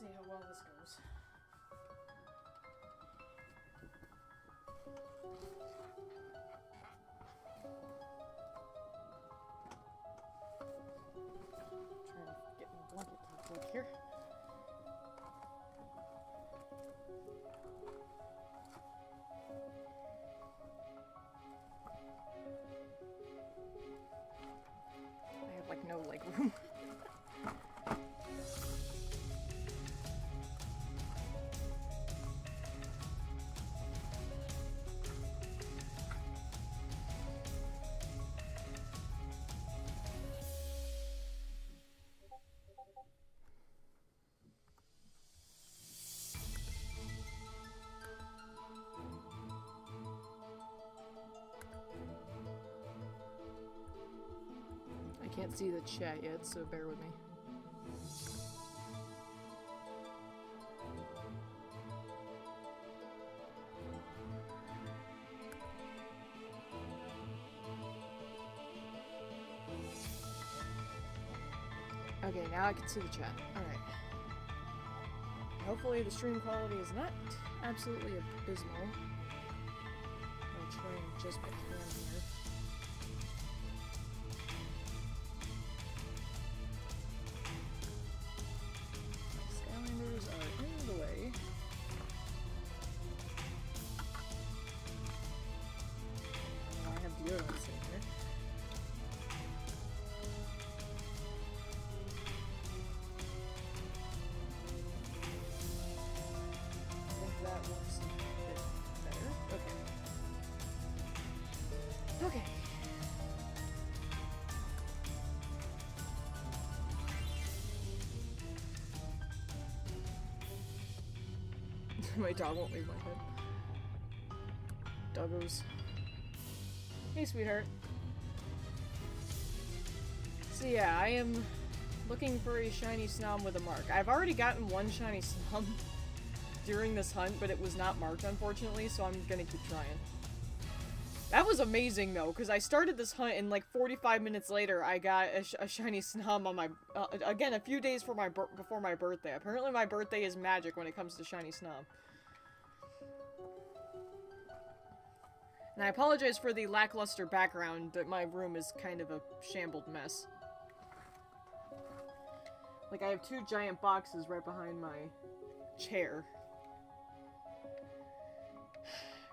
see how well this goes. Trying to get my blanket top quick here. I have like no leg room. I can't see the chat yet, so bear with me. Okay, now I can see the chat. Alright. Hopefully the stream quality is not absolutely abysmal. I'll try and adjust my cam here. Skylanders are in the way. I have deodorants in here. I think that looks a bit better. Okay. Okay. My dog won't leave my head. Doggos. Hey, sweetheart. So yeah, I am looking for a Shiny Snom with a mark. I've already gotten one Shiny Snom during this hunt, but it was not marked, unfortunately, so I'm gonna keep trying. That was amazing, though, because I started this hunt and, like, 45 minutes later, I got a Shiny Snom on my... again, a few days before my birthday. Apparently my birthday is magic when it comes to Shiny Snom. And I apologize for the lackluster background, but my room is kind of a shambled mess. Like, I have two giant boxes right behind my chair.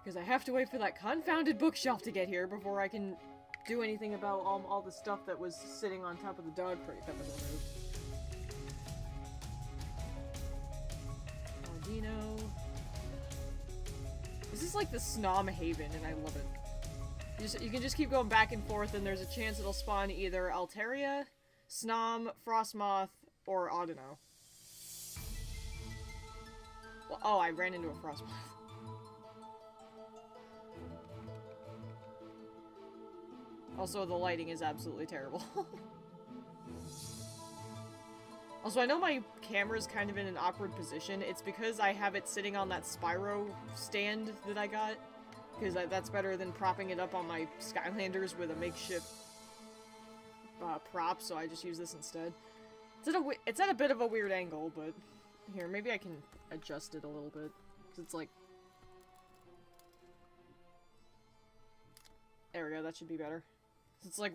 Because I have to wait for that confounded bookshelf to get here before I can do anything about all the stuff that was sitting on top of the dog crate that was removed. Aldino. This is like the Snom Haven, and I love it. You can just keep going back and forth, and there's a chance it'll spawn either Altaria, Snom, Frostmoth, or Audino. Well, oh, I ran into a Frostmoth. Also, the lighting is absolutely terrible. Also, I know my camera's kind of in an awkward position. It's because I have it sitting on that Spyro stand that I got. Because that's better than propping it up on my Skylanders with a makeshift prop, so I just use this instead. It's at a bit of a weird angle, but... Here, maybe I can adjust it a little bit. Because it's like... There we go, that should be better. It's like,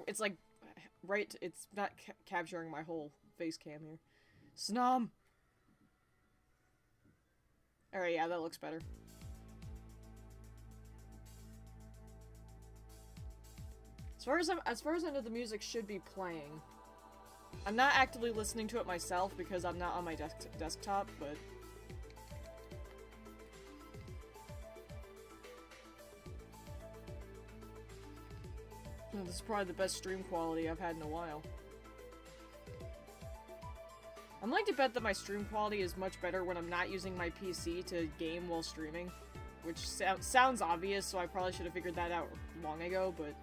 right, it's not capturing my whole face cam here. Snom! Alright, yeah, that looks better. As far as I know, the music should be playing. I'm not actively listening to it myself because I'm not on my desktop, but... This is probably the best stream quality I've had in a while. I'm like to bet that my stream quality is much better when I'm not using my PC to game while streaming. Which sounds obvious, so I probably should have figured that out long ago, but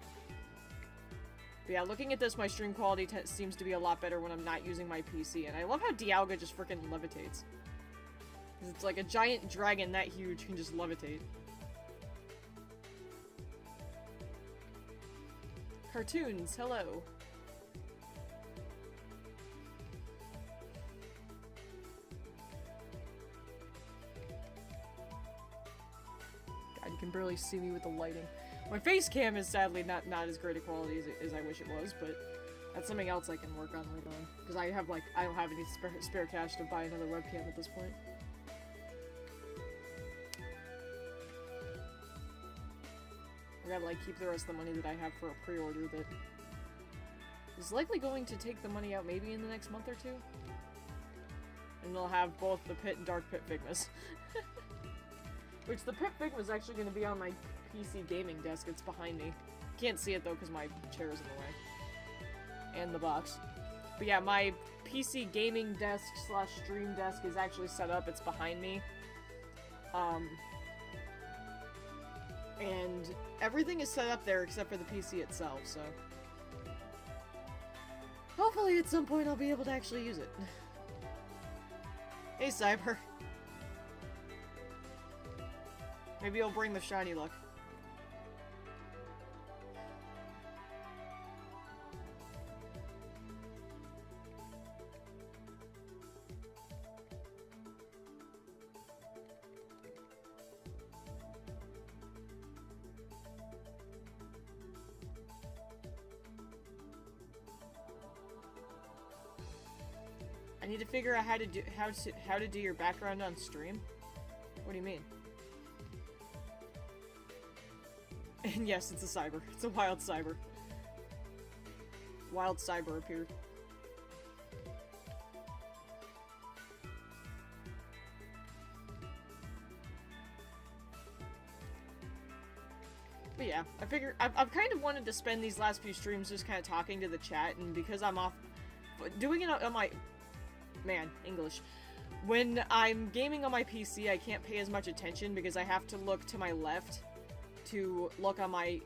yeah, looking at this, my stream quality seems to be a lot better when I'm not using my PC, and I love how Dialga just freaking levitates. It's like a giant dragon that huge can just levitate. Cartoons, hello. can barely see me with the lighting. My face cam is sadly not as great a quality as I wish it was, but that's something else I can work on later on. Because I don't have any spare cash to buy another webcam at this point. I gotta like keep the rest of the money that I have for a pre-order that is likely going to take the money out maybe in the next month or two. And they'll have both the Pit and Dark Pit Figmas. Which the Pit Figma is actually going to be on my PC gaming desk. It's behind me. Can't see it though because my chair is in the way. And the box. But yeah, my PC gaming desk slash stream desk is actually set up. It's behind me. And everything is set up there except for the PC itself, so... hopefully at some point I'll be able to actually use it. Hey, Cyber. Maybe you'll bring the shiny luck. I need to figure out how to do your background on stream. What do you mean? And yes, it's a cyber. It's a wild cyber. Wild cyber appeared. But yeah, I figure I've kind of wanted to spend these last few streams just kind of talking to the chat, and because I'm off doing it on my English. When I'm gaming on my PC, I can't pay as much attention because I have to look to my left to look on my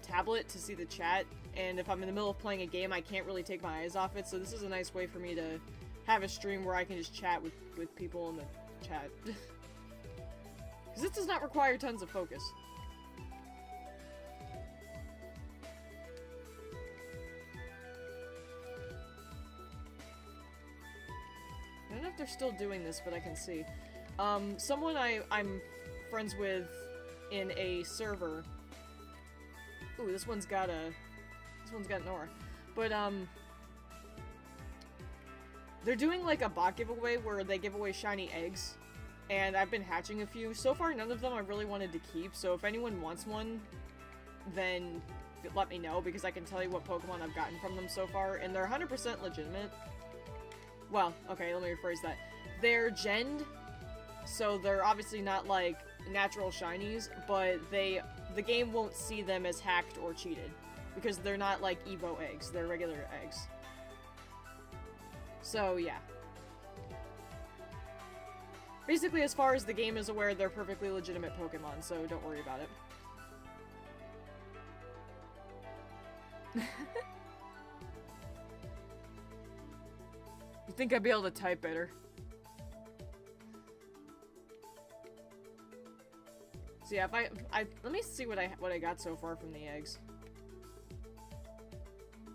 tablet to see the chat, and if I'm in the middle of playing a game, I can't really take my eyes off it, so this is a nice way for me to have a stream where I can just chat with people in the chat. Because this does not require tons of focus. I don't know if they're still doing this, but I can see. Someone I'm friends with in a server. Ooh, this one's got Nora. But, they're doing, like, a bot giveaway where they give away shiny eggs. And I've been hatching a few. So far, none of them I really wanted to keep, so if anyone wants one, then let me know, because I can tell you what Pokemon I've gotten from them so far, and they're 100% legitimate. Well, okay, let me rephrase that. They're genned, so they're obviously not, like, natural shinies, but the game won't see them as hacked or cheated, because they're not, like, Evo eggs. They're regular eggs. So, yeah. Basically, as far as the game is aware, they're perfectly legitimate Pokemon, so don't worry about it. You think I'd be able to type better? So yeah, if I let me see what I got so far from the eggs.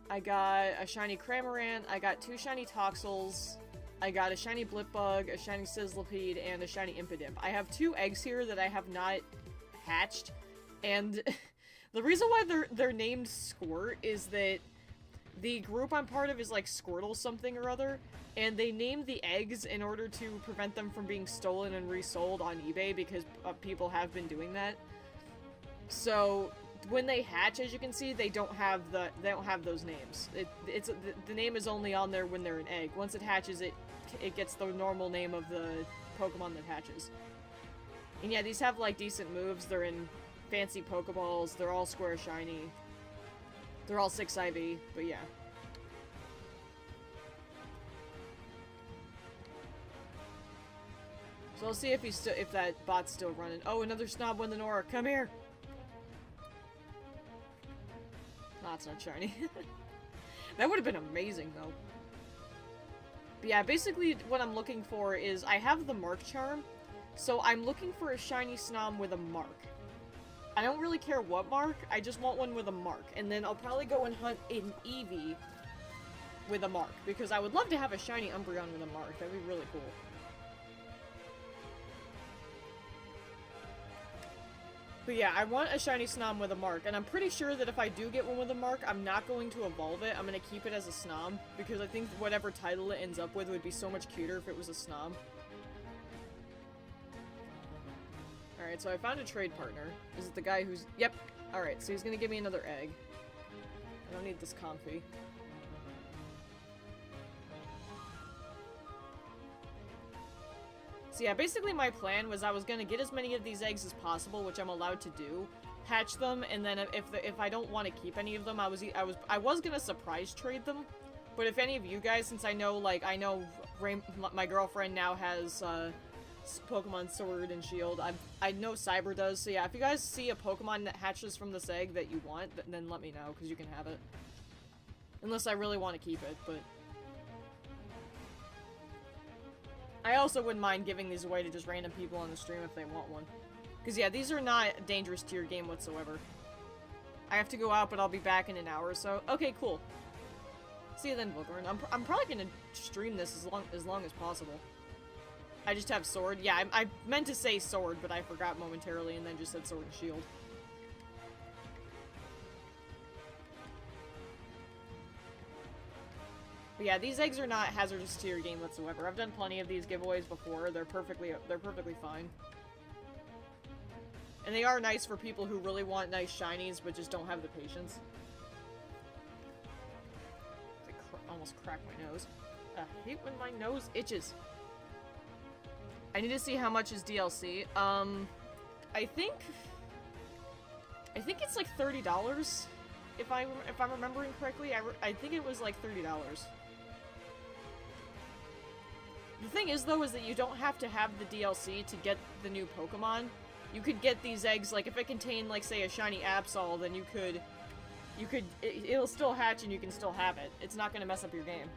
I got a shiny Cramorant, I got 2 shiny Toxels, I got a shiny Blipbug, a shiny Sizzlipede, and a shiny Impidimp. I have 2 eggs here that I have not hatched, and the reason why they're named Squirt is that the group I'm part of is like Squirtle something or other, and they named the eggs in order to prevent them from being stolen and resold on eBay, because people have been doing that. So when they hatch, as you can see, they don't have those names. The name is only on there when they're an egg. Once it hatches, it gets the normal name of the Pokemon that hatches. And yeah, these have like decent moves. They're in fancy Pokeballs. They're all square shiny. They're all 6 IV, but yeah. So I'll see if that bot's still running. Oh, another Snob won the Nora. Come here. Nah, it's not shiny. That would have been amazing, though. But yeah, basically what I'm looking for is, I have the Mark Charm, so I'm looking for a Shiny Snom with a mark. I don't really care what mark, I just want one with a mark. And then I'll probably go and hunt an Eevee with a mark, because I would love to have a shiny Umbreon with a mark. That'd be really cool. But yeah, I want a Shiny Snom with a mark, and I'm pretty sure that if I do get one with a mark, I'm not going to evolve it. I'm going to keep it as a Snom, because I think whatever title it ends up with would be so much cuter if it was a Snom. Alright, so I found a trade partner. Is it the guy who's... Yep. Alright, so he's going to give me another egg. I don't need this Comfy. So yeah, basically my plan was I was gonna get as many of these eggs as possible, which I'm allowed to do, hatch them, and then if I don't want to keep any of them, I was gonna surprise trade them. But if any of you guys, since I know my girlfriend now has Pokemon Sword and Shield, I know Cyber does. So yeah, if you guys see a Pokemon that hatches from this egg that you want, then let me know, because you can have it. Unless I really want to keep it, but I also wouldn't mind giving these away to just random people on the stream if they want one. Because yeah, these are not a dangerous tier game whatsoever. I have to go out, but I'll be back in an hour or so. Okay, cool. See you then, Volcarn. I'm probably gonna stream this as long as possible. I just have Sword. Yeah, I meant to say Sword, but I forgot momentarily and then just said Sword and Shield. But yeah, these eggs are not hazardous to your game whatsoever. I've done plenty of these giveaways before. They're perfectly fine. And they are nice for people who really want nice shinies but just don't have the patience. I almost cracked my nose. I hate when my nose itches. I need to see how much is DLC. I think it's like $30. If I'm remembering correctly, I think it was like $30. The thing is, though, is that you don't have to have the DLC to get the new Pokemon. You could get these eggs, like, if it contained, like, say, a shiny Absol, then it'll still hatch and you can still have it. It's not gonna mess up your game.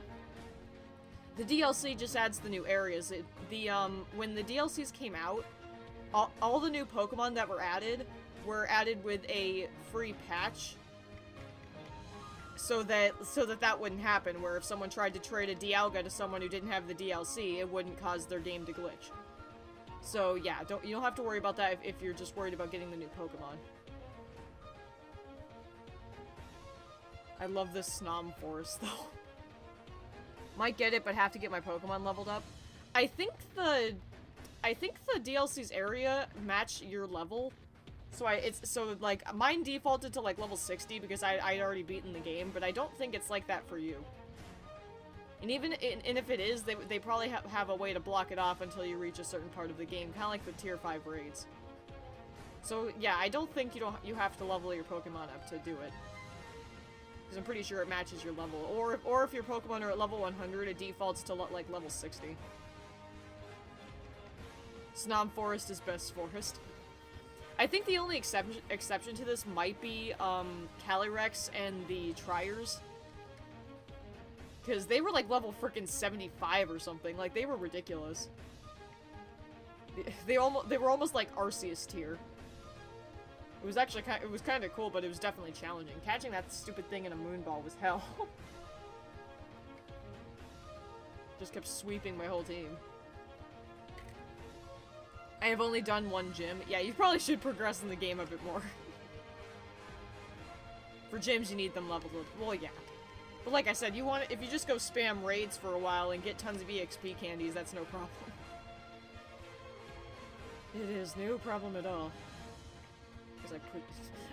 The DLC just adds the new areas. When the DLCs came out, all the new Pokemon that were added with a free patch. So that wouldn't happen, where if someone tried to trade a Dialga to someone who didn't have the DLC, it wouldn't cause their game to glitch. So yeah, you don't have to worry about that if you're just worried about getting the new Pokemon. I love this Snom forest, though. Might get it, but have to get my Pokemon leveled up. I think the DLC's area match your level. So like, mine defaulted to, like, level 60 because I'd already beaten the game, but I don't think it's like that for you. And and if it is, they probably have a way to block it off until you reach a certain part of the game, kind of like the tier 5 raids. So, yeah, I don't think you have to level your Pokemon up to do it. Because I'm pretty sure it matches your level. Or if your Pokemon are at level 100, it defaults to, like, level 60. Snom Forest is best forest. I think the only exception to this might be, Calyrex and the Triers. Because they were, like, level frickin' 75 or something. Like, they were ridiculous. They were almost like Arceus tier. It was actually kind of cool, but it was definitely challenging. Catching that stupid thing in a Moonball was hell. Just kept sweeping my whole team. I have only done one gym. Yeah, you probably should progress in the game a bit more. For gyms, you need them leveled up. Well, yeah. But like I said, if you just go spam raids for a while and get tons of EXP candies, that's no problem. It is no problem at all.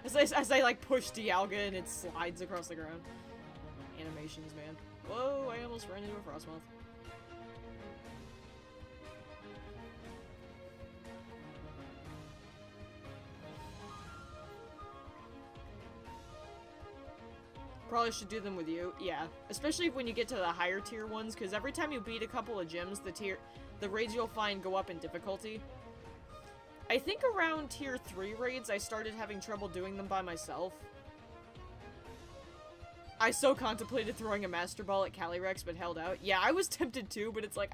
As I like push Dialga and it slides across the ground. Animations, man. Whoa, I almost ran into a Frostmoth. Probably should do them with you. Yeah. Especially when you get to the higher tier ones, because every time you beat a couple of gyms, the raids you'll find go up in difficulty. I think around tier 3 raids, I started having trouble doing them by myself. I so contemplated throwing a Master Ball at Calyrex, but held out. Yeah, I was tempted too, but it's like,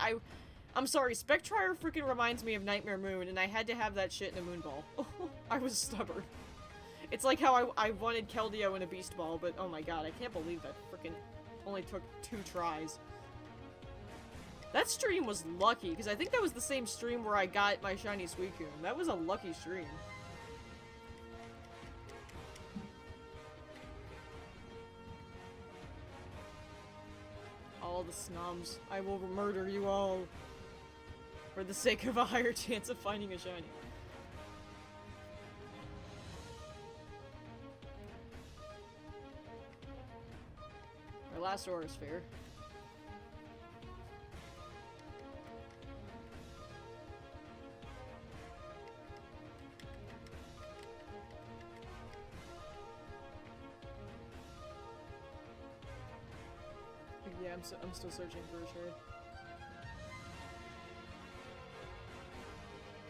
I'm sorry, Spectrier freaking reminds me of Nightmare Moon, and I had to have that shit in a Moonball. I was stubborn. It's like how I wanted Keldeo in a Beast Ball, but oh my god, I can't believe that freaking only took 2 tries. That stream was lucky, because I think that was the same stream where I got my Shiny Suicune. That was a lucky stream. all the Snoms. I will murder you all. For the sake of a higher chance of finding a shiny. Our last Aura Sphere. Yeah, I'm still searching for a shard.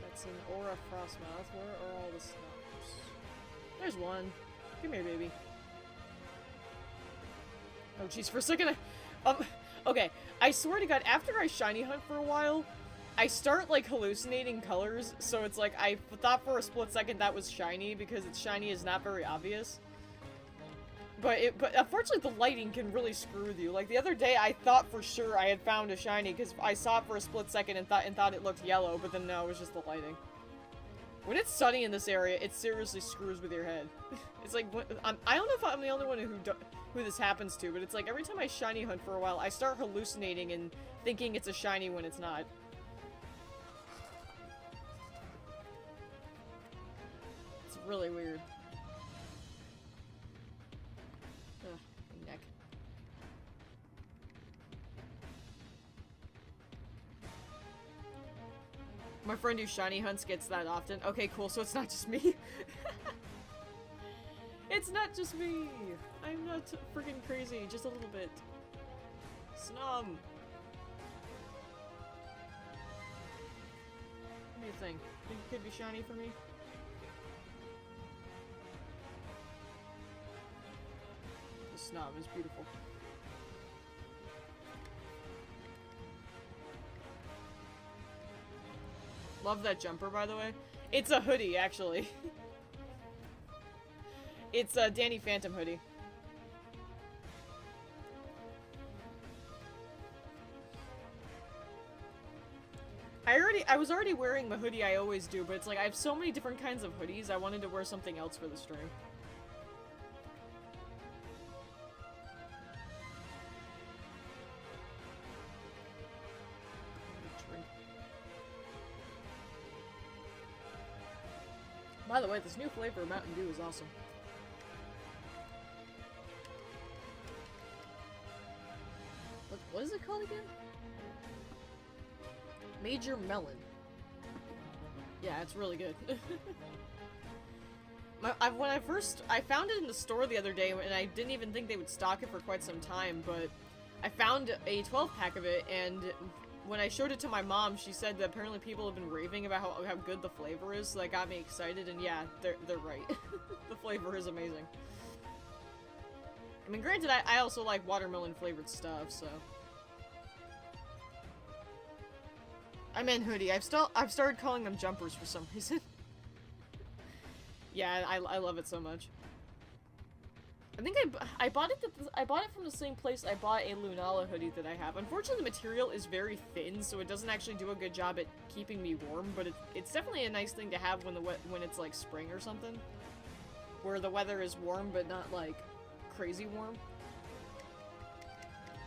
That's an Aura Frostmouth. Where are all the Snops? There's one. Come here, baby. Oh, jeez, for a second okay, I swear to God, after I shiny hunt for a while, I start, like, hallucinating colors, so it's like, I thought for a split second that was shiny, because it's shiny is not very obvious. But unfortunately the lighting can really screw with you. Like, the other day, I thought for sure I had found a shiny, because I saw it for a split second and thought it looked yellow, but then no, it was just the lighting. When it's sunny in this area, it seriously screws with your head. It's like, I don't know if I'm the only one who this happens to, but it's like every time I shiny hunt for a while, I start hallucinating and thinking it's a shiny when it's not. It's really weird. Ugh, my neck. My friend who shiny hunts gets that often. Okay, cool, so it's not just me. It's not just me! I'm not freaking crazy, just a little bit. Snom! What do you think? Think it could be shiny for me? The Snom is beautiful. Love that jumper, by the way. It's a hoodie, actually. It's a Danny Phantom hoodie. I was already wearing the hoodie I always do, but it's like I have so many different kinds of hoodies, I wanted to wear something else for the stream. By the way, this new flavor of Mountain Dew is awesome. What is it called again? Major Melon. Yeah, it's really good. When I found it in the store the other day, and I didn't even think they would stock it for quite some time, but I found a 12-pack of it, and when I showed it to my mom, she said that apparently people have been raving about how good the flavor is, so that got me excited, and yeah, they're right. The flavor is amazing. I mean, granted, I also like watermelon-flavored stuff, so... I meant hoodie. I've started calling them jumpers for some reason. Yeah, I love it so much. I think I bought it from the same place I bought a Lunala hoodie that I have. Unfortunately, the material is very thin, so it doesn't actually do a good job at keeping me warm. But it's definitely a nice thing to have when it's like spring or something, where the weather is warm but not like crazy warm.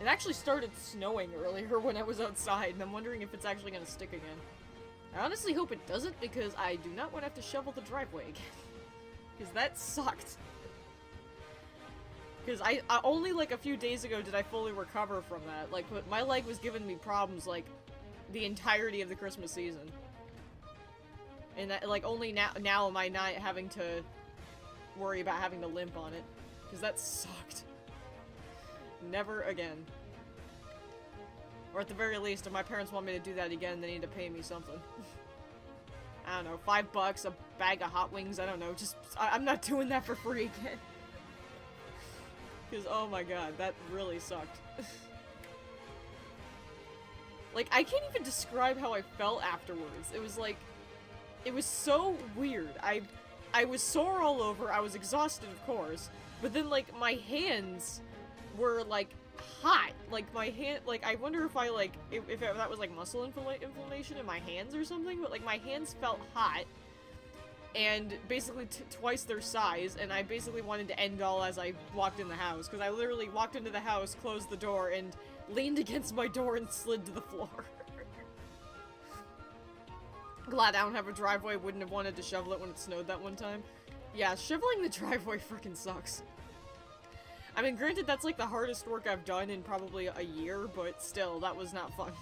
It actually started snowing earlier when I was outside, and I'm wondering if it's actually gonna stick again. I honestly hope it doesn't, because I do not want to have to shovel the driveway again. Because that sucked. Because I only like a few days ago did I fully recover from that. Like, my leg was giving me problems, like, the entirety of the Christmas season. And that, like, only now am I not having to worry about having to limp on it. Because that sucked. Never again. Or at the very least, if my parents want me to do that again, they need to pay me something. I don't know, $5, a bag of hot wings, I don't know, just, I'm not doing that for free again. Because, oh my god, that really sucked. Like, I can't even describe how I felt afterwards. It was like, it was so weird. I was sore all over, I was exhausted, of course, but then, like, my hands were, like, hot. Like, my hand, like, I wonder if I, like, if that was, like, muscle inflammation in my hands or something, but, like, my hands felt hot, and basically twice their size, and I basically wanted to end all as I walked in the house, because I literally walked into the house, closed the door, and leaned against my door and slid to the floor. Glad I don't have a driveway, wouldn't have wanted to shovel it when it snowed that one time. Yeah, shoveling the driveway freaking sucks. I mean, granted, that's like the hardest work I've done in probably a year, but still, that was not fun.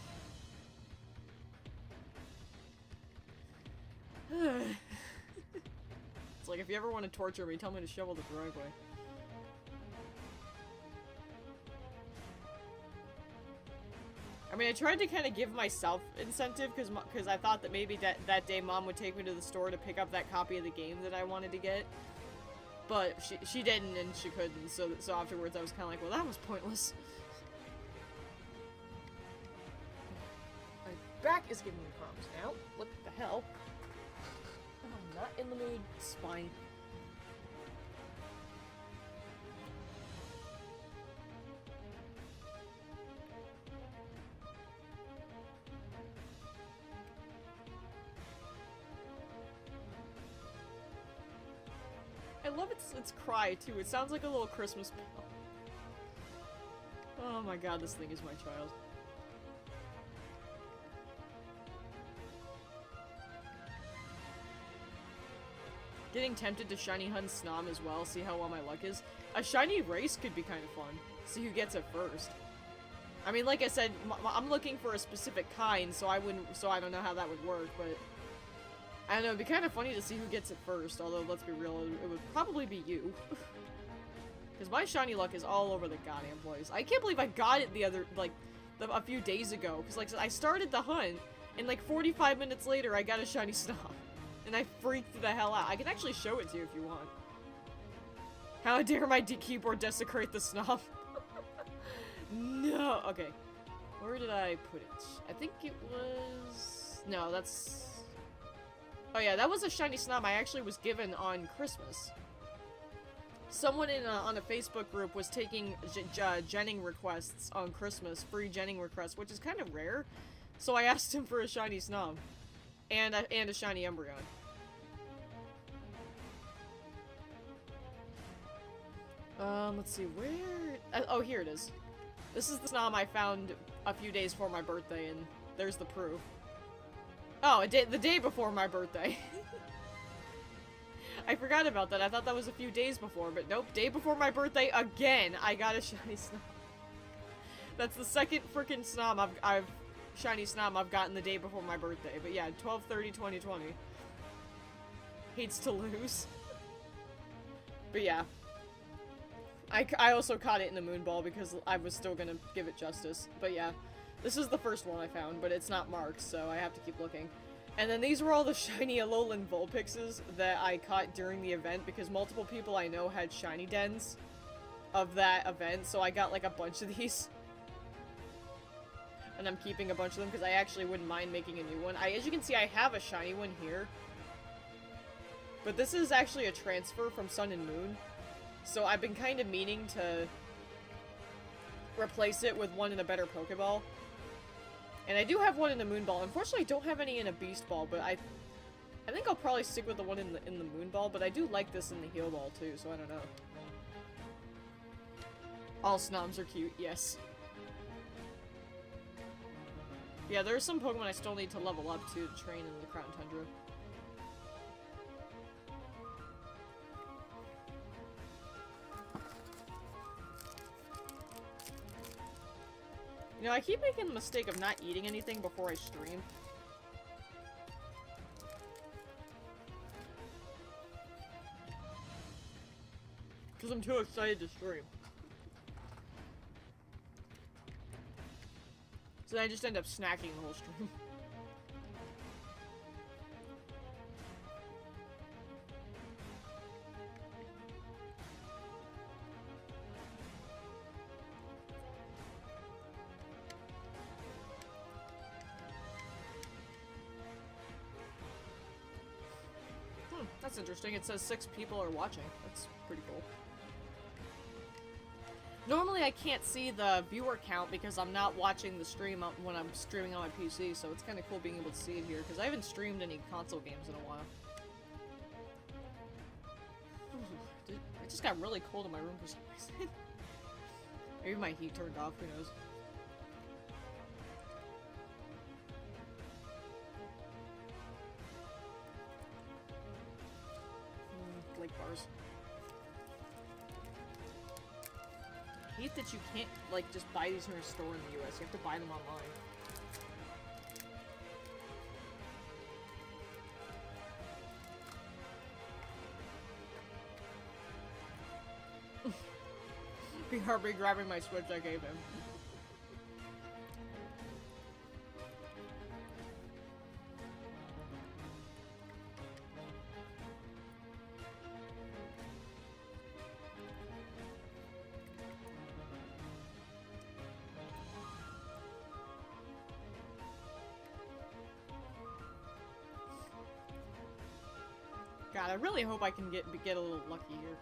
It's like, if you ever want to torture me, tell me to shovel the driveway. I mean, I tried to kind of give myself incentive, because I thought that maybe that day Mom would take me to the store to pick up that copy of the game that I wanted to get. But she didn't, and she couldn't, so afterwards I was kind of like, well, that was pointless. My back is giving me problems now. What the hell? I'm not in the mood. Spine. I love its cry, too. It sounds like a little Christmas bell. Oh my god, this thing is my child. Getting tempted to shiny hunt Snom as well, see how well my luck is. A shiny race could be kind of fun. See who gets it first. I mean, like I said, I'm looking for a specific kind, so I don't know how that would work, but I don't know, it'd be kind of funny to see who gets it first, although, let's be real, it would probably be you. Because my shiny luck is all over the goddamn place. I can't believe I got it a few days ago, because, like, I started the hunt, and, like, 45 minutes later, I got a shiny Snom. And I freaked the hell out. I can actually show it to you if you want. How dare my keyboard desecrate the Snom? No! Okay. Where did I put it? I think it was... No, that's... Oh yeah, that was a shiny Snom I actually was given on Christmas. Someone on a Facebook group was taking genning requests on Christmas, free genning requests, which is kind of rare. So I asked him for a shiny Snom. And a shiny Umbreon. Let's see, where... oh, here it is. This is the Snom I found a few days before my birthday, and there's the proof. Oh, the day before my birthday. I forgot about that. I thought that was a few days before, but nope. Day before my birthday, again, I got a shiny Snom. That's the second freaking Snom shiny Snom I've gotten the day before my birthday. But yeah, 12/30/2020. Hates to lose. But yeah. I also caught it in the Moonball because I was still gonna give it justice. But yeah. This is the first one I found, but it's not marked, so I have to keep looking. And then these were all the shiny Alolan Vulpixes that I caught during the event because multiple people I know had shiny dens of that event, so I got like a bunch of these. And I'm keeping a bunch of them because I actually wouldn't mind making a new one. As you can see, I have a shiny one here. But this is actually a transfer from Sun and Moon. So I've been kind of meaning to replace it with one in a better Pokeball. And I do have one in the Moonball. Unfortunately, I don't have any in a Beast Ball, but I think I'll probably stick with the one in the Moonball, but I do like this in the Heal Ball too, so I don't know. All Snoms are cute, yes. Yeah, there are some Pokemon I still need to level up to train in the Crown Tundra. You know, I keep making the mistake of not eating anything before I stream. Because I'm too excited to stream. So I just end up snacking the whole stream. That's interesting. It says 6 people are watching. That's pretty cool. Normally I can't see the viewer count because I'm not watching the stream when I'm streaming on my PC, so it's kind of cool being able to see it here, because I haven't streamed any console games in a while. Dude, it just got really cold in my room for some reason. Maybe my heat turned off, who knows. stores. I hate that you can't, like, just buy these from a store in the US. You have to buy them online. BRB grabbing my Switch I gave him. God, I really hope I can get a little lucky here.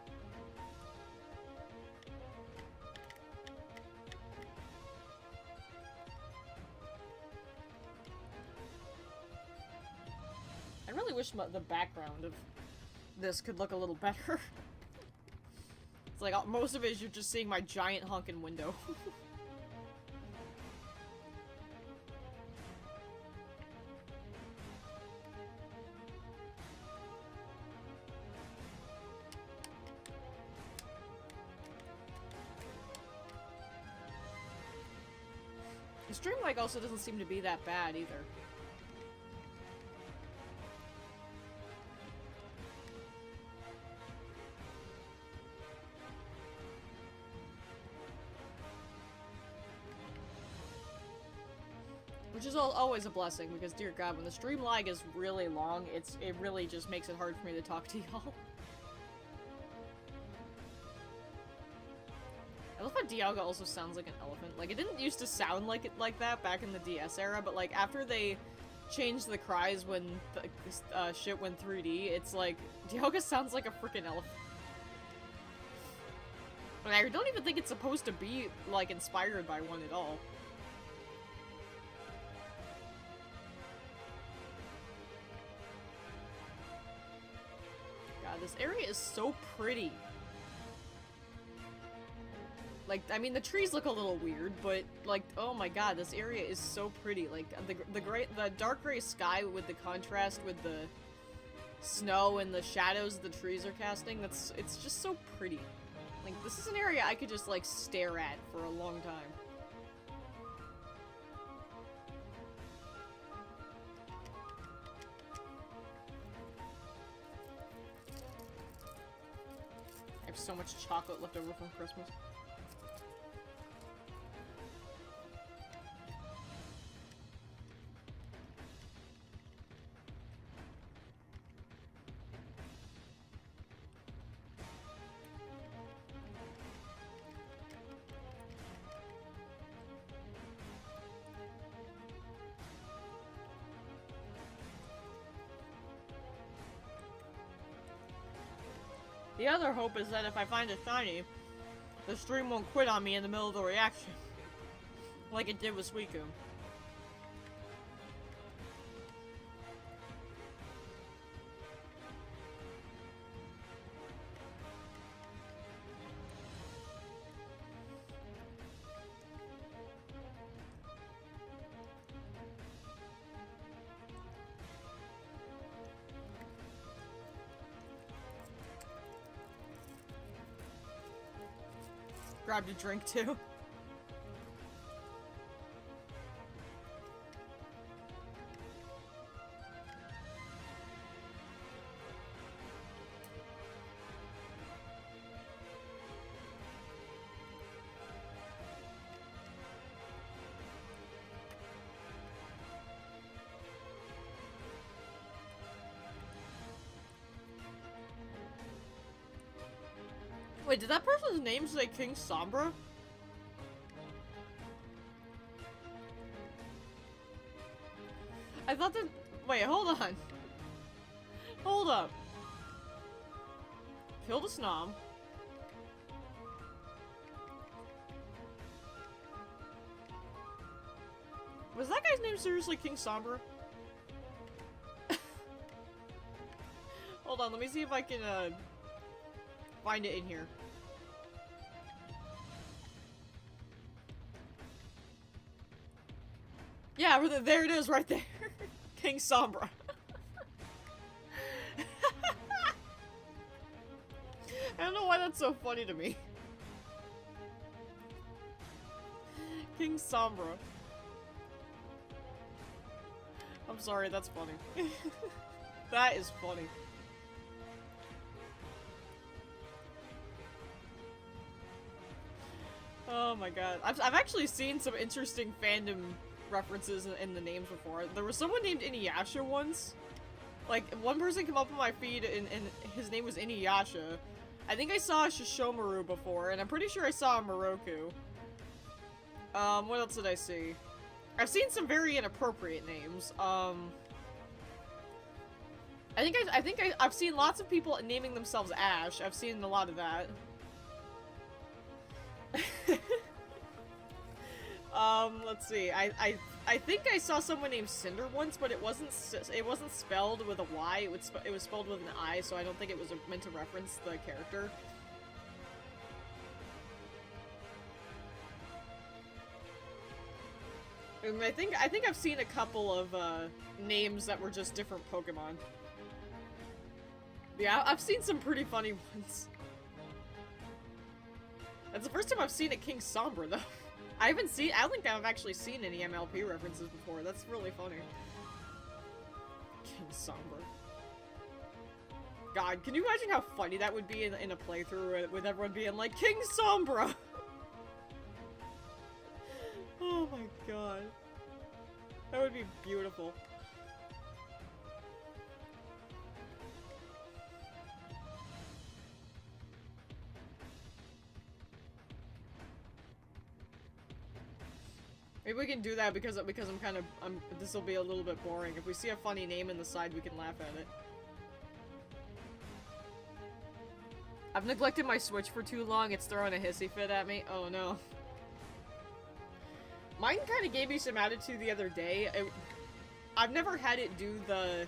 I really wish the background of this could look a little better. It's like most of it is you're just seeing my giant honkin' window. The stream lag also doesn't seem to be that bad either. Which is always a blessing, because dear god, when the stream lag is really long, it really just makes it hard for me to talk to y'all. I love how Dialga also sounds like an elephant. Like, it didn't used to sound like it like that back in the DS era, but like, after they changed the cries when the, shit went 3D, it's like, Dialga sounds like a freaking elephant. And I don't even think it's supposed to be, like, inspired by one at all. God, this area is so pretty. Like, I mean, the trees look a little weird, but, like, oh my god, this area is so pretty. Like, the dark gray sky with the contrast with the snow and the shadows the trees are casting, it's just so pretty. Like, this is an area I could just, like, stare at for a long time. I have so much chocolate left over from Christmas. The other hope is that if I find a shiny, the stream won't quit on me in the middle of the reaction. Like it did with Suicune. Grabbed a drink too. Wait, did that person's name say King Sombra? I thought that- wait, hold on. Hold up. Killed a Snom. Was that guy's name seriously King Sombra? Hold on, let me see if I can, find it in here. Yeah, there it is right there. King Sombra. I don't know why that's so funny to me. King Sombra. I'm sorry, that's funny. That is funny. Oh my god. I've actually seen some interesting fandom references in the names before. There was someone named Inuyasha once. Like, one person came up on my feed and his name was Inuyasha. I think I saw a Shishomaru before, and I'm pretty sure I saw a Moroku. What else did I see? I've seen some very inappropriate names. I've seen lots of people naming themselves Ash. I've seen a lot of that. Let's see. I think I saw someone named Cinder once, but it wasn't spelled with a Y. It was spelled with an I, so I don't think it was meant to reference the character. And I think I've seen a couple of names that were just different Pokemon. Yeah, I've seen some pretty funny ones. That's the first time I've seen a King Sombra, though. I don't think I've actually seen any MLP references before. That's really funny. King Sombra. God, can you imagine how funny that would be in a playthrough with everyone being like, King Sombra! Oh my god. That would be beautiful. Maybe we can do that because I'm this will be a little bit boring. If we see a funny name in the side, we can laugh at it. I've neglected my Switch for too long, it's throwing a hissy fit at me. Oh no. Mine kind of gave me some attitude the other day. I've never had it do the...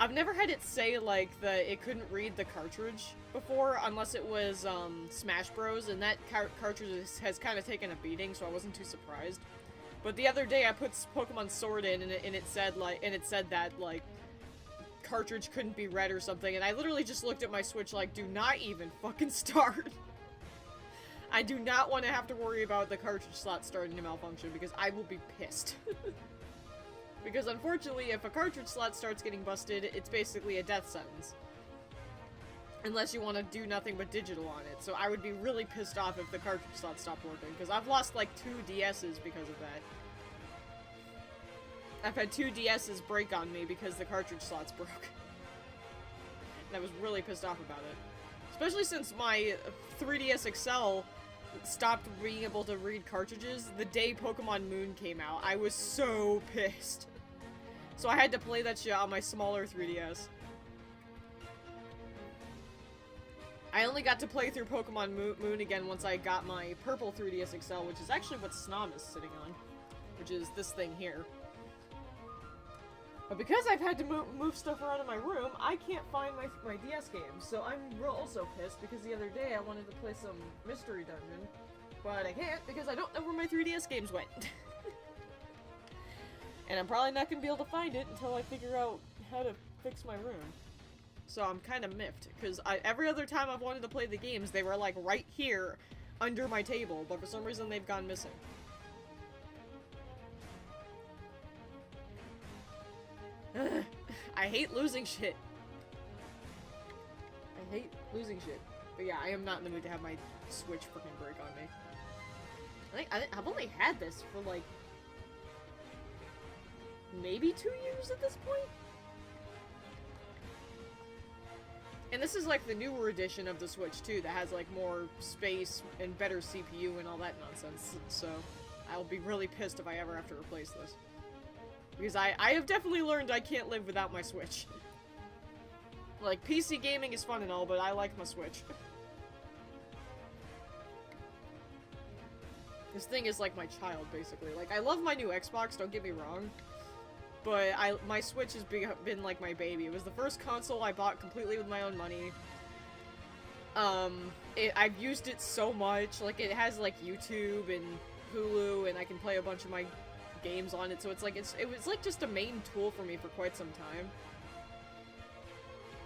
I've never had it say, like, it couldn't read the cartridge before, unless it was, Smash Bros, and that cartridge has kind of taken a beating, so I wasn't too surprised. But the other day, I put Pokemon Sword in, and it said that, like, cartridge couldn't be read or something, and I literally just looked at my Switch like, do not even fucking start. I do not want to have to worry about the cartridge slot starting to malfunction, because I will be pissed. Because unfortunately, if a cartridge slot starts getting busted, it's basically a death sentence. Unless you want to do nothing but digital on it. So I would be really pissed off if the cartridge slot stopped working, because I've lost like 2 DSs because of that. I've had 2 DSs break on me because the cartridge slots broke. And I was really pissed off about it. Especially since my 3DS XL stopped being able to read cartridges the day Pokemon Moon came out. I was so pissed. So I had to play that shit on my smaller 3DS. I only got to play through Pokemon Moon again once I got my purple 3DS XL, which is actually what Snom is sitting on. Which is this thing here. But because I've had to move stuff around in my room, I can't find my DS games. So I'm also pissed because the other day I wanted to play some Mystery Dungeon. But I can't because I don't know where my 3DS games went. And I'm probably not going to be able to find it until I figure out how to fix my room. So I'm kind of miffed, because every other time I've wanted to play the games, they were like right here, under my table, but for some reason they've gone missing. Ugh, I hate losing shit. I hate losing shit. But yeah, I am not in the mood to have my Switch freaking break on me. I've only had this for like maybe 2 years at this point? And this is like the newer edition of the Switch too, that has like more space and better CPU and all that nonsense, so I'll be really pissed if I ever have to replace this. Because I have definitely learned I can't live without my Switch. Like, PC gaming is fun and all, but I like my Switch. This thing is like my child, basically. Like, I love my new Xbox, don't get me wrong. But my Switch has been like my baby. It was the first console I bought completely with my own money. I've used it so much. Like, it has like YouTube and Hulu, and I can play a bunch of my games on it. So it's like it was like just a main tool for me for quite some time.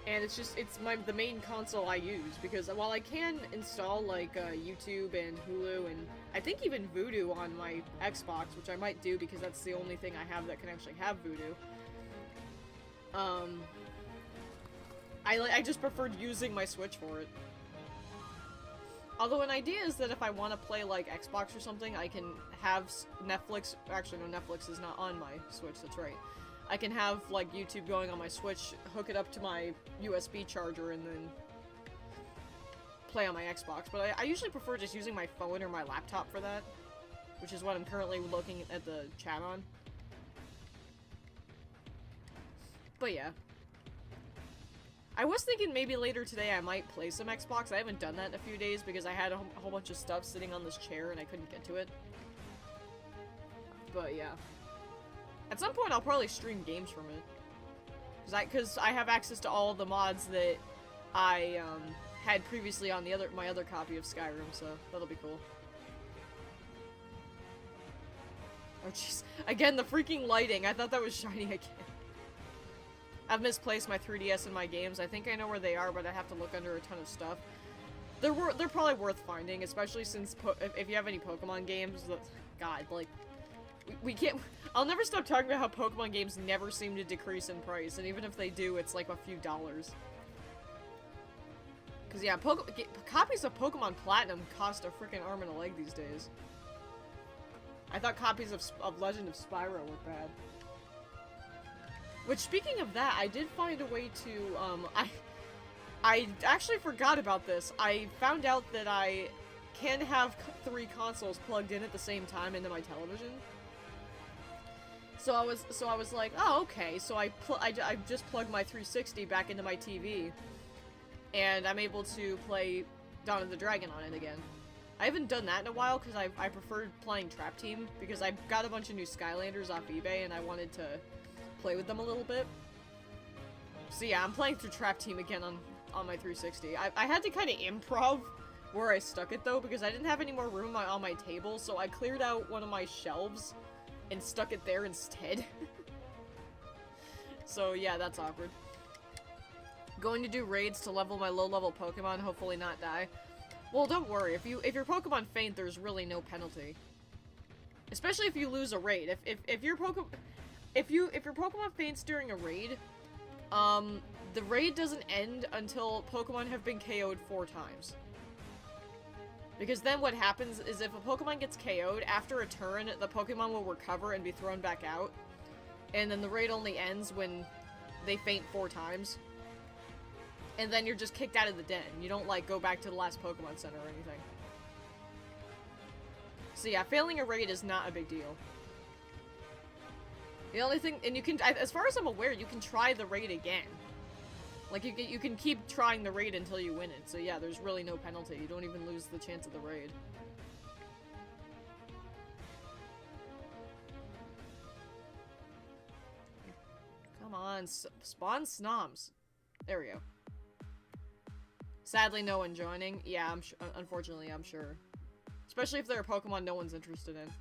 And it's the main console I use, because while I can install, like, YouTube and Hulu, and I think even Vudu on my Xbox, which I might do because that's the only thing I have that can actually have Vudu, I just preferred using my Switch for it. Although an idea is that if I want to play, like, Xbox or something, I can have Netflix. Actually, no, Netflix is not on my Switch, that's right. I can have, like, YouTube going on my Switch, hook it up to my USB charger, and then play on my Xbox. But I usually prefer just using my phone or my laptop for that, which is what I'm currently looking at the chat on. But yeah. I was thinking maybe later today I might play some Xbox. I haven't done that in a few days because I had a whole bunch of stuff sitting on this chair and I couldn't get to it. But yeah. At some point I'll probably stream games from it. Because I have access to all the mods that I had previously on my other copy of Skyrim, so that'll be cool. Oh jeez. Again, the freaking lighting. I thought that was shiny again. I've misplaced my 3DS in my games. I think I know where they are, but I have to look under a ton of stuff. They're probably worth finding, especially since if you have any Pokemon games. God, like, we can't. I'll never stop talking about how Pokemon games never seem to decrease in price, and even if they do, it's like a few dollars. Cause yeah, copies of Pokemon Platinum cost a freaking arm and a leg these days. I thought copies of Legend of Spyro were bad. Which, speaking of that, I did find a way to, I actually forgot about this. I found out that I can have 3 consoles plugged in at the same time into my television. So I was like, oh, okay. So I just plugged my 360 back into my TV, and I'm able to play Dawn of the Dragon on it again. I haven't done that in a while because I preferred playing Trap Team because I got a bunch of new Skylanders off eBay and I wanted to play with them a little bit. So yeah, I'm playing through Trap Team again on my 360. I had to kind of improv where I stuck it though because I didn't have any more room on my table, so I cleared out one of my shelves and stuck it there instead. So yeah, that's awkward. Going to do raids to level my low-level Pokemon, hopefully not die. Well, don't worry. If your Pokemon faint, there's really no penalty. Especially if you lose a raid. If your Pokemon faints during a raid, the raid doesn't end until Pokemon have been KO'd 4 times. Because then what happens is if a Pokemon gets KO'd, after a turn, the Pokemon will recover and be thrown back out. And then the raid only ends when they faint 4 times. And then you're just kicked out of the den. You don't, like, go back to the last Pokemon Center or anything. So yeah, failing a raid is not a big deal. The only thing, and you can, as far as I'm aware, you can try the raid again. Like, you can keep trying the raid until you win it. So yeah, there's really no penalty. You don't even lose the chance of the raid. Come on, spawn Snoms. There we go. Sadly, no one joining. Yeah, unfortunately, I'm sure. Especially if they're a Pokemon no one's interested in.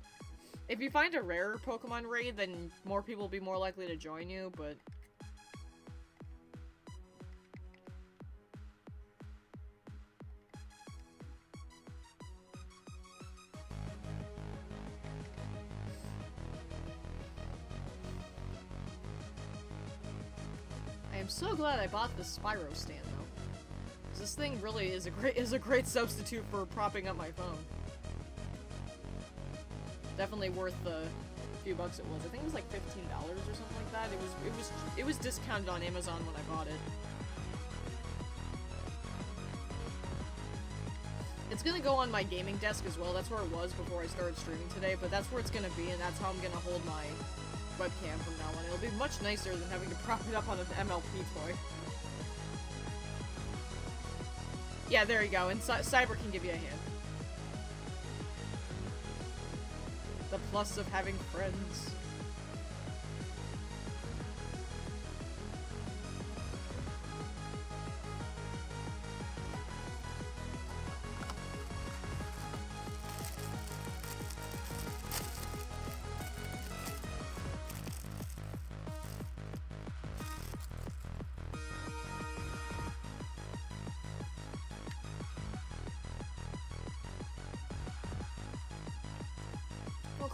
If you find a rarer Pokemon raid, then more people will be more likely to join you, but... I am so glad I bought this Spyro stand, though. This thing really is a great substitute for propping up my phone. Definitely worth the few bucks it was. I think it was like $15 or something like that. It was discounted on Amazon when I bought it. It's gonna go on my gaming desk as well. That's where it was before I started streaming today, but that's where it's gonna be, and that's how I'm gonna hold my webcam from now on. It'll be much nicer than having to prop it up on an MLP toy. Yeah, there you go, and Cyber can give you a hand. The plus of having friends.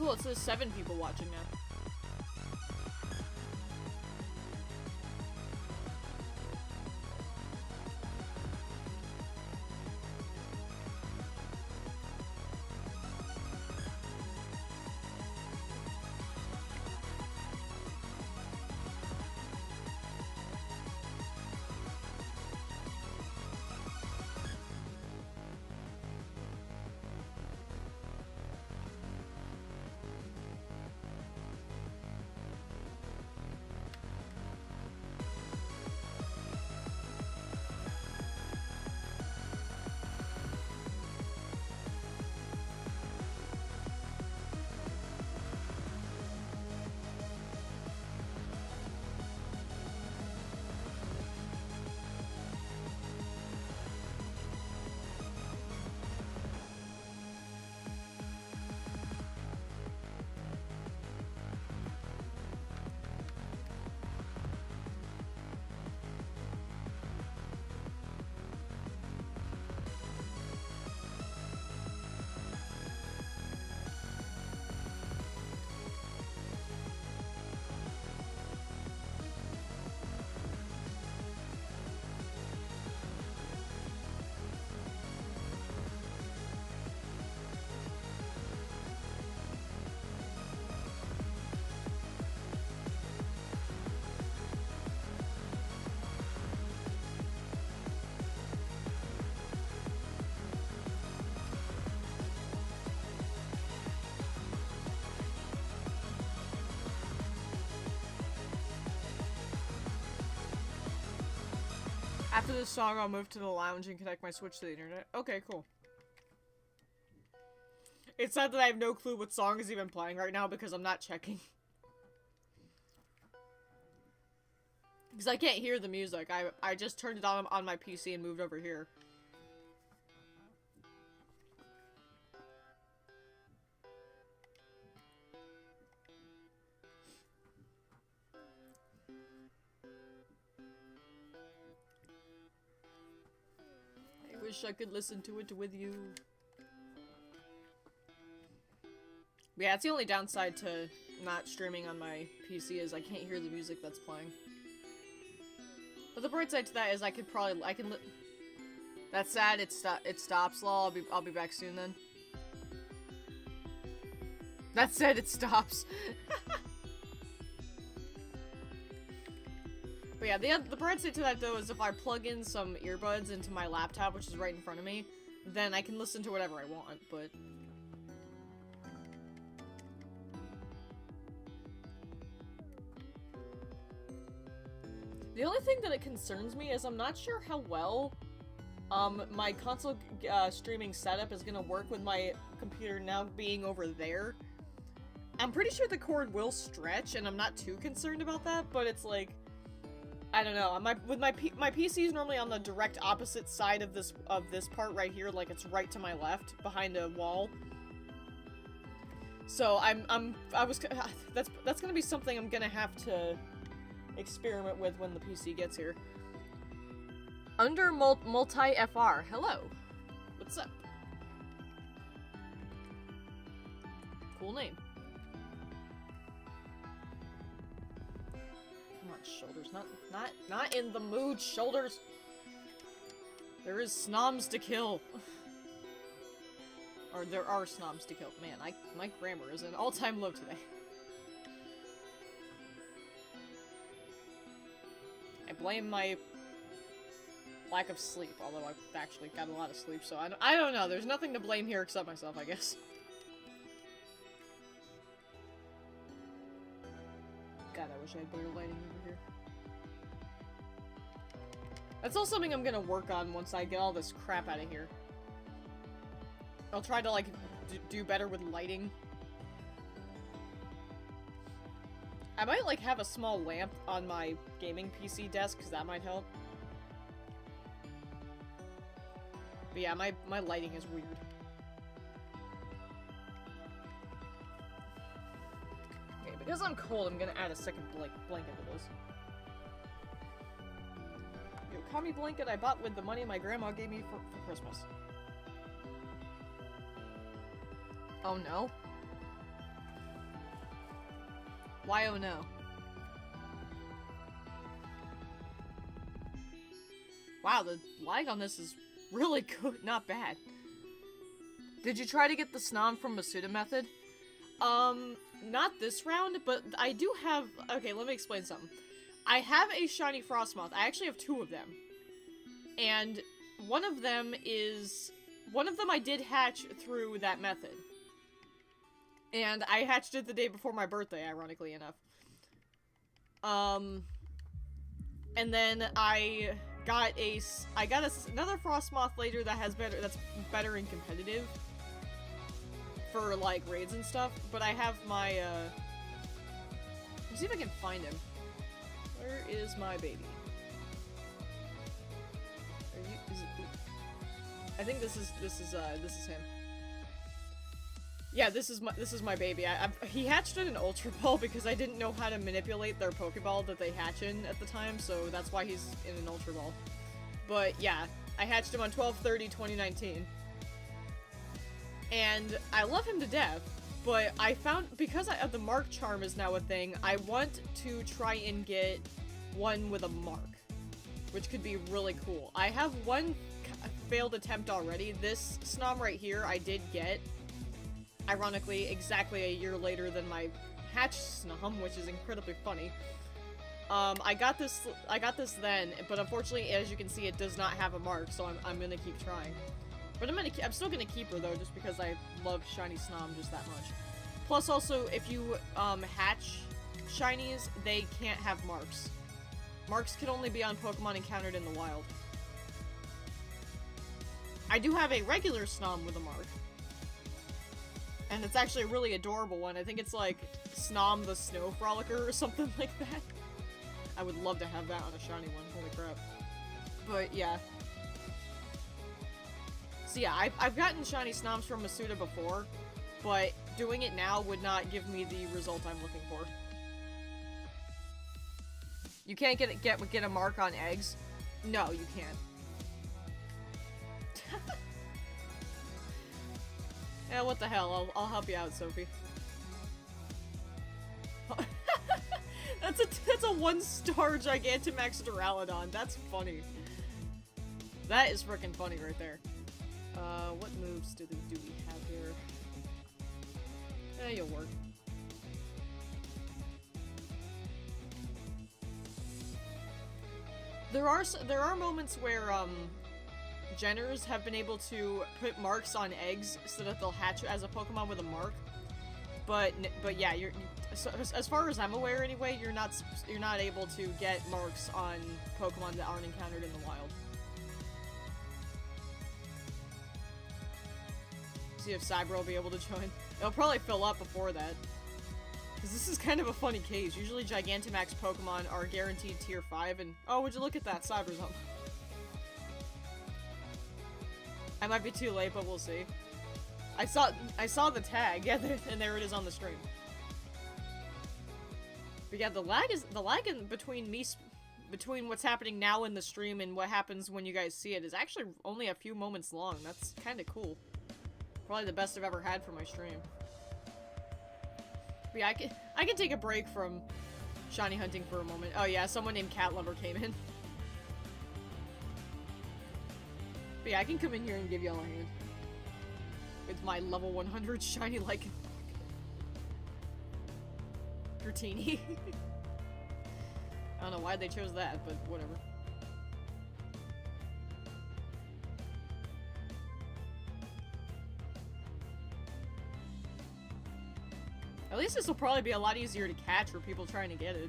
cool, it says 7 people watching now. After this song, I'll move to the lounge and connect my Switch to the internet. Okay, cool. It's sad that I have no clue what song is even playing right now because I'm not checking. Because I can't hear the music. I just turned it on my PC and moved over here. I wish I could listen to it with you. But yeah, it's the only downside to not streaming on my PC is I can't hear the music that's playing. But the bright side to that is I can. That's sad. It stops. Lol. I'll be back soon then. That said, it stops. But yeah, the bright side to that though is if I plug in some earbuds into my laptop, which is right in front of me, then I can listen to whatever I want. But the only thing that it concerns me is I'm not sure how well my console streaming setup is gonna work with my computer now being over there. I'm pretty sure the cord will stretch, and I'm not too concerned about that, but it's like, I don't know. My PC is normally on the direct opposite side of this part right here, like it's right to my left, behind a wall. So that's gonna be something I'm gonna have to experiment with when the PC gets here. Under multi-FR. Hello. What's up? Cool name. Come on, shoulders. Not in the mood, shoulders. There is snoms to kill. Or there are snoms to kill. Man, my grammar is an all-time low today. I blame my lack of sleep, although I've actually got a lot of sleep, so I don't know. There's nothing to blame here except myself, I guess. God, I wish I had better lighting over here. That's all something I'm gonna work on once I get all this crap out of here. I'll try to, like, do better with lighting. I might, like, have a small lamp on my gaming PC desk, because that might help. But yeah, my lighting is weird. Okay, because I'm cold, I'm gonna add a second blanket to this. Yo, kami blanket I bought with the money my grandma gave me for Christmas. Oh no. Why oh no? Wow, the lag on this is really good, not bad. Did you try to get the Snom from Masuda method? Not this round, but I do have... Okay, let me explain something. I have a shiny Frostmoth. I actually have 2 of them. And one of them I did hatch through that method. And I hatched it the day before my birthday, ironically enough. And then I got another Frostmoth later that's better in competitive. For, like, raids and stuff, but I have my, let's see if I can find him. Where is my baby? I think this is him. Yeah, this is my baby. He hatched in an Ultra Ball because I didn't know how to manipulate their Pokeball that they hatch in at the time, so that's why he's in an Ultra Ball. But, yeah, I hatched him on 12/30/2019. And I love him to death, but I found, because the Mark Charm is now a thing, I want to try and get one with a Mark, which could be really cool. I have one failed attempt already. This Snom right here I did get, ironically, exactly a year later than my hatch Snom, which is incredibly funny. I got this then, but unfortunately, as you can see, it does not have a Mark, so I'm gonna keep trying. But I'm still gonna keep her though, just because I love Shiny Snom just that much. Plus, also, if you hatch shinies, they can't have marks. Marks can only be on Pokemon encountered in the wild. I do have a regular Snom with a mark, and it's actually a really adorable one. I think it's like Snom the Snow Frolicker or something like that. I would love to have that on a shiny one. Holy crap! But yeah. So yeah, I've gotten shiny Snoms from Masuda before, but doing it now would not give me the result I'm looking for. You can't get a mark on eggs? No, you can't. Yeah, what the hell? I'll help you out, Sophie. That's a 1-star Gigantamax Duraludon. That's funny. That is freaking funny right there. What moves do we have here? You'll work. There are moments where, Jenners have been able to put marks on eggs so that they'll hatch as a Pokemon with a mark. But yeah, so as far as I'm aware anyway, you're not able to get marks on Pokemon that aren't encountered in the wild. See if Cyber will be able to join. It'll probably fill up before that. Because this is kind of a funny case. Usually Gigantamax Pokemon are guaranteed tier 5 and... Oh, would you look at that? Cyber's up. I might be too late, but we'll see. I saw the tag. Yeah, and there it is on the stream. But yeah, the lag in between what's happening now in the stream and what happens when you guys see it is actually only a few moments long. That's kind of cool. Probably the best I've ever had for my stream. But yeah, I can take a break from shiny hunting for a moment. Oh yeah, someone named Cat Lover came in. But yeah, I can come in here and give y'all a hand. With my level 100 shiny Lycanroc. Dratini. I don't know why they chose that, but whatever. At least this will probably be a lot easier to catch for people trying to get it.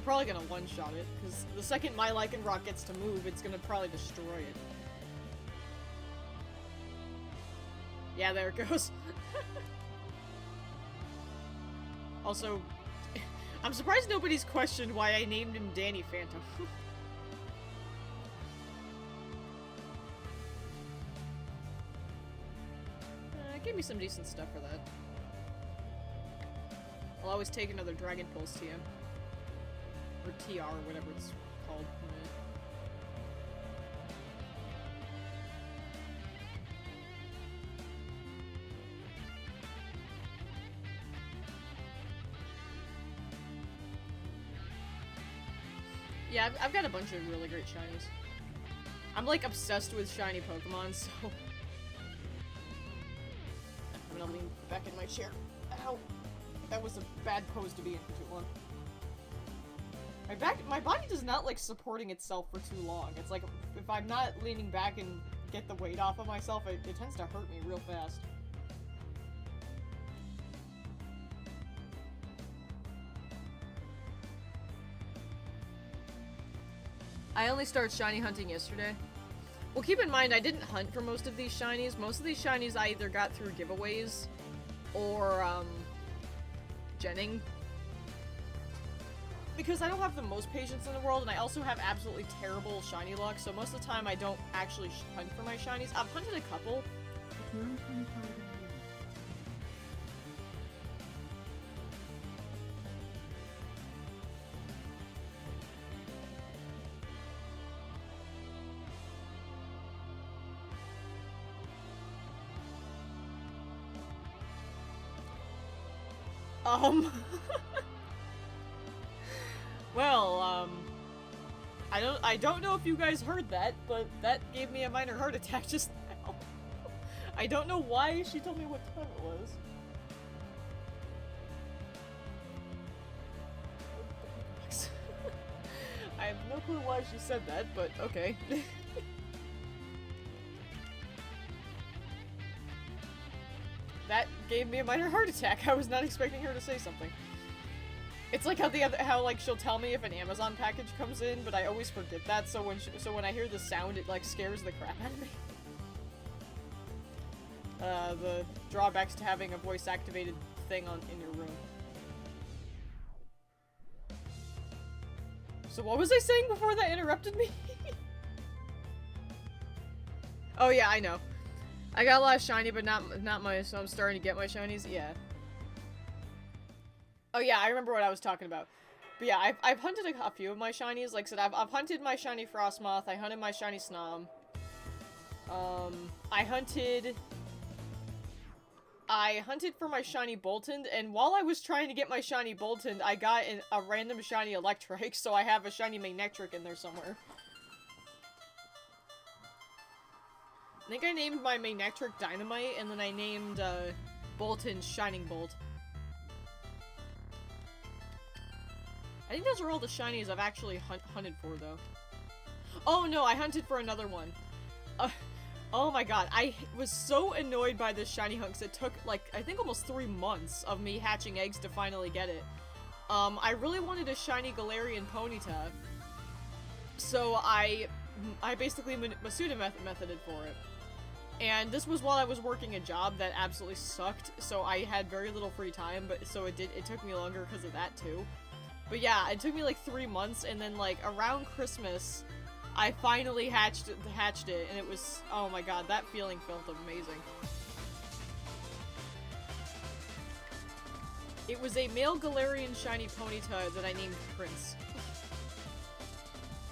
Probably gonna one-shot it, because the second my Lycanroc gets to move, it's gonna probably destroy it. Yeah, there it goes. Also, I'm surprised nobody's questioned why I named him Danny Phantom. gave me some decent stuff for that. I'll always take another Dragon Pulse TM. Or TR, or whatever it's called. Yeah, I've got a bunch of really great shinies. I'm like obsessed with shiny Pokemon, so... I'm gonna lean back in my chair. Ow! That was a bad pose to be in for too long. My body does not like supporting itself for too long. It's like, if I'm not leaning back and get the weight off of myself, it tends to hurt me real fast. I only started shiny hunting yesterday. Well, keep in mind, I didn't hunt for most of these shinies. Most of these shinies I either got through giveaways or, genning. Because I don't have the most patience in the world, and I also have absolutely terrible shiny luck, so most of the time I don't actually hunt for my shinies. I've hunted a couple. Well, I don't know if you guys heard that, but that gave me a minor heart attack just now. I don't know why she told me what time it was. I have no clue why she said that, but okay. That gave me a minor heart attack. I was not expecting her to say something. It's like how like she'll tell me if an Amazon package comes in, but I always forget that. So when I hear the sound, it like scares the crap out of me. The drawbacks to having a voice activated thing in your room. So what was I saying before that interrupted me? Oh yeah, I know. I got a lot of shiny, but not my, so I'm starting to get my shinies. Yeah. Oh yeah, I remember what I was talking about. But yeah, I've hunted a few of my shinies. Like I said, I've hunted my shiny Frostmoth. I hunted my shiny Snom. I hunted for my shiny Boltund, and while I was trying to get my shiny Boltund, I got a random shiny Electrike, so I have a shiny Magnetric in there somewhere. I think I named my Magnetric Dynamite, and then I named, Boltund Shining Bolt. I think those are all the shinies I've actually hunted for, though. Oh no, I hunted for another one. Oh my god, I was so annoyed by this shiny hunt, 'cause it took, like, I think almost 3 months of me hatching eggs to finally get it. I really wanted a shiny Galarian Ponyta, so I basically Masuda methoded for it. And this was while I was working a job that absolutely sucked, so I had very little free time, but so it took me longer because of that too. But yeah, it took me like 3 months, and then like around Christmas, I finally hatched it, and it was, oh my god, that feeling felt amazing. It was a male Galarian shiny Ponyta that I named Prince.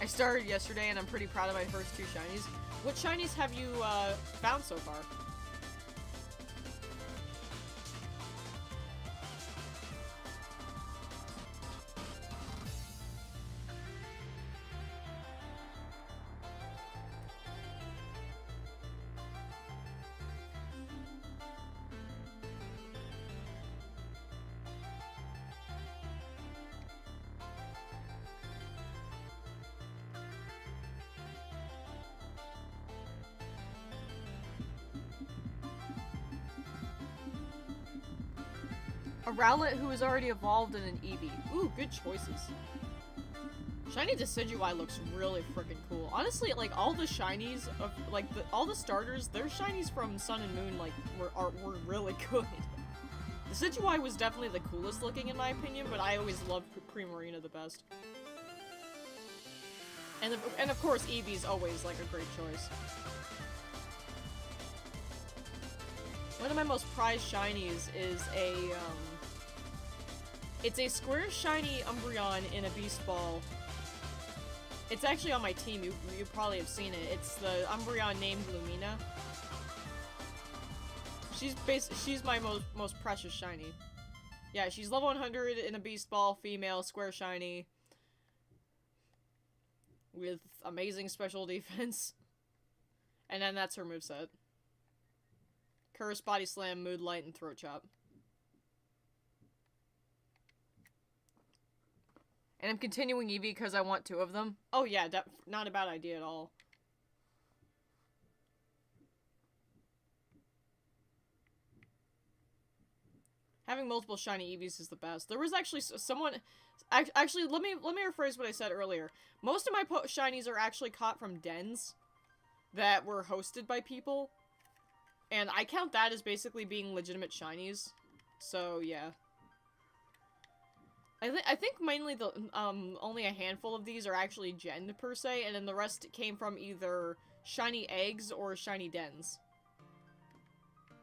I started yesterday, and I'm pretty proud of my first 2 shinies. What shinies have you found so far? A Rowlet who is already evolved in an Eevee. Ooh, good choices. Shiny Decidueye looks really freaking cool. Honestly, like, all the shinies of, like, all the starters, their shinies from Sun and Moon, like, were really good. Decidueye was definitely the coolest looking in my opinion, but I always loved Primarina the best. And of course, Eevee's always, like, a great choice. One of my most prized shinies is it's a square shiny Umbreon in a Beast Ball. It's actually on my team, you probably have seen it. It's the Umbreon named Lumina. She's my most precious shiny. Yeah, she's level 100 in a Beast Ball, female, square shiny. With amazing special defense. And then that's her moveset. Curse, Body Slam, Mood Light, and Throat Chop. And I'm continuing Eevee because I want 2 of them. Oh yeah, not a bad idea at all. Having multiple shiny Eevees is the best. There was actually someone... Actually, let me rephrase what I said earlier. Most of my shinies are actually caught from dens that were hosted by people. And I count that as basically being legitimate shinies. So, yeah. I think mainly the only a handful of these are actually gen per se, and then the rest came from either shiny eggs or shiny dens.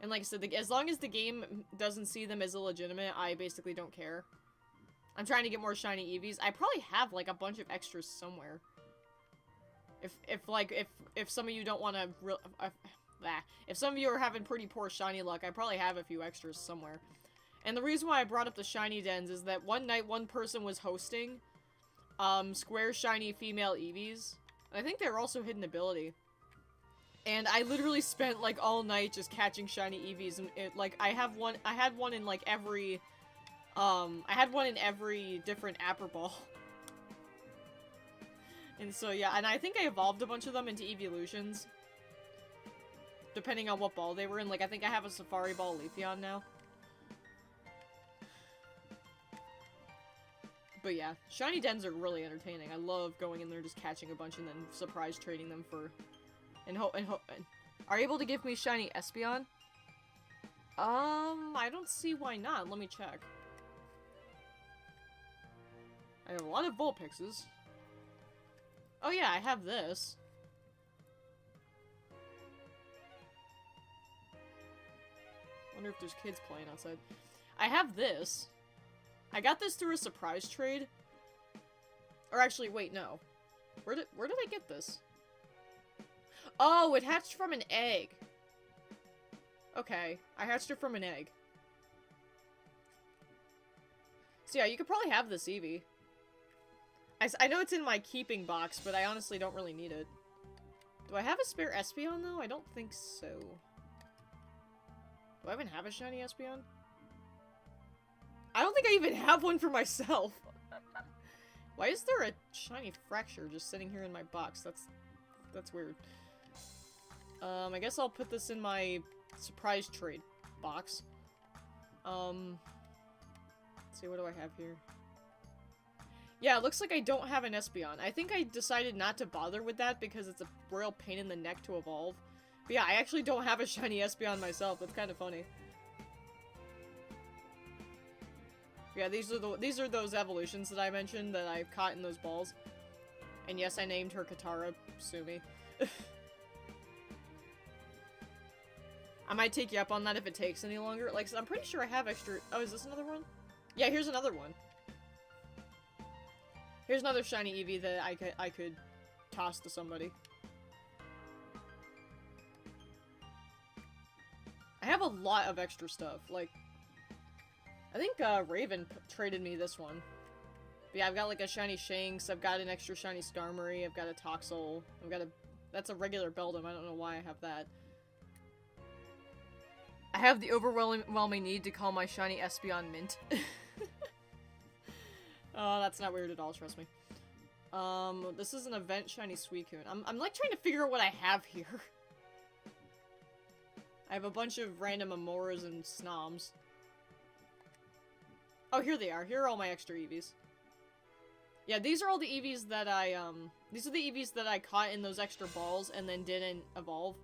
And like I said, as long as the game doesn't see them as illegitimate, I basically don't care. I'm trying to get more shiny Eevees. I probably have like a bunch of extras somewhere. If some of you don't want to if some of you are having pretty poor shiny luck, I probably have a few extras somewhere. And the reason why I brought up the shiny dens is that one night one person was hosting square shiny female Eevees. And I think they were also hidden ability. And I literally spent like all night just catching shiny Eevees, and I had one in like every I had one in every different Apper Ball. And so yeah, and I think I evolved a bunch of them into Evolutions. Depending on what ball they were in. Like I think I have a Safari Ball Leafeon now. But yeah, shiny dens are really entertaining. I love going in there just catching a bunch and then surprise trading them for and are you able to give me shiny Espeon? I don't see why not. Let me check. I have a lot of Vulpixes. Oh yeah, I have this. Wonder if there's kids playing outside. I have this. I got this through a surprise trade. Or actually, wait, no. Where did I get this? Oh, it hatched from an egg. Okay, I hatched it from an egg. So yeah, you could probably have this Eevee. I know it's in my keeping box, but I honestly don't really need it. Do I have a spare Espeon, though? I don't think so. Do I even have a shiny Espeon? I don't think I even have one for myself. Why is there a shiny Fracture just sitting here in my box? That's weird. I guess I'll put this in my surprise trade box. Let's see, what do I have here? Yeah, it looks like I don't have an Espeon. I think I decided not to bother with that because it's a real pain in the neck to evolve. But yeah, I actually don't have a shiny Espeon myself. That's kind of funny. Yeah, these are those evolutions that I mentioned that I've caught in those balls. And yes, I named her Katara. Sue me. I might take you up on that if it takes any longer. Like, I'm pretty sure I have extra... Oh, is this another one? Yeah, here's another one. Here's another shiny Eevee that I could toss to somebody. I have a lot of extra stuff. Like, I think Raven traded me this one. But yeah, I've got like a shiny Shanks, I've got an extra shiny Skarmory, I've got a Toxel, I've got a... That's a regular Beldum, I don't know why I have that. I have the overwhelming need to call my shiny Espeon Mint. Oh, that's not weird at all, trust me. This is an event shiny Suicune. I'm like trying to figure out what I have here. I have a bunch of random Amoras and Snoms. Oh, here they are. Here are all my extra Eevees. Yeah, these are all the Eevees that these are the Eevees that I caught in those extra balls and then didn't evolve.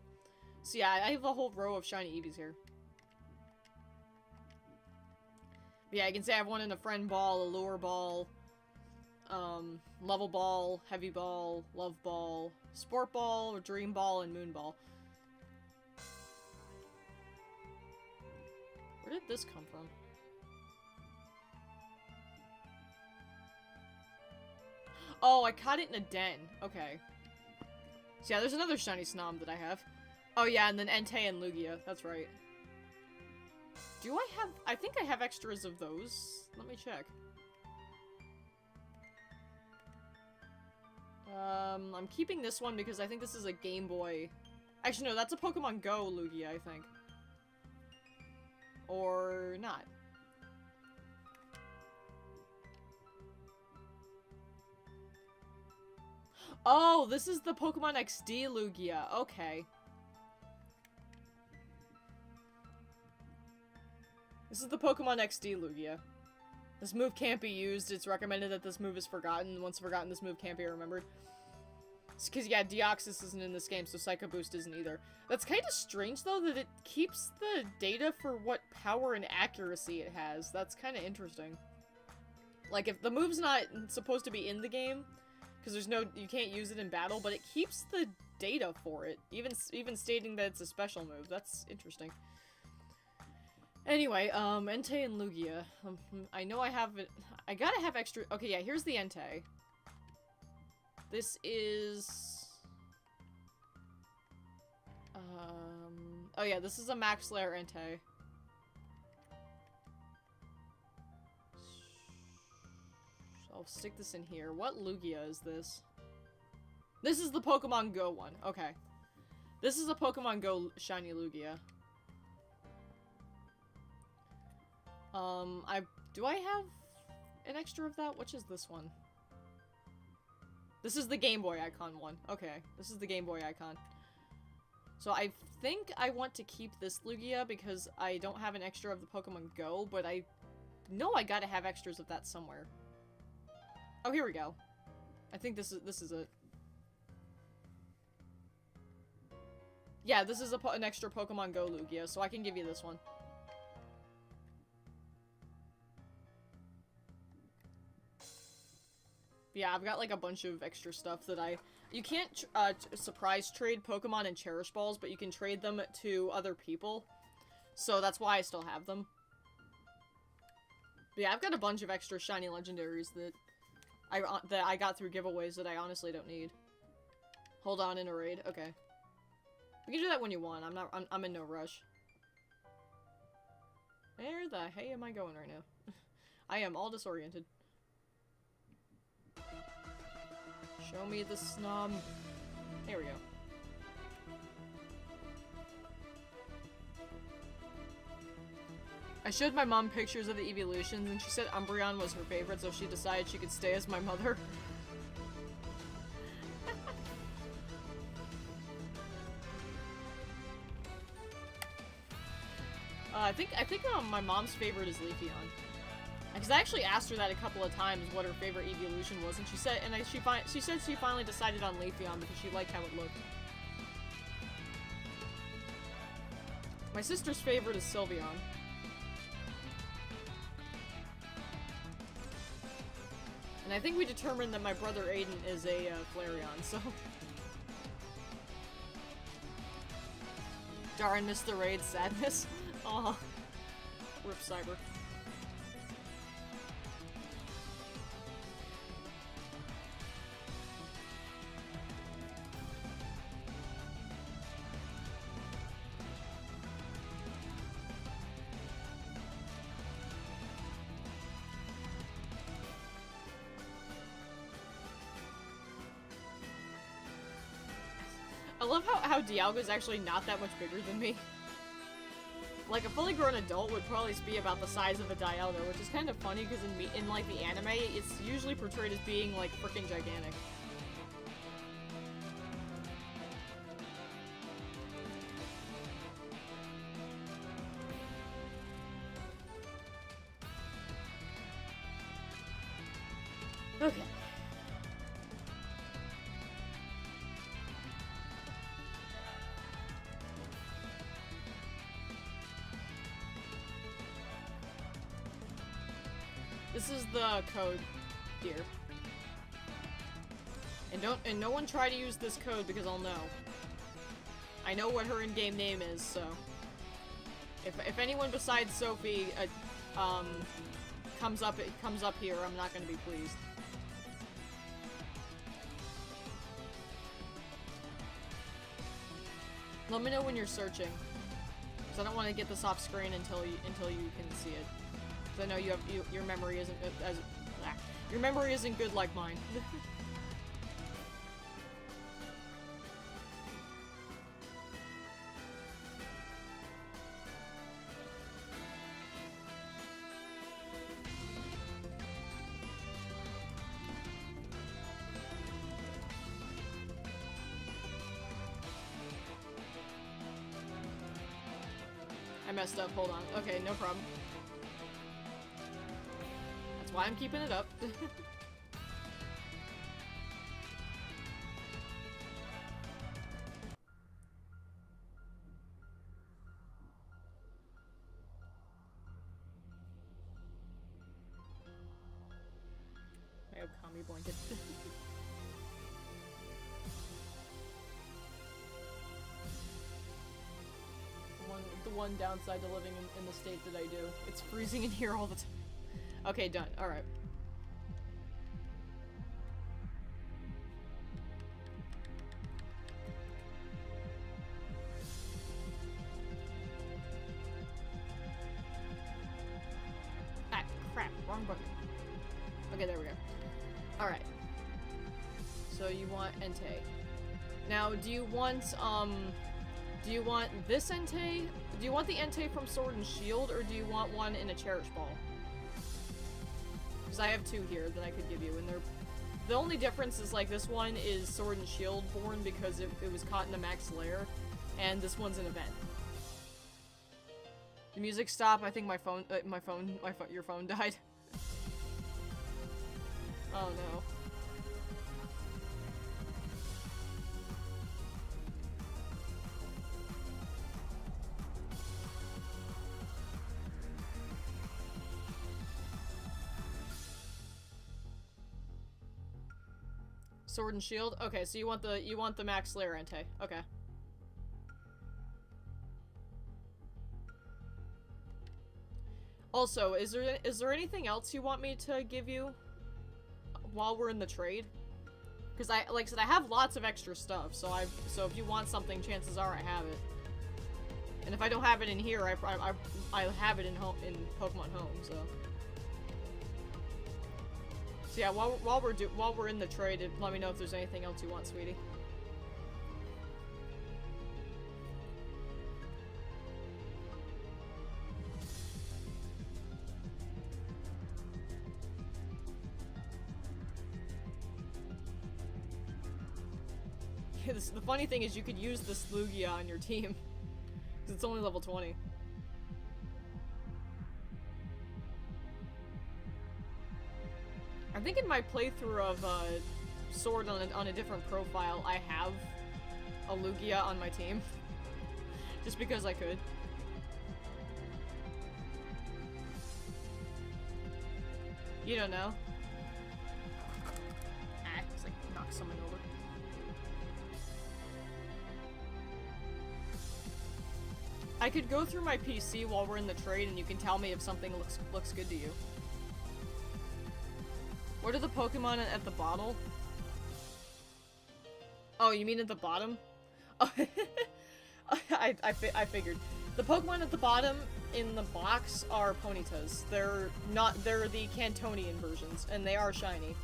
So yeah, I have a whole row of shiny Eevees here. But yeah, I can say I have one in a Friend Ball, a Lure Ball, Level Ball, Heavy Ball, Love Ball, Sport Ball, Dream Ball, and Moon Ball. Where did this come from? Oh, I caught it in a den. Okay. So yeah, there's another Shiny Snom that I have. Oh yeah, and then Entei and Lugia. That's right. Do I have... I think I have extras of those. Let me check. I'm keeping this one because I think this is a Game Boy... Actually, no, that's a Pokemon Go Lugia, I think. Or not. Oh, this is the Pokemon XD Lugia. Okay. This is the Pokemon XD Lugia. This move can't be used. It's recommended that this move is forgotten. Once forgotten, this move can't be remembered. It's because, yeah, Deoxys isn't in this game, so Psycho Boost isn't either. That's kind of strange, though, that it keeps the data for what power and accuracy it has. That's kind of interesting. Like, if the move's not supposed to be in the game, because there's no... you can't use it in battle, but it keeps the data for it, even stating that it's a special move. That's interesting. Anyway, Entei and Lugia. I know I have it. I gotta have extra. Okay, yeah, here's the Entei. This is. Oh yeah, this is a Max Lair Entei. I'll stick this in here. What Lugia is this? This is the Pokemon Go one. Okay. This is a Pokemon Go Shiny Lugia. Do I have an extra of that? Which is this one? This is the Game Boy Icon one. Okay, this is the Game Boy Icon. So I think I want to keep this Lugia because I don't have an extra of the Pokemon Go, but I know I gotta have extras of that somewhere. Oh, here we go. I think this is it. Yeah, this is an extra Pokemon Go Lugia, so I can give you this one. Yeah, I've got like a bunch of extra stuff that you can't surprise trade Pokemon and Cherish Balls, but you can trade them to other people. So that's why I still have them. But yeah, I've got a bunch of extra shiny legendaries that I got through giveaways that I honestly don't need. Hold on in a raid. Okay. We can do that when you want. I'm in no rush. Where the hey am I going right now? I am all disoriented. Show me the Snom. There we go. I showed my mom pictures of the evolutions, and she said Umbreon was her favorite, so she decided she could stay as my mother. I think my mom's favorite is Leafeon. Because I actually asked her that a couple of times what her favorite evolution was, and she said, she said she finally decided on Leafeon because she liked how it looked. My sister's favorite is Sylveon. And I think we determined that my brother Aiden is a Flareon, so... Darn, missed the raid, sadness. Aw. Rip Cyber. I love how Dialga's actually not that much bigger than me. Like, a fully grown adult would probably be about the size of a Dialga, which is kind of funny because in like, the anime, it's usually portrayed as being, like, freaking gigantic. Okay. This is the code here. And no one try to use this code because I'll know. I know what her in-game name is, so. If anyone besides Sophie, comes up here, I'm not gonna be pleased. Let me know when you're searching, because I don't want to get this off screen until you can see it. Because I know your memory isn't your memory isn't good like mine. I messed up, hold on. Okay, no problem. That's why I'm keeping it up. I have Kami blanket. The one downside to living in the state that I do. It's freezing in here all the time. Okay, done. Alright. Ah, crap. Wrong button. Okay, there we go. Alright. So you want Entei. Now, do you want this Entei? Do you want the Entei from Sword and Shield, or do you want one in a Cherish Ball? Because I have two here that I could give you, and they're... The only difference is, like, this one is Sword and Shield born because it was caught in a max lair, and this one's an event. The music stopped. I think your phone died. Oh no. Sword and Shield? Okay, so you want the Max Slayer Entei. Okay. Also, is there anything else you want me to give you while we're in the trade? Because like I said, I have lots of extra stuff, so if you want something, chances are I have it. And if I don't have it in here, I have it in Pokemon Home, so. So yeah, while we're in the trade, let me know if there's anything else you want, sweetie. The funny thing is you could use this Lugia on your team. Because it's only level 20. I think in my playthrough of Sword on a different profile, I have a Lugia on my team. Just because I could. You don't know? Ah, it's like knock someone over. I could go through my PC while we're in the trade and you can tell me if something looks good to you. What are the Pokemon at the bottle? Oh, you mean at the bottom? Oh, I figured. The Pokemon at the bottom in the box are Ponytas. They're the Cantonian versions, and they are shiny.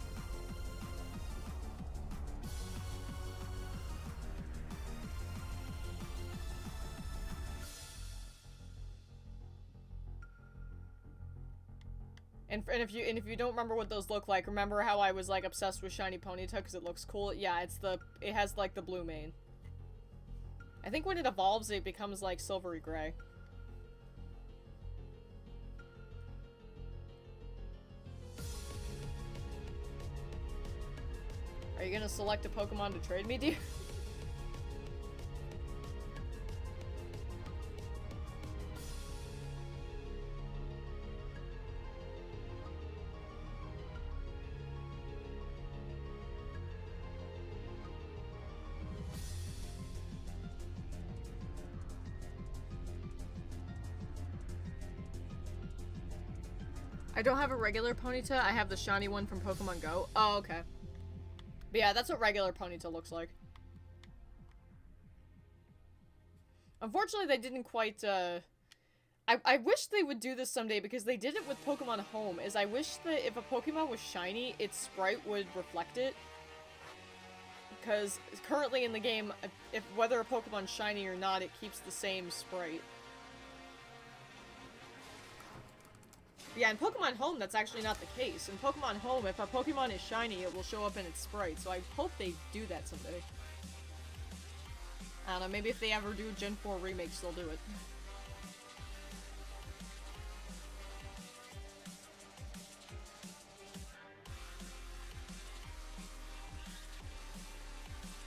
And if you don't remember what those look like, remember how I was like obsessed with shiny Ponyta because it looks cool? Yeah, it has like the blue mane. I think when it evolves, it becomes like silvery gray. Are you gonna select a Pokemon to trade me, dear? I don't have a regular Ponyta, I have the shiny one from Pokemon Go. Oh, okay. But yeah, that's what regular Ponyta looks like. Unfortunately, they didn't quite, I wish they would do this someday, because they did it with Pokemon Home, is I wish that if a Pokemon was shiny, its sprite would reflect it. Because currently in the game, if whether a Pokemon's shiny or not, it keeps the same sprite. Yeah, in Pokemon Home, that's actually not the case. In Pokemon Home, if a Pokemon is shiny, it will show up in its sprite, so I hope they do that someday. I don't know, maybe if they ever do Gen 4 remakes, they'll do it.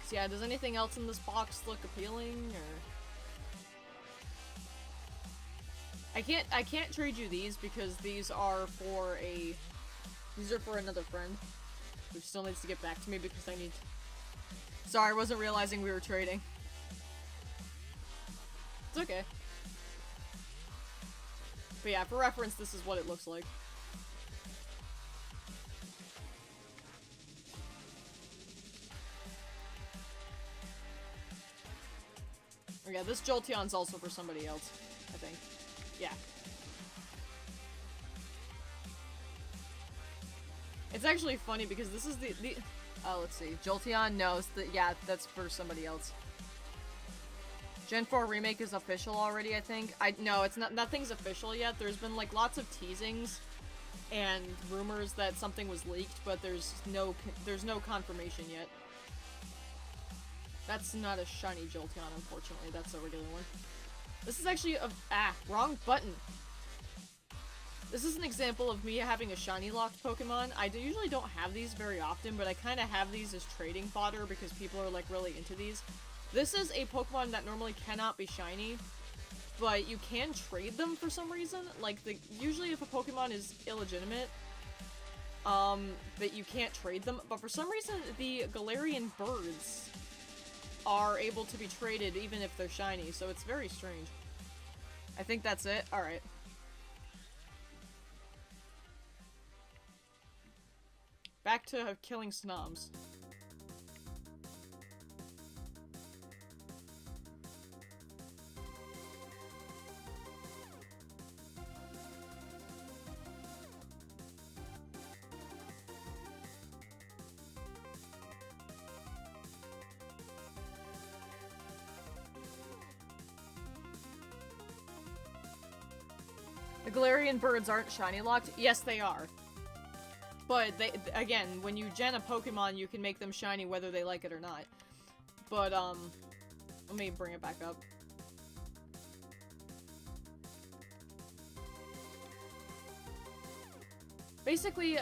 So yeah, does anything else in this box look appealing, or... I can't trade you these because these are for another friend who still needs to get back to me because I need... Sorry, I wasn't realizing we were trading. It's okay. But yeah, for reference, this is what it looks like. Okay, this Jolteon's also for somebody else, I think. Yeah. It's actually funny because this is the oh, let's see. Jolteon knows that, yeah, that's for somebody else. Gen 4 remake is official already, I think. No, it's not, nothing's official yet. There's been like lots of teasings and rumors that something was leaked, but there's no confirmation yet. That's not a shiny Jolteon, unfortunately. That's a regular one. This is actually a- wrong button. This is an example of me having a shiny locked Pokemon. I usually don't have these very often, but I kind of have these as trading fodder because people are like really into these. This is a Pokemon that normally cannot be shiny, but you can trade them for some reason. Like, usually if a Pokemon is illegitimate, that you can't trade them, but for some reason the Galarian birds are able to be traded even if they're shiny, so it's very strange. I think that's it. Alright. Back to killing Snoms. The Galarian birds aren't shiny locked? Yes, they are. But, again, when you gen a Pokemon, you can make them shiny whether they like it or not. But, let me bring it back up. Basically,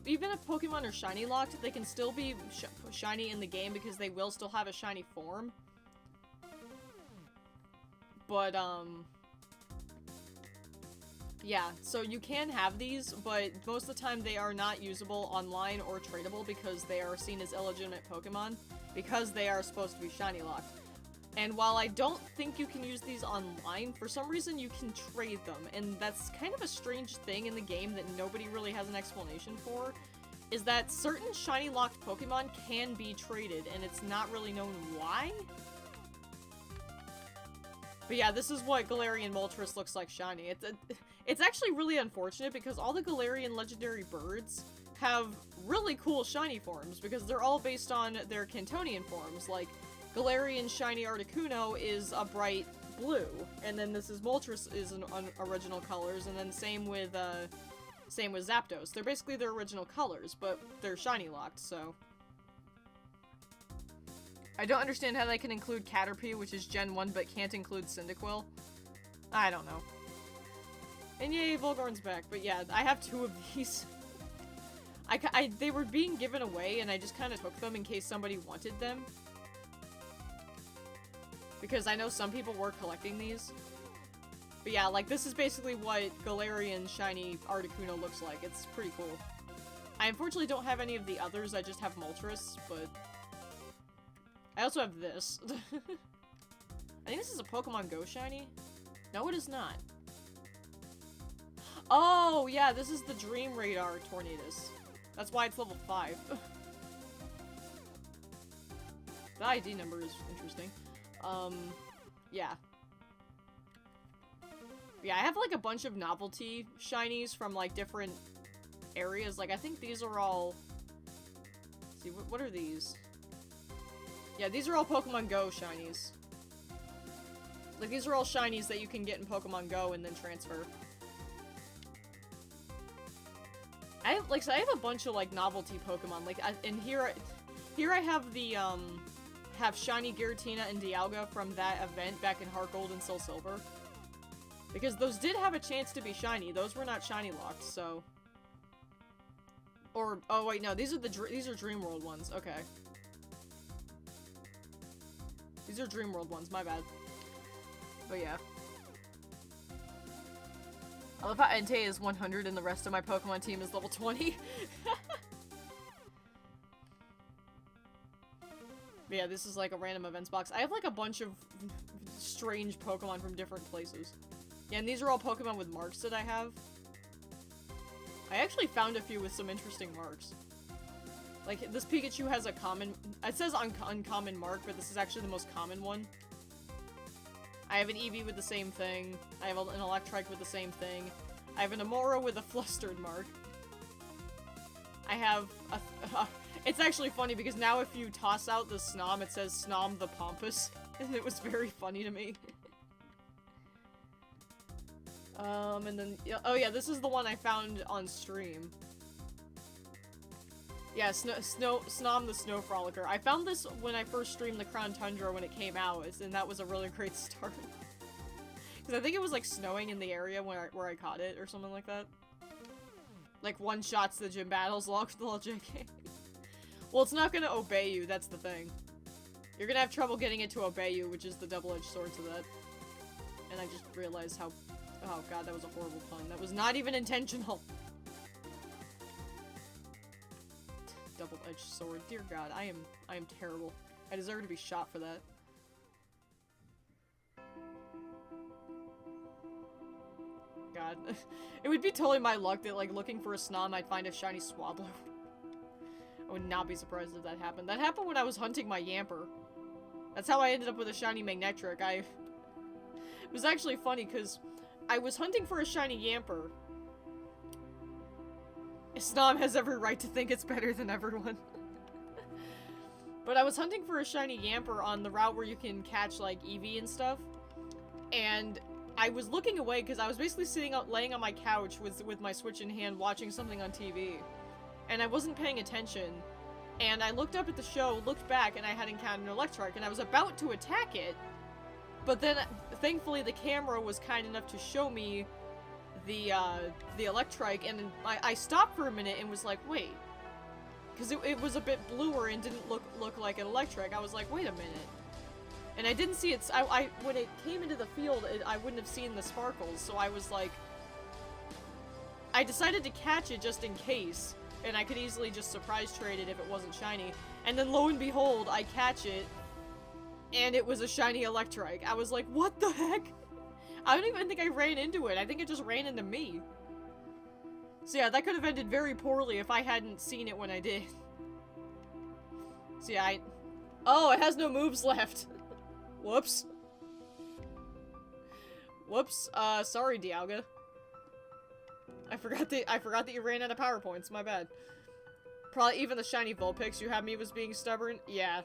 even if Pokemon are shiny locked, they can still be shiny in the game because they will still have a shiny form. But, yeah, so you can have these, but most of the time they are not usable online or tradable because they are seen as illegitimate Pokemon, because they are supposed to be shiny locked. And while I don't think you can use these online, for some reason you can trade them, and that's kind of a strange thing in the game that nobody really has an explanation for, is that certain shiny locked Pokemon can be traded, and it's not really known why. But yeah, this is what Galarian Moltres looks like shiny. It's actually really unfortunate because all the Galarian legendary birds have really cool shiny forms because they're all based on their Cantonian forms. Like, Galarian shiny Articuno is a bright blue, and then this is Moltres is an original colors, and then same with Zapdos. They're basically their original colors, but they're shiny locked, so... I don't understand how they can include Caterpie, which is Gen 1, but can't include Cyndaquil. I don't know. And yay, Volgorn's back. But yeah, I have 2 of these. They were being given away, and I just kind of took them in case somebody wanted them. Because I know some people were collecting these. But yeah, like, this is basically what Galarian shiny Articuno looks like. It's pretty cool. I unfortunately don't have any of the others, I just have Moltres, but... I also have this. I think this is a Pokemon Go shiny? No, it is not. Oh, yeah, this is the Dream Radar Tornadus. That's why it's level 5. The ID number is interesting. Yeah. Yeah, I have, like, a bunch of novelty shinies from, like, different areas. Like, I think these are all... Let's see, what are these? Yeah, these are all Pokemon Go shinies. Like, these are all shinies that you can get in Pokemon Go and then transfer. I have, like, so I have a bunch of, like, novelty Pokemon. Like, and here I have the, have Shiny Giratina and Dialga from that event back in Heart Gold and Soul Silver. Because those did have a chance to be shiny. Those were not shiny locked, so... Or, oh wait, no, these are Dream World ones, okay. These are Dream World ones, my bad. But yeah. I love how Entei is 100 and the rest of my Pokemon team is level 20. But yeah, this is like a random events box. I have like a bunch of strange Pokemon from different places. Yeah, and these are all Pokemon with marks that I have. I actually found a few with some interesting marks. Like, this Pikachu has a common... It says uncommon mark, but this is actually the most common one. I have an Eevee with the same thing. I have an Electrike with the same thing. I have an Amora with a flustered mark. I have a... It's actually funny because now if you toss out the Snom, it says Snom the Pompous. And it was very funny to me. And then... Oh yeah, this is the one I found on stream. Yeah, Snom the Snow Frolicker. I found this when I first streamed the Crown Tundra when it came out, and that was a really great start. Because I think it was like snowing in the area where I caught it, or something like that. Like one-shots the gym battles, lol JK. Well, it's not gonna obey you, that's the thing. You're gonna have trouble getting it to obey you, which is the double-edged sword to that. And I just realized how... Oh god, that was a horrible pun. That was not even intentional. Double-edged sword. Dear god, I am terrible. I deserve to be shot for that. God. It would be totally my luck that, like, looking for a Snom, I'd find a shiny Swablu. I would not be surprised if that happened. That happened when I was hunting my Yamper. That's how I ended up with a shiny Magnetric. It was actually funny, because I was hunting for a shiny Yamper. Snom has every right to think it's better than everyone. But I was hunting for a shiny Yamper on the route where you can catch, like, Eevee and stuff. And I was looking away because I was basically laying on my couch with my Switch in hand watching something on TV. And I wasn't paying attention. And I looked up at the show, looked back, and I had encountered an Electrike, and I was about to attack it. But then, thankfully, the camera was kind enough to show me the Electrike, and I stopped for a minute and was like, wait. Because it was a bit bluer and didn't look like an Electrike. I was like, wait a minute. And I didn't see it. When it came into the field, I wouldn't have seen the sparkles, so I was like... I decided to catch it just in case, and I could easily just surprise trade it if it wasn't shiny. And then lo and behold, I catch it, and it was a shiny Electrike. I was like, what the heck? I don't even think I ran into it. I think it just ran into me. So yeah, that could have ended very poorly if I hadn't seen it when I did. So yeah, Oh, it has no moves left. Whoops. Whoops. Sorry, Dialga. I forgot that you ran out of PowerPoints. My bad. Probably even the shiny Vulpix you had me was being stubborn. Yeah.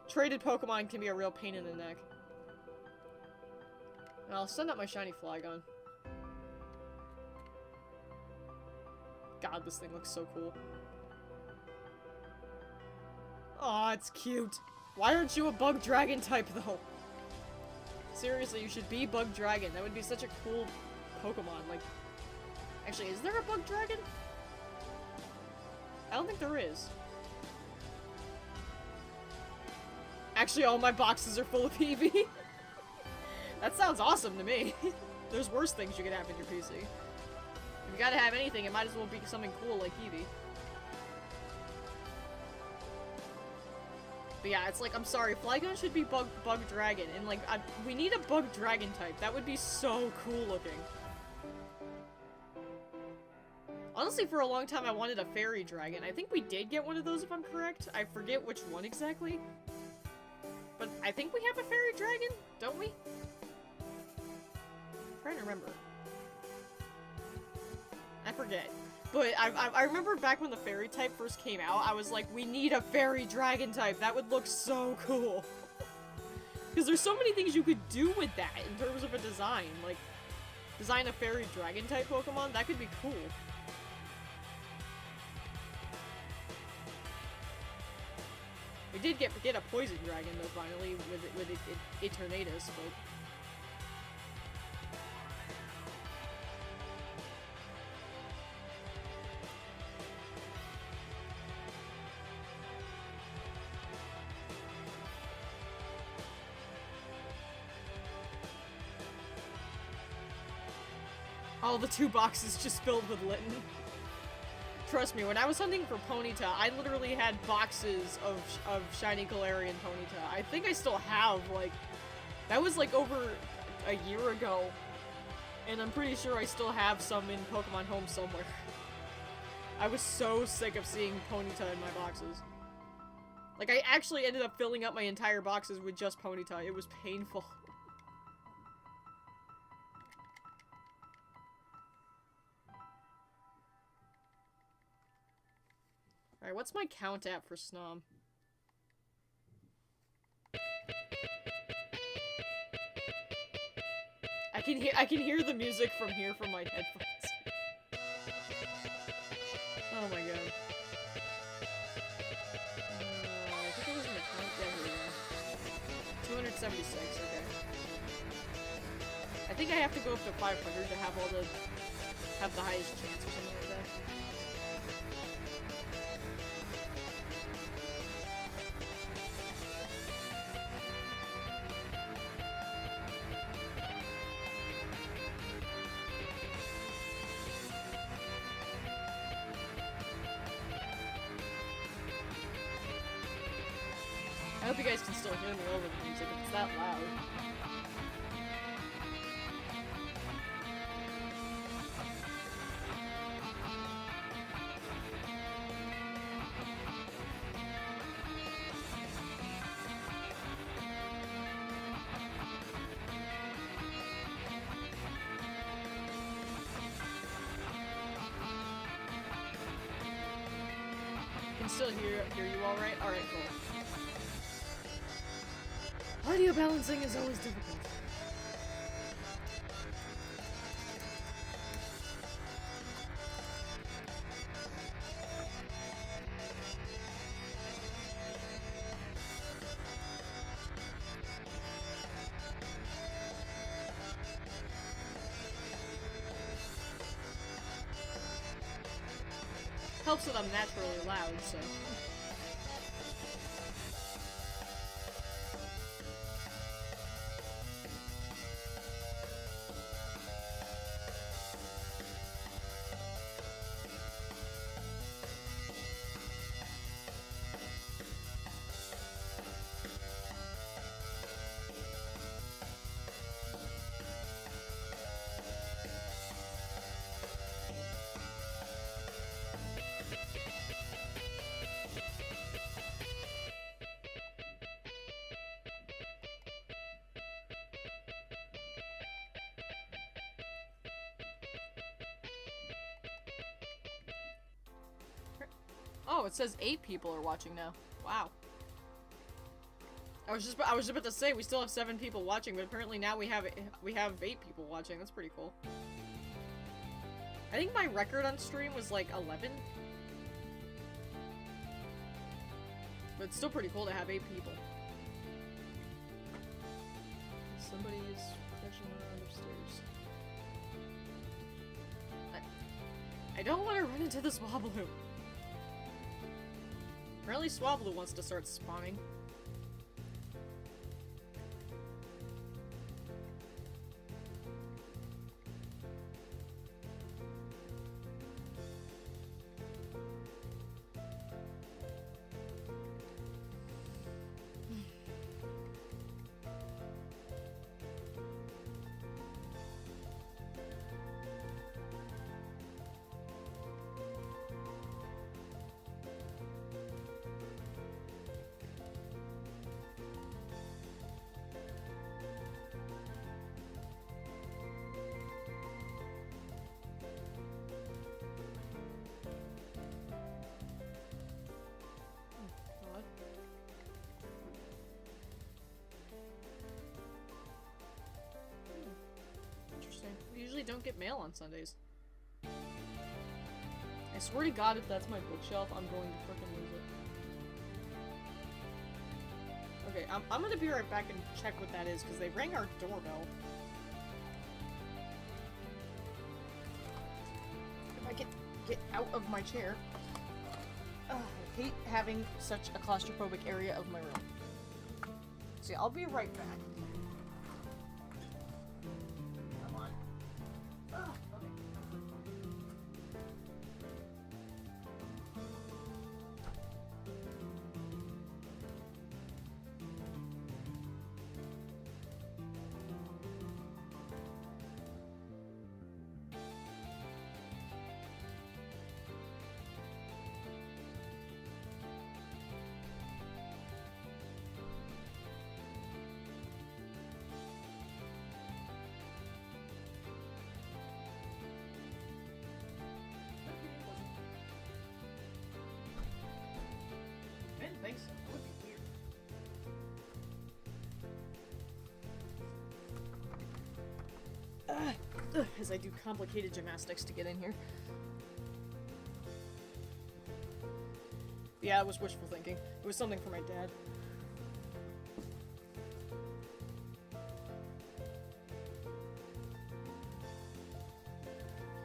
Traded Pokemon can be a real pain in the neck. And I'll send out my shiny Flygon. God, this thing looks so cool. Aw, it's cute. Why aren't you a Bug Dragon type, though? Seriously, you should be Bug Dragon. That would be such a cool Pokemon. Like, actually, is there a Bug Dragon? I don't think there is. Actually, all my boxes are full of Eevee. That sounds awesome to me. There's worse things you could have in your PC. If you gotta have anything, it might as well be something cool like Eevee. But yeah, it's like, I'm sorry, Flygon should be Bug Dragon, and like, we need a Bug Dragon type. That would be so cool looking. Honestly, for a long time I wanted a fairy dragon. I think we did get one of those if I'm correct. I forget which one exactly. But I think we have a fairy dragon, don't we? I'm trying to remember. I forget. But I remember back when the fairy type first came out, I was like, we need a fairy dragon type. That would look so cool. Because there's so many things you could do with that in terms of a design. Like, design a fairy dragon type Pokemon, that could be cool. We did get a poison dragon though finally with Eternatus, but all the 2 boxes just filled with Litten. Trust me, when I was hunting for Ponyta, I literally had boxes of shiny Galarian Ponyta. I think I still have, like, that was like over a year ago. And I'm pretty sure I still have some in Pokemon Home somewhere. I was so sick of seeing Ponyta in my boxes. Like, I actually ended up filling up my entire boxes with just Ponyta. It was painful. Alright, what's my count at for Snom? I can hear the music from here from my headphones. Oh my god. I think it was in the count. Yeah, here we go. 276, okay. I think I have to go up to 500 to have the highest chance or something like that. I hope you guys can still hear me over the music if it's that loud. Can still hear you all right? All right, cool. Audio balancing is always difficult. Helps that I'm naturally loud, so... Oh, it says 8 people are watching now. Wow. I was just about to say we still have 7 people watching, but apparently now we have 8 people watching. That's pretty cool. I think my record on stream was like 11. But it's still pretty cool to have 8 people. Somebody is crashing around upstairs. I don't want to run into this Swablu. Apparently Swablu wants to start spawning. don't get mail on Sundays. I swear to God, if that's my bookshelf, I'm going to frickin' lose it. Okay, I'm gonna be right back and check what that is, because they rang our doorbell. If I can get out of my chair. I hate having such a claustrophobic area of my room. See, I'll be right back. Come on. Okay. Thanks. That would be weird. As I do complicated gymnastics to get in here. Yeah, it was wishful thinking. It was something for my dad.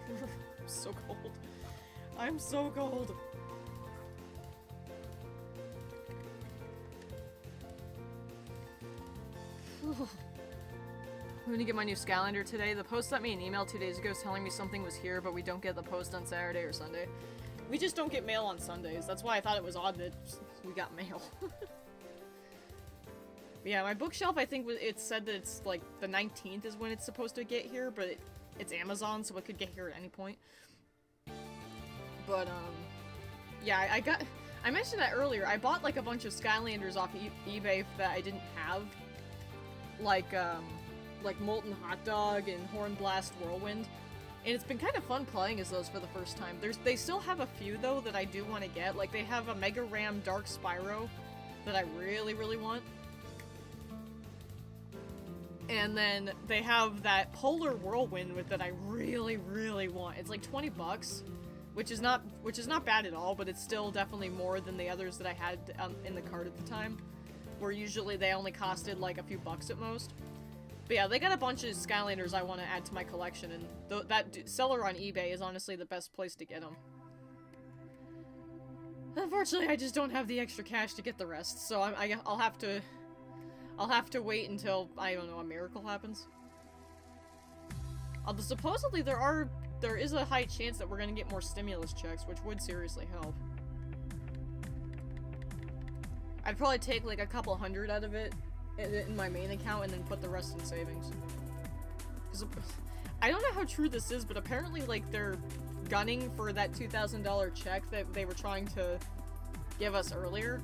I'm so cold. I'm so cold. I'm gonna get my new Skylander today. The post sent me an email 2 days ago telling me something was here, but we don't get the post on Saturday or Sunday. We just don't get mail on Sundays. That's why I thought it was odd that we got mail. Yeah, my bookshelf, I think it said that it's like the 19th is when it's supposed to get here, but it's Amazon, so it could get here at any point. But, yeah, I mentioned that earlier. I bought like a bunch of Skylanders off eBay that I didn't have. Like Molten Hot Dog and Horn Blast Whirlwind. And it's been kind of fun playing as those for the first time. They still have a few, though, that I do want to get. Like, they have a Mega Ram Dark Spyro that I really, really want. And then they have that Polar Whirlwind that I really, really want. It's like 20 bucks, which is not bad at all, but it's still definitely more than the others that I had in the cart at the time, where usually they only costed like a few bucks at most. But yeah, they got a bunch of Skylanders I want to add to my collection, and that seller on eBay is honestly the best place to get them. Unfortunately, I just don't have the extra cash to get the rest, so I'll have to wait until, I don't know, a miracle happens. Although supposedly there is a high chance that we're gonna get more stimulus checks, which would seriously help. I'd probably take like a couple hundred out of it in my main account and then put the rest in savings. 'Cause I don't know how true this is, but apparently like they're gunning for that $2,000 check that they were trying to give us earlier.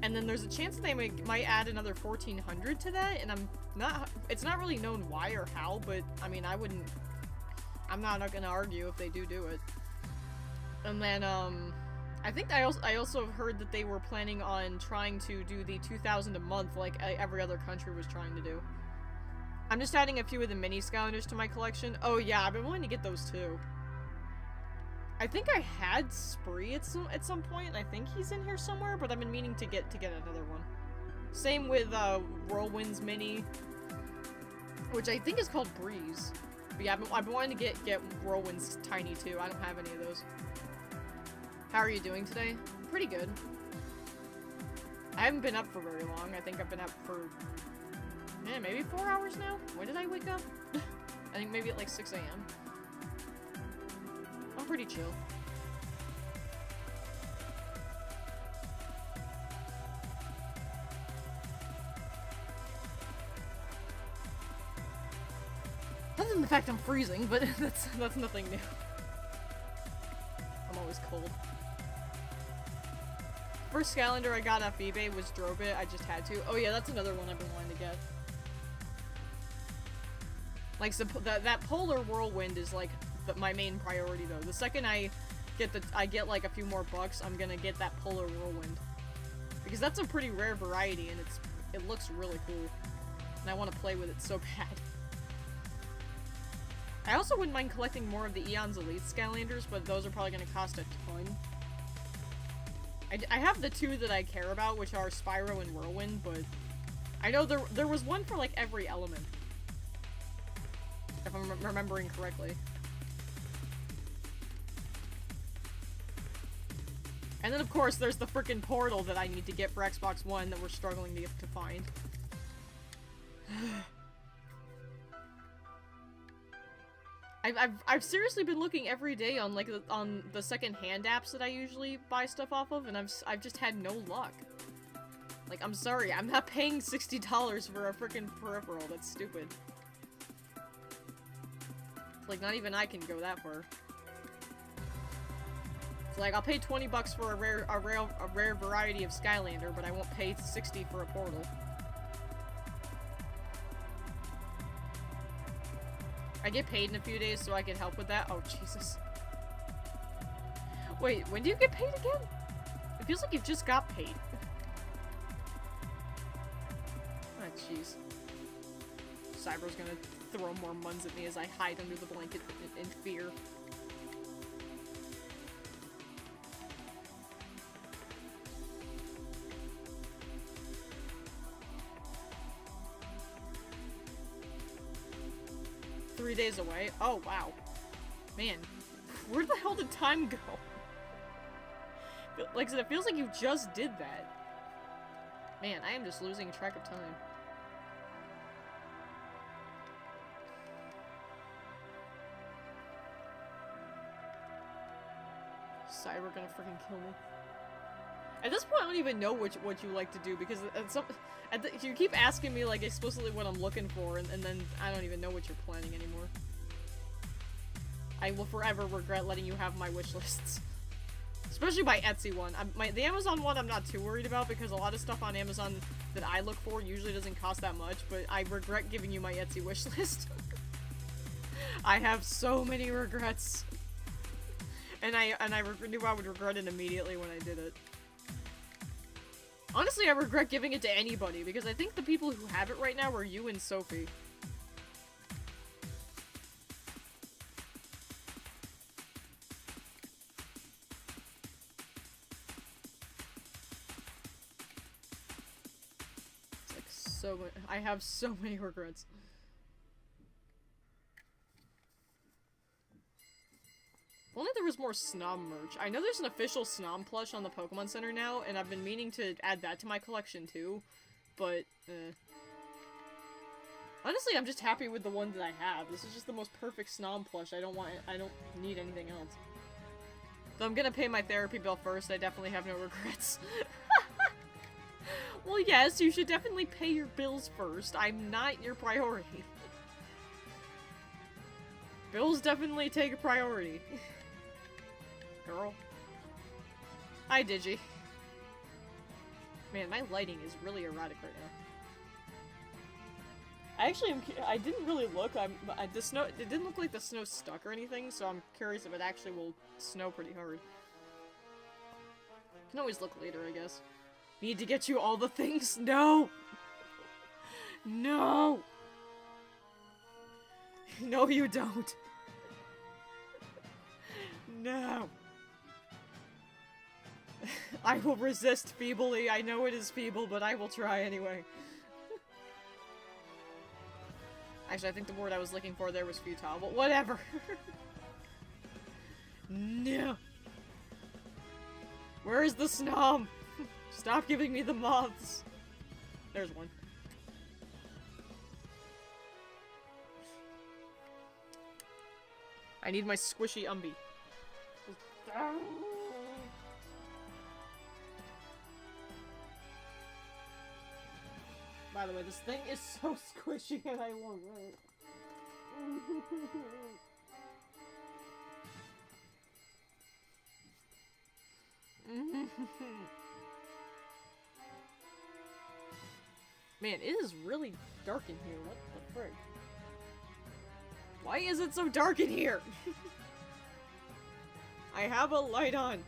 And then there's a chance that they might add another $1,400 to that, and it's not really known why or how, but I mean, I'm not gonna argue if they do it. And then, I think I also heard that they were planning on trying to do the $2,000 a month like every other country was trying to do. I'm just adding a few of the mini Skylanders to my collection. Oh yeah, I've been wanting to get those too. I think I had Spree at some point. I think he's in here somewhere, but I've been meaning to get another one. Same with Whirlwind's mini, which I think is called Breeze. But yeah, I've been wanting to get Whirlwind's tiny too. I don't have any of those. How are you doing today? Pretty good. I haven't been up for very long. I think I've been up for, maybe 4 hours now? When did I wake up? I think maybe at like 6 a.m. I'm pretty chill. Other than the fact I'm freezing, but that's nothing new. I'm always cold. First Skylander I got off eBay was Drobit. I just had to. Oh yeah, that's another one I've been wanting to get. Like, so that Polar Whirlwind is like my main priority though. The second I get like a few more bucks, I'm gonna get that Polar Whirlwind, because that's a pretty rare variety and it looks really cool, and I want to play with it so bad. I also wouldn't mind collecting more of the Eon's Elite Skylanders, but those are probably going to cost a ton. I have the two that I care about, which are Spyro and Whirlwind, but I know there was one for, like, every element. If I'm remembering correctly. And then, of course, there's the frickin' portal that I need to get for Xbox One that we're struggling to find. I've seriously been looking every day on, like, on the second-hand apps that I usually buy stuff off of, and I've just had no luck. Like, I'm sorry, I'm not paying $60 for a frickin' peripheral. That's stupid. Like, not even I can go that far. It's like, I'll pay 20 bucks for a rare variety of Skylander, but I won't pay 60 for a portal. I get paid in a few days so I can help with that. Oh, Jesus. Wait, when do you get paid again? It feels like you just got paid. Ah, jeez. Cyber's gonna throw more muns at me as I hide under the blanket in fear. $3 days away? Oh, wow. Man, where the hell did time go? Like I said, it feels like you just did that. Man, I am just losing track of time. Cyber gonna freaking kill me. At this point, I don't even know what you like to do, because you keep asking me, like, explicitly what I'm looking for, and then I don't even know what you're planning anymore. I will forever regret letting you have my wish lists. Especially my Etsy one. The Amazon one I'm not too worried about, because a lot of stuff on Amazon that I look for usually doesn't cost that much, but I regret giving you my Etsy wish list. I have so many regrets. And I knew I would regret it immediately when I did it. Honestly, I regret giving it to anybody, because I think the people who have it right now are you and Sophie. It's like so much. I have so many regrets. If only there was more Snom merch. I know there's an official Snom plush on the Pokemon Center now, and I've been meaning to add that to my collection too, but, honestly, I'm just happy with the one that I have. This is just the most perfect Snom plush. I don't need anything else. So I'm gonna pay my therapy bill first. I definitely have no regrets. Well, yes, you should definitely pay your bills first. I'm not your priority. Bills definitely take a priority. Girl. Hi, Digi. Man, my lighting is really erratic right now. I didn't really look. The snow, it didn't look like the snow stuck or anything, so I'm curious if it actually will snow pretty hard. Can always look later, I guess. Need to get you all the things? No! No! No, you don't. No. I will resist feebly. I know it is feeble, but I will try anyway. Actually, I think the word I was looking for there was futile, but whatever. No. Where is the Snom? Stop giving me the moths. There's one. I need my squishy Umby. By the way, this thing is so squishy and I love it. Man, it is really dark in here. What the frick? Why is it so dark in here? I have a light on.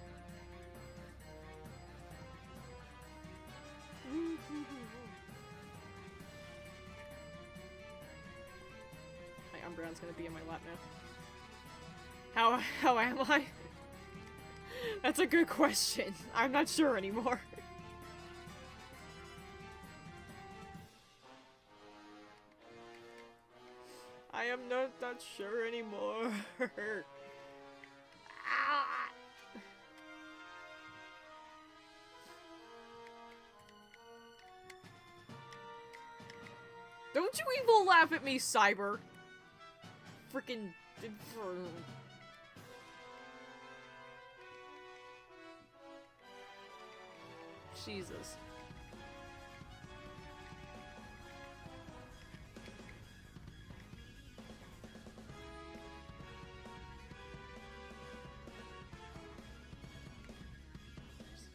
Hi, Umbra. Vaporeon's gonna be in my lap now. How am I? That's a good question. I'm not sure anymore. I am not sure anymore. Ah! Don't you evil laugh at me, Cyber. Freaking... Jesus.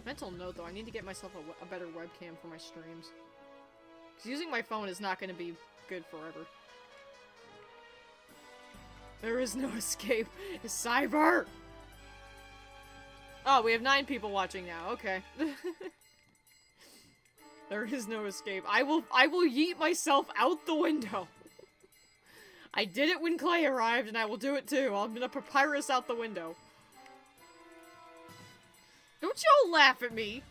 Mental note though, I need to get myself a better webcam for my streams. Because using my phone is not going to be good forever. There is no escape. Cyber! Oh, we have 9 people watching now. Okay. There is no escape. I will yeet myself out the window. I did it when Clay arrived, and I will do it too. I'm gonna papyrus out the window. Don't y'all laugh at me.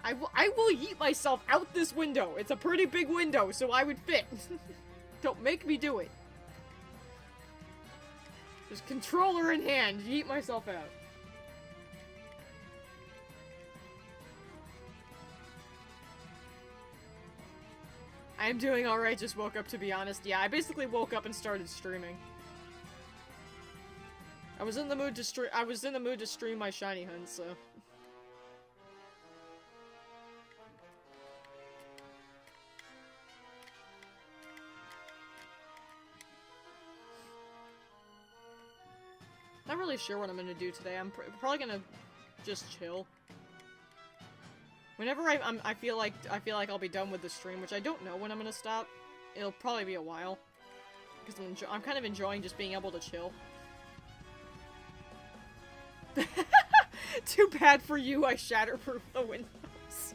I will yeet myself out this window. It's a pretty big window, so I would fit. Don't make me do it. Just controller in hand, yeet myself out. I am doing alright, just woke up to be honest. Yeah, I basically woke up and started streaming. I was in the mood to stream my shiny hunt, so. Not really sure what I'm gonna do today. I'm probably gonna just chill. Whenever I feel like I'll be done with the stream, which I don't know when I'm gonna stop. It'll probably be a while, because I'm kind of enjoying just being able to chill. Too bad for you, I shatterproof the windows.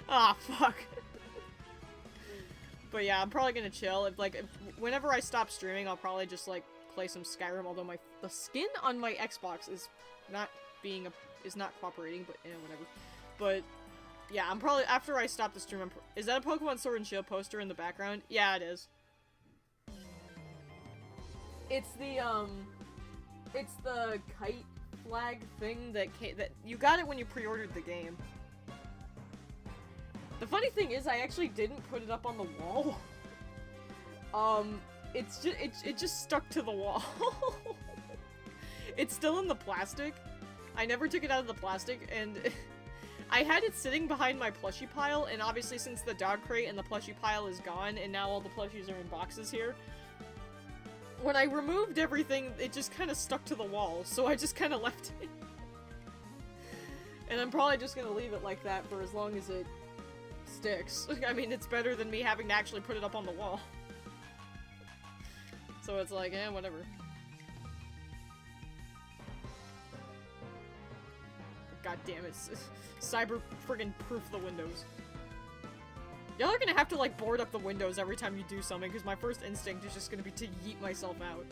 Ah, fuck. But yeah, I'm probably gonna chill. Whenever I stop streaming, I'll probably just like play some Skyrim. Although the skin on my Xbox is not cooperating, but whatever. But yeah, I'm probably after I stop the stream. Is that a Pokemon Sword and Shield poster in the background? Yeah, it is. It's the kite flag thing that you got it when you pre-ordered the game. The funny thing is, I actually didn't put it up on the wall. It just stuck to the wall. It's still in the plastic. I never took it out of the plastic, and I had it sitting behind my plushie pile, and obviously since the dog crate and the plushie pile is gone, and now all the plushies are in boxes here, when I removed everything, it just kind of stuck to the wall, so I just kind of left it. And I'm probably just gonna leave it like that for as long as it sticks. I mean, it's better than me having to actually put it up on the wall. So it's like, whatever. God damn it. Cyber friggin' proof the windows. Y'all are gonna have to, like, board up the windows every time you do something, because my first instinct is just gonna be to yeet myself out.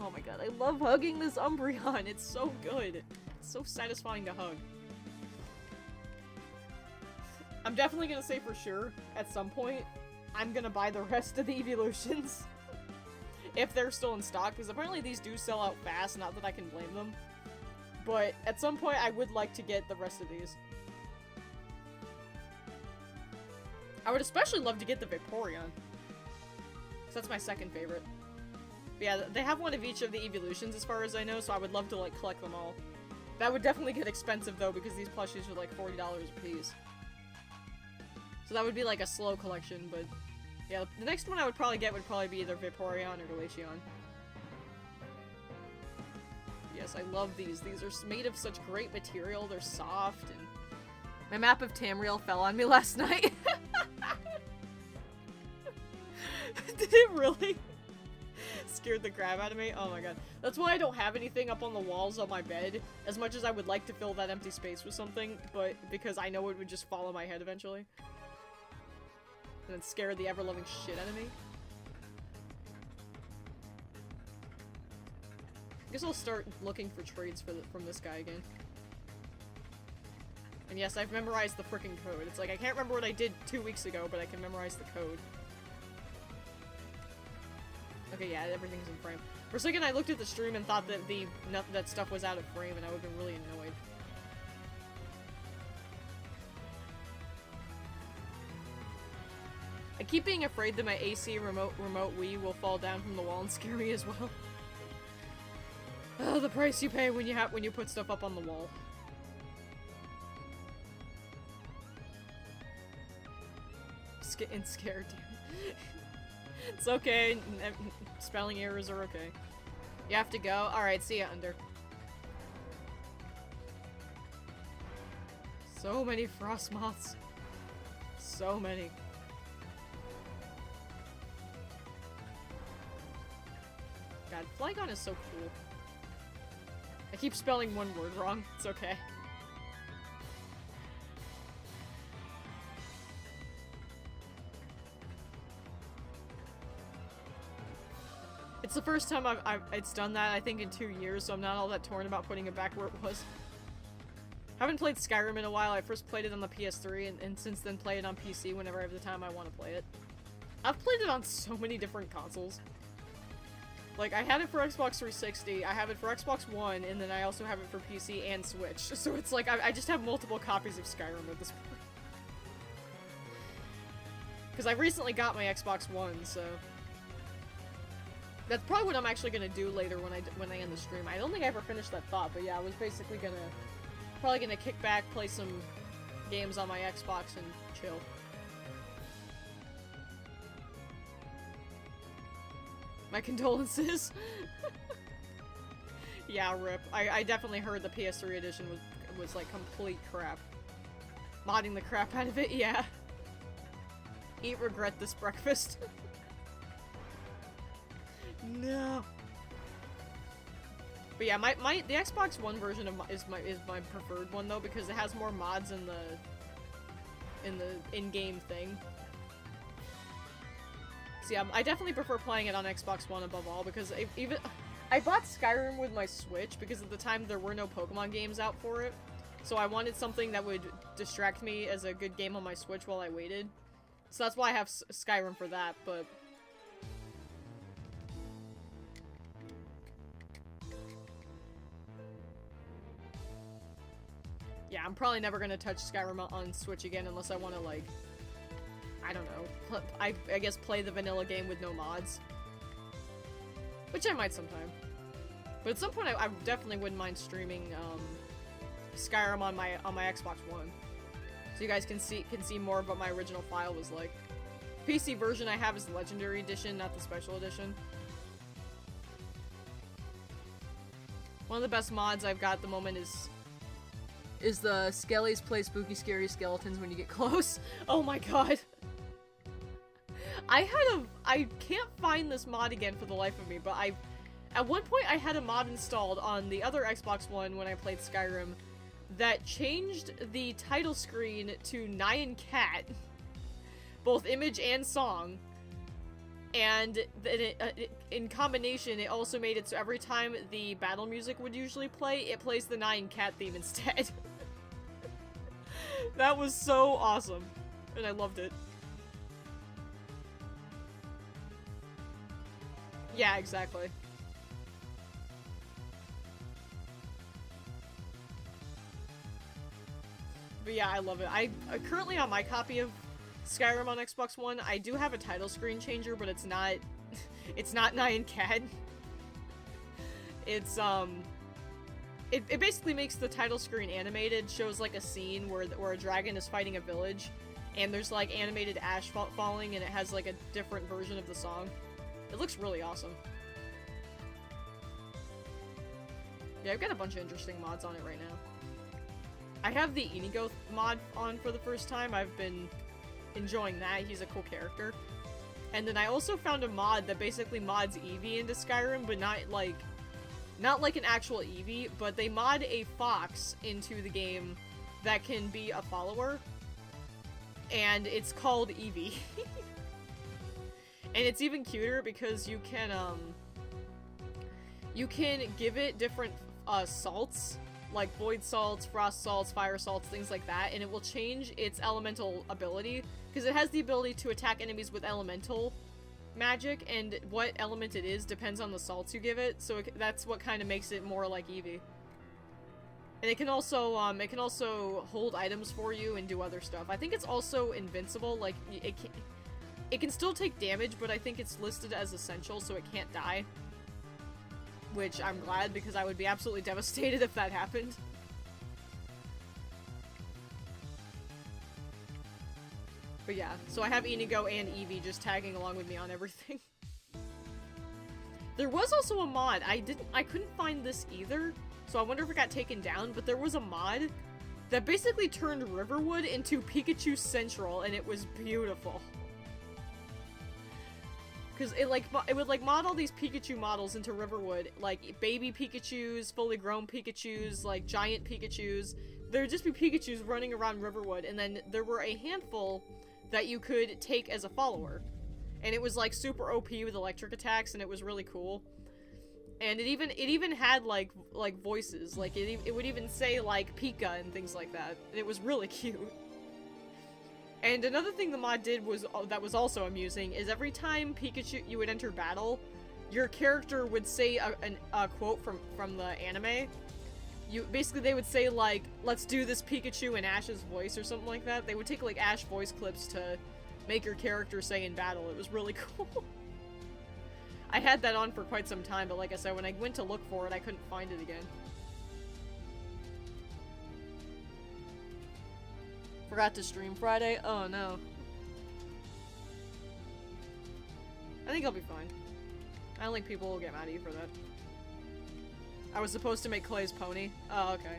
Oh my god, I love hugging this Umbreon. It's so good. It's so satisfying to hug. I'm definitely gonna say for sure, at some point, I'm gonna buy the rest of the evolutions. If they're still in stock, because apparently these do sell out fast, not that I can blame them. But at some point, I would like to get the rest of these. I would especially love to get the Vaporeon. So that's my second favorite. But yeah, they have one of each of the evolutions as far as I know, so I would love to, like, collect them all. That would definitely get expensive, though, because these plushies are, like, $40 a piece. So that would be, like, a slow collection, but... yeah, the next one I would probably get would probably be either Vaporeon or Glaceon. Yes, I love these. These are made of such great material. They're soft, and... my map of Tamriel fell on me last night. Did it really? Scared the crap out of me. Oh my god. That's why I don't have anything up on the walls of my bed, as much as I would like to fill that empty space with something, but because I know it would just fall on my head eventually. And then scare the ever-loving shit out of me. I guess I'll start looking for trades from this guy again. And yes, I've memorized the frickin' code. It's like, I can't remember what I did 2 weeks ago, but I can memorize the code. Okay, yeah, everything's in frame. For a second, I looked at the stream and thought that that stuff was out of frame, and I would've been really annoyed. I keep being afraid that my AC remote Wii will fall down from the wall and scare me as well. Oh, the price you pay when you put stuff up on the wall. Getting scared, dude. It's okay. Spelling errors are okay. You have to go? Alright, see ya, Under. So many frost moths. So many. God, Flygon is so cool. I keep spelling one word wrong. It's okay. It's the first time it's done that, I think, in 2 years, so I'm not all that torn about putting it back where it was. Haven't played Skyrim in a while. I first played it on the PS3, and since then play it on PC whenever I have the time I want to play it. I've played it on so many different consoles. Like, I had it for Xbox 360, I have it for Xbox One, and then I also have it for PC and Switch. So it's like, I just have multiple copies of Skyrim at this point. Because I recently got my Xbox One, so... That's probably what I'm actually gonna do later when I end the stream. I don't think I ever finished that thought, but yeah, I was basically probably gonna kick back, play some games on my Xbox, and chill. My condolences. Yeah, rip. I definitely heard the PS3 edition was like complete crap. Modding the crap out of it, yeah. Eat regret this breakfast. No. But yeah, the Xbox One version is my preferred one though, because it has more mods in the in-game thing. So yeah, I definitely prefer playing it on Xbox One above all, because I bought Skyrim with my Switch because at the time there were no Pokemon games out for it. So I wanted something that would distract me as a good game on my Switch while I waited. So that's why I have Skyrim for that, but... Yeah, I'm probably never gonna touch Skyrim on Switch again unless I want to, like, I don't know, I guess play the vanilla game with no mods. Which I might sometime. But at some point I definitely wouldn't mind streaming Skyrim on my Xbox One. So you guys can see more of what my original file was like. PC version I have is the Legendary Edition, not the Special Edition. One of the best mods I've got at the moment is the Skellies play spooky scary skeletons when you get close. Oh my god. I can't find this mod again for the life of me, but at one point I had a mod installed on the other Xbox One when I played Skyrim that changed the title screen to Nyan Cat, both image and song, and in combination it also made it so every time the battle music would usually play, it plays the Nyan Cat theme instead. That was so awesome, and I loved it. Yeah, exactly. But yeah, I love it. I currently on my copy of Skyrim on Xbox One, I do have a title screen changer, but it's not Nyan Cat. It's it basically makes the title screen animated, shows like a scene where a dragon is fighting a village, and there's like animated ash falling, and it has like a different version of the song. It looks really awesome. Yeah, I've got a bunch of interesting mods on it right now. I have the Inigo mod on for the first time. I've been enjoying that. He's a cool character. And then I also found a mod that basically mods Eevee into Skyrim, but not like an actual Eevee, but they mod a fox into the game that can be a follower. And it's called Eevee. And it's even cuter because you can give it different salts, like void salts, frost salts, fire salts, things like that, and it will change its elemental ability, because it has the ability to attack enemies with elemental magic, and what element it is depends on the salts you give it, so that's what kind of makes it more like Eevee. And it can also hold items for you and do other stuff. I think it's also invincible, like, it can still take damage, but I think it's listed as essential, so it can't die. Which I'm glad, because I would be absolutely devastated if that happened. But yeah, so I have Inigo and Eevee just tagging along with me on everything. There was also a mod. I couldn't find this either, so I wonder if it got taken down, but there was a mod that basically turned Riverwood into Pikachu Central, and it was beautiful. Because it would like mod all these Pikachu models into Riverwood, like baby Pikachus, fully grown Pikachus, like giant Pikachus. There'd just be Pikachus running around Riverwood, and then there were a handful that you could take as a follower. And it was like super OP with electric attacks, and it was really cool. And it even had like voices, like it would even say like Pika and things like that. And it was really cute. And another thing the mod did that was also amusing is every time you would enter battle, your character would say a quote from the anime. Basically they would say like, "Let's do this Pikachu" in Ash's voice or something like that. They would take like Ash voice clips to make your character say in battle. It was really cool. I had that on for quite some time, but like I said, when I went to look for it, I couldn't find it again. Forgot to stream Friday? Oh no. I think I'll be fine. I don't think people will get mad at you for that. I was supposed to make Clay's pony? Oh, okay.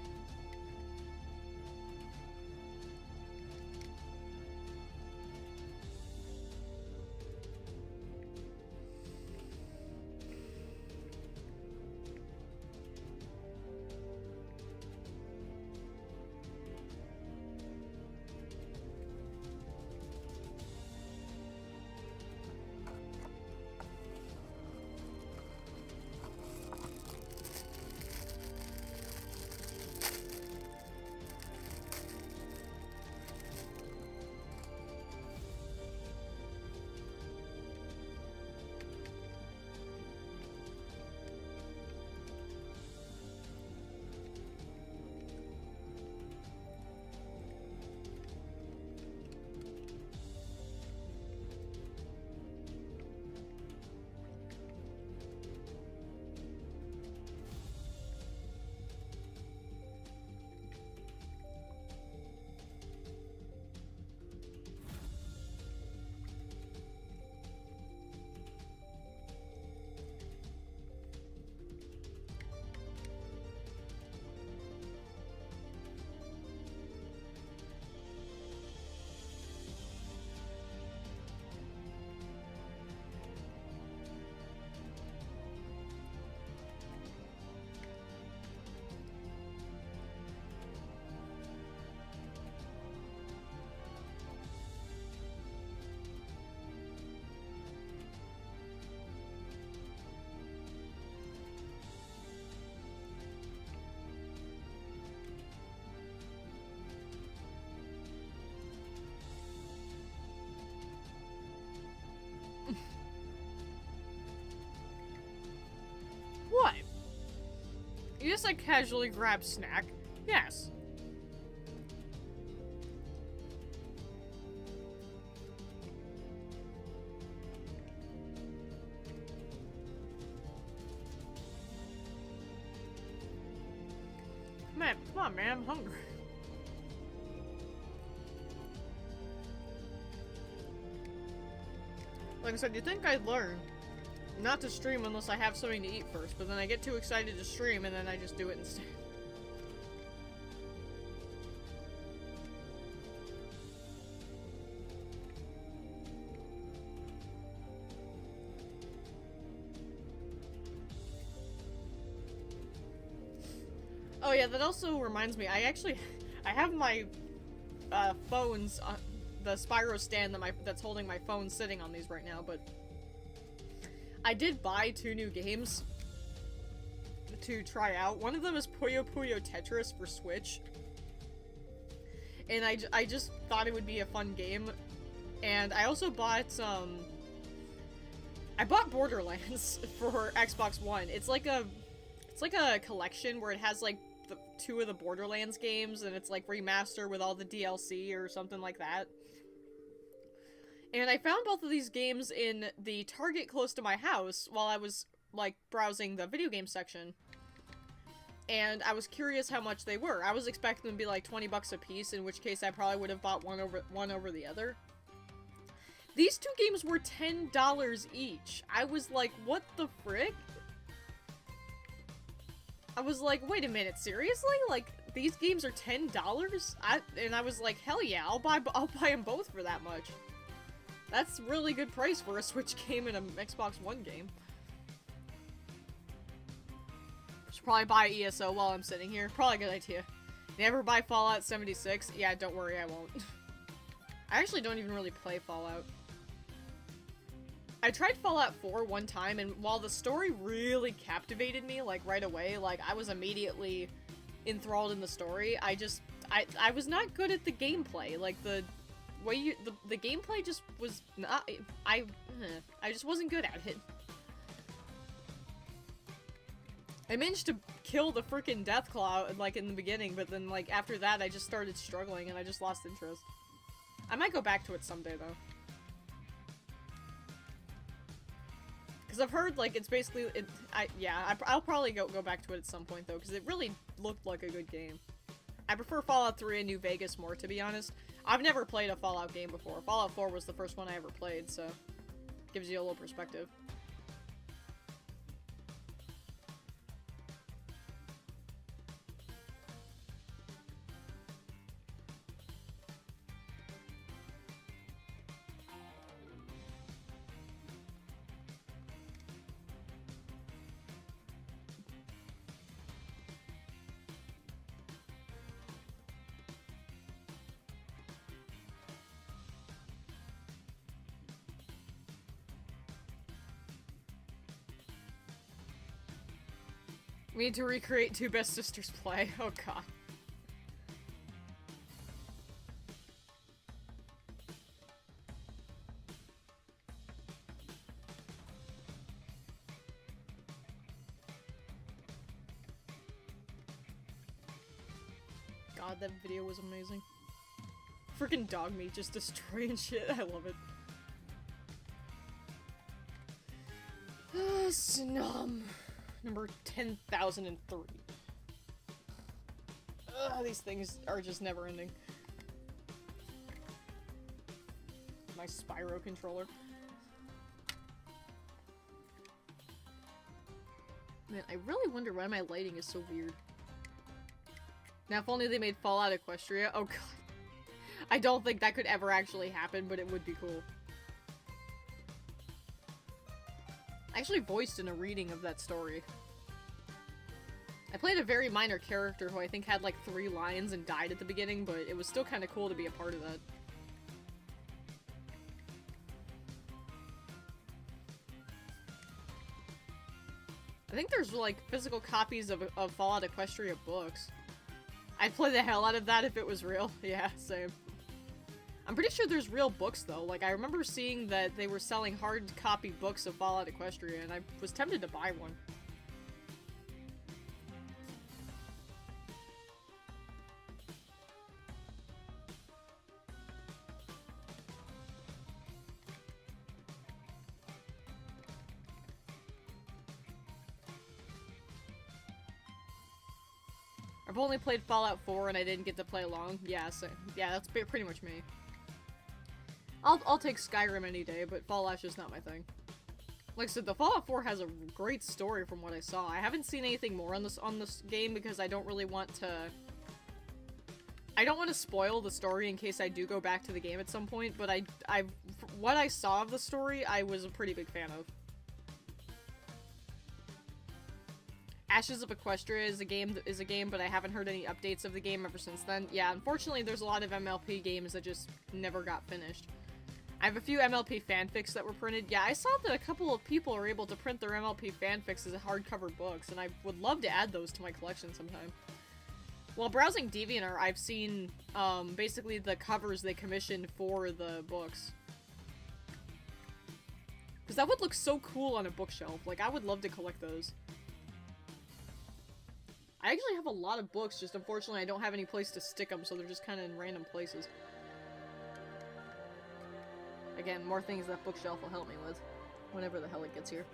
What? You just like casually grab snack? Yes. Man, come on, man, I'm hungry. Like I said, you'd think I'd learn not to stream unless I have something to eat first, but then I get too excited to stream and then I just do it instead. Oh yeah, that also reminds me, I have my phones, the Spyro stand that's holding my phone sitting on these right now, but I did buy 2 new games to try out. One of them is Puyo Puyo Tetris for Switch, and I just thought it would be a fun game, and I also bought, I bought Borderlands for Xbox One. It's like a collection where it has, like, 2 of the Borderlands games, and it's, like, remastered with all the DLC or something like that. And I found both of these games in the Target close to my house while I was, like, browsing the video game section. And I was curious how much they were. I was expecting them to be, like, 20 bucks a piece, in which case I probably would have bought one over the other. These 2 games were $10 each. I was like, what the frick? I was like, wait a minute, seriously? Like, these games are $10? And I was like, hell yeah, I'll buy them both for that much. That's really good price for a Switch game and an Xbox One game. Should probably buy ESO while I'm sitting here. Probably a good idea. Never buy Fallout 76? Yeah, don't worry, I won't. I actually don't even really play Fallout. I tried Fallout 4 one time, and while the story really captivated me, like, right away, like, I was immediately enthralled in the story, I was not good at the gameplay. Like, the gameplay just was not, I just wasn't good at it. I managed to kill the freaking Deathclaw, like, in the beginning, but then, like, after that, I just started struggling, and I just lost interest. I might go back to it someday, though. Because I've heard, like, it's basically, I'll probably go back to it at some point, though, because it really looked like a good game. I prefer Fallout 3 and New Vegas more, to be honest. I've never played a Fallout game before. Fallout 4 was the first one I ever played, so gives you a little perspective. We need to recreate 2 Best Sisters play. Oh god. God, that video was amazing. Freaking dog meat just destroying shit. I love it. Snom. Number 10,003. These things are just never ending. My Spyro controller. Man, I really wonder why my lighting is so weird. Now, if only they made Fallout Equestria. Oh god. I don't think that could ever actually happen, but it would be cool. I actually voiced in a reading of that story. I played a very minor character who I think had like 3 lines and died at the beginning, but it was still kind of cool to be a part of that. I think there's like physical copies of Fallout Equestria books. I'd play the hell out of that if it was real. Yeah, same. I'm pretty sure there's real books, though. Like, I remember seeing that they were selling hard copy books of Fallout Equestria, and I was tempted to buy one. I've only played Fallout 4 and I didn't get to play along. Yeah, so, yeah, that's pretty much me. I'll take Skyrim any day, but Fallout's just not my thing. Like I said, the Fallout 4 has a great story from what I saw. I haven't seen anything more on this game because I don't really want to... I don't want to spoil the story in case I do go back to the game at some point, but what I saw of the story, I was a pretty big fan of. Ashes of Equestria is a game, but I haven't heard any updates of the game ever since then. Yeah, unfortunately, there's a lot of MLP games that just never got finished. I have a few MLP fanfics that were printed. Yeah, I saw that a couple of people are able to print their MLP fanfics as hardcover books, and I would love to add those to my collection sometime. While browsing DeviantArt, I've seen, basically the covers they commissioned for the books. Because that would look so cool on a bookshelf. Like, I would love to collect those. I actually have a lot of books, just unfortunately I don't have any place to stick them, so they're just kind of in random places. Again, more things that bookshelf will help me with, whenever the hell it gets here.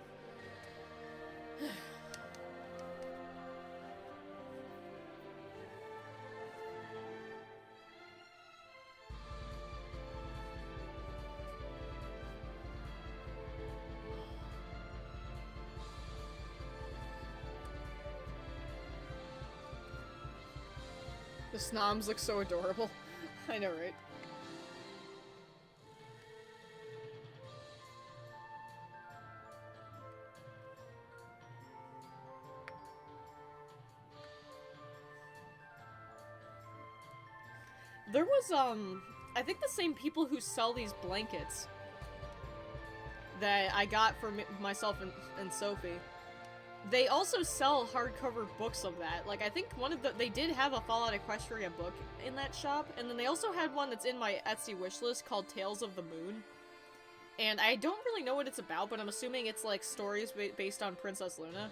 The Snoms look so adorable. I know, right? There was, I think the same people who sell these blankets that I got for myself and Sophie, they also sell hardcover books of that. Like, I think they did have a Fallout Equestria book in that shop, and then they also had one that's in my Etsy wishlist called Tales of the Moon. And I don't really know what it's about, but I'm assuming it's, like, stories based on Princess Luna.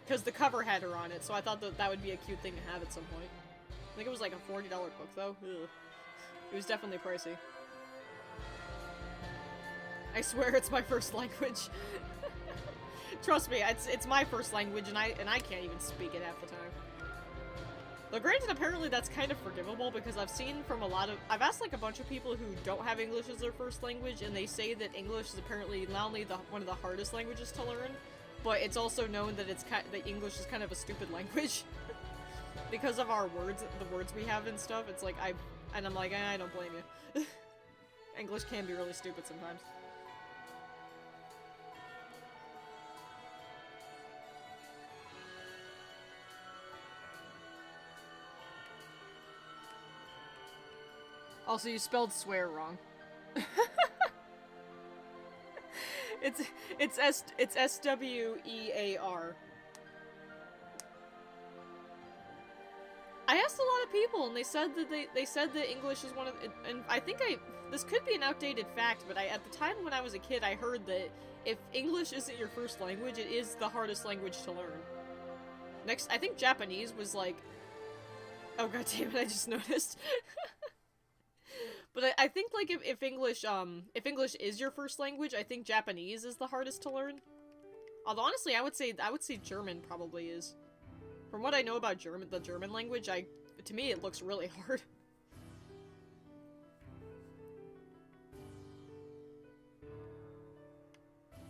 Because the cover had her on it, so I thought that would be a cute thing to have at some point. I think it was like a $40 book, though. Ugh. It was definitely pricey. I swear it's my first language. Trust me, it's my first language, and I can't even speak it half the time. Though granted, apparently that's kind of forgivable, because I've seen from I've asked like a bunch of people who don't have English as their first language, and they say that English is apparently not only one of the hardest languages to learn, but it's also known that that English is kind of a stupid language. Because of our words, the words we have and stuff, it's like, I'm like, I don't blame you. English can be really stupid sometimes. Also, you spelled swear wrong. It's S-W-E-A-R. I asked a lot of people, and they said that English is one of, and I think this could be an outdated fact, but at the time when I was a kid, I heard that if English isn't your first language, it is the hardest language to learn. Next, I think Japanese was like, oh god damn it, I just noticed. But I think like if English is your first language, I think Japanese is the hardest to learn. Although honestly, I would say German probably is. From what I know about the German language, to me it looks really hard.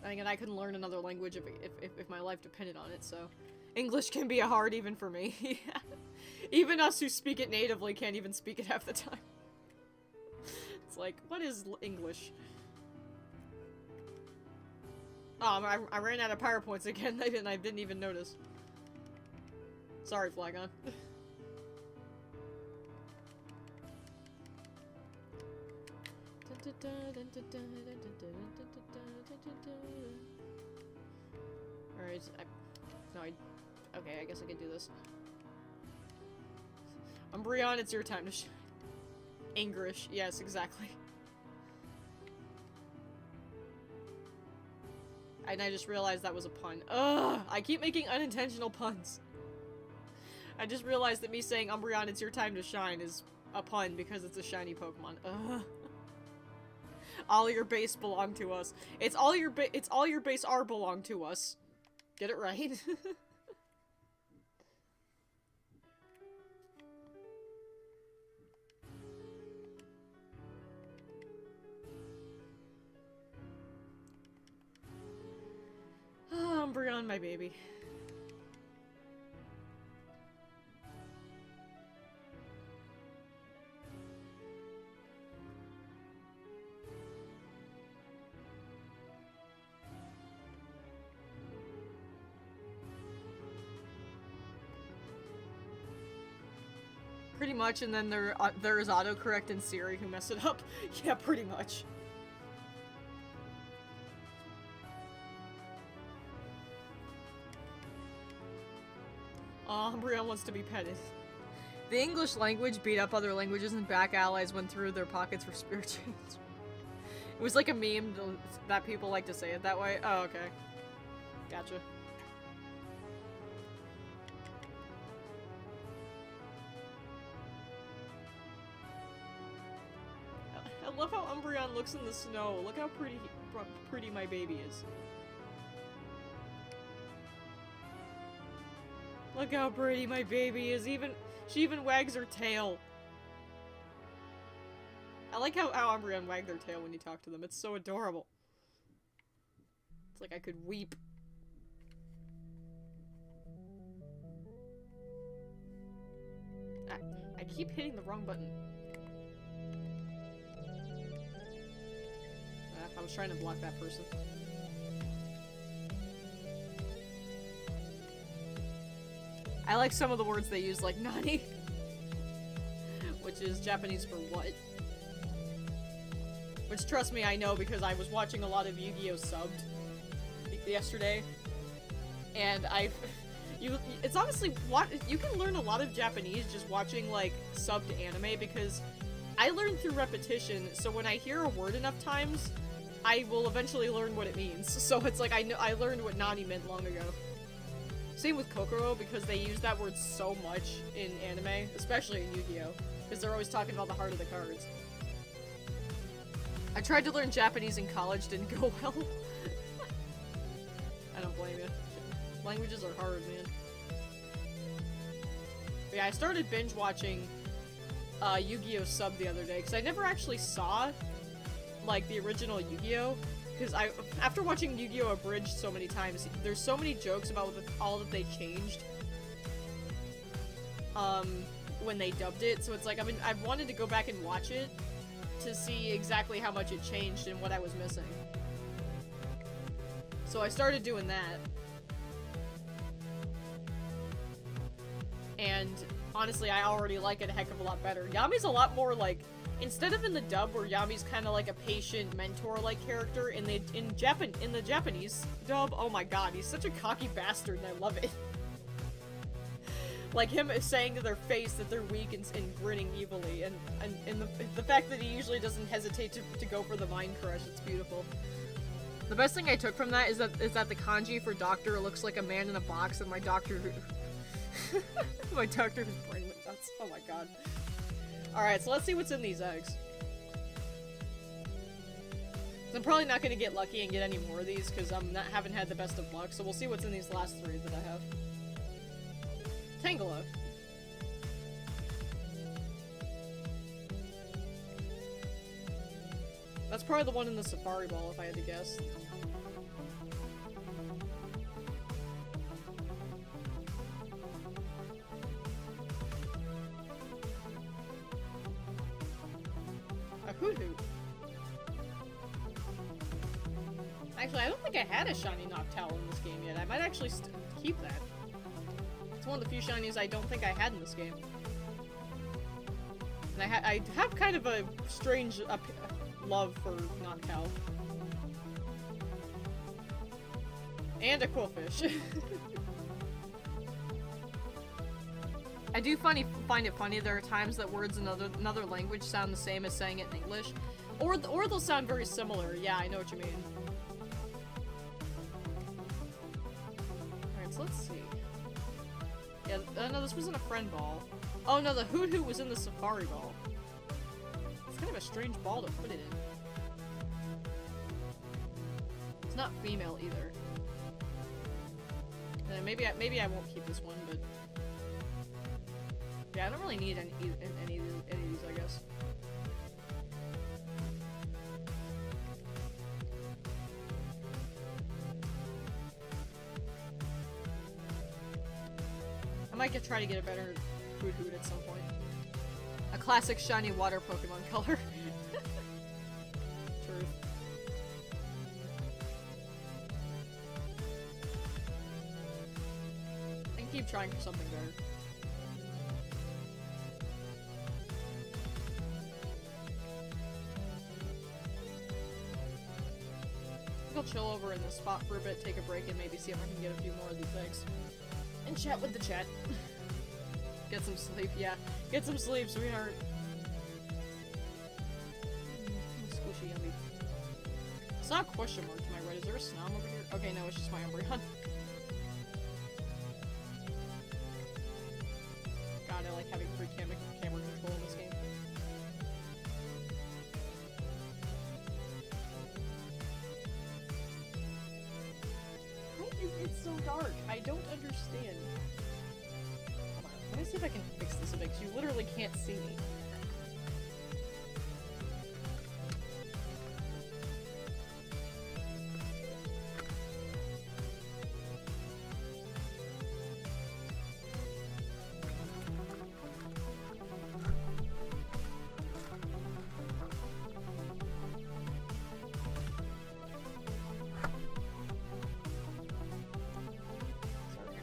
And again, I couldn't learn another language if my life depended on it, so English can be hard even for me. Even us who speak it natively can't even speak it half the time. It's like, what is English? Oh, I ran out of power points again, and I didn't even notice. Sorry, Flagon. Alright, okay, I guess I can do this. Umbreon, it's your time to shine. English, yes, exactly. And I just realized that was a pun. Ugh! I keep making unintentional puns. I just realized that me saying, Umbreon, it's your time to shine is a pun because it's a shiny Pokemon. Ugh. All your base belong to us. It's all your base are belong to us. Get it right. Umbreon, my baby. Pretty much, and then there is autocorrect in Siri who messed it up. Yeah, pretty much. Umbreon wants to be petted. The English language beat up other languages and back allies went through their pockets for spirit chains. It was like a meme that people like to say it that way. Oh, okay. Gotcha. I love how Umbreon looks in the snow. Look how pretty my baby is. Look how pretty my baby is. She even wags her tail. I like how Umbreon wag their tail when you talk to them. It's so adorable. It's like I could weep. I keep hitting the wrong button. I was trying to block that person. I like some of the words they use, like nani, which is Japanese for what. Which, trust me, I know because I was watching a lot of Yu-Gi-Oh! Subbed yesterday, and it's honestly, you can learn a lot of Japanese just watching, like, subbed anime, because I learned through repetition, so when I hear a word enough times, I will eventually learn what it means. So it's like, I learned what nani meant long ago. Same with Kokoro, because they use that word so much in anime, especially in Yu-Gi-Oh! Because they're always talking about the heart of the cards. I tried to learn Japanese in college, didn't go well. I don't blame you. Languages are hard, man. But yeah, I started binge watching Yu-Gi-Oh! Sub the other day, because I never actually saw, like, the original Yu-Gi-Oh! Because after watching Yu-Gi-Oh! Abridged so many times, there's so many jokes about all that they changed when they dubbed it, so it's like, I've wanted to go back and watch it to see exactly how much it changed and what I was missing. So I started doing that. And honestly, I already like it a heck of a lot better. Yami's a lot more like, instead of in the dub where Yami's kind of like a patient mentor-like character, in the Japanese dub, oh my god, he's such a cocky bastard and I love it. Like him saying to their face that they're weak and grinning evilly, and the fact that he usually doesn't hesitate to go for the mind crush, it's beautiful. The best thing I took from that is that the kanji for doctor looks like a man in a box, and my doctor my doctor whose brain went nuts. Oh my god. Alright, so let's see what's in these eggs. I'm probably not gonna get lucky and get any more of these because haven't had the best of luck, so we'll see what's in these last three that I have. Tangela. That's probably the one in the Safari Ball, if I had to guess. A Hoot Hoot. Actually, I don't think I had a shiny Noctowl in this game yet. I might actually keep that. It's one of the few shinies I don't think I had in this game. And I have kind of a strange love for Noctowl. And a Quillfish. I do find it funny there are times that words in another language sound the same as saying it in English. Or they'll sound very similar. Yeah, I know what you mean. Alright, so let's see. Yeah, no, this wasn't a friend ball. Oh no, the Hoot Hoot was in the Safari Ball. It's kind of a strange ball to put it in. It's not female either. And maybe I won't keep this one, but yeah, I don't really need any of these, I guess. I might try to get a better Hoot Hoot at some point. A classic shiny water Pokemon color. Truth. I can keep trying for something better. chill over in this spot for a bit, take a break, and maybe see if I can get a few more of these eggs. And chat with the chat. Get some sleep, yeah. Get some sleep, sweetheart. Squishy yummy. It's not a question mark to my right. Is there a Snom over here? Okay, no, it's just my Umbreon. God, I like having free camera control in this game. Why is it so dark? I don't understand. Hold on, let me see if I can fix this a bit, because you literally can't see me.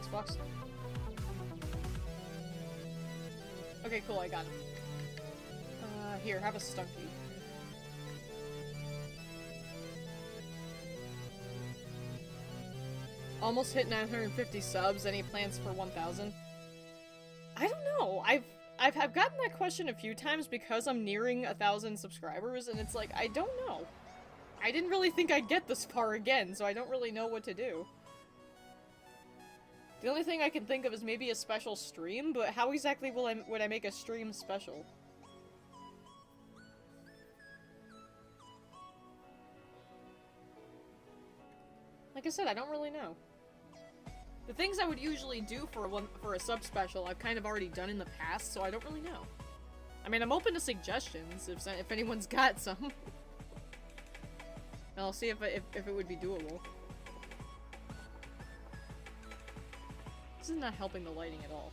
Xbox. Okay, cool, I got it. Here, have a Stunky. Almost hit 950 subs. Any plans for 1,000? I don't know. I've gotten that question a few times because I'm nearing 1,000 subscribers, and it's like, I don't know. I didn't really think I'd get this far again, so I don't really know what to do. The only thing I can think of is maybe a special stream, but how exactly would I make a stream special? Like I said, I don't really know. The things I would usually do for a sub special, I've kind of already done in the past, so I don't really know. I mean, I'm open to suggestions if anyone's got some. And I'll see if it would be doable. This is not helping the lighting at all.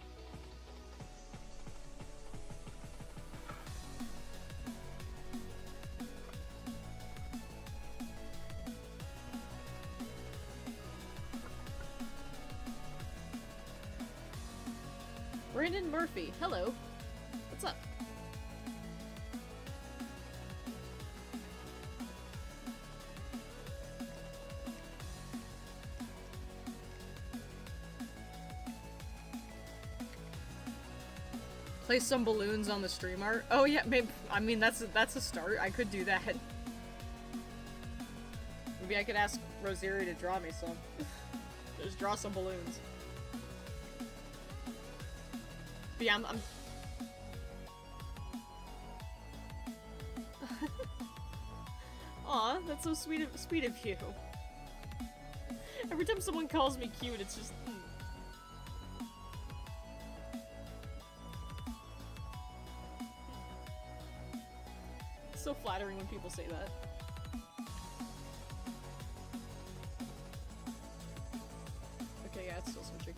Brandon Murphy, hello. What's up? Place some balloons on the stream art. Oh yeah, maybe. I mean, that's a start. I could do that. Maybe I could ask Rosiri to draw me some. Just draw some balloons. But yeah, I'm Aw, that's so sweet of you. Every time someone calls me cute, it's just... It's so flattering when people say that. Okay, yeah, it's still switching.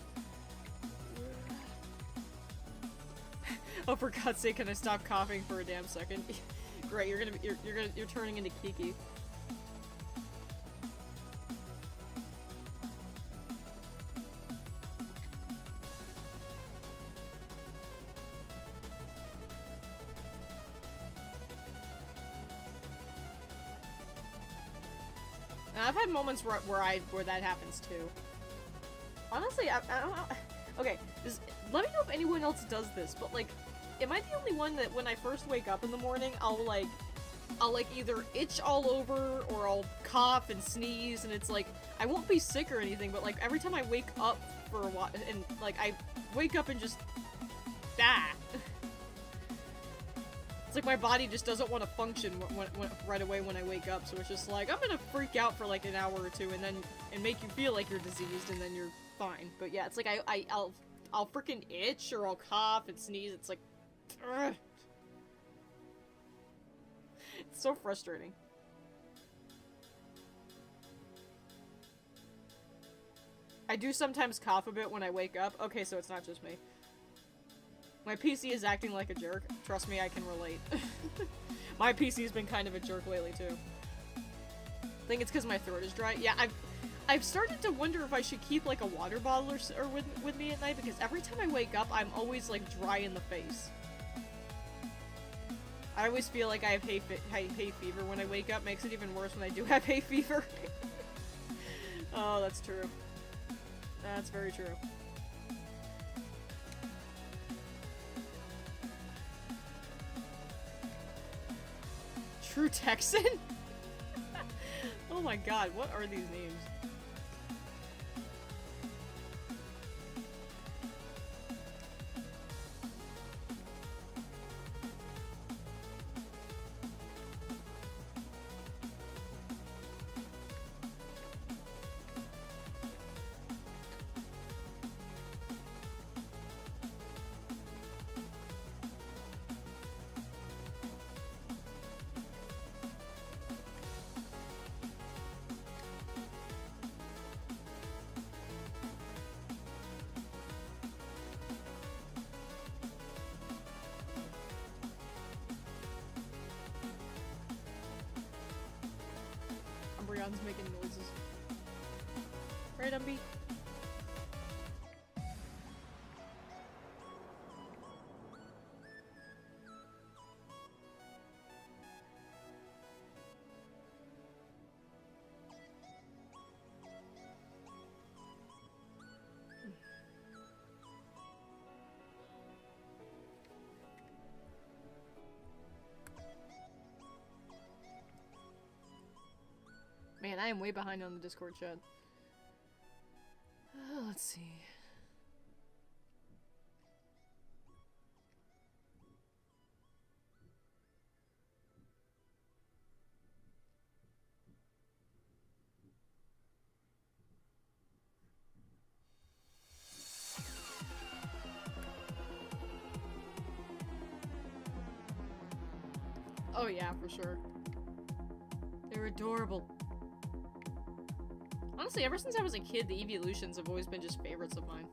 Oh, for God's sake, can I stop coughing for a damn second? Great, you're turning into Kiki. I've had moments where that happens too. Honestly, I don't know. Okay, let me know if anyone else does this, but like, am I the only one that when I first wake up in the morning, I'll either itch all over or I'll cough and sneeze, and it's like, I won't be sick or anything, but like every time I wake up for a while, and like I wake up and just it's like my body just doesn't want to function right away when I wake up, so it's just like, I'm gonna freak out for like an hour or two and make you feel like you're diseased, and then you're fine. But yeah, it's like I'll freaking itch or I'll cough and sneeze. It's like, ugh. It's so frustrating. I do sometimes cough a bit when I wake up. Okay, so it's not just me. My PC is acting like a jerk. Trust me, I can relate. My PC's been kind of a jerk lately, too. I think it's because my throat is dry. Yeah, I've started to wonder if I should keep, like, a water bottle or with me at night, because every time I wake up, I'm always, like, dry in the face. I always feel like I have hay fever when I wake up. Makes it even worse when I do have hay fever. Oh, that's true. That's very true. True Texan? Oh my god, what are these names? Umbreon's making noises. Right, Umby? Man, I am way behind on the Discord chat. Let's see. Oh yeah, for sure. They're adorable. Honestly, ever since I was a kid, the evolutions have always been just favorites of mine.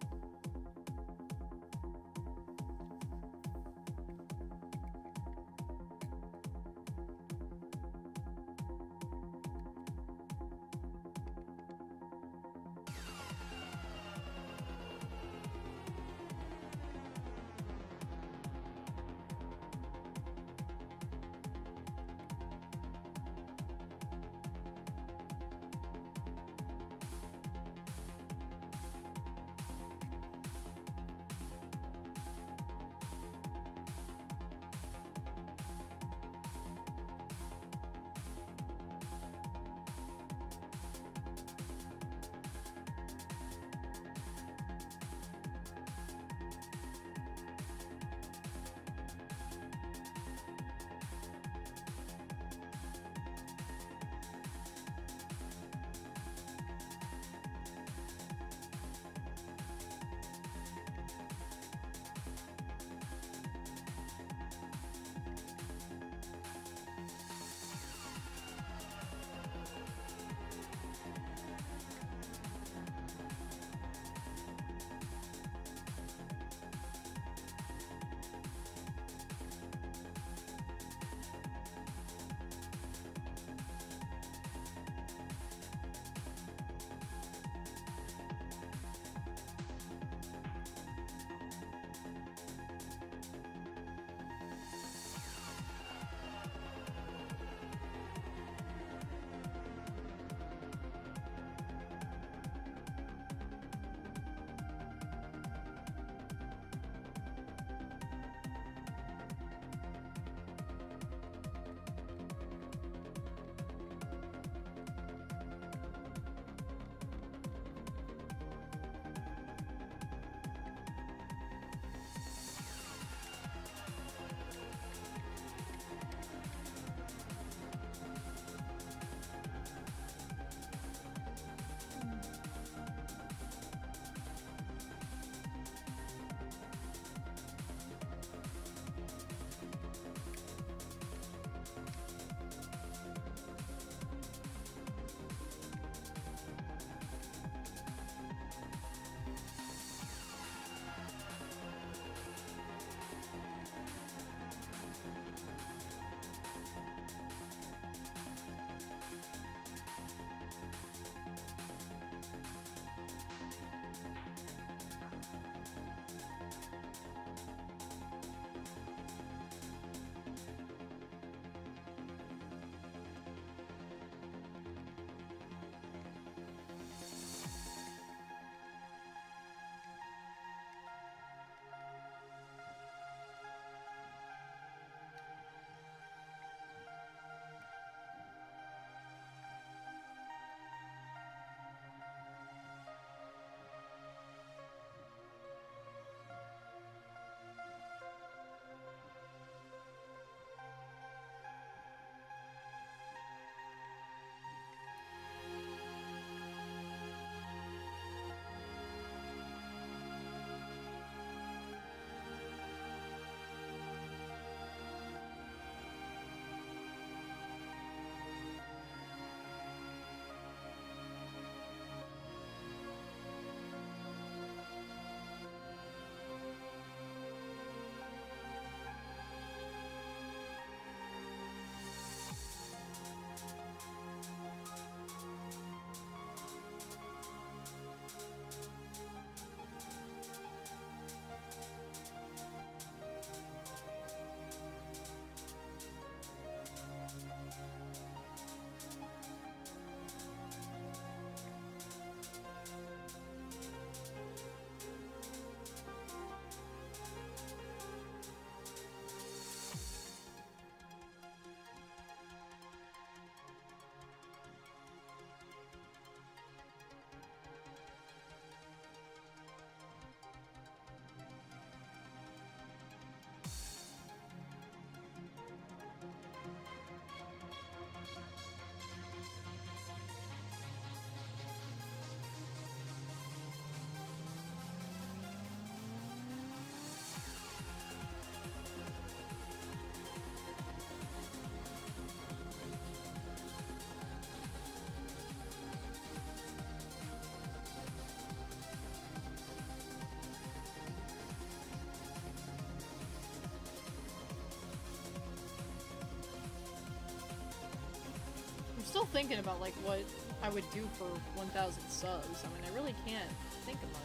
thinking about, like, what I would do for 1,000 subs. I mean, I really can't think of much.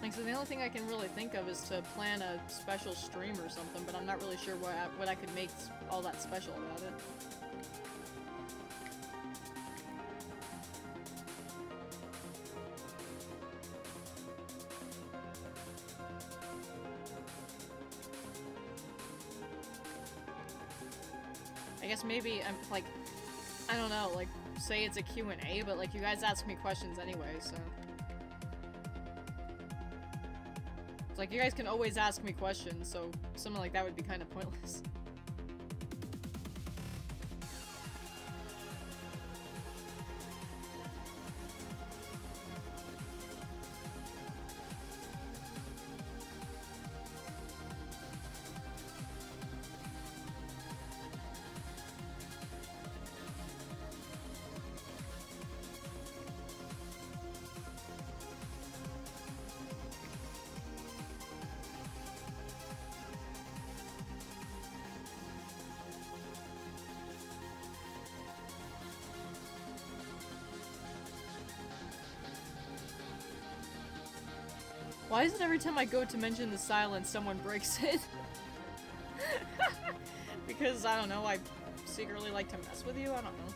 Like, so the only thing I can really think of is to plan a special stream or something, but I'm not really sure what I could make all that special about it. I guess maybe I'm like, I don't know, like, say it's a Q&A, but like you guys ask me questions anyway, so. It's like you guys can always ask me questions, so something like that would be kind of pointless. Why is it every time I go to mention the silence, someone breaks it? Because, I don't know, I secretly like to mess with you? I don't know.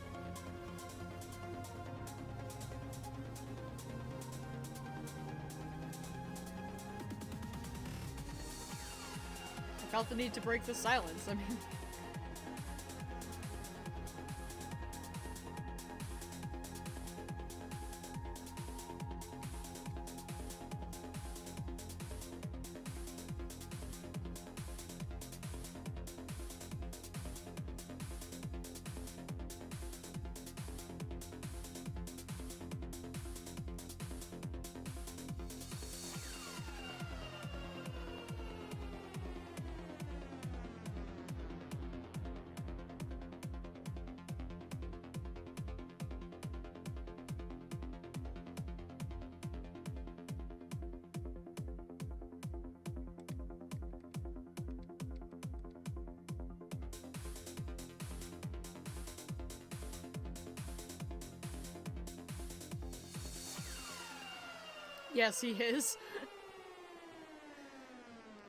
I felt the need to break the silence, I mean... Yes, he is.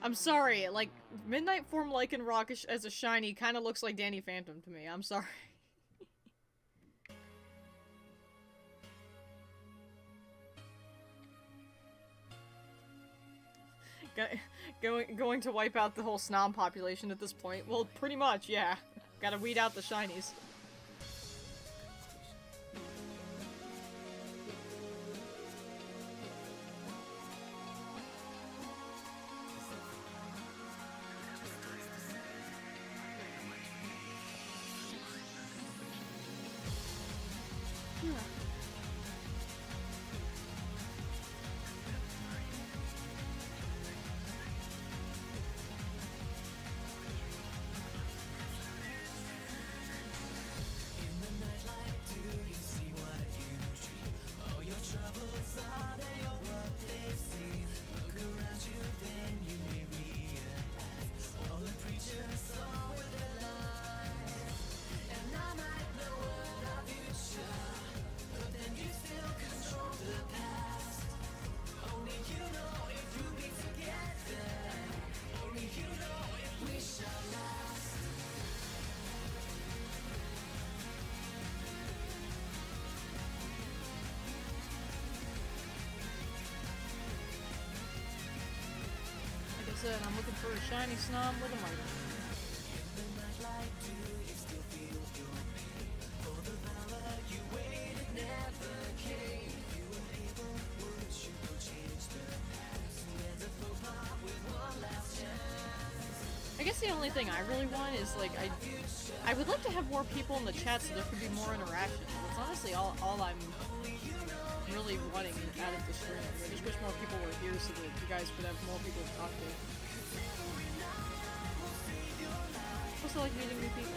I'm sorry, like, Midnight Form Lycan Rock as a shiny kind of looks like Danny Phantom to me. I'm sorry. Going to wipe out the whole Snom population at this point. Well, pretty much, yeah. Gotta weed out the shinies. I'm looking for a Shiny Snom with a mark. I guess the only thing I really want is, like, I would like to have more people in the chat so there could be more interaction. That's honestly all I'm really wanting out of the stream. I just wish more people were here so that you guys could have more people to talk to. Also like meeting new people.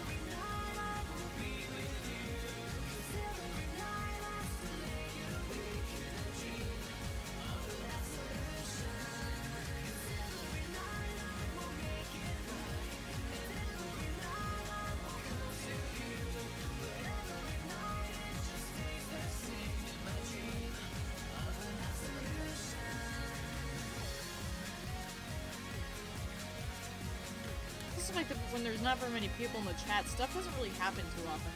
also like when there's not very many people in the chat, stuff doesn't really happen too often.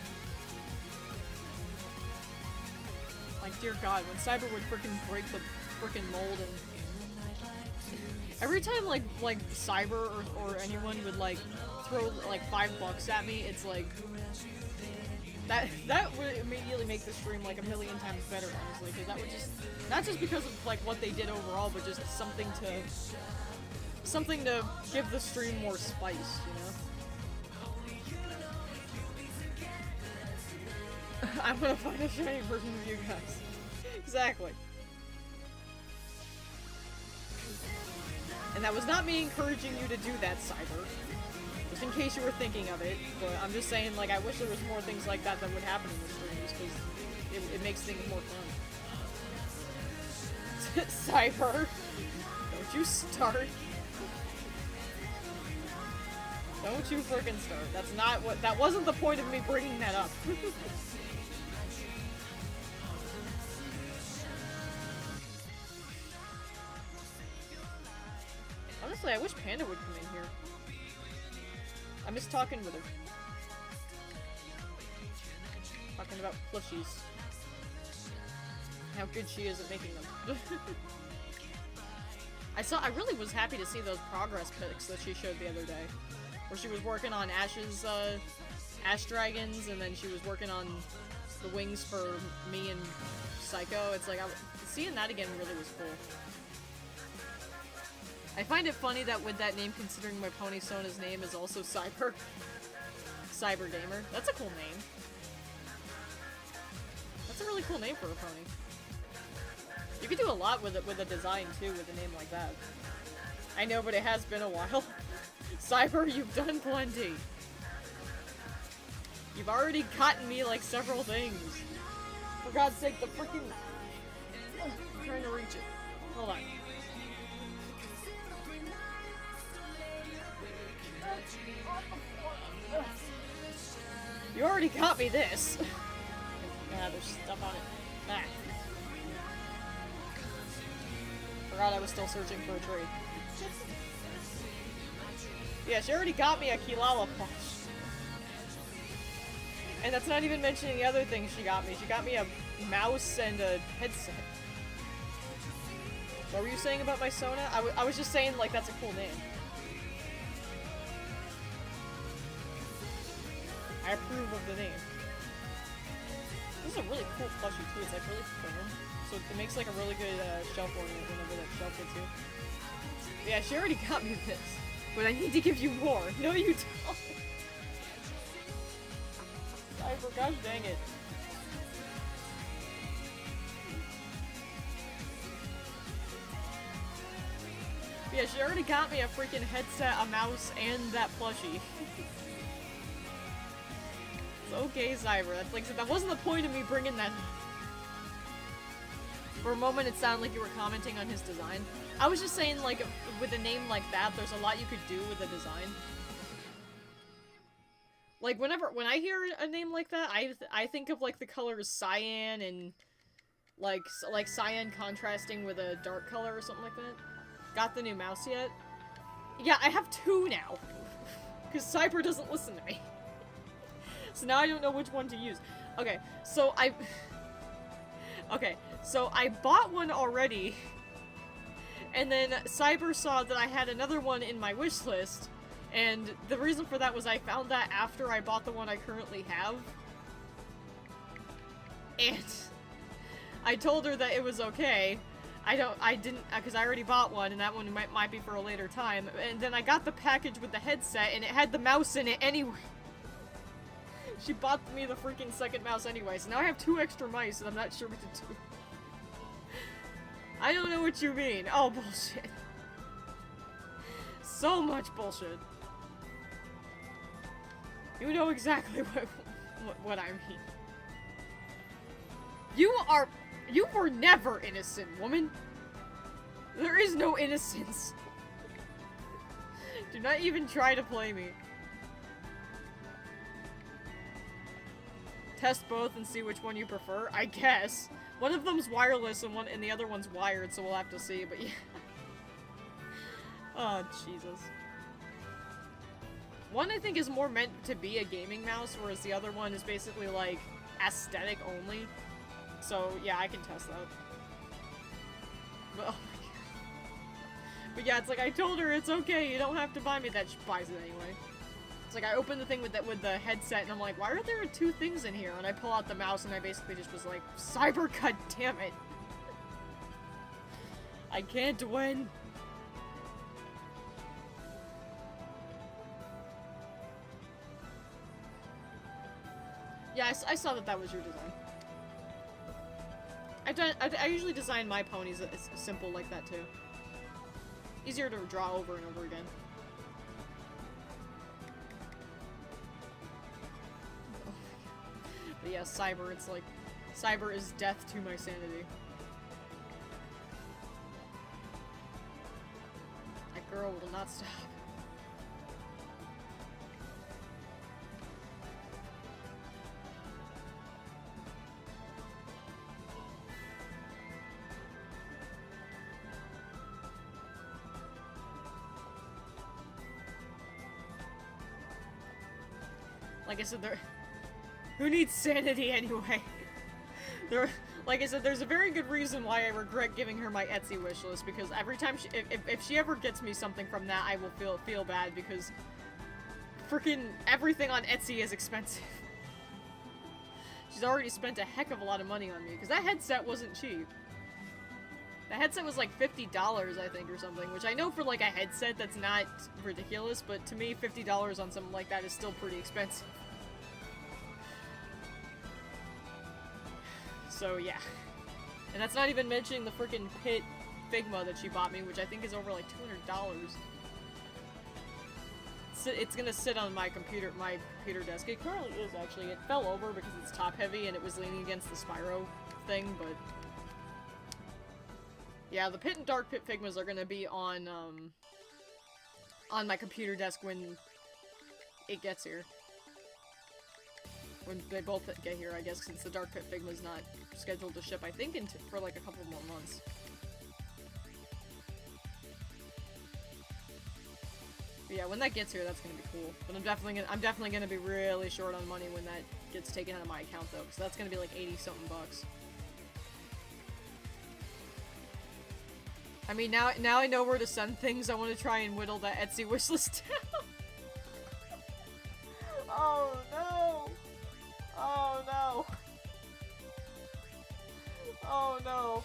Like, dear God, when Cyber would freaking break the freaking mold and... Every time, like Cyber or anyone would, like, throw, like, $5 at me, it's like... That would immediately make the stream, like, a million times better, honestly, because that would just... Not just because of, like, what they did overall, but just something to give the stream more spice, you know? I'm gonna find a shiny version of you guys. Exactly. And that was not me encouraging you to do that, Cyber. Just in case you were thinking of it, but I'm just saying, like, I wish there was more things like that would happen in the streams, because it makes things more fun. Cyber! Don't you start. Don't you frickin' start. That's not what- that wasn't the point of me bringing that up. Honestly, I wish Panda would come in here. I miss talking with her. Talking about plushies. How good she is at making them. I really was happy to see those progress pics that she showed the other day. Where she was working on Ash's, Ash Dragons, and then she was working on the wings for me and Psycho. It's like, seeing that again really was cool. I find it funny that with that name, considering my pony Sona's name is also Cyber. Cyber Gamer. That's a cool name. That's a really cool name for a pony. You could do a lot with it, with a design too, with a name like that. I know, but it has been a while. Cyber, you've done plenty. You've already gotten me like several things. For God's sake, the freaking... I'm trying to reach it. Hold on. You already got me this. Yeah, there's stuff on it. Ah. Forgot I was still searching for a tree. Yeah, she already got me a Kilala plush. And that's not even mentioning the other things she got me. She got me a mouse and a headset. What were you saying about my Sona? I was just saying, like, that's a cool name. I approve of the name. This is a really cool plushie too, it's like really firm. So it makes like a really good shelf ornament whenever that shelf gets you. Yeah, she already got me this. But I need to give you more. No, you don't. Cyber, gosh dang it. Yeah, she already got me a freaking headset, a mouse, and that plushie. It's okay, Cyber. That's like, that wasn't the point of me bringing that up. For a moment, it sounded like you were commenting on his design. I was just saying, like, with a name like that, there's a lot you could do with a design. Like, when I hear a name like that, I think of, like, the colors cyan and, like cyan contrasting with a dark color or something like that. Got the new mouse yet? Yeah, I have 2 now. Because Cyber doesn't listen to me. So now I don't know which one to use. Okay, so I bought one already. And then Cyber saw that I had another one in my wish list. And the reason for that was I found that after I bought the one I currently have. And I told her that it was okay. I didn't, because I already bought one, and that one might be for a later time. And then I got the package with the headset, and it had the mouse in it anyway. She bought me the freaking second mouse anyway, so now I have 2 extra mice, and I'm not sure what to do. I don't know what you mean. Oh, bullshit. So much bullshit. You know exactly what I mean. You were never innocent, woman. There is no innocence. Do not even try to play me. Test both and see which one you prefer, I guess. One of them's wireless and the other one's wired, so we'll have to see, but yeah. Oh, Jesus. One, I think, is more meant to be a gaming mouse, whereas the other one is basically, like, aesthetic only. So, yeah, I can test that. But, oh my god. But yeah, it's like, I told her it's okay, you don't have to buy me that. She buys it anyway. It's like, I opened the thing with the headset, and I'm like, why are there two things in here? And I pull out the mouse, and I basically just was like, Cyber, god damn it. I can't win. Yeah, I saw that was your design. I usually design my ponies as simple like that too. Easier to draw over and over again. But yeah, Cyber, it's like, Cyber is death to my sanity. That girl will not stop. Like I said, who needs sanity anyway? Like I said, there's a very good reason why I regret giving her my Etsy wishlist, because every time if she ever gets me something from that, I will feel bad, because freaking everything on Etsy is expensive. She's already spent a heck of a lot of money on me, because that headset wasn't cheap. The headset was like $50, I think, or something, which I know for like a headset that's not ridiculous, but to me, $50 on something like that is still pretty expensive. So yeah. And that's not even mentioning the freaking Pit Figma that she bought me, which I think is over like $200. It's gonna sit on my computer desk. It currently is, actually. It fell over because it's top heavy and it was leaning against the Spyro thing, but yeah, the Pit and Dark Pit Figmas are gonna be on my computer desk when it gets here. When they both get here, I guess, since the Dark Pit Figma's not scheduled to ship, I think, for like a couple more months. But yeah, when that gets here, that's gonna be cool. But I'm definitely gonna be really short on money when that gets taken out of my account, though, because that's gonna be like 80-something bucks. I mean, now I know where to send things. I want to try and whittle that Etsy wishlist down. Oh no! Oh no! Oh no!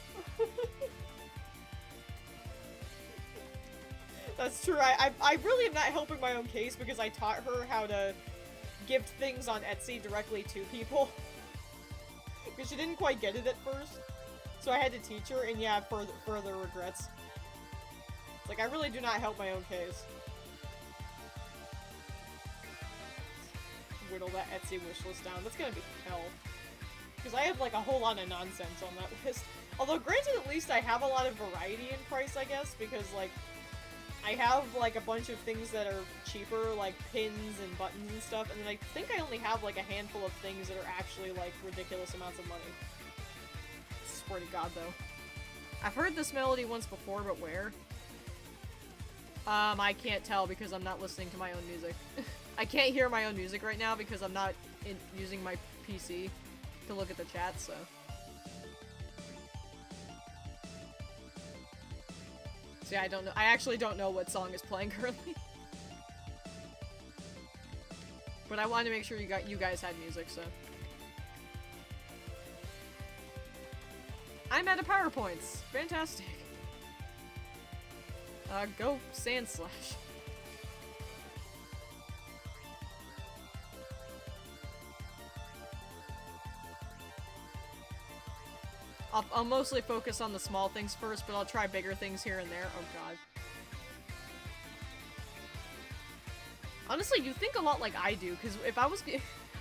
That's true. I really am not helping my own case, because I taught her how to gift things on Etsy directly to people. Because she didn't quite get it at first. So I had to teach her, and yeah, further regrets. It's like, I really do not help my own case. Whittle that Etsy wishlist down. That's gonna be hell. Because I have, like, a whole lot of nonsense on that list. Although, granted, at least I have a lot of variety in price, I guess, because, like, I have, like, a bunch of things that are cheaper, like pins and buttons and stuff, and then I think I only have, like, a handful of things that are actually, like, ridiculous amounts of money. Swear to God, though. I've heard this melody once before, but where? I can't tell because I'm not listening to my own music. I can't hear my own music right now because I'm not using my PC to look at the chat, so. See, I don't know. I actually don't know what song is playing currently. But I wanted to make sure you guys had music, so. I'm out of PowerPoints. Fantastic. Go Sand Slash. I'll mostly focus on the small things first, but I'll try bigger things here and there. Oh god. Honestly, you think a lot like I do, because if I was,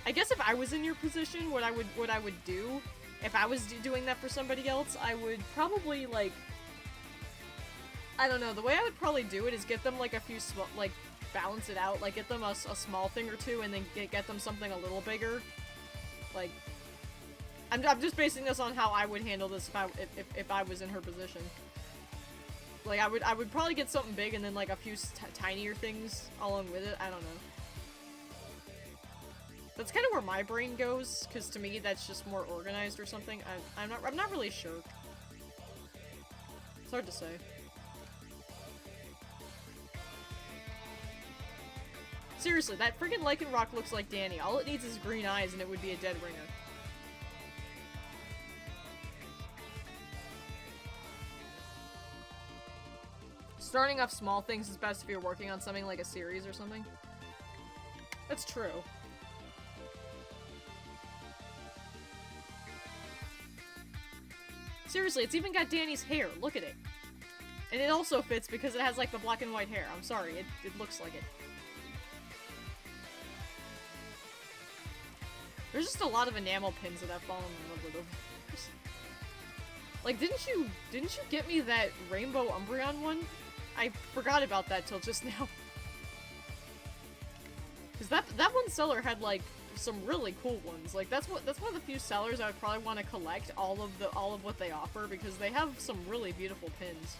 I guess if I was in your position, what I would do, if I was doing that for somebody else, I would probably, like, I don't know, the way I would probably do it is get them, like, a few small, like, balance it out, like, get them a small thing or two, and then get them something a little bigger. Like, I'm just basing this on how I would handle this if I was in her position. Like, I would probably get something big and then, like, a few tinier things along with it. I don't know. That's kind of where my brain goes, because to me that's just more organized or something. I'm not really sure. It's hard to say. Seriously, that freaking Lycanroc looks like Danny. All it needs is green eyes and it would be a dead ringer. Starting off small things is best if you're working on something like a series or something. That's true. Seriously, it's even got Danny's hair. Look at it. And it also fits because it has like the black and white hair. I'm sorry, it looks like it. There's just a lot of enamel pins that I've fallen in love with over the years. Like, didn't you get me that Rainbow Umbreon one? I forgot about that till just now. Cause that one seller had like some really cool ones. Like that's one of the few sellers I would probably want to collect all of what they offer because they have some really beautiful pins.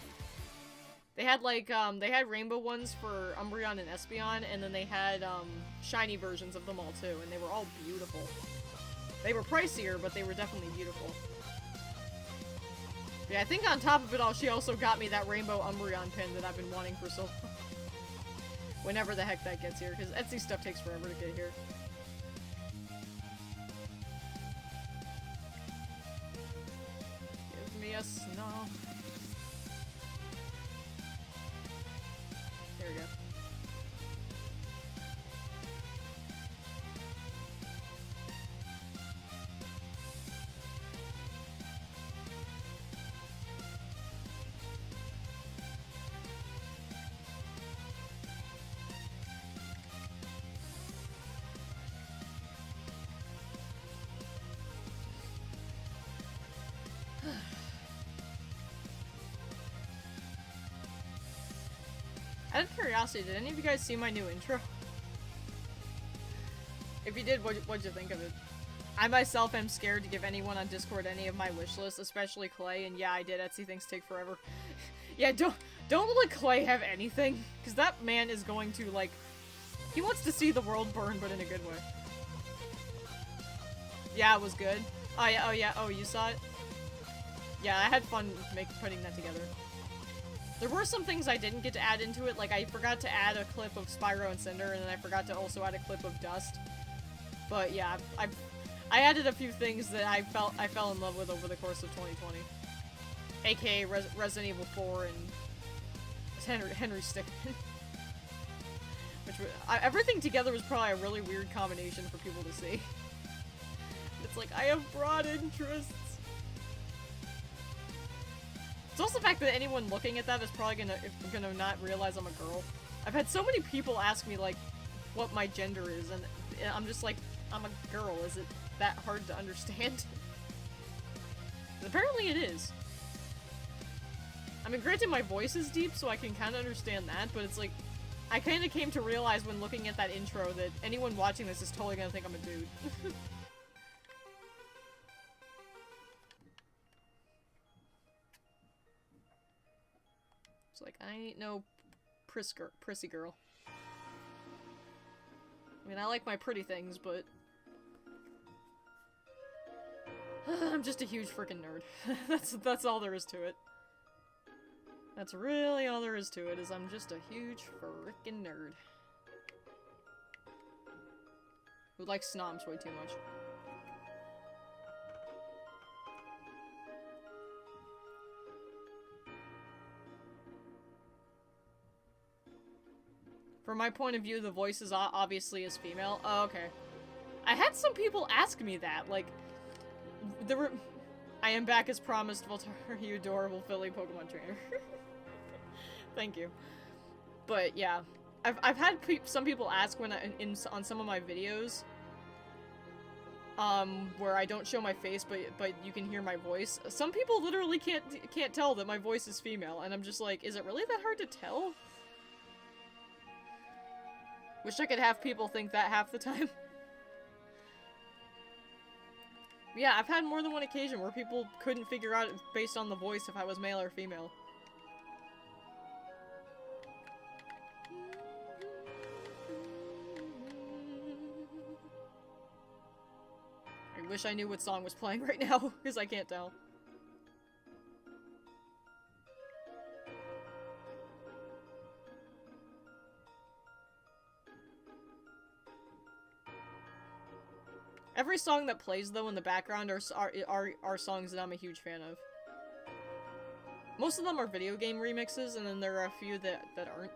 They had like they had rainbow ones for Umbreon and Espeon, and then they had shiny versions of them all too, and they were all beautiful. They were pricier, but they were definitely beautiful. Yeah, I think on top of it all, she also got me that rainbow Umbreon pin that I've been wanting for so long. Whenever the heck that gets here, because Etsy stuff takes forever to get here. Give me a Snom. There we go. Out of curiosity, did any of you guys see my new intro? If you did, what'd you think of it? I myself am scared to give anyone on Discord any of my wish lists, especially Clay, and yeah, I did. Etsy things take forever. Yeah, don't let Clay have anything, because that man is going to, like, he wants to see the world burn, but in a good way. Yeah, it was good. Oh yeah, oh, you saw it? Yeah, I had fun putting that together. There were some things I didn't get to add into it, like I forgot to add a clip of Spyro and Cinder, and then I forgot to also add a clip of Dust. But yeah, I added a few things that I fell in love with over the course of 2020. AKA Resident Evil 4 and Henry Stickmin. Which everything together was probably a really weird combination for people to see. It's like, I have broad interests. It's also the fact that anyone looking at that is probably gonna not realize I'm a girl. I've had so many people ask me, like, what my gender is, and I'm just like, I'm a girl. Is it that hard to understand? Apparently it is. I mean, granted, my voice is deep, so I can kind of understand that, but it's like, I kind of came to realize when looking at that intro that anyone watching this is totally gonna think I'm a dude. It's like, I ain't no prissy girl. I mean, I like my pretty things, but I'm just a huge freaking nerd. That's all there is to it. That's really all there is to it, is I'm just a huge freaking nerd. Who likes Snoms way too much. From my point of view, the voice is obviously is female. Oh, okay. I had some people ask me that, like, I am back as promised, Voltar, you adorable Philly Pokemon trainer. Thank you. But yeah, I've had some people ask when on some of my videos, where I don't show my face, but you can hear my voice. Some people literally can't tell that my voice is female, and I'm just like, is it really that hard to tell? Wish I could have people think that half the time. Yeah, I've had more than one occasion where people couldn't figure out based on the voice if I was male or female. Wish I knew what song was playing right now, because I can't tell. Every song that plays, though, in the background are songs that I'm a huge fan of. Most of them are video game remixes, and then there are a few that aren't.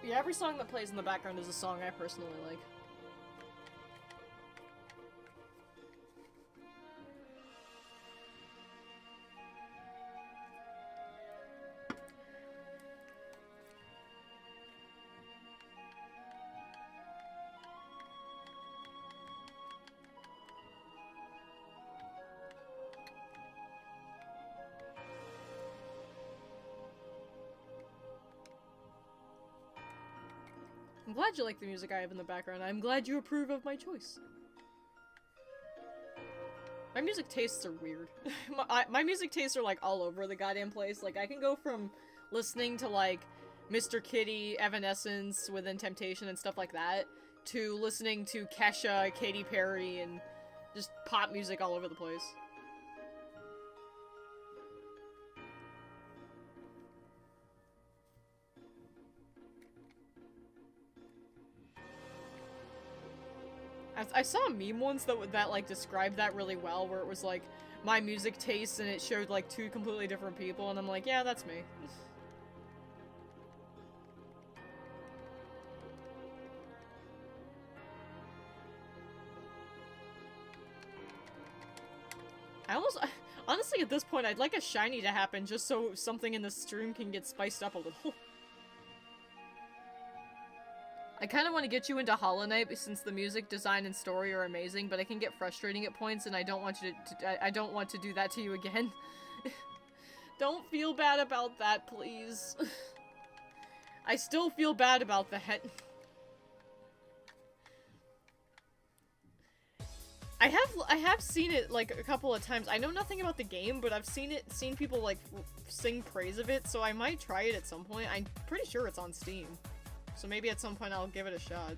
Yeah, every song that plays in the background is a song I personally like. I'm glad you like the music I have in the background. I'm glad you approve of my choice. My music tastes are weird. my music tastes are, like, all over the goddamn place. Like, I can go from listening to, like, Mr. Kitty, Evanescence, Within Temptation, and stuff like that, to listening to Kesha, Katy Perry, and just pop music all over the place. I saw a meme once that like described that really well, where it was like my music tastes and it showed like two completely different people, and I'm like, yeah, that's me. Honestly, at this point, I'd like a shiny to happen just so something in the stream can get spiced up a little. I kind of want to get you into Hollow Knight since the music, design, and story are amazing, but it can get frustrating at points, and I don't want you to I don't want to do that to you again. Don't feel bad about that, please. I still feel bad about that. I have seen it like a couple of times. I know nothing about the game, but I've seen people like sing praise of it, so I might try it at some point. I'm pretty sure it's on Steam. So maybe at some point I'll give it a shot.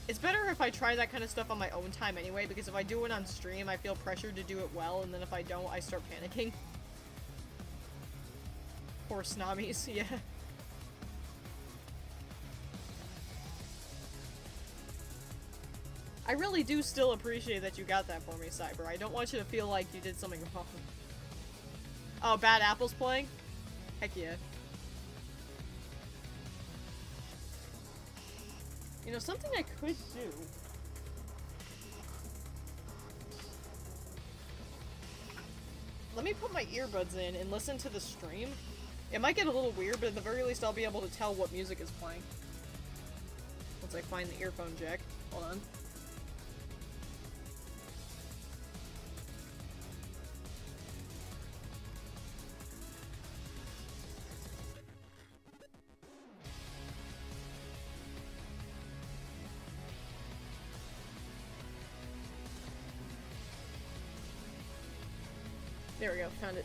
It's better if I try that kind of stuff on my own time anyway, because if I do it on stream, I feel pressured to do it well, and then if I don't, I start panicking. Poor Snommies, yeah. I really do still appreciate that you got that for me, Cyber. I don't want you to feel like you did something wrong. Oh, Bad Apple's playing? Heck yeah. You know, something I could do... Let me put my earbuds in and listen to the stream. It might get a little weird, but at the very least I'll be able to tell what music is playing. Once I find the earphone jack. Hold on. There we go, found it.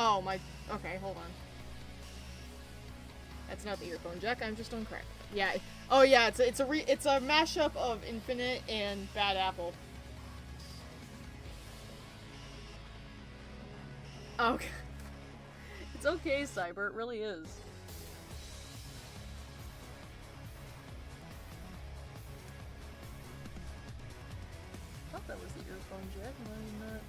Oh my, okay, hold on. That's not the earphone jack, I'm just on crack. Yeah, oh yeah, it's a mashup of Infinite and Bad Apple. Okay. It's okay, Cyber, it really is. that was the earphone jack. Am I not?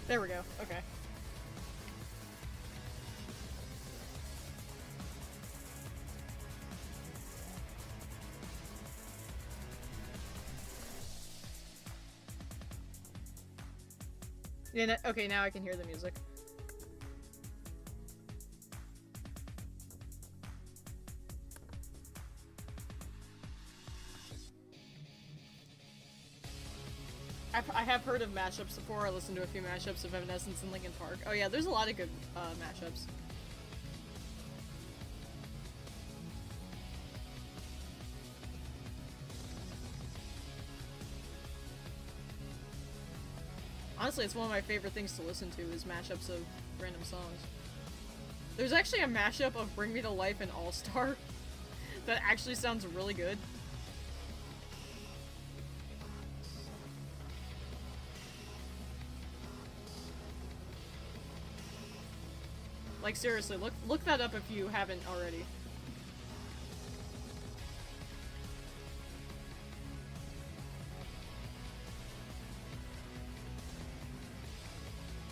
There we go. Okay. Yeah, okay, now I can hear the music. I have heard of mashups before. I listened to a few mashups of Evanescence and Linkin Park. Oh yeah, there's a lot of good mashups. Honestly, it's one of my favorite things to listen to is mashups of random songs. There's actually a mashup of Bring Me to Life and All Star that actually sounds really good. Like, seriously, look that up if you haven't already.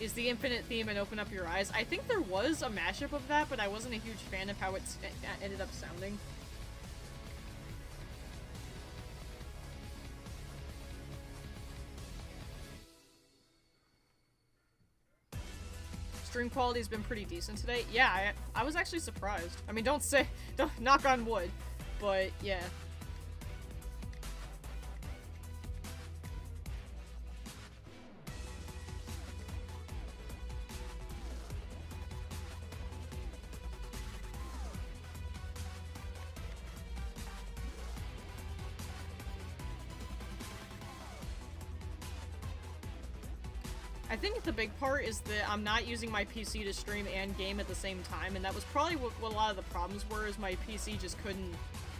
Is the Infinite theme and Open Up Your Eyes? I think there was a mashup of that, but I wasn't a huge fan of how it ended up sounding. Stream quality's been pretty decent today. Yeah, I was actually surprised. I mean, don't knock on wood, but yeah. I think the big part is that I'm not using my PC to stream and game at the same time, and that was probably what a lot of the problems were, is my PC just couldn't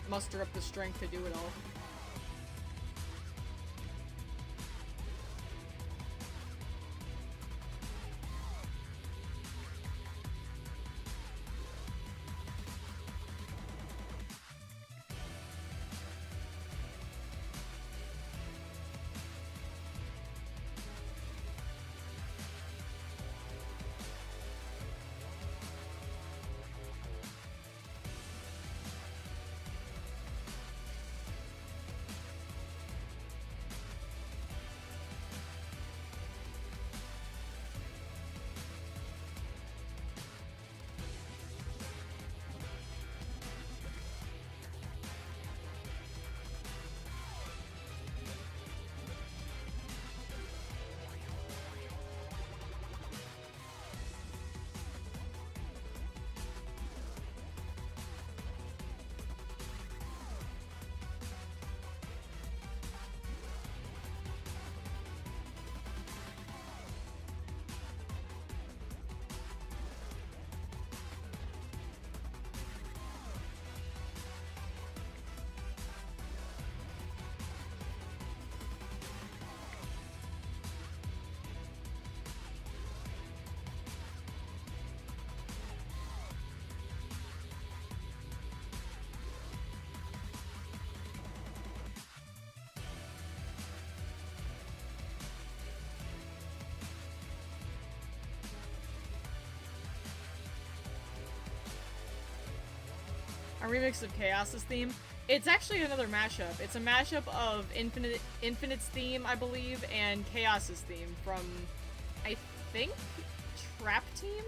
muster up the strength to do it all. A remix of Chaos's theme. It's actually another mashup. It's a mashup of Infinite's theme, I believe, and Chaos's theme from, I think, Trap Team?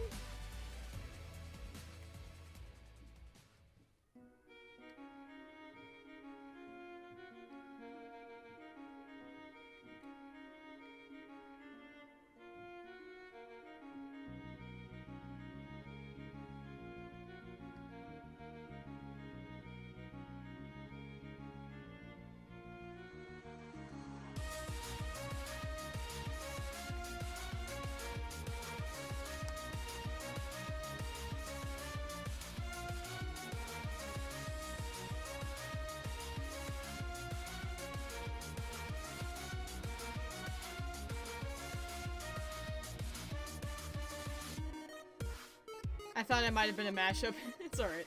I thought it might have been a mashup. It's alright.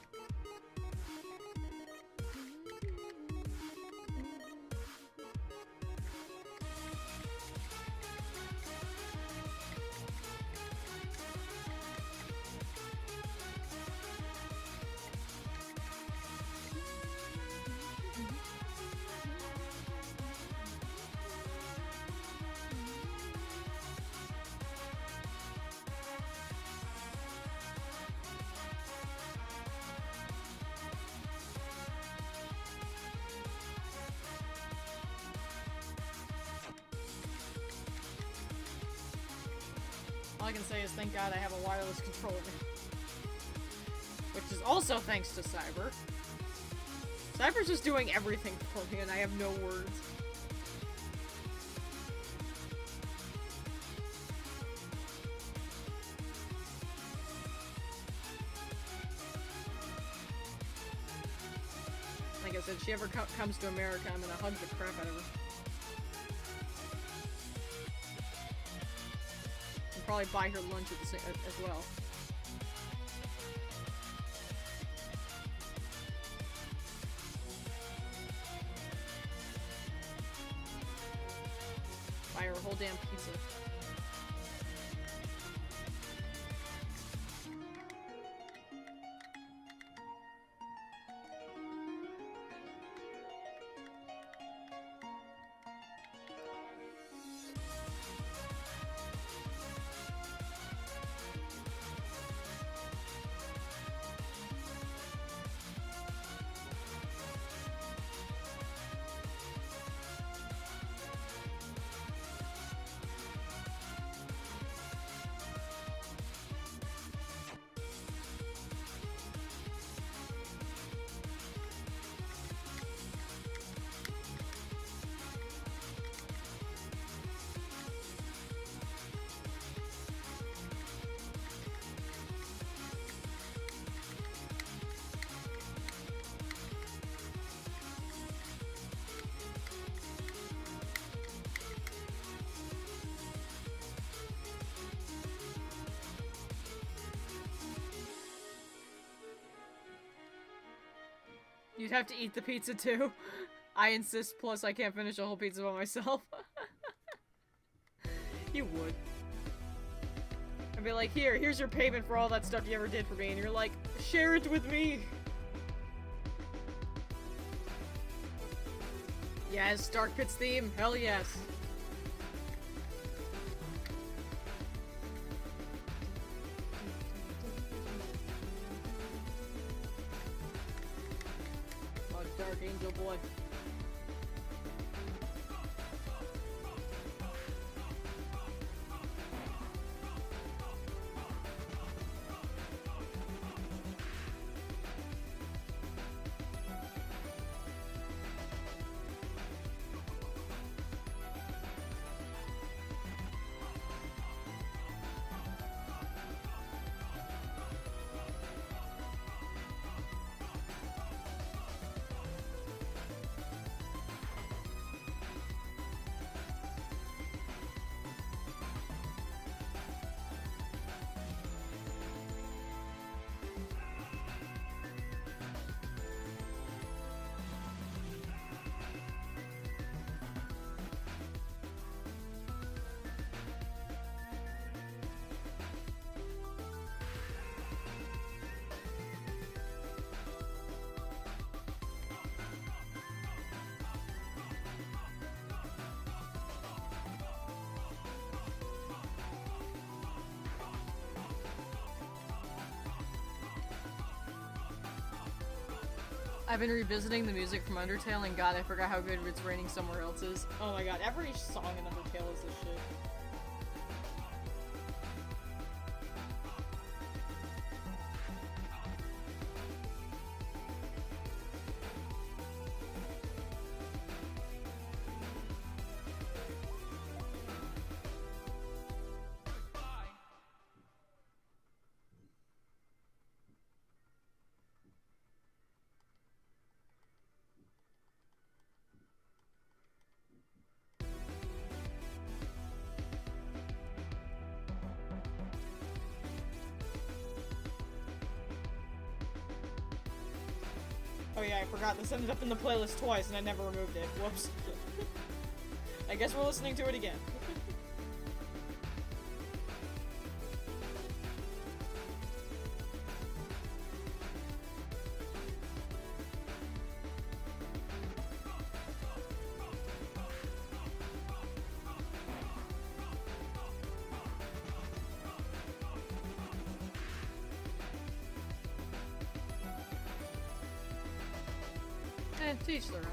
All I can say is thank God I have a wireless controller. Which is also thanks to Cyber. Cyber's just doing everything for me and I have no words. Like I said, if she ever comes to America, I'm gonna hug the crap out of her. Probably buy her lunch at the as well. Buy her a whole damn pizza. You'd have to eat the pizza too. I insist, plus I can't finish a whole pizza by myself. You would. I'd be like, here's your payment for all that stuff you ever did for me, and you're like, share it with me! Yes, Dark Pit's theme, hell yes. Dark Angel boy. I've been revisiting the music from Undertale, and God, I forgot how good It's Raining Somewhere Else is. Oh my god, every song in Undertale is this shit. Oh yeah, I forgot. This ended up in the playlist twice and I never removed it. Whoops. I guess we're listening to it again. To each their own.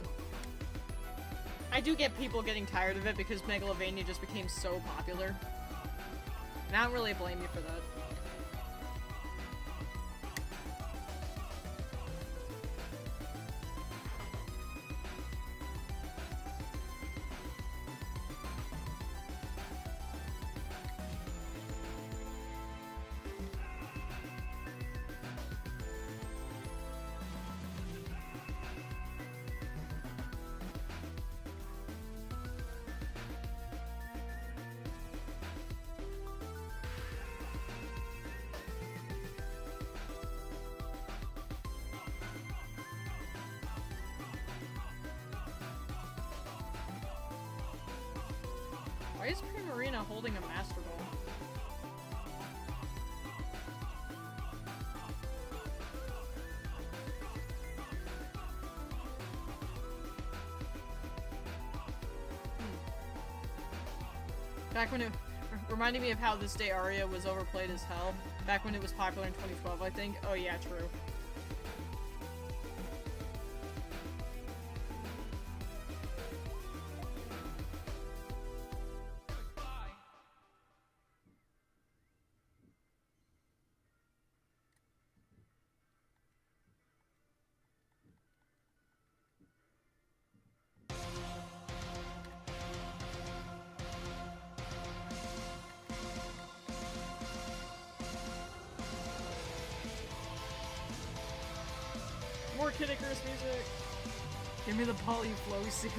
I do get people getting tired of it because Megalovania just became so popular. And I don't really blame you for that. Why is Primarina holding a Master Ball? Back when it reminded me of how This Day Aria was overplayed as hell. Back when it was popular in 2012, I think. Oh yeah, true. More Kid Icarus music! Give me the poly flow seal.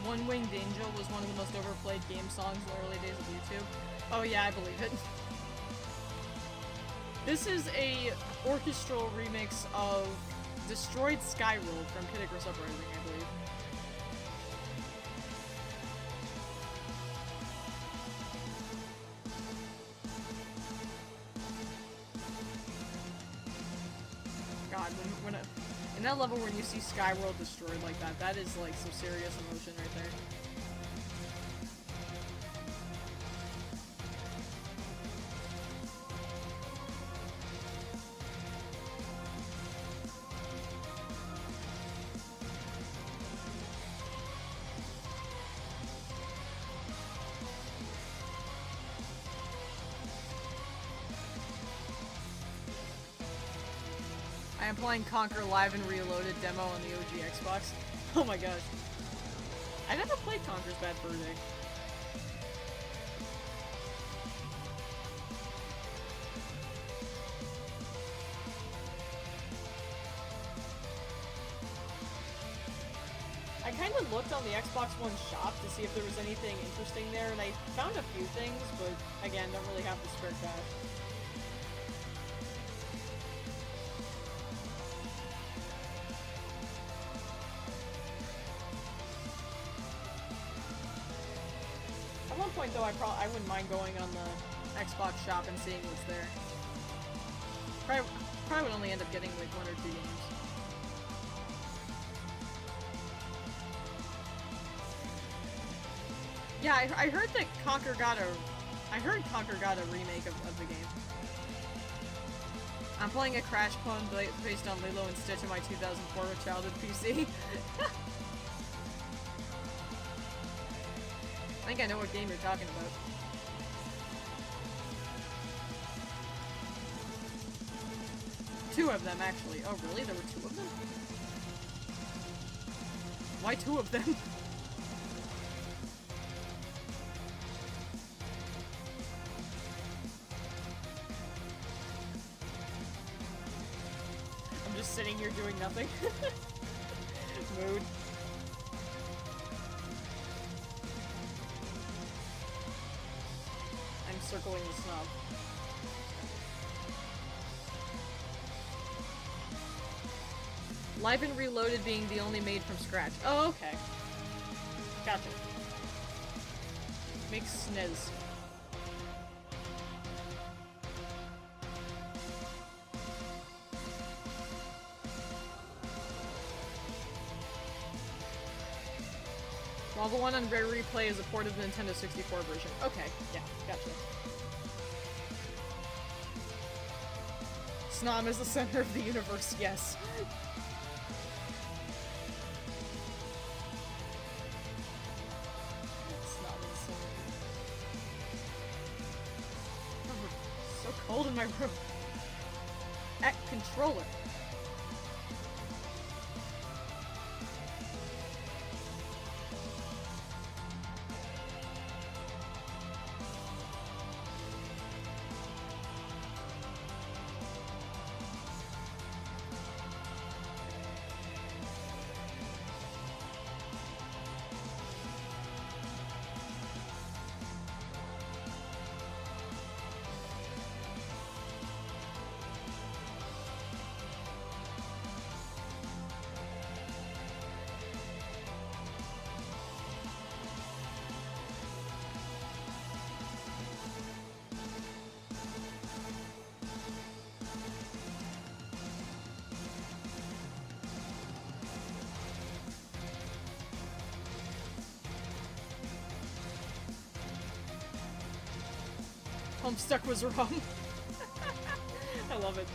One Winged Angel was one of the most overplayed game songs in the early days of YouTube. Oh yeah, I believe it. This is a orchestral remix of Destroyed Skyworld from Kid Icarus Uprising, I believe. God, in that level when you see Skyworld destroyed like that, that is like some serious emotion right there. I am playing Conquer Live and Reloaded demo on the OG Xbox. Oh my gosh. I never played Conquer's Bad Fur Day. I kind of looked on the Xbox One shop to see if there was anything interesting there, and I found a few things, but again, don't really have the spare cash. At one point, though, I wouldn't mind going on the Xbox shop and seeing what's there. Probably would only end up getting like 1 or 2 games. Yeah, I heard that Conquer got a remake of the game. I'm playing a Crash clone based on Lilo and Stitch on my 2004 childhood PC. think I know what game you're talking about. Two of them, actually. Oh, really? There were two of them? Why two of them? I'm just sitting here doing nothing. Mood. I'm circling the snob. Live and Reloaded being the only made from scratch. Oh, okay. Gotcha. Makes sniz. While the one on Rare Replay is a port of the Nintendo 64 version. Okay, yeah, gotcha. Snom is the center of the universe, yes. Cold in my room. At controller. Homestuck was wrong. I love it.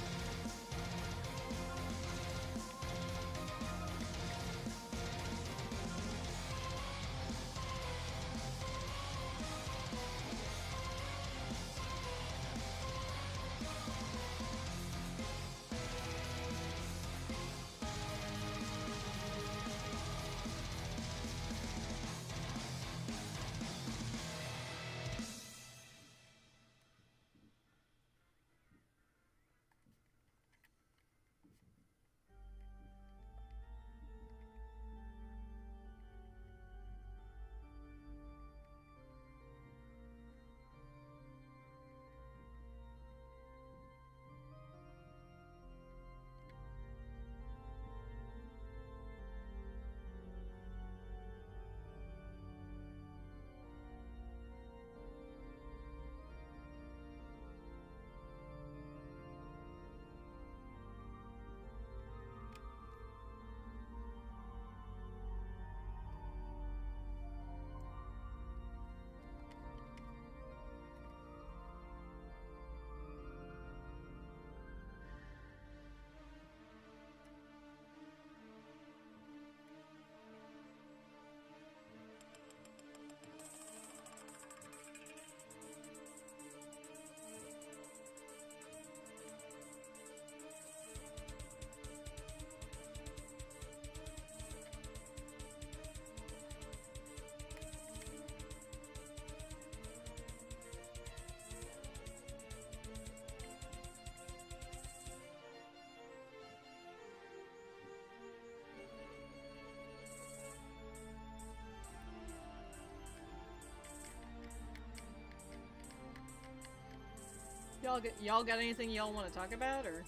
Y'all got anything y'all want to talk about, or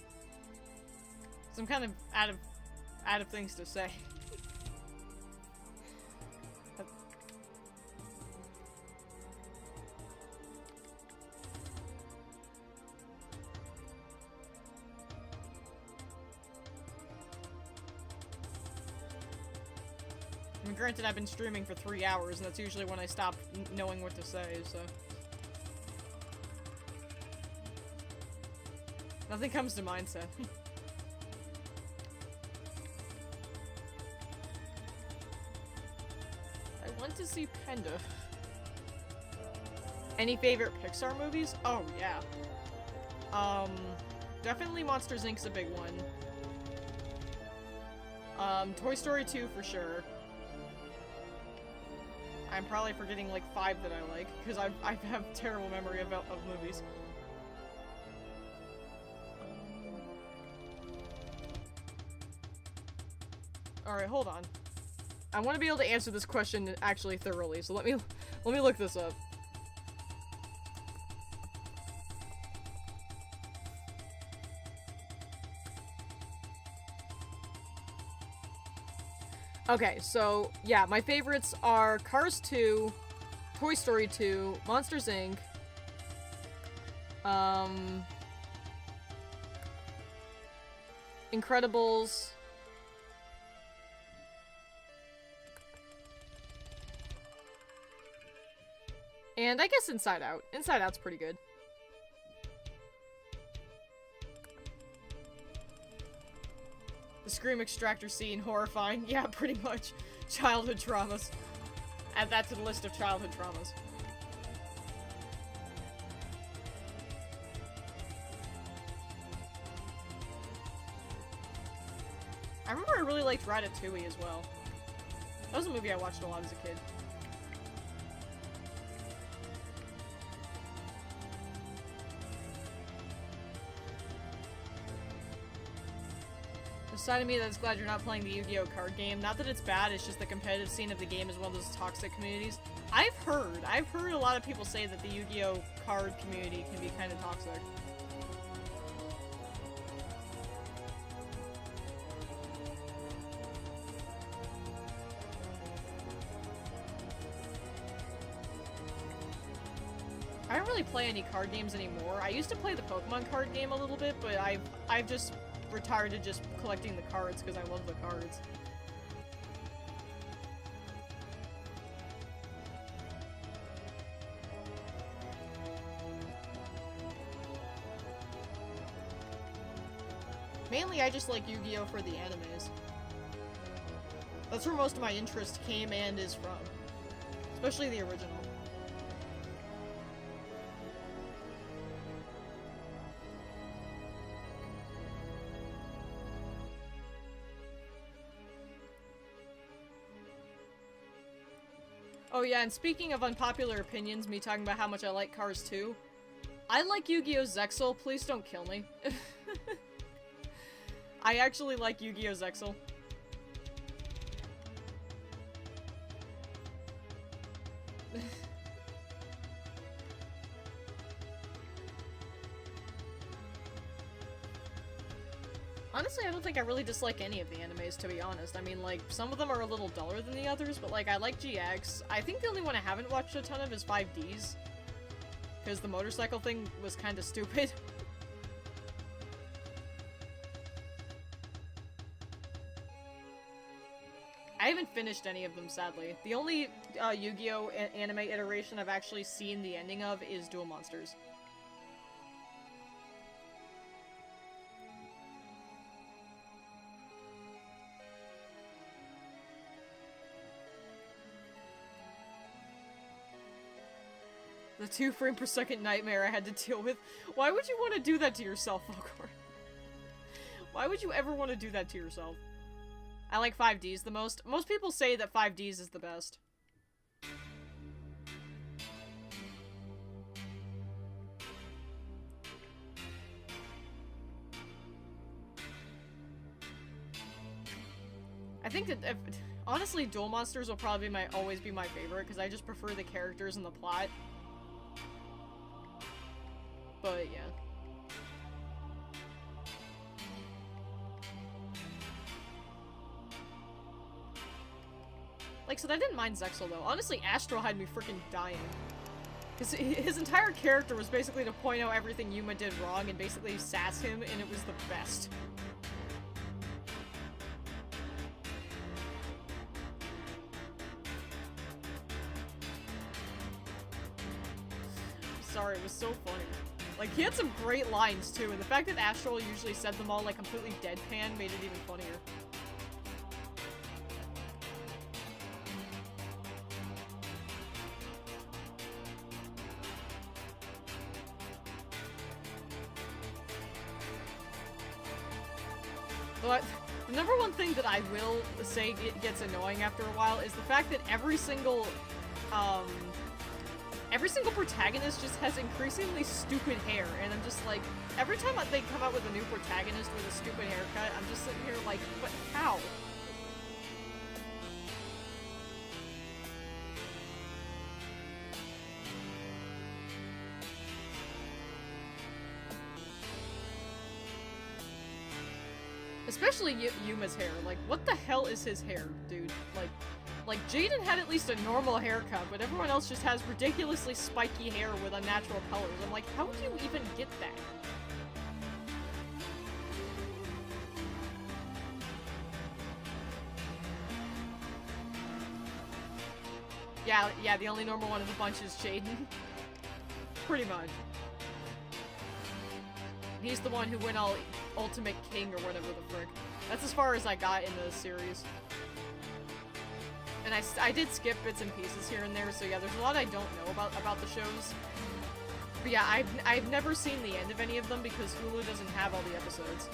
some kind of out of things to say? I mean, granted, I've been streaming for 3 hours, and that's usually when I stop knowing what to say, so... Nothing comes to mind, Seth. I want to see Panda. Any favorite Pixar movies? Oh, yeah. Definitely Monsters, Inc.'s a big one. Toy Story 2 for sure. I'm probably forgetting like 5 that I like, because I have terrible memory of movies. Alright, hold on. I want to be able to answer this question actually thoroughly, so let me look this up. Okay, so, yeah, my favorites are Cars 2, Toy Story 2, Monsters, Inc., Incredibles, and I guess Inside Out. Inside Out's pretty good. The Scream Extractor scene, horrifying. Yeah, pretty much. Childhood traumas. Add that to the list of childhood traumas. I remember I really liked Ratatouille as well. That was a movie I watched a lot as a kid. Side of me that's glad you're not playing the Yu-Gi-Oh card game. Not that it's bad, it's just the competitive scene of the game is one of those toxic communities. I've heard a lot of people say that the Yu-Gi-Oh card community can be kind of toxic. I don't really play any card games anymore. I used to play the Pokemon card game a little bit, but I've just retired to just collecting the cards because I love the cards. Mainly I just like Yu-Gi-Oh for the animes. That's where most of my interest came and is from. Especially the original. Oh yeah, and speaking of unpopular opinions, me talking about how much I like Cars 2, I like Yu-Gi-Oh! Zexal, please don't kill me. I actually like Yu-Gi-Oh! Zexal. Honestly, I don't think I really dislike any of the animes, to be honest. I mean, like, some of them are a little duller than the others, but, like, I like GX. I think the only one I haven't watched a ton of is 5Ds. Because the motorcycle thing was kind of stupid. I haven't finished any of them, sadly. The only Yu-Gi-Oh! Anime iteration I've actually seen the ending of is Duel Monsters. The 2 frame per second nightmare I had to deal with. Why would you want to do that to yourself, Volkor? Why would you ever want to do that to yourself? I like 5Ds the most. Most people say that 5Ds is the best. I think that honestly, Duel Monsters will probably always be my favorite because I just prefer the characters and the plot. But yeah. Like, so I didn't mind Zexal though. Honestly, Astral had me freaking dying. His entire character was basically to point out everything Yuma did wrong and basically sass him, and it was the best. Sorry, it was so funny. Like, he had some great lines, too, and the fact that Astral usually said them all, like, completely deadpan made it even funnier. But the number one thing that I will say gets annoying after a while is the fact that every single protagonist just has increasingly stupid hair, and I'm just like, every time they come out with a new protagonist with a stupid haircut, I'm just sitting here like, but how? Especially Yuma's hair. Like, what the hell is his hair, dude? Like Jaden had at least a normal haircut, but everyone else just has ridiculously spiky hair with unnatural colors. I'm like, how do you even get that? Yeah, the only normal one of the bunch is Jaden. Pretty much. He's the one who went all Ultimate King or whatever the frick. That's as far as I got in the series. And I did skip bits and pieces here and there, so yeah, there's a lot I don't know about the shows. But yeah, I've never seen the end of any of them because Hulu doesn't have all the episodes.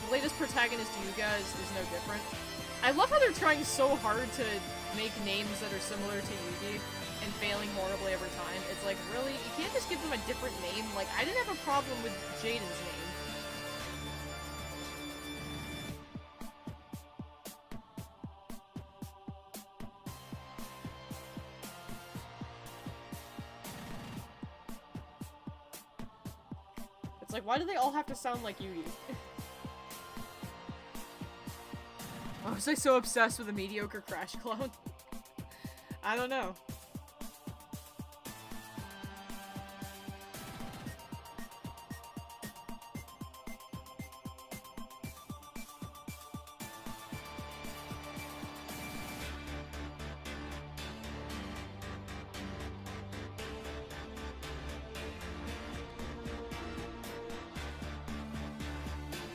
The latest protagonist, Yuga, is no different. I love how they're trying so hard to make names that are similar to Yugi and failing horribly every time. It's like, really? You can't just give them a different name? Like, I didn't have a problem with Jaden's name. It's like, why do they all have to sound like Yugi? Oh, was I so obsessed with a mediocre Crash clone? I don't know.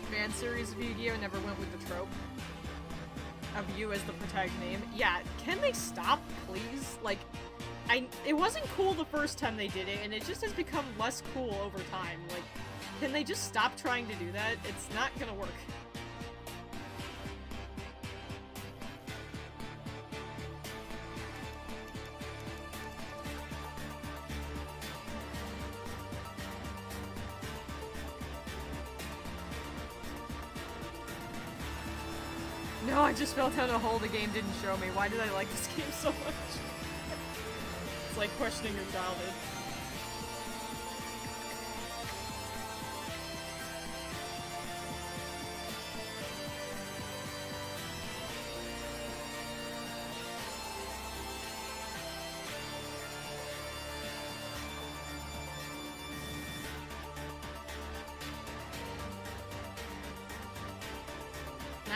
Fan series of Yu-Gi-Oh! Never went with the trope of you as the protagonist name. Yeah, can they stop, please? Like, it wasn't cool the first time they did it, and it just has become less cool over time. Like, can they just stop trying to do that? It's not gonna work. No, I just felt down a hole the game didn't show me. Why did I like this game so much? It's like questioning your childhood.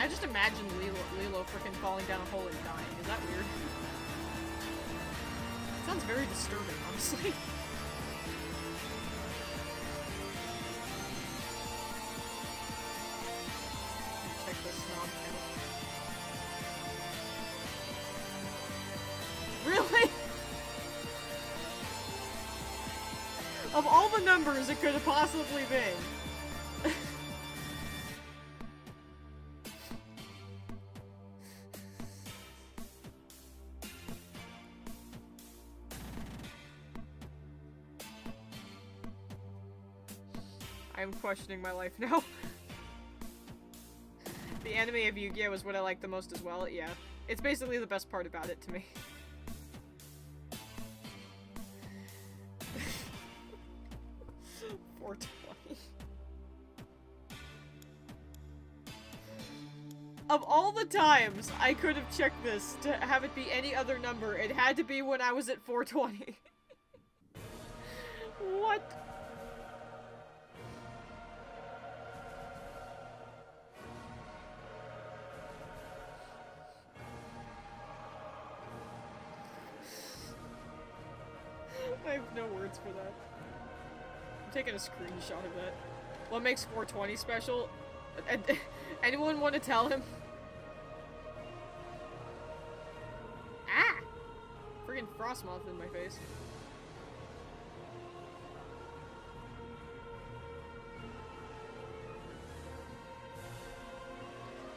I just imagine Lilo frickin' falling down a hole and dying. Is that weird? Sounds very disturbing, honestly. Check this Snom out. Really? Of all the numbers it could have possibly been. I'm questioning my life now. The anime of Yu-Gi-Oh! Is what I like the most as well, yeah. It's basically the best part about it to me. Of all the times I could have checked this to have it be any other number, it had to be when I was at 420. What? I have no words for that. I'm taking a screenshot of that. What makes 420 special? Anyone want to tell him? Ah! friggin' Frostmoth in my face.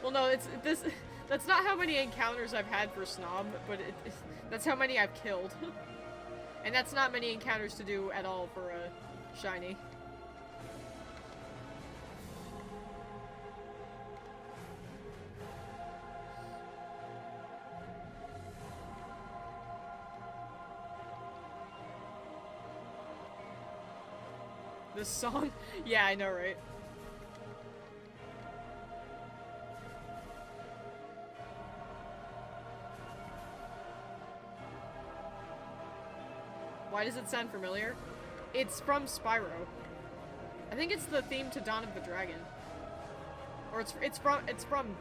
Well, no, it's this. That's not how many encounters I've had for Snom, but that's how many I've killed. And that's not many encounters to do at all for a shiny. This song? Yeah, I know, right? Why does it sound familiar? It's from Spyro. I think it's the theme to Dawn of the Dragon. Or it's from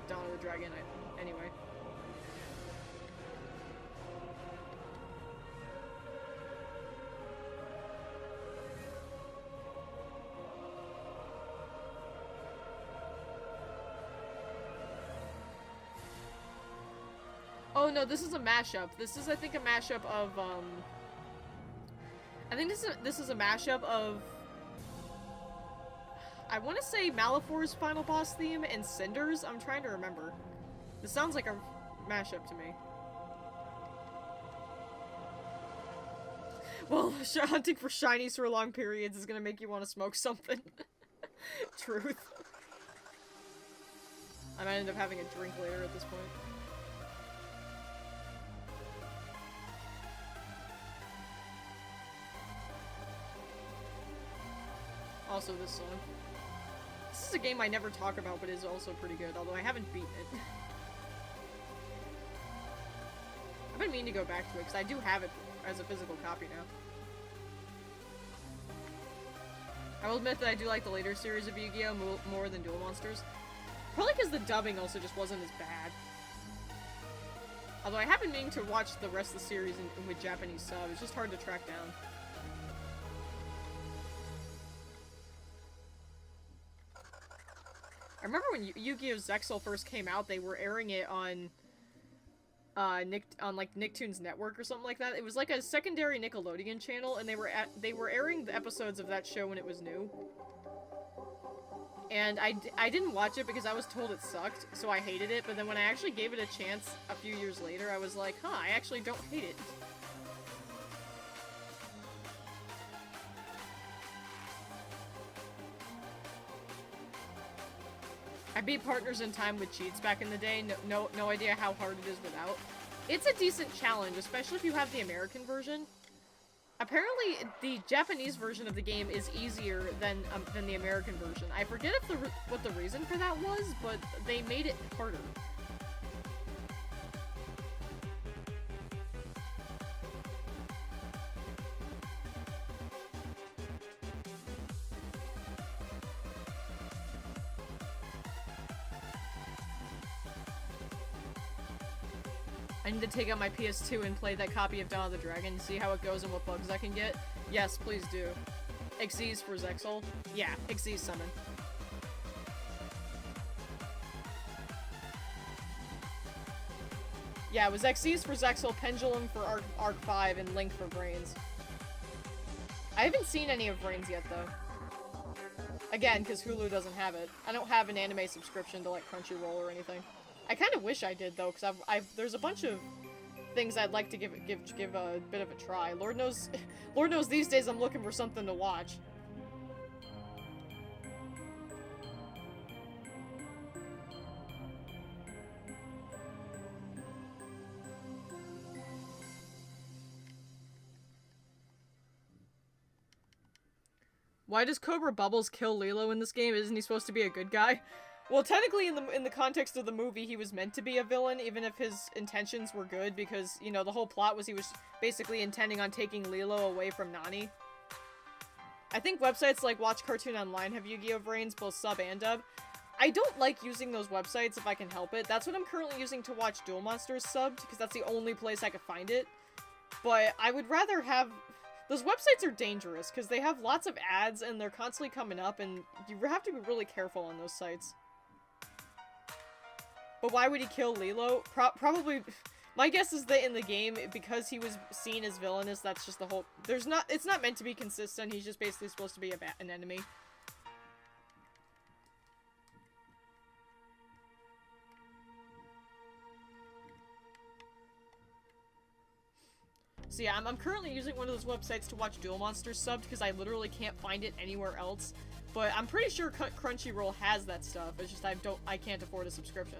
Dawn of the Dragon, anyway. Oh no, this is a mashup. This is, I think, a mashup of, I think this is a mashup of, I want to say Malifor's final boss theme and Cinder's. I'm trying to remember. This sounds like a mashup to me. Well, hunting for shinies for long periods is gonna make you want to smoke something. Truth. I might end up having a drink later at this point. Also this song. This is a game I never talk about, but is also pretty good, although I haven't beaten it. I've been meaning to go back to it, because I do have it as a physical copy now. I will admit that I do like the later series of Yu-Gi-Oh! More than Duel Monsters. Probably because the dubbing also just wasn't as bad. Although I have been meaning to watch the rest of the series with Japanese sub, it's just hard to track down. I remember when Yu-Gi-Oh! Zexal first came out, they were airing it on like Nicktoons Network or something like that. It was like a secondary Nickelodeon channel, and they were airing the episodes of that show when it was new. And I didn't watch it because I was told it sucked, so I hated it. But then when I actually gave it a chance a few years later, I was like, huh, I actually don't hate it. I beat Partners in Time with cheats back in the day. No idea how hard it is without. It's a decent challenge, especially if you have the American version. Apparently, the Japanese version of the game is easier than the American version. I forget what the reason for that was, but they made it harder. I need to take out my PS2 and play that copy of Dawn of the Dragon, see how it goes and what bugs I can get. Yes, please do. Xyz for Zexal. Yeah, Xyz summon. Yeah, it was Xyz for Zexal, Pendulum for Arc 5, and Link for Brains. I haven't seen any of Brains yet, though. Again, because Hulu doesn't have it. I don't have an anime subscription to, like, Crunchyroll or anything. I kind of wish I did, though, because there's a bunch of things I'd like to give a bit of a try. Lord knows these days I'm looking for something to watch. Why does Cobra Bubbles kill Lilo in this game? Isn't he supposed to be a good guy? Well, technically, in the context of the movie, he was meant to be a villain, even if his intentions were good, because, you know, the whole plot was he was basically intending on taking Lilo away from Nani. I think websites like Watch Cartoon Online have Yu-Gi-Oh! Brains, both sub and dub. I don't like using those websites if I can help it. That's what I'm currently using to watch Duel Monsters subbed, because that's the only place I could find it. But I would rather have... Those websites are dangerous, because they have lots of ads, and they're constantly coming up, and you have to be really careful on those sites. But why would he kill Lilo? Probably My guess is that in the game, because he was seen as villainous, that's just the whole... It's not meant to be consistent, he's just basically supposed to be an enemy. So yeah, I'm currently using one of those websites to watch Duel Monsters subbed, because I literally can't find it anywhere else. But I'm pretty sure Crunchyroll has that stuff, it's just I can't afford a subscription.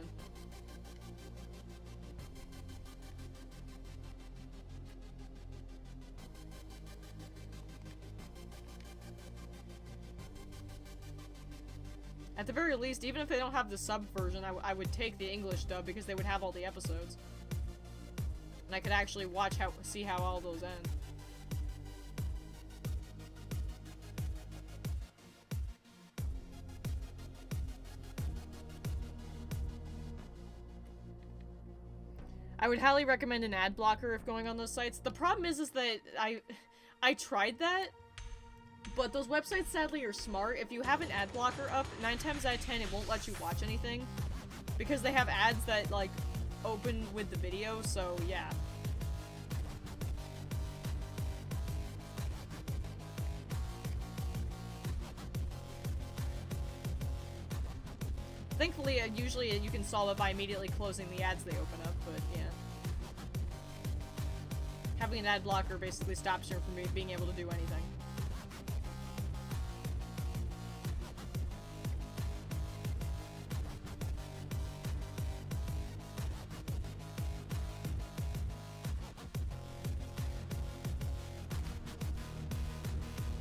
At the very least, even if they don't have the sub version, I would take the English dub because they would have all the episodes. And I could actually see how all those end. I would highly recommend an ad blocker if going on those sites. The problem is that I tried that, but those websites sadly are smart. If you have an ad blocker up, 9 times out of 10 it won't let you watch anything. Because they have ads that, like, open with the video, so yeah. Thankfully, usually you can solve it by immediately closing the ads they open up, but yeah. Having an ad blocker basically stops you from being able to do anything.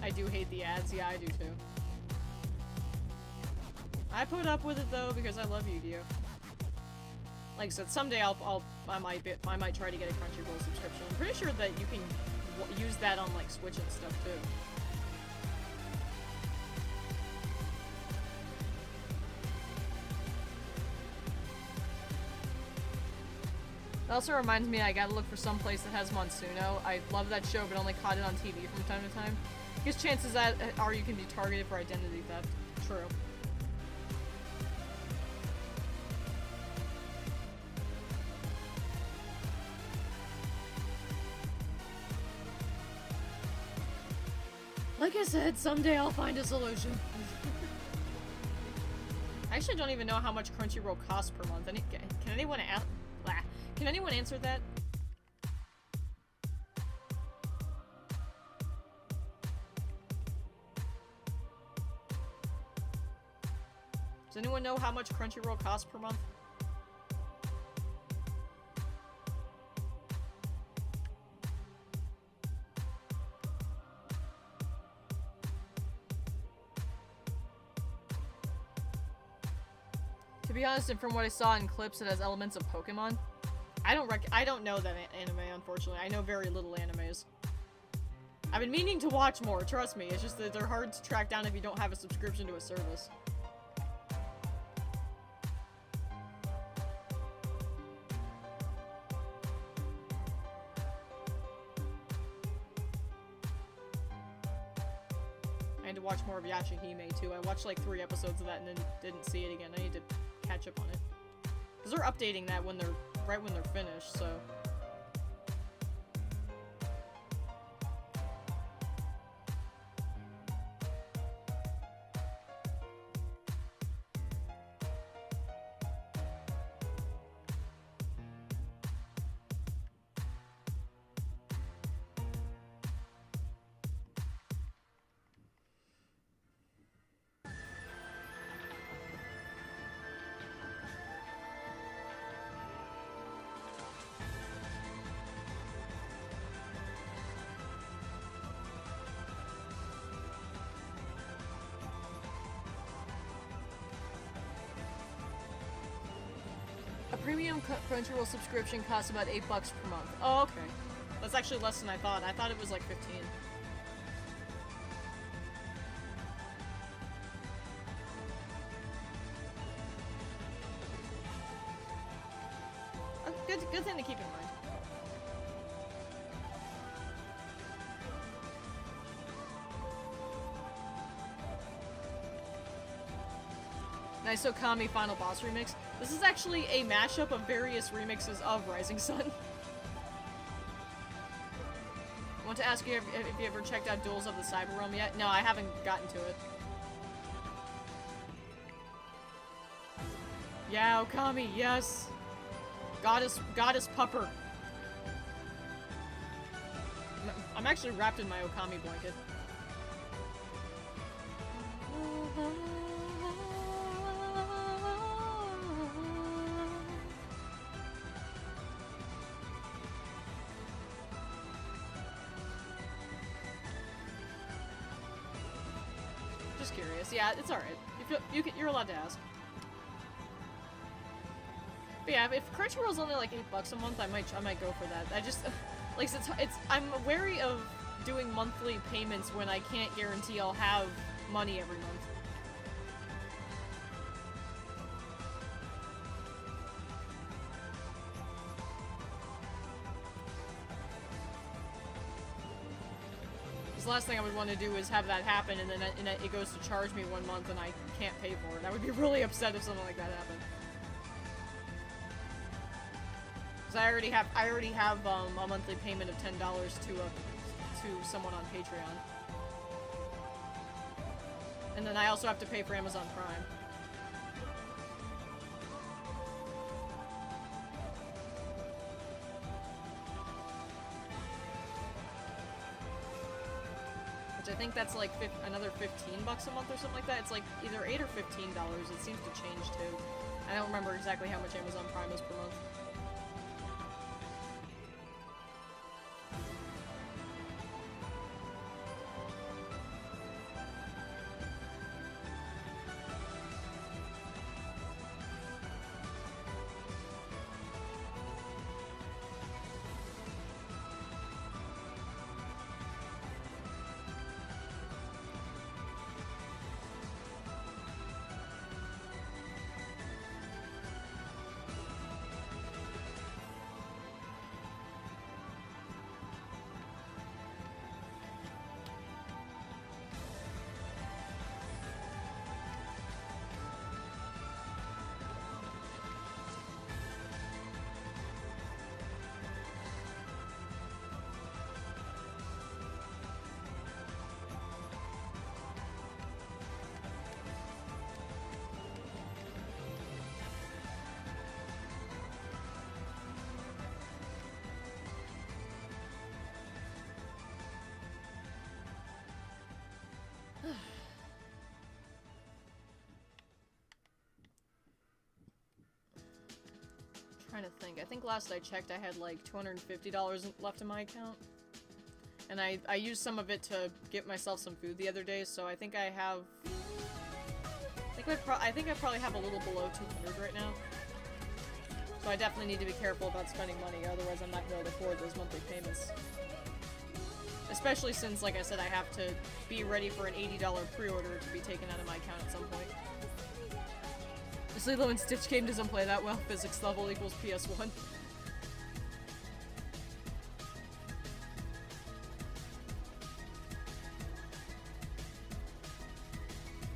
I do hate the ads, yeah, I do too. I put up with it though because I love Yu-Gi-Oh! Like I said, someday I might try to get a Crunchyroll subscription. I'm pretty sure that you can use that on like Switch and stuff too. It also reminds me I gotta look for some place that has Monsuno. I love that show, but only caught it on TV from time to time. Because chances are you can be targeted for identity theft. True. Like I said, someday I'll find a solution. I actually don't even know how much Crunchyroll costs per month. Can anyone answer that? Does anyone know how much Crunchyroll costs per month? To be honest, and from what I saw in clips, it has elements of Pokemon. I don't know that anime, unfortunately. I know very little animes. I've been meaning to watch more, trust me. It's just that they're hard to track down if you don't have a subscription to a service. I had to watch more of Yashahime too. I watched like 3 episodes of that and then didn't see it again. I need to catch up on it. Because they're updating that right when they're finished, so... Premium Crunchyroll subscription costs about $8 per month. Oh, okay. That's actually less than I thought. I thought it was like 15. Good thing to keep in mind. Nice Okami Final Boss Remix. This is actually a mashup of various remixes of Rising Sun. I want to ask you if you ever checked out Duels of the Cyber Realm yet. No, I haven't gotten to it. Yeah, Okami, yes. Goddess Pupper. I'm actually wrapped in my Okami blanket. Just curious. Yeah, it's alright. You're allowed to ask. But yeah, if Crunchyroll's only like $8 a month, I might go for that. I just like I'm wary of doing monthly payments when I can't guarantee I'll have money every month. Because the last thing I would want to do is have that happen and then it goes to charge me 1 month and I can't pay for it. I would be really upset if something like that happened. Because I already have a monthly payment of $10 to someone on Patreon. And then I also have to pay for Amazon Prime. Which I think that's like another $15 a month or something like that. It's like either $8 or $15. It seems to change too. I don't remember exactly how much Amazon Prime is per month. Trying to think. I think last I checked I had like $250 left in my account. And I used some of it to get myself some food the other day, so I think I have... I think I probably have a little below 200 right now. So I definitely need to be careful about spending money, otherwise I'm not going to afford those monthly payments. Especially since, like I said, I have to be ready for an $80 pre-order to be taken out of my account at some point. Lilo and Stitch game doesn't play that well. Physics level equals PS1.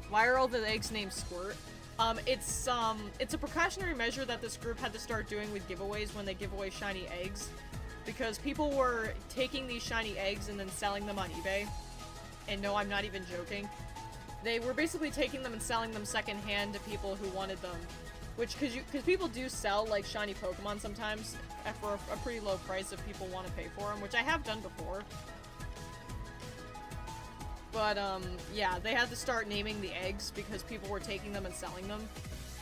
Why are all the eggs named Squirt? It's a precautionary measure that this group had to start doing with giveaways when they give away shiny eggs. Because people were taking these shiny eggs and then selling them on eBay. And no, I'm not even joking. They were basically taking them and selling them secondhand to people who wanted them. Which, because people do sell, like, shiny Pokemon sometimes for a pretty low price if people want to pay for them, which I have done before. But, yeah, they had to start naming the eggs because people were taking them and selling them.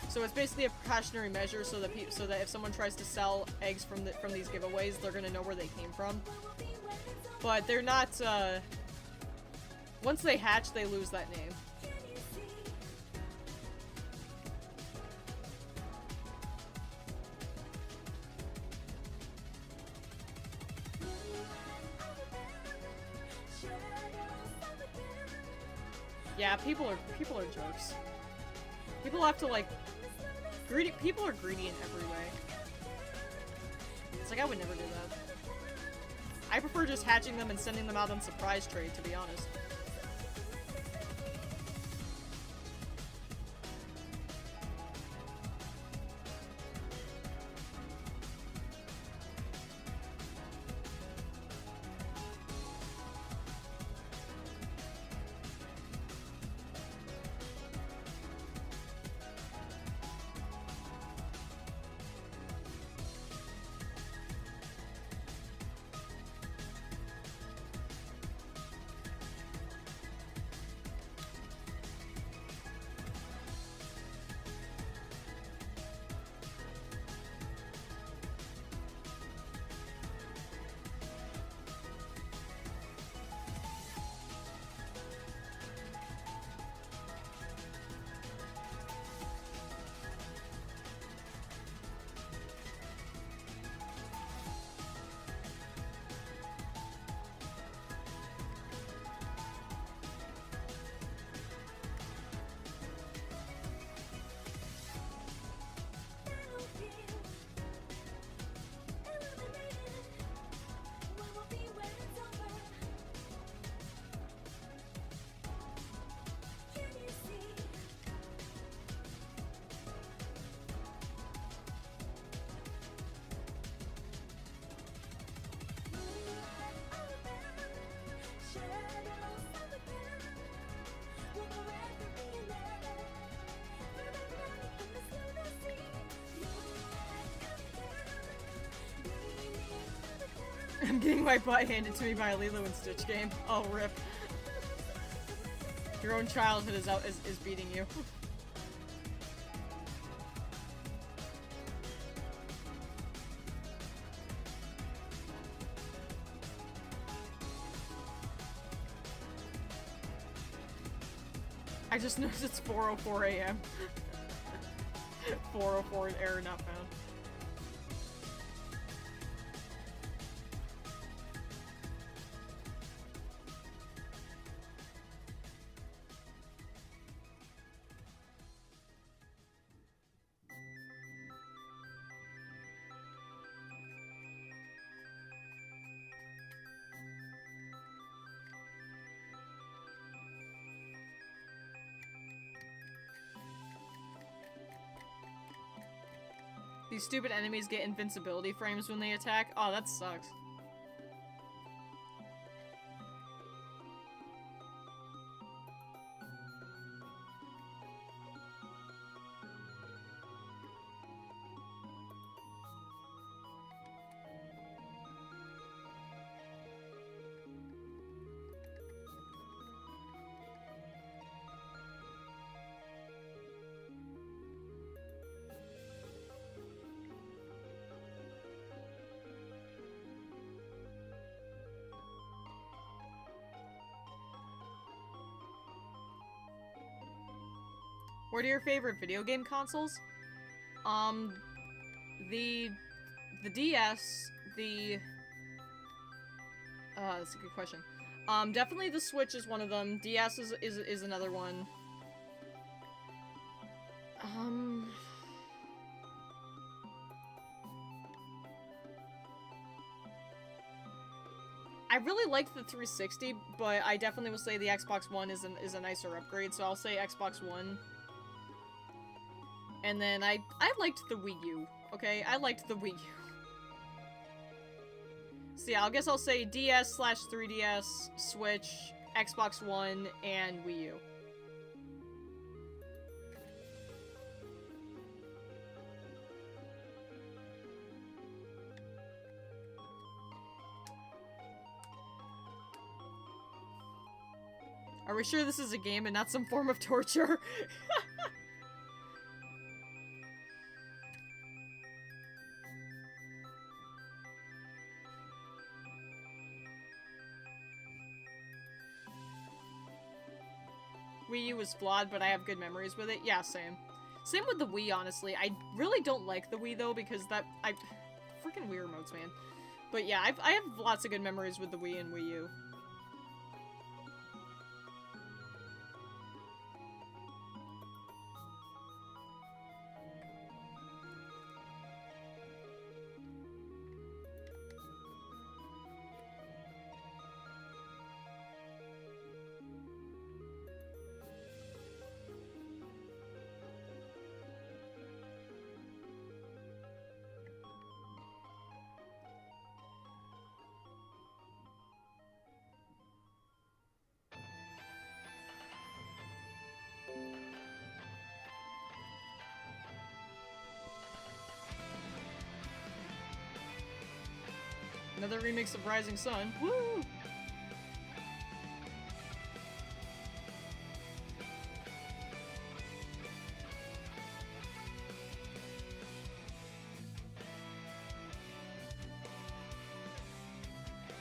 So it's basically a precautionary measure so that if someone tries to sell eggs from these giveaways, they're gonna know where they came from. But they're not, once they hatch, they lose that name. Yeah, people are jerks. People have to, like, people are greedy in every way. It's like, I would never do that. I prefer just hatching them and sending them out on surprise trade, to be honest. I'm getting my butt handed to me by a Lilo and Stitch game. Oh, rip. Your own childhood is beating you. I just noticed it's 4:04 a.m. 4:04 error not found. These stupid enemies get invincibility frames when they attack. Oh, that sucks. What are your favorite video game consoles? The DS, that's a good question. Definitely the Switch is one of them. DS is another one. I really like the 360, but I definitely will say the Xbox One is a nicer upgrade, so I'll say Xbox One. And then I liked the Wii U, okay? I liked the Wii U. So yeah, I guess I'll say DS/3DS, Switch, Xbox One, and Wii U. Are we sure this is a game and not some form of torture? Wii U was flawed, but I have good memories with it. Yeah, same. Same with the Wii, honestly. I really don't like the Wii, though, because freaking Wii remotes, man. But yeah, I have lots of good memories with the Wii and Wii U. Another remix of Rising Sun. Woo!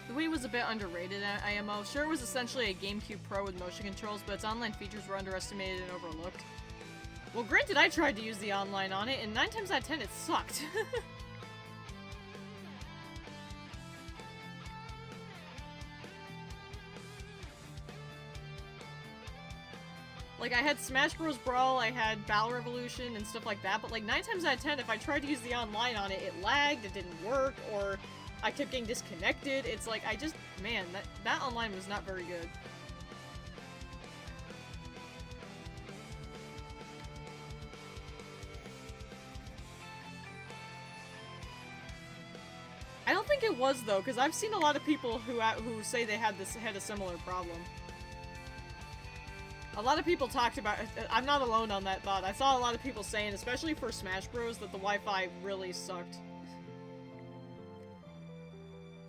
The Wii was a bit underrated at IMO. Sure, it was essentially a GameCube Pro with motion controls, but its online features were underestimated and overlooked. Well, granted, I tried to use the online on it, and 9 times out of 10 it sucked. Like, I had Smash Bros. Brawl, I had Battle Revolution, and stuff like that, but like 9 times out of 10, if I tried to use the online on it, it lagged, it didn't work, or I kept getting disconnected. It's like, man, that online was not very good. I don't think it was, though, because I've seen a lot of people who say they had a similar problem. A lot of people talked about, I'm not alone on that thought. I saw a lot of people saying, especially for Smash Bros, that the Wi-Fi really sucked.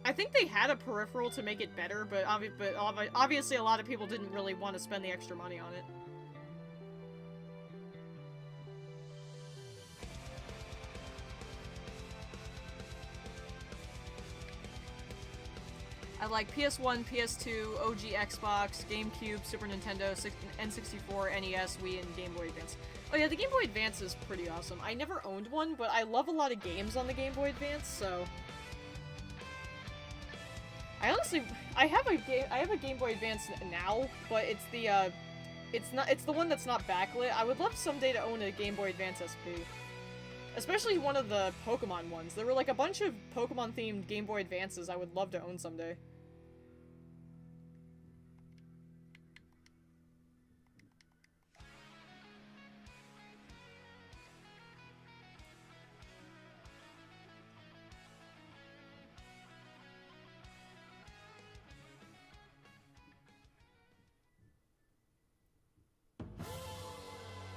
I think they had a peripheral to make it better, but obviously a lot of people didn't really want to spend the extra money on it. I like PS1, PS2, OG Xbox, GameCube, Super Nintendo, N64, NES, Wii, and Game Boy Advance. Oh yeah, the Game Boy Advance is pretty awesome. I never owned one, but I love a lot of games on the Game Boy Advance, so... I have a Game Boy Advance now, but it's the one that's not backlit. I would love someday to own a Game Boy Advance SP. Especially one of the Pokemon ones. There were like a bunch of Pokemon-themed Game Boy Advances I would love to own someday.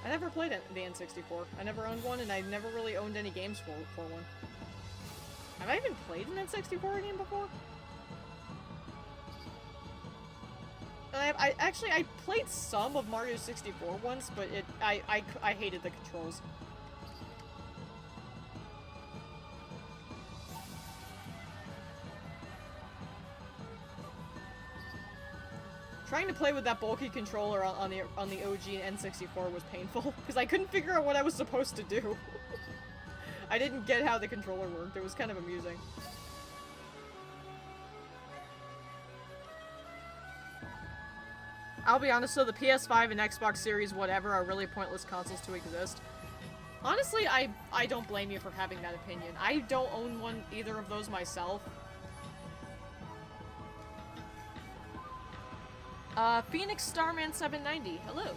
I never played the N64. I never owned one, and I never really owned any games for one. Have I even played an N64 game before? I played some of Mario 64 once, but I hated the controls. Trying to play with that bulky controller on the OG N64 was painful, because I couldn't figure out what I was supposed to do. I didn't get how the controller worked. It was kind of amusing. I'll be honest though, the PS5 and Xbox Series whatever are really pointless consoles to exist. Honestly, I don't blame you for having that opinion. I don't own either of those myself. Phoenix Starman 790, hello.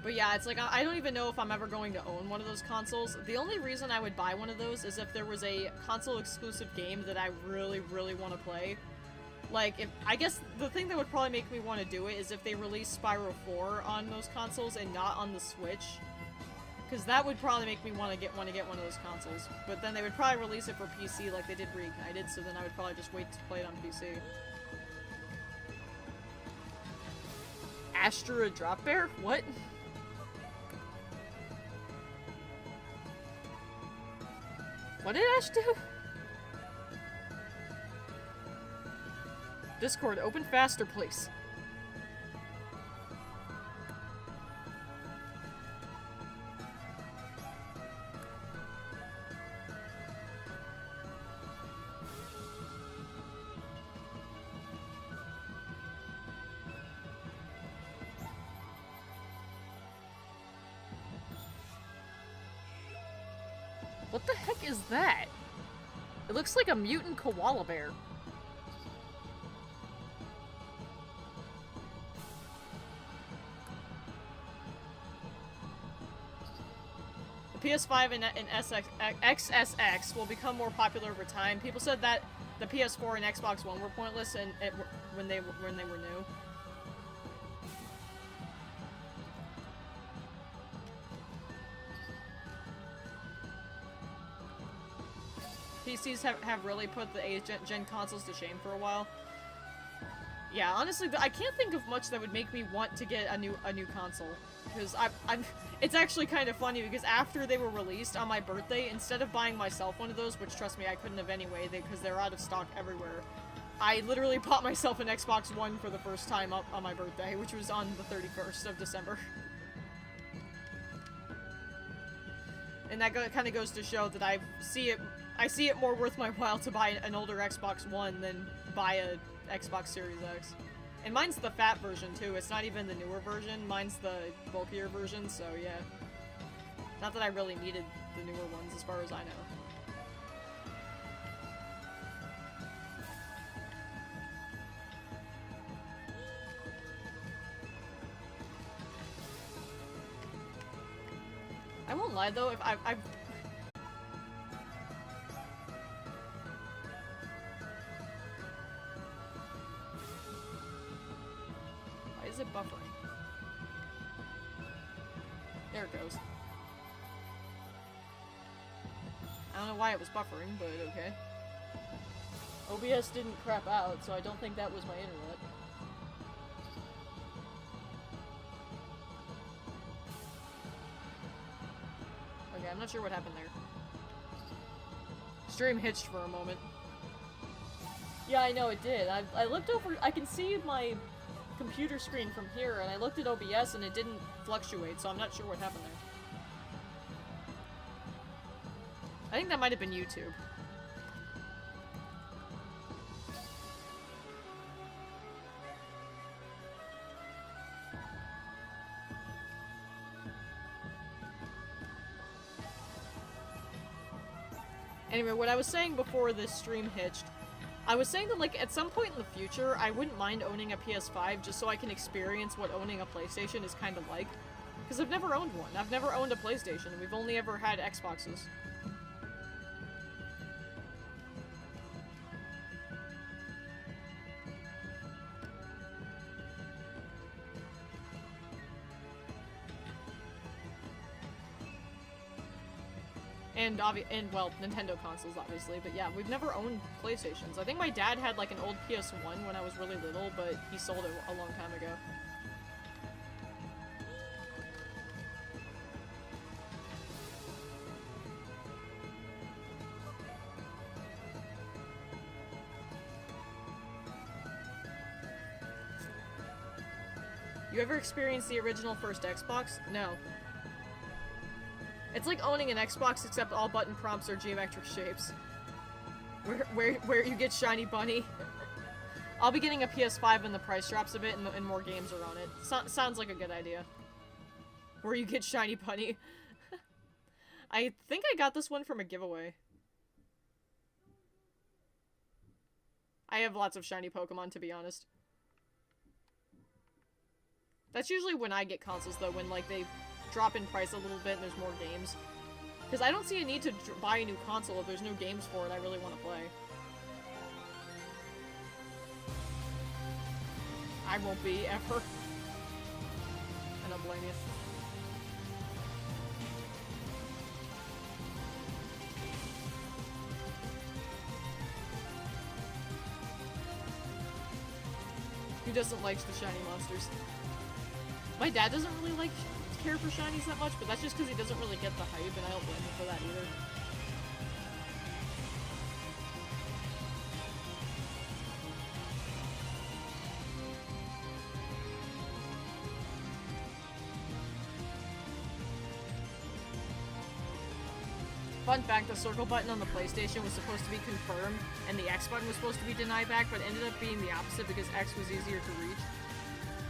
But yeah, it's like, I don't even know if I'm ever going to own one of those consoles. The only reason I would buy one of those is if there was a console-exclusive game that I really, really want to play. Like, I guess the thing that would probably make me want to do it is if they release Spyro 4 on those consoles and not on the Switch. Because that would probably make me want to get one of those consoles. But then they would probably release it for PC like they did Reignited, so then I would probably just wait to play it on PC. Astra Drop Bear? What? What did Ash do? Discord, open faster, please. What the heck is that? It looks like a mutant koala bear. The PS5 and XSX will become more popular over time. People said that the PS4 and Xbox One were pointless when they were new. PCs have really put the 8th gen consoles to shame for a while. Yeah, honestly, I can't think of much that would make me want to get a new console. Because it's actually kind of funny because after they were released on my birthday, instead of buying myself one of those, which trust me, I couldn't have anyway, because they're out of stock everywhere, I literally bought myself an Xbox One for the first time up on my birthday, which was on the 31st of December. And that kind of goes to show that I see it more worth my while to buy an older Xbox One than buy a Xbox Series X. And mine's the fat version too, it's not even the newer version, mine's the bulkier version, so yeah. Not that I really needed the newer ones as far as I know. I won't lie though, if I've Why is it buffering? There it goes. don't know why it was buffering, but okay. OBS didn't crap out, so I don't think that was my internet. Okay, I'm not sure what happened there. Stream hitched for a moment. Yeah, I know it did. I looked over, I can see my computer screen from here, and I looked at OBS and it didn't fluctuate, so I'm not sure what happened there. I think that might have been YouTube. Anyway, what I was saying before this stream hitched, I was saying that, like, at some point in the future, I wouldn't mind owning a PS5 just so I can experience what owning a PlayStation is kind of like. Because I've never owned one. I've never owned a PlayStation. We've only ever had Xboxes. And well, Nintendo consoles, obviously, but yeah, we've never owned PlayStations. I think my dad had, like, an old PS1 when I was really little, but he sold it a long time ago. You ever experienced the original first Xbox? No. It's like owning an Xbox, except all button prompts are geometric shapes. Where you get Shiny Bunny. I'll be getting a PS5 when the price drops a bit and more games are on it. Sounds like a good idea. Where you get Shiny Bunny. I think I got this one from a giveaway. I have lots of shiny Pokemon, to be honest. That's usually when I get consoles, though, when, like, they drop in price a little bit and there's more games. Because I don't see a need to buy a new console if there's no games for it I really want to play. I won't be, ever. I don't blame you. Who doesn't like the shiny monsters? My dad doesn't really care for shinies that much, but that's just because he doesn't really get the hype, and I don't blame him for that either. Fun fact, the circle button on the PlayStation was supposed to be confirmed, and the X button was supposed to be deny back, but ended up being the opposite because X was easier to reach.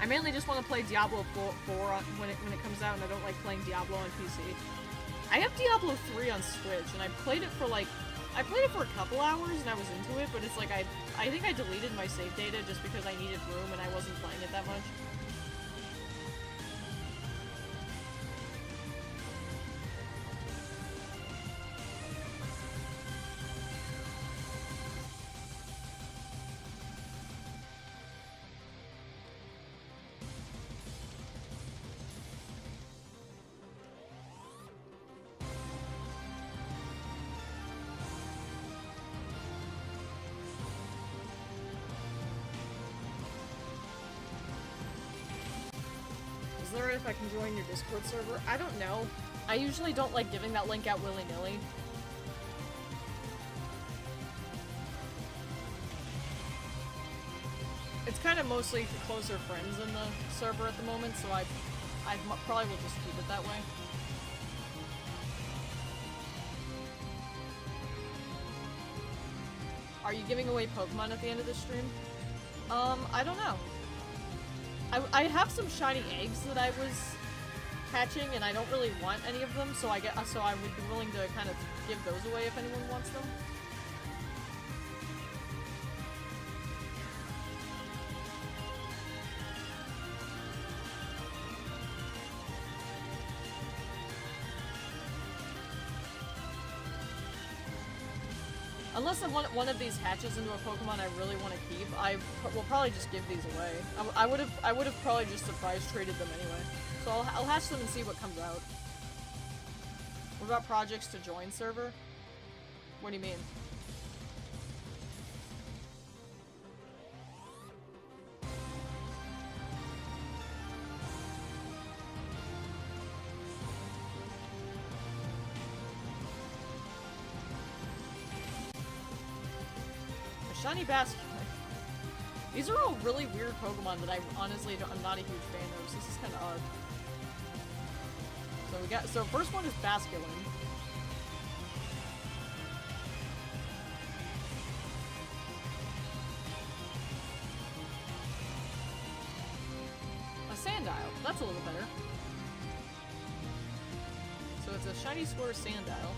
I mainly just want to play Diablo 4 when it comes out, and I don't like playing Diablo on PC. I have Diablo 3 on Switch, and I played it for a couple hours, and I was into it, but it's like, I think I deleted my save data just because I needed room, and I wasn't playing it that much. If I can join your Discord server. I don't know. I usually don't like giving that link out willy-nilly. It's kind of mostly for closer friends in the server at the moment, so I probably will just keep it that way. Are you giving away Pokemon at the end of the stream? I don't know. I have some shiny eggs that I was hatching, and I don't really want any of them, so I would be willing to kind of give those away if anyone wants them. Unless one of these hatches into a Pokemon I really want to keep, I will probably just give these away. I would have probably just surprise traded them anyway. So I'll hatch them and see what comes out. What about projects to join server? What do you mean? A shiny basket. These are all really weird Pokemon that I honestly I'm not a huge fan of, so this is kind of odd. So first one is Basculin. A Sandile. That's a little better. So it's a shiny square Sandile.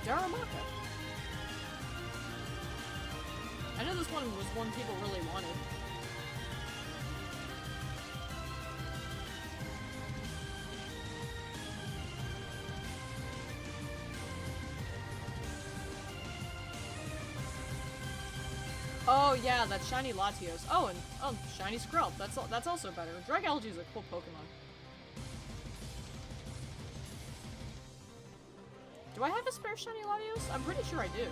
Daramaka. I know this one was one people really wanted. Oh yeah, that shiny Latios. Oh, and shiny Skrelp. That's also better. Dragalge is a cool Pokemon. Do I have a spare shiny Latios? I'm pretty sure I do.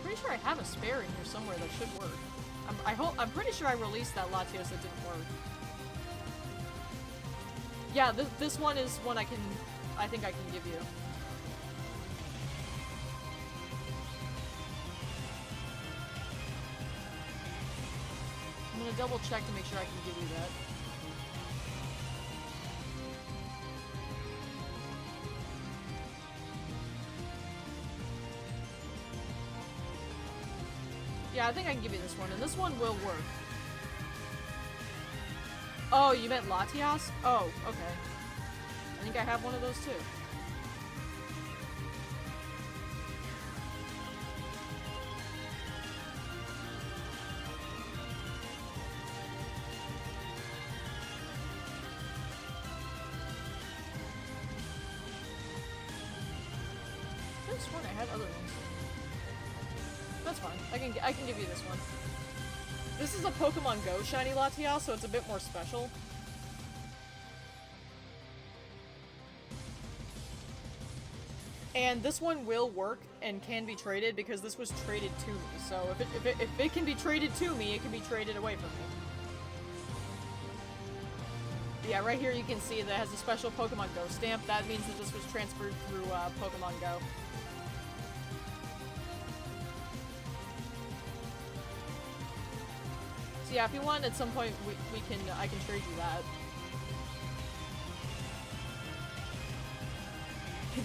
Pretty sure I have a spare in here somewhere that should work. I'm pretty sure I released that Latios that didn't work. Yeah, this one is one I think I can give you. I'm gonna double check to make sure I can give you that. Yeah, I think I can give you this one, and this one will work. Oh, you meant Latias? Oh, okay. I think I have one of those too. I swear I had other ones. That's fine. I can give you this one. This is a Pokemon Go shiny Latias, so it's a bit more special. And this one will work and can be traded because this was traded to me. So if it can be traded to me, it can be traded away from me. But yeah, right here you can see that it has a special Pokemon Go stamp. That means that this was transferred through Pokemon Go. So yeah, if you want, at some point I can trade you that.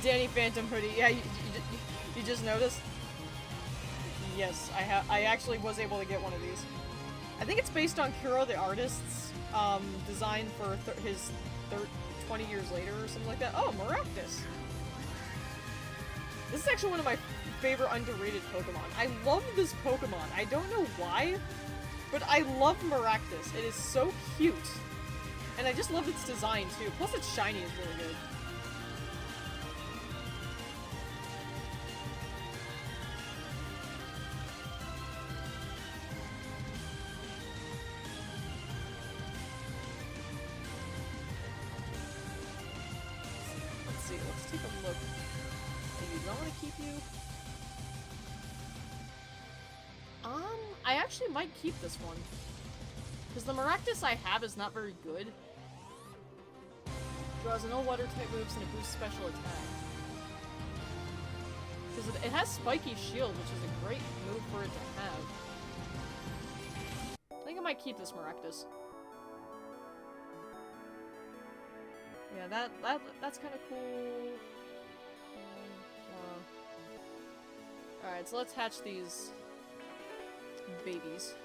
Danny Phantom Hoodie. Yeah, you just noticed? Yes, I actually was able to get one of these. I think it's based on Kuro the artist's design for his 20 years later or something like that. Oh, Maractus! This is actually one of my favorite underrated Pokemon. I love this Pokemon. I don't know why, but I love Maractus. It is so cute. And I just love its design too. Plus its shiny is really good. Let's take a look. Maybe do I want to keep you? I actually might keep this one. Because the Maractus I have is not very good. Draws no water type moves and it boosts special attack. Because it has Spiky Shield, which is a great move for it to have. I think I might keep this Maractus. Yeah, that's kind of cool. Alright, so let's hatch these babies.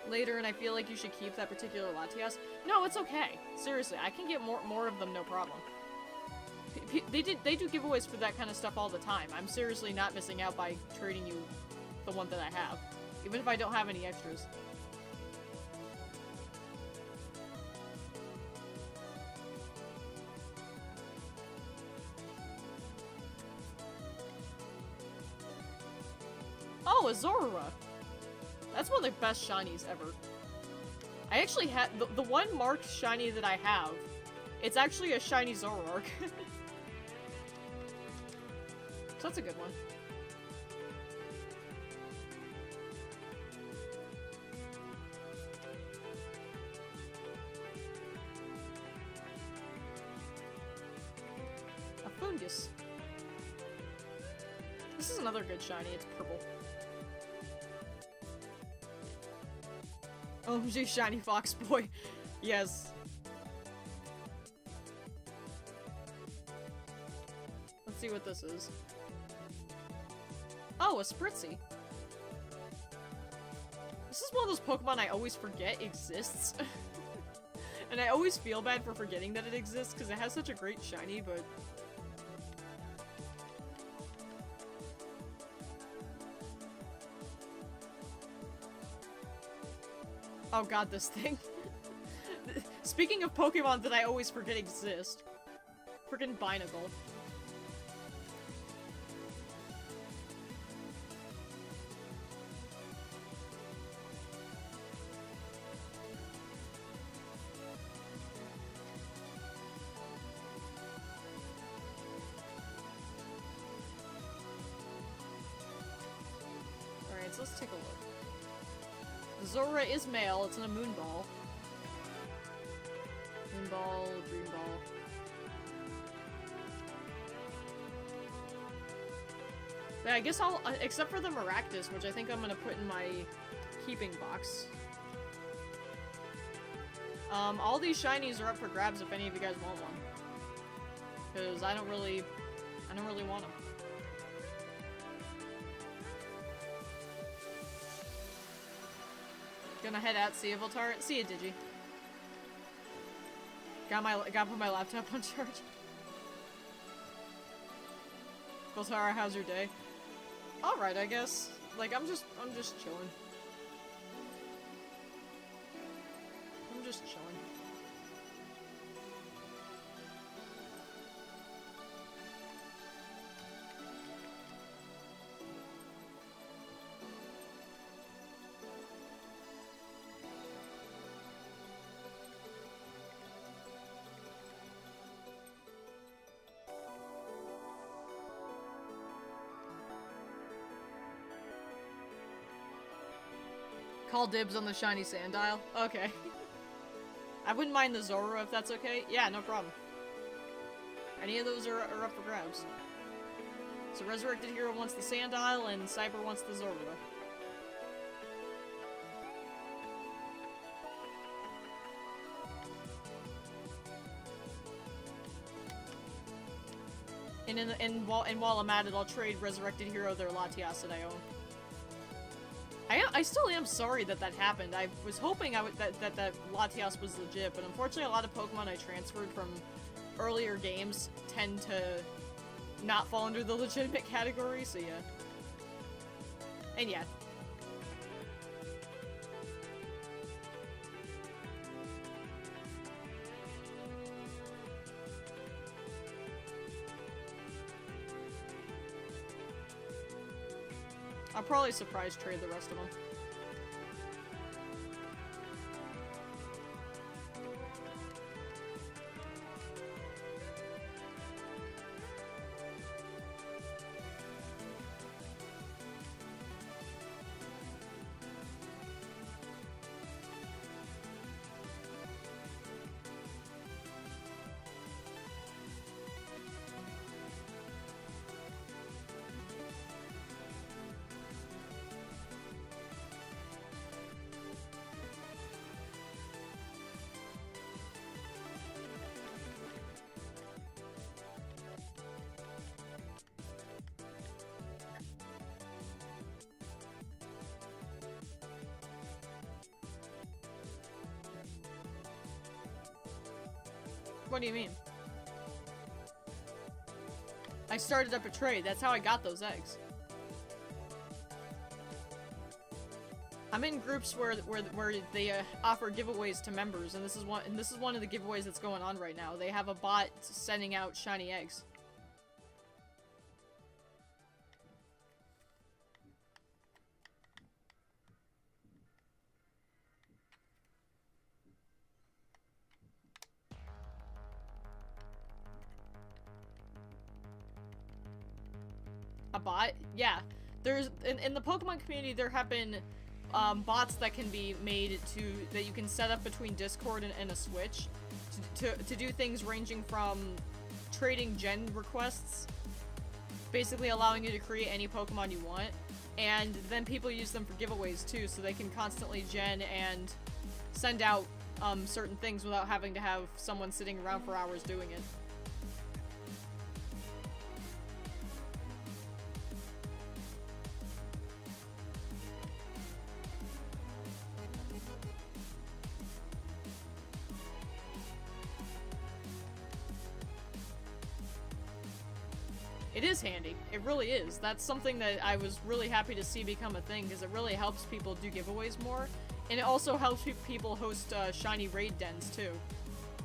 Later, and I feel like you should keep that particular Latias. No, it's okay. Seriously, I can get more of them, no problem. They do giveaways for that kind of stuff all the time. I'm seriously not missing out by trading you the one that I have, even if I don't have any extras. Oh, a Zorora! That's one of the best shinies ever. I actually had- the one marked shiny that I have, it's actually a shiny Zoroark. So that's a good one. A Fungus. This is another good shiny, it's purple. OMG shiny Fox Boy. Yes. Let's see what this is. Oh, a Spritzy. This is one of those Pokemon I always forget exists. And I always feel bad for forgetting that it exists because it has such a great shiny, but... Oh god, this thing. Speaking of Pokemon that I always forget exist. Freaking Binacle. Alright, so let's take a look. Zorora is male, it's in a Moonball. Moonball, Green Ball. Yeah, I guess I'll, except for the Maractus, which I think I'm gonna put in my keeping box. All these shinies are up for grabs if any of you guys want one. Because I don't really want them. Gonna head out, see Voltar. See ya, Digi. Gotta put my laptop on charge. Voltara, how's your day? Alright, I guess. Like, I'm just chilling. I'm just chilling. Call dibs on the shiny Sandile? Okay. I wouldn't mind the Zorora if that's okay. Yeah, no problem. Any of those are up for grabs. So Resurrected Hero wants the Sandile, and Cyber wants the Zorora. And while I'm at it, I'll trade Resurrected Hero their Latias that I own. I still am sorry that happened. I was hoping that Latias was legit, but unfortunately a lot of Pokemon I transferred from earlier games tend to not fall under the legitimate category, so yeah. And yeah. I'll probably surprise trade the rest of them. What do you mean? I started up a trade. That's how I got those eggs. I'm in groups where they offer giveaways to members, and this is one of the giveaways that's going on right now. They have a bot sending out shiny eggs. bot? Yeah. There's in the Pokemon community there have been bots that can be made that you can set up between Discord and a Switch to do things ranging from trading gen requests, basically allowing you to create any Pokemon you want, and then people use them for giveaways too, so they can constantly gen and send out certain things without having to have someone sitting around for hours doing it. It is handy. It really is. That's something that I was really happy to see become a thing, because it really helps people do giveaways more, and it also helps people host shiny raid dens too.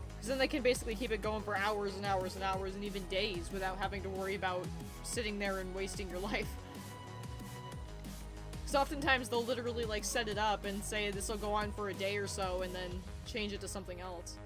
Because then they can basically keep it going for hours and hours and hours and even days without having to worry about sitting there and wasting your life. Because oftentimes they'll literally like set it up and say this will go on for a day or so and then change it to something else.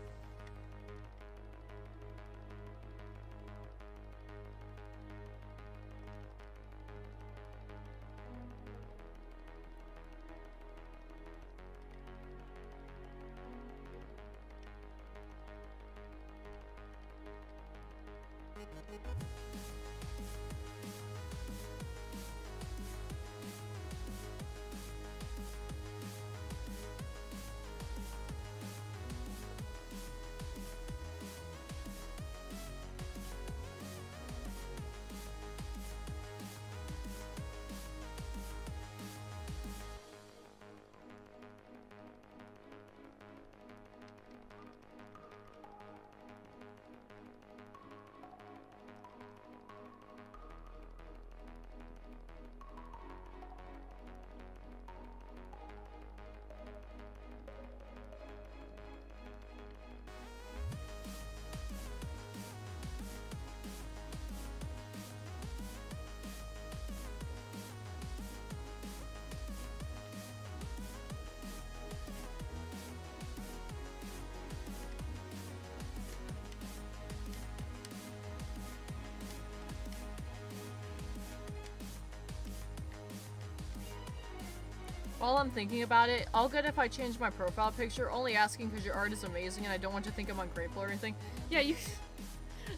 While I'm thinking about it, all good if I change my profile picture, only asking because your art is amazing and I don't want to think I'm ungrateful or anything. Yeah, you...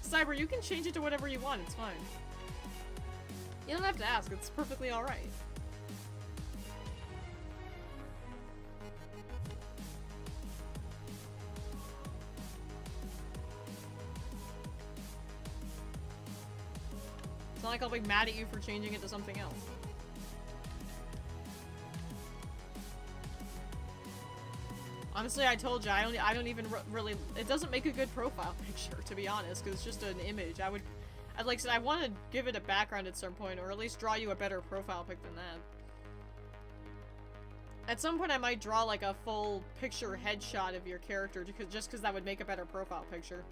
Cyber, you can change it to whatever you want, it's fine. You don't have to ask, it's perfectly alright. It's not like I'll be mad at you for changing it to something else. Honestly, I told you, I don't even really, it doesn't make a good profile picture, to be honest, because it's just an image. I'd like I said, I want to give it a background at some point, or at least draw you a better profile pic than that. At some point, I might draw, like, a full picture headshot of your character, just because that would make a better profile picture.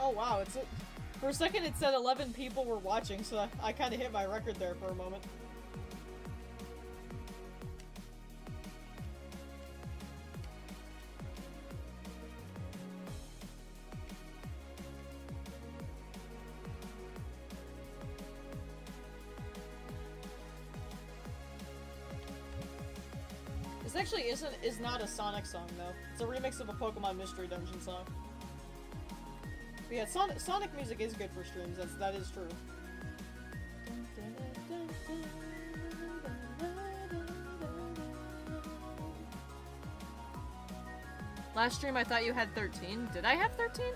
Oh wow, for a second it said 11 people were watching, so I kind of hit my record there for a moment. This actually is not a Sonic song though. It's a remix of a Pokemon Mystery Dungeon song. But yeah, Sonic music is good for streams. That is true. Last stream I thought you had 13. Did I have 13?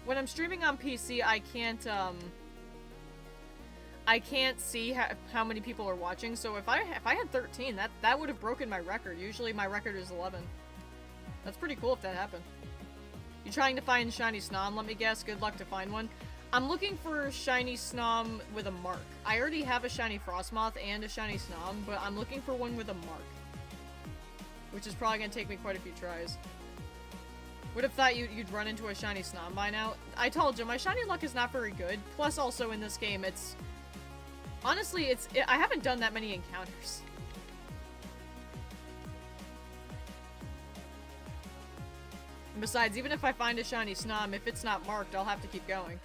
When I'm streaming on PC, I can't see how many people are watching. So if I had 13, that would have broken my record. Usually my record is 11. That's pretty cool if that happened. You trying to find Shiny Snom? Let me guess. Good luck to find one. I'm looking for Shiny Snom with a mark. I already have a Shiny Frostmoth and a Shiny Snom, but I'm looking for one with a mark. Which is probably gonna take me quite a few tries. Would have thought you'd run into a Shiny Snom by now. I told you, my Shiny luck is not very good. Plus, also in this game, honestly, I haven't done that many encounters. And besides, even if I find a Shiny Snom, if it's not marked, I'll have to keep going.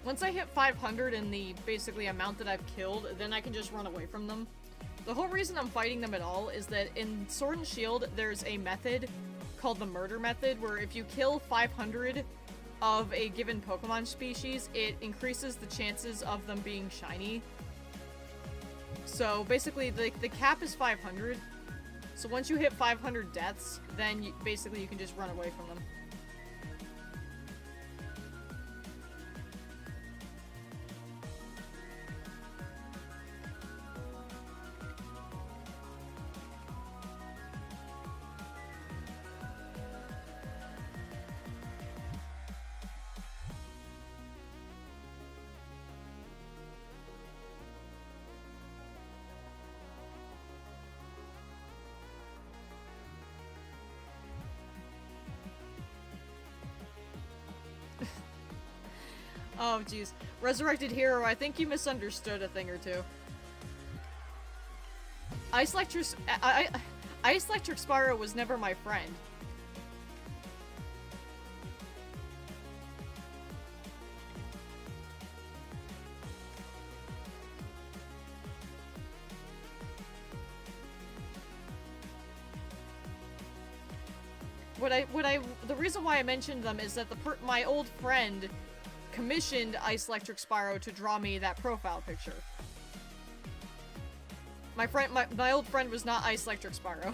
Once I hit 500 in the, basically, amount that I've killed, then I can just run away from them. The whole reason I'm fighting them at all is that in Sword and Shield, there's a method called the murder method, where if you kill 500 of a given Pokemon species, it increases the chances of them being shiny. So basically, the cap is 500. So once you hit 500 deaths, then basically you can just run away from them. Oh, jeez. Resurrected Hero, I think you misunderstood a thing or two. Ice Electric Spyro was never my friend. The reason why I mentioned them is that my old friend commissioned Ice Electric Spyro to draw me that profile picture. My old friend was not Ice Electric Spyro.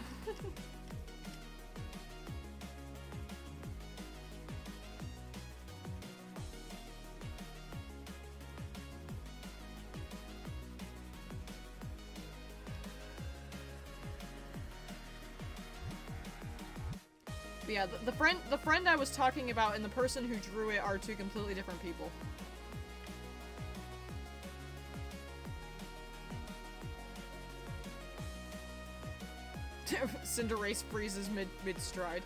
But yeah, the friend I was talking about and the person who drew it are two completely different people. Cinderace freezes mid-stride.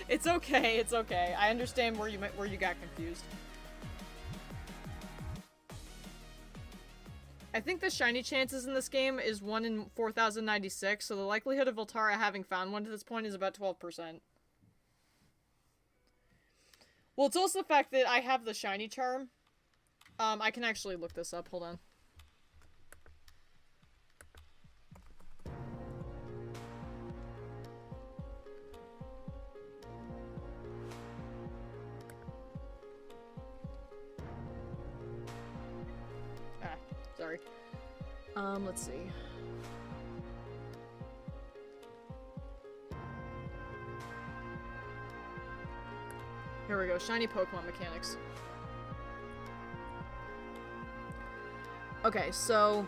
It's okay, it's okay. I understand where you got confused. I think the shiny chances in this game is 1 in 4,096, so the likelihood of Voltara having found one to this point is about 12%. Well, it's also the fact that I have the shiny charm. I can actually look this up, hold on. Let's see. Here we go, shiny Pokemon mechanics. Okay, so...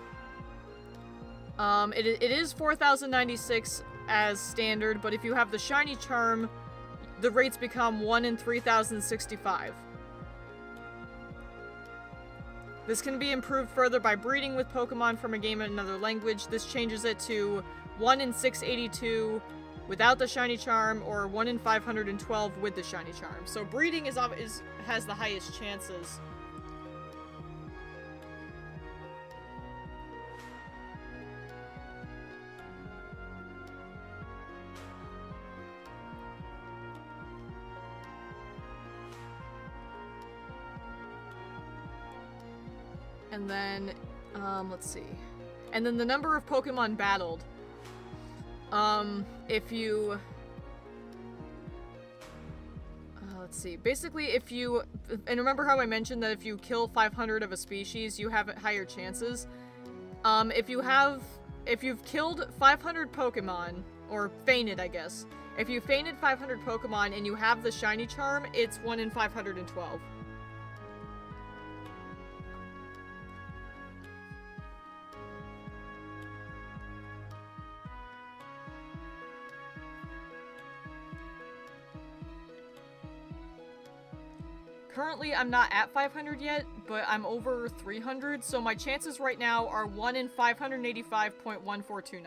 it is 4,096 as standard, but if you have the shiny charm, the rates become 1 in 3,065. This can be improved further by breeding with Pokemon from a game in another language. This changes it to 1 in 682 without the shiny charm, or 1 in 512 with the shiny charm. So breeding has the highest chances. And then, let's see. And then the number of Pokemon battled. If you... let's see. Basically, if you... And remember how I mentioned that if you kill 500 of a species, you have higher chances? If you've killed 500 Pokemon, or fainted, I guess. If you fainted 500 Pokemon and you have the shiny charm, it's 1 in 512. Currently, I'm not at 500 yet, but I'm over 300, so my chances right now are 1 in 585.1429.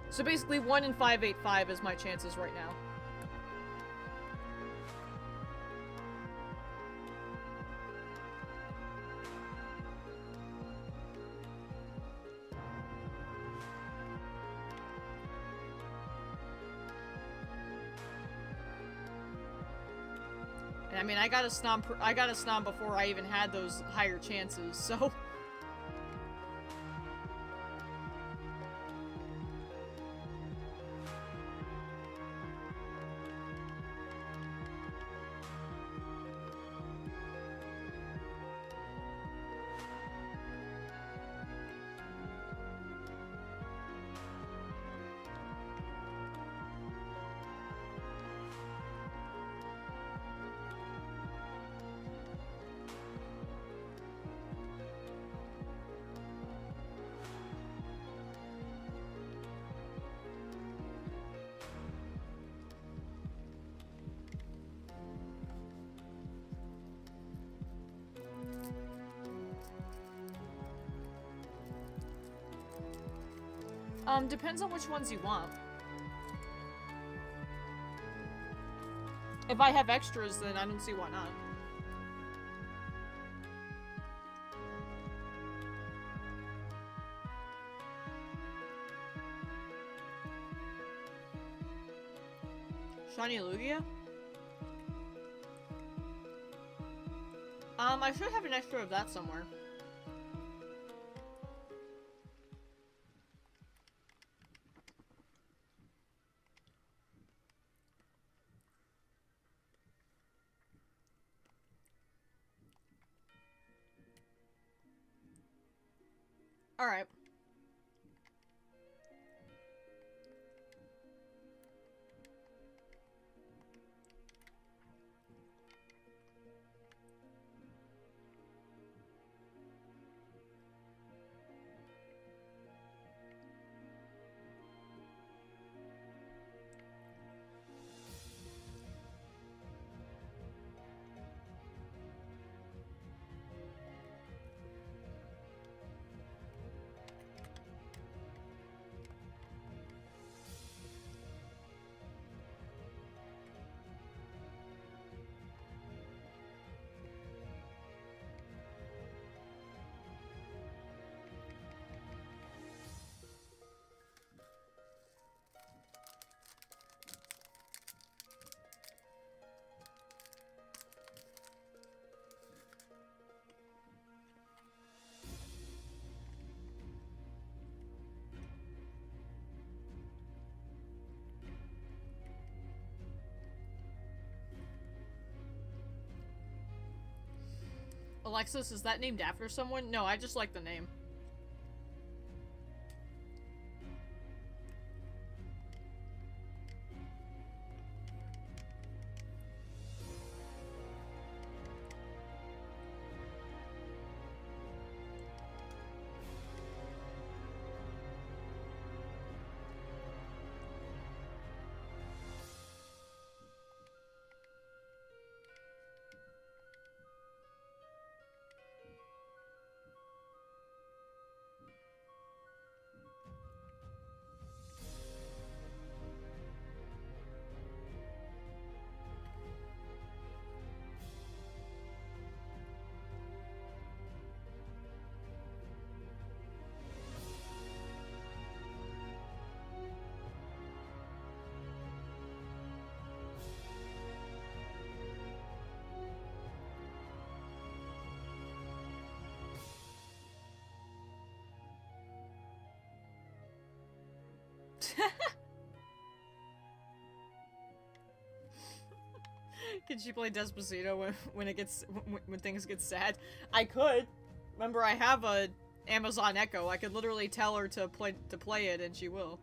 So basically, 1 in 585 is my chances right now. And I mean, I got a Snom before I even had those higher chances, so... Depends on which ones you want. If I have extras, then I don't see why not. Shiny Lugia? I should have an extra of that somewhere. Alright. Alexis, is that named after someone? No, I just like the name. Can she play Despacito when things get sad? I could. Remember, I have a Amazon Echo. I could literally tell her to play it, and she will.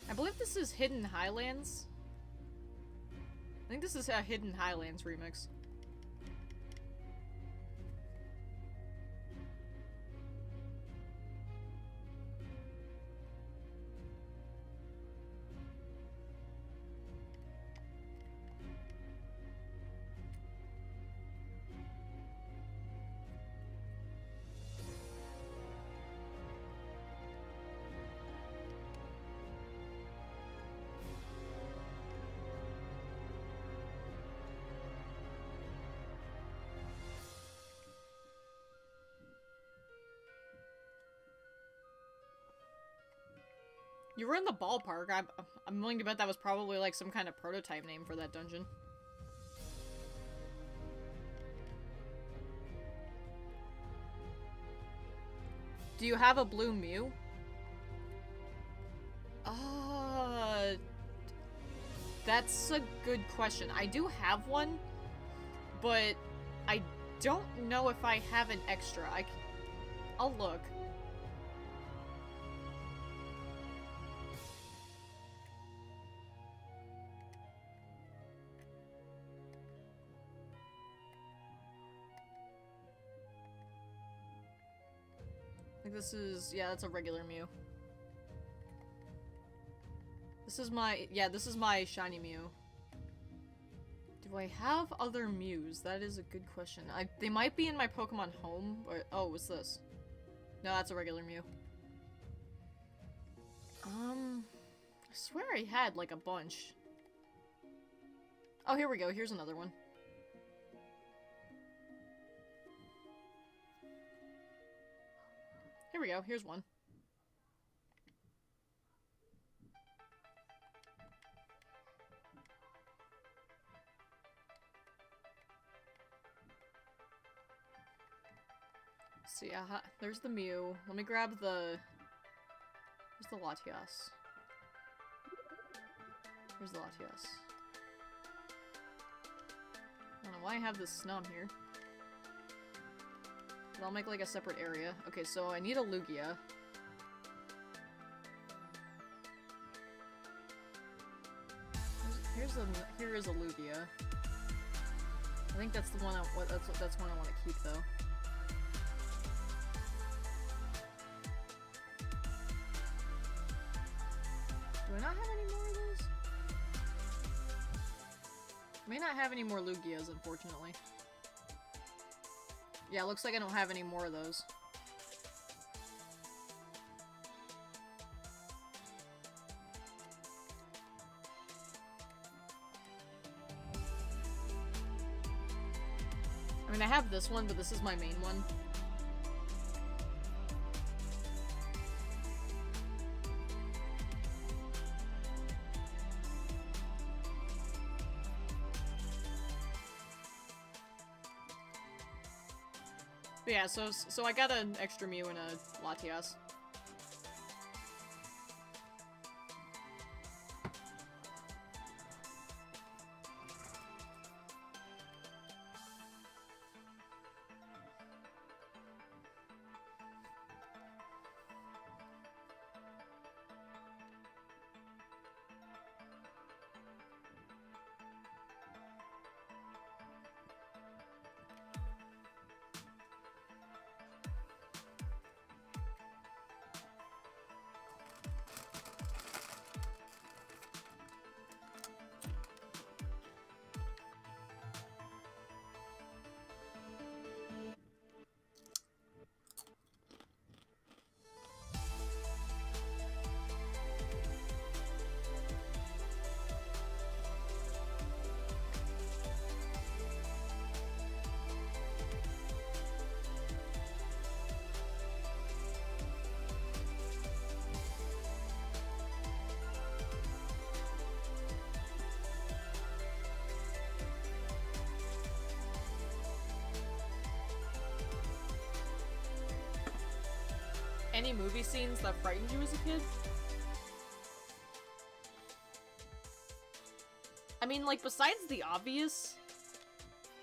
I believe this is Hidden Highlands. I think this is a Hidden Highlands remix. You were in the ballpark. I'm willing to bet that was probably like some kind of prototype name for that dungeon. Do you have a blue Mew? That's a good question. I do have one, but I don't know if I have an extra. I'll look. This is, yeah, that's a regular Mew. This is my shiny Mew. Do I have other Mews? That is a good question. They might be in my Pokemon Home, or, oh, what's this? No, that's a regular Mew. I swear I had, like, a bunch. Oh, here we go, here's another one. Here we go, here's one. Let's see, there's the Mew. Let me grab the... Where's the Latias? Here's the Latias. I don't know why I have this Snom here. But I'll make like a separate area. Okay, so I need a Lugia. Here is a Lugia. I think that's the one that's one I want to keep though. Do I not have any more of those? I may not have any more Lugias, unfortunately. Yeah, looks like I don't have any more of those. I mean, I have this one, but this is my main one. But yeah, so I got an extra Mew and a Latias. any movie scenes that frightened you as a kid? I mean, like, besides the obvious,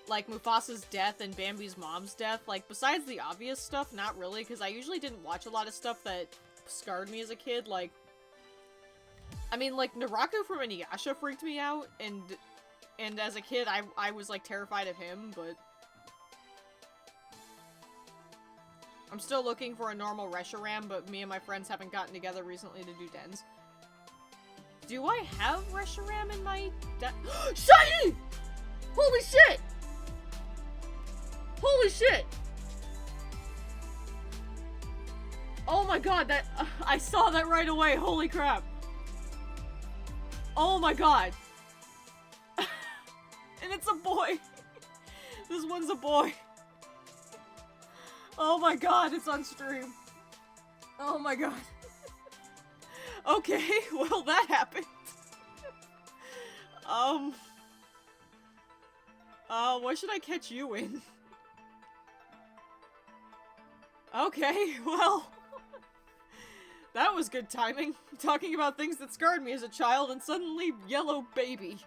like Mufasa's death and Bambi's mom's death, like, besides the obvious stuff, not really, because I usually didn't watch a lot of stuff that scarred me as a kid, like, I mean, like, Naraku from Inuyasha freaked me out, and as a kid, I was, like, terrified of him, but I'm still looking for a normal Reshiram, but me and my friends haven't gotten together recently to do dens. Do I have Reshiram in my Shiny! Holy shit! Holy shit! Oh my god, that I saw that right away. Holy crap. Oh my god. And it's a boy. This one's a boy. Oh my god, it's on stream. Oh my god. Okay, well that happened. What should I catch you in? Okay, well. That was good timing. Talking about things that scarred me as a child and suddenly yellow baby.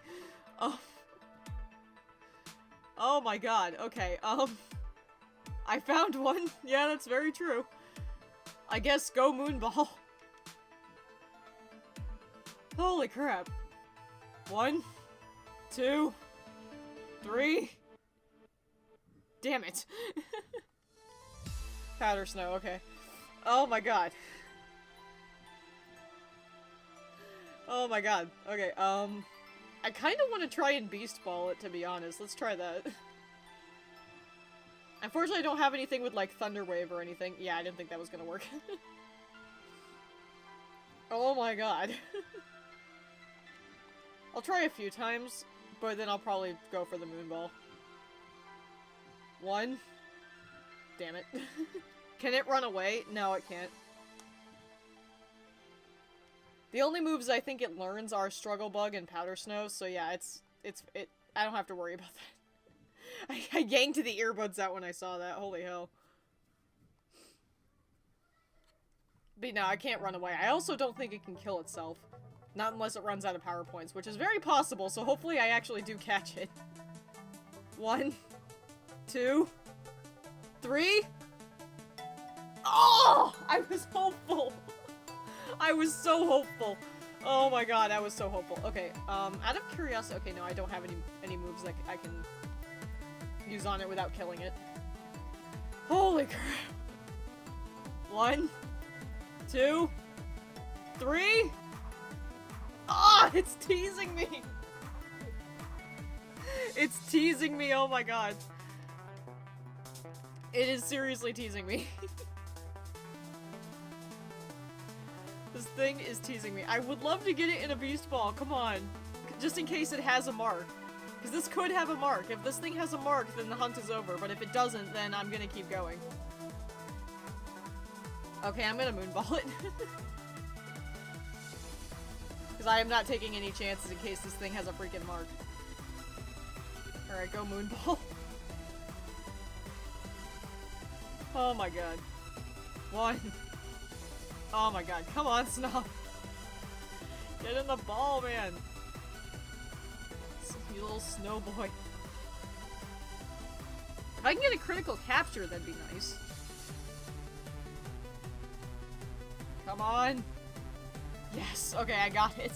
Oh my god, okay, I found one. Yeah, that's very true. I guess go Moonball. Holy crap. 1, 2, 3. Damn it. Powder snow, okay. Oh my god. Oh my god. Okay, I kind of want to try and Beast Ball it, to be honest. Let's try that. Unfortunately, I don't have anything with, like, Thunder Wave or anything. Yeah, I didn't think that was gonna work. Oh my god. I'll try a few times, but then I'll probably go for the Moonball. 1. Damn it. Can it run away? No, it can't. The only moves I think it learns are Struggle Bug and Powder Snow, so yeah, I don't have to worry about that. I yanked the earbuds out when I saw that, holy hell. But no, I can't run away. I also don't think it can kill itself. Not unless it runs out of power points, which is very possible, so hopefully I actually do catch it. 1, 2, 3. Oh! I was hopeful! I was so hopeful. Oh my god, I was so hopeful. Okay, out of curiosity, okay, no, I don't have any moves that I can use on it without killing it. Holy crap. 1, 2, 3. Ah, it's teasing me. It's teasing me, oh my god. It is seriously teasing me. This thing is teasing me. I would love to get it in a Beast Ball, come on. Just in case it has a mark. Because this could have a mark. If this thing has a mark, then the hunt is over. But if it doesn't, then I'm gonna keep going. Okay, I'm gonna Moonball it. Because I am not taking any chances in case this thing has a freaking mark. Alright, go Moonball. Oh my god. 1. Oh my god, come on, Snom. Get in the ball, man. You little snow boy. If I can get a critical capture, that'd be nice. Come on. Yes, okay, I got it.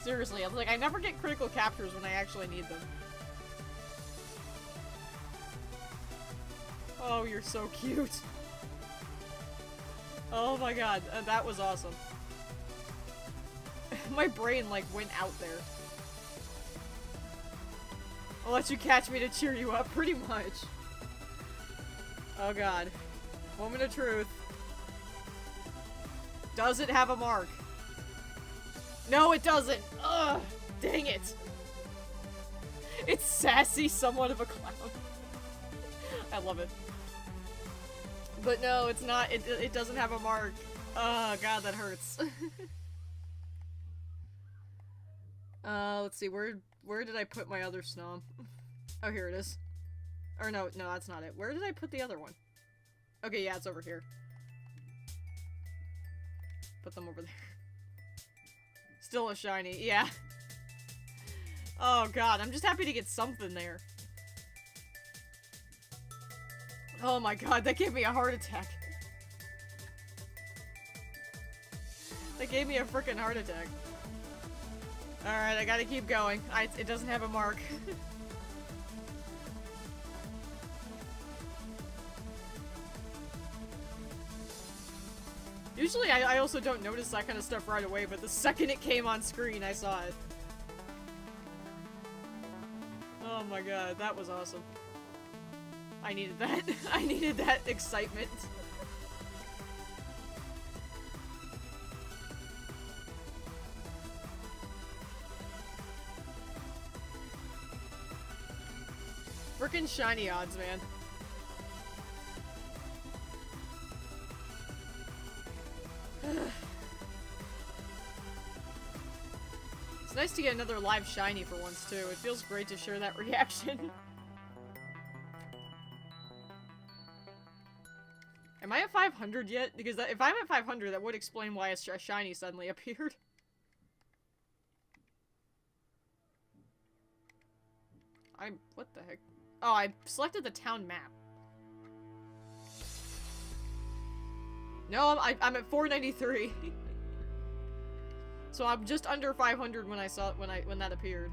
Seriously, I was like, I never get critical captures when I actually need them. Oh, you're so cute. Oh my god, that was awesome. My brain, like, went out there. I'll let you catch me to cheer you up, pretty much. Oh god. Moment of truth. Does it have a mark? No, it doesn't! Ugh! Dang it! It's sassy, somewhat of a clown. I love it. But no, it's not. It doesn't have a mark. Oh god, that hurts. Let's see, where did I put my other Snom? Oh, here it is. Or no, that's not it. Where did I put the other one? Okay, yeah, it's over here. Put them over there. Still a shiny, yeah. Oh god, I'm just happy to get something there. Oh my god, that gave me a heart attack. That gave me a freaking heart attack. Alright, I gotta keep going. It doesn't have a mark. Usually I also don't notice that kind of stuff right away, but the second it came on screen, I saw it. Oh my god, that was awesome. I needed that. I needed that excitement. Frickin' shiny odds, man. It's nice to get another live shiny for once, too. It feels great to share that reaction. Am I at 500 yet? Because if I'm at 500, that would explain why a shiny suddenly appeared. What the heck? Oh, I selected the town map. No, I'm at 493. So I'm just under 500 when I saw when that appeared.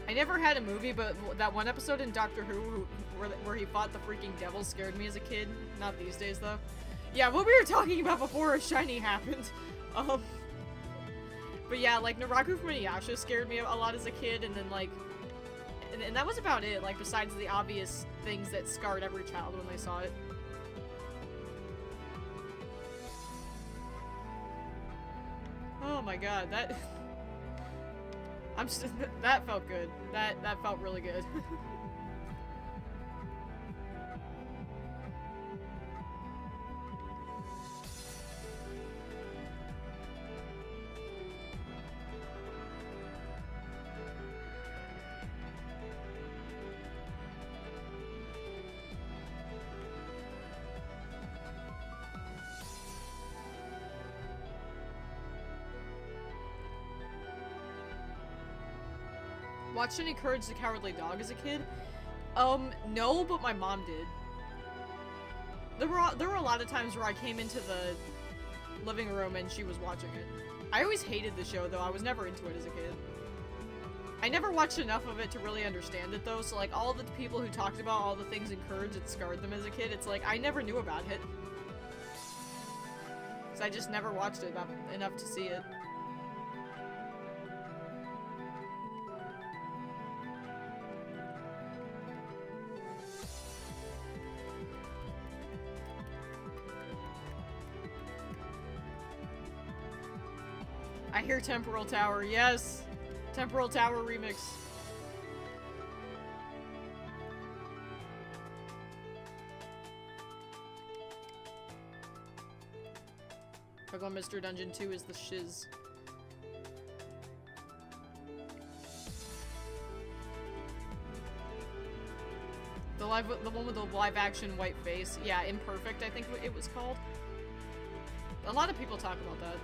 I never had a movie, but that one episode in Doctor Who where he fought the freaking devil scared me as a kid. Not these days, though. Yeah, what we were talking about before a shiny happened. But yeah, like, Naraku from Inuyasha scared me a lot as a kid, and then, like... And that was about it, like, besides the obvious things that scarred every child when they saw it. Oh my god, that... that felt good. That felt really good. Watched any Courage the Cowardly Dog as a kid? No, but my mom did. There were a lot of times where I came into the living room and she was watching it. I always hated the show, though. I was never into it as a kid. I never watched enough of it to really understand it, though, so, like, all the people who talked about all the things in Courage that scarred them as a kid, it's like, I never knew about it. Because I just never watched it enough to see it. I hear Temporal Tower, yes! Temporal Tower remix. Pokemon Mystery Dungeon 2 is the shiz. The one with the live action white face. Yeah, Imperfect, I think it was called. A lot of people talk about that.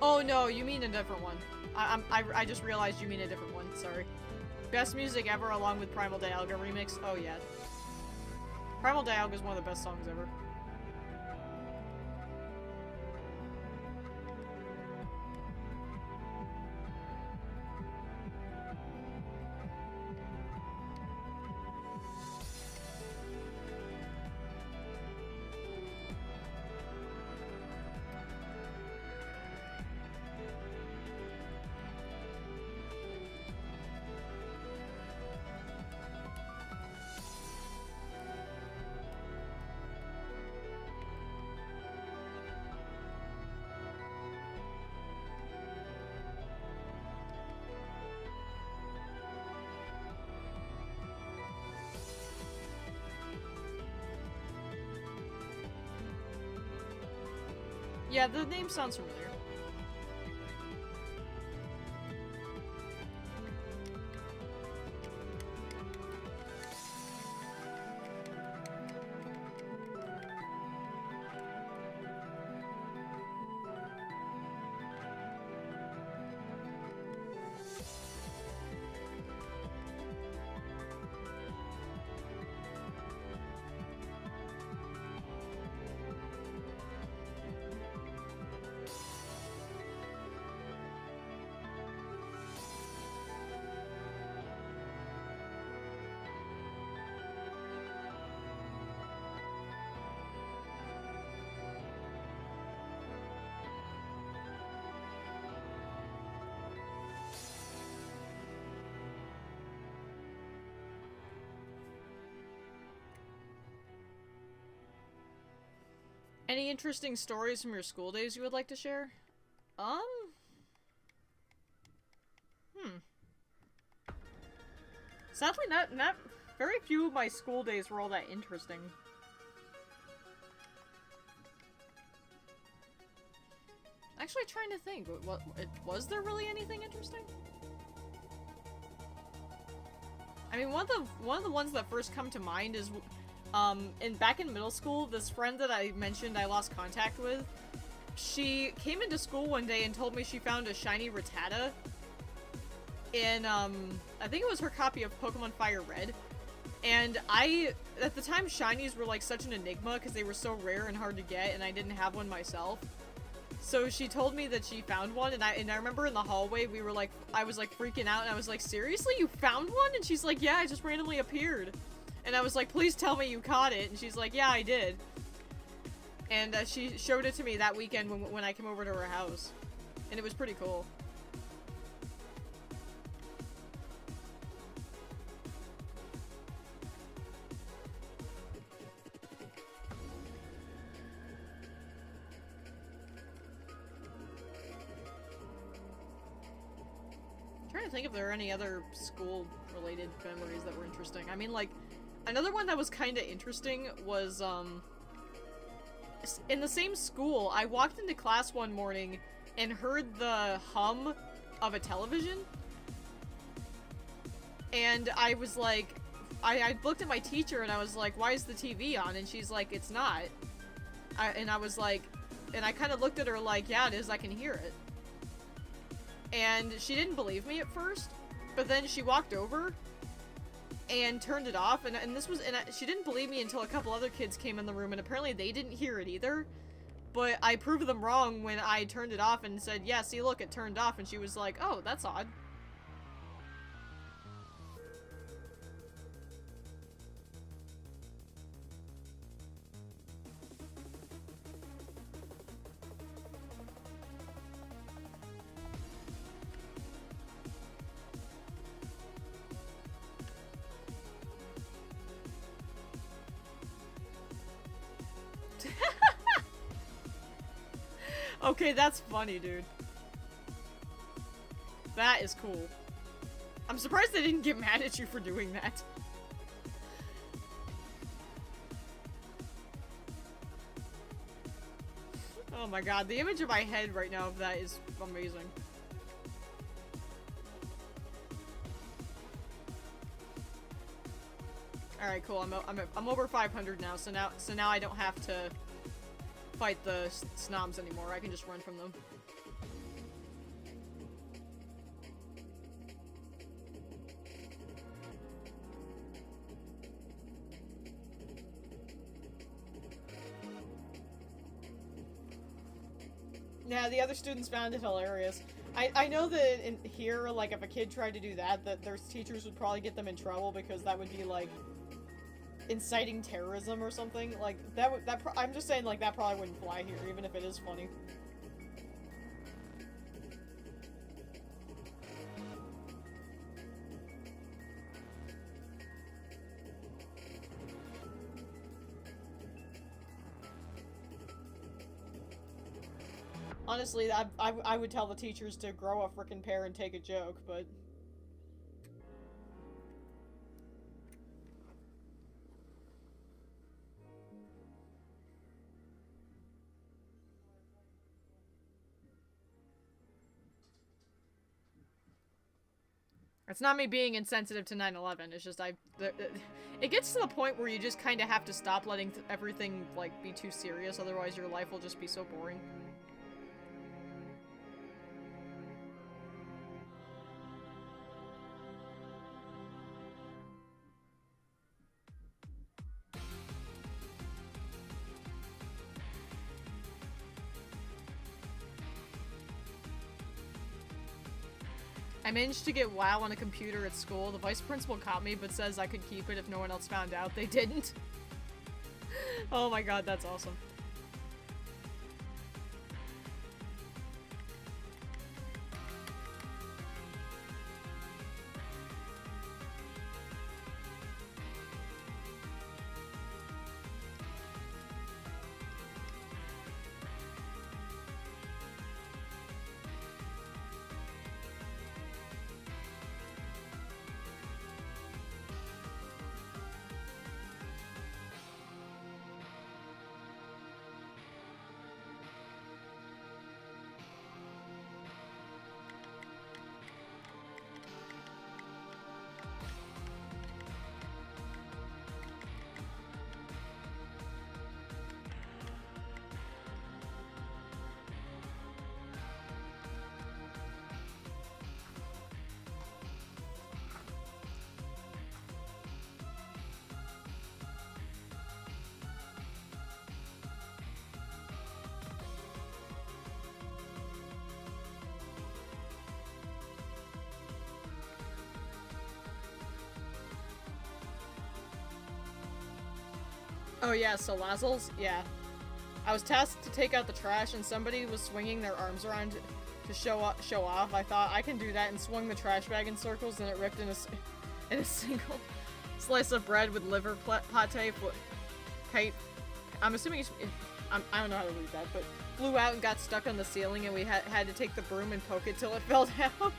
Oh no, you mean a different one. I just realized you mean a different one, sorry. Best music ever along with Primal Dialga remix? Oh yeah. Primal Dialga is one of the best songs ever. Yeah, the name sounds familiar. Any interesting stories from your school days you would like to share? Um... Sadly, not very few of my school days were all that interesting. Actually, trying to think, was there really anything interesting? I mean, one of the ones that first come to mind is, back in middle school, this friend that I mentioned I lost contact with, she came into school one day and told me she found a shiny Rattata in, I think it was her copy of Pokemon Fire Red. And at the time, shinies were like such an enigma because they were so rare and hard to get, and I didn't have one myself. So she told me that she found one, and I remember in the hallway, I was like freaking out, and I was like, seriously, you found one? And she's like, yeah, it just randomly appeared. And I was like, please tell me you caught it. And she's like, yeah, I did. And she showed it to me that weekend when I came over to her house. And it was pretty cool. I'm trying to think if there are any other school-related memories that were interesting. I mean, like, another one that was kind of interesting was, in the same school, I walked into class one morning and heard the hum of a television. And I was like, I looked at my teacher and I was like, why is the TV on? And she's like, it's not. And I was like, and I kind of looked at her like, yeah, it is, I can hear it. And she didn't believe me at first, but then she walked over and turned it off, and she didn't believe me until a couple other kids came in the room, and apparently they didn't hear it either. But I proved them wrong when I turned it off and said, yeah, see, look, it turned off, and she was like, oh, that's odd. Okay, that's funny, dude. That is cool. I'm surprised they didn't get mad at you for doing that. Oh my god, the image of my head right now of that is amazing. Alright, cool. I'm over 500 now, so now I don't have to fight the Snoms anymore. I can just run from them. Yeah, the other students found it hilarious. I know that in here, like, if a kid tried to do that their teachers would probably get them in trouble because that would be, like, inciting terrorism or something. Like, I'm just saying, like, that probably wouldn't fly here, even if it is funny. Honestly, I would tell the teachers to grow a frickin' pair and take a joke, but... It's not me being insensitive to 9/11. It's just it gets to the point where you just kind of have to stop letting everything like be too serious. Otherwise, your life will just be so boring. I managed to get WoW on a computer at school. The vice principal caught me, but says I could keep it if no one else found out. They didn't. Oh my god, that's awesome. Oh yeah, so Lazzles? Yeah. I was tasked to take out the trash and somebody was swinging their arms around to show off. I thought I can do that and swung the trash bag in circles and it ripped in a single slice of bread with liver pate. I'm assuming I don't know how to read that, but flew out and got stuck on the ceiling and we had to take the broom and poke it till it fell down.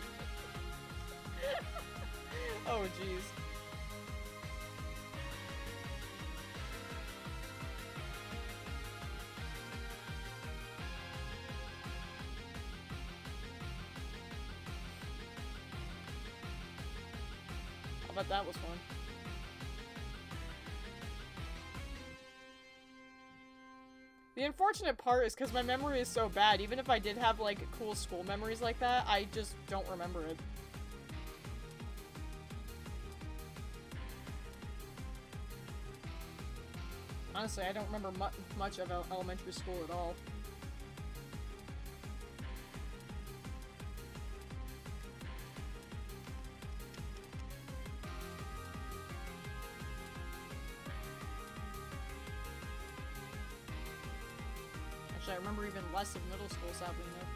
Oh jeez. But that was fun. The unfortunate part is because my memory is so bad, even if I did have, like, cool school memories like that, I just don't remember it. Honestly, I don't remember much of elementary school at all. I remember even less of middle school, sadly enough.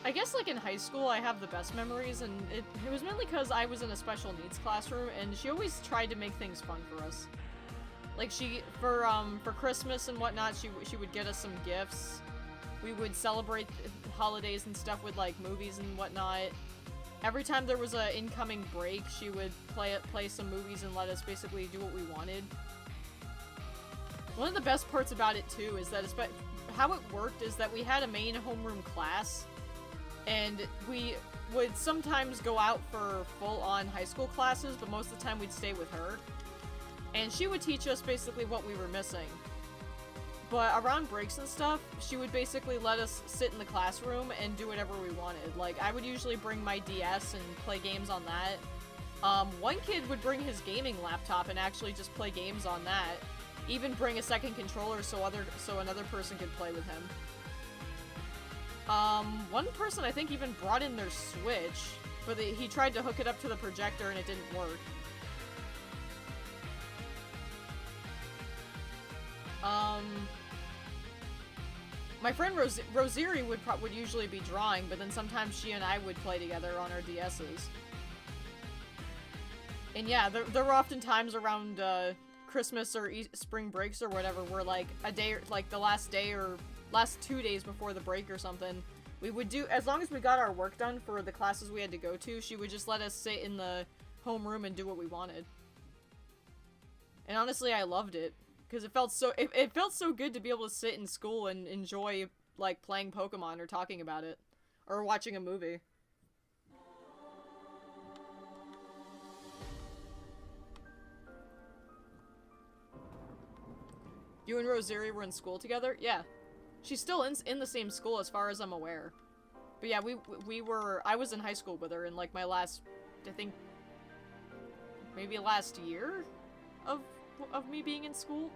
I guess, like, in high school, I have the best memories, and it was mainly because I was in a special needs classroom, and she always tried to make things fun for us. Like, for Christmas and whatnot, she would get us some gifts. We would celebrate holidays and stuff with, like, movies and whatnot. Every time there was an incoming break, she would play some movies and let us basically do what we wanted. One of the best parts about it, too, is that how it worked is that we had a main homeroom class, and we would sometimes go out for full-on high school classes, but most of the time we'd stay with her. And she would teach us basically what we were missing. But around breaks and stuff, she would basically let us sit in the classroom and do whatever we wanted. Like, I would usually bring my DS and play games on that. One kid would bring his gaming laptop and actually just play games on that. Even bring a second controller so another person could play with him. One person I think even brought in their Switch, but he tried to hook it up to the projector and it didn't work. My friend Rosiri would usually be drawing, but then sometimes she and I would play together on our DS's. And yeah, there were often times around Christmas or spring breaks or whatever were like a day, like the last day or last 2 days before the break or something, we would do, as long as we got our work done for the classes we had to go to, she would just let us sit in the homeroom and do what we wanted. And honestly, I loved it. Because it felt so, it felt so good to be able to sit in school and enjoy, like, playing Pokemon or talking about it. Or watching a movie. You and Rosary were in school together? Yeah. She's still in the same school as far as I'm aware. But yeah, I was in high school with her in like my last, I think, maybe last year of me being in school.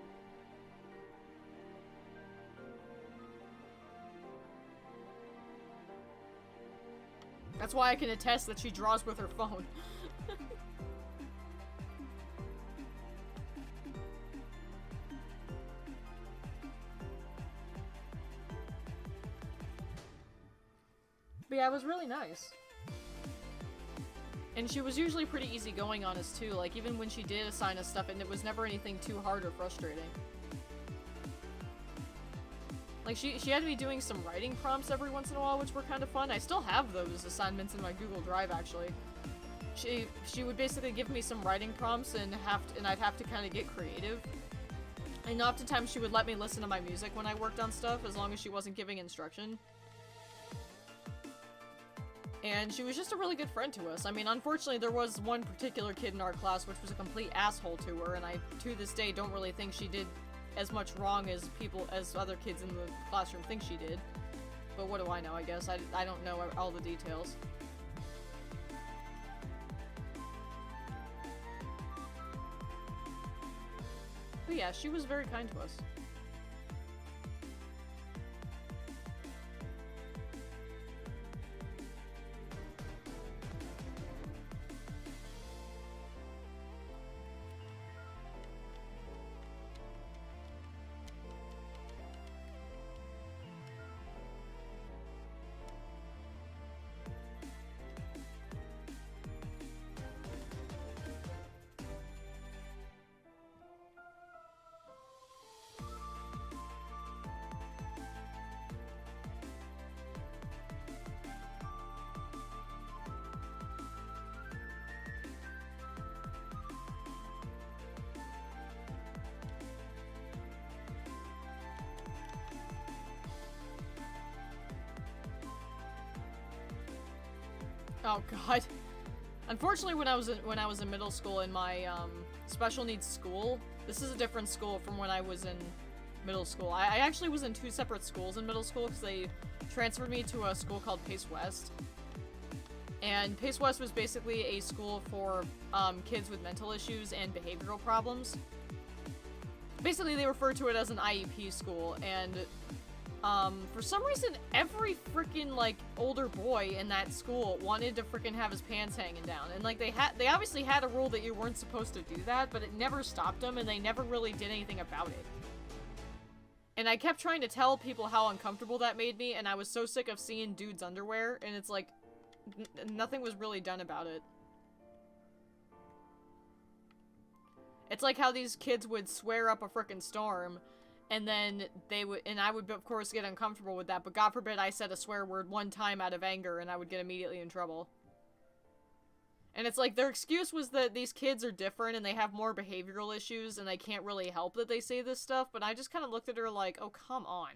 That's why I can attest that she draws with her phone. But yeah, it was really nice. And she was usually pretty easygoing on us too, like even when she did assign us stuff, and it was never anything too hard or frustrating. Like she had me doing some writing prompts every once in a while, which were kind of fun. I still have those assignments in my Google Drive actually. She would basically give me some writing prompts and I'd have to kind of get creative. And oftentimes she would let me listen to my music when I worked on stuff, as long as she wasn't giving instruction. And she was just a really good friend to us. I mean, unfortunately, there was one particular kid in our class which was a complete asshole to her, and I, to this day, don't really think she did as much wrong as other kids in the classroom think she did. But what do I know, I guess? I don't know all the details. But yeah, she was very kind to us. Oh god. Unfortunately, when I was in middle school in my special needs school, this is a different school from when I was in middle school. I actually was in 2 separate schools in middle school because they transferred me to a school called Pace West. And Pace West was basically a school for kids with mental issues and behavioral problems. Basically, they refer to it as an IEP school, and for some reason, every freaking, like, older boy in that school wanted to freaking have his pants hanging down. And, like, they obviously had a rule that you weren't supposed to do that, but it never stopped them, and they never really did anything about it. And I kept trying to tell people how uncomfortable that made me, and I was so sick of seeing dudes' underwear, and it's like, nothing was really done about it. It's like how these kids would swear up a frickin' storm, and then I would of course get uncomfortable with that, but God forbid I said a swear word one time out of anger and I would get immediately in trouble. And it's like, their excuse was that these kids are different and they have more behavioral issues and they can't really help that they say this stuff, but I just kind of looked at her like, oh, come on.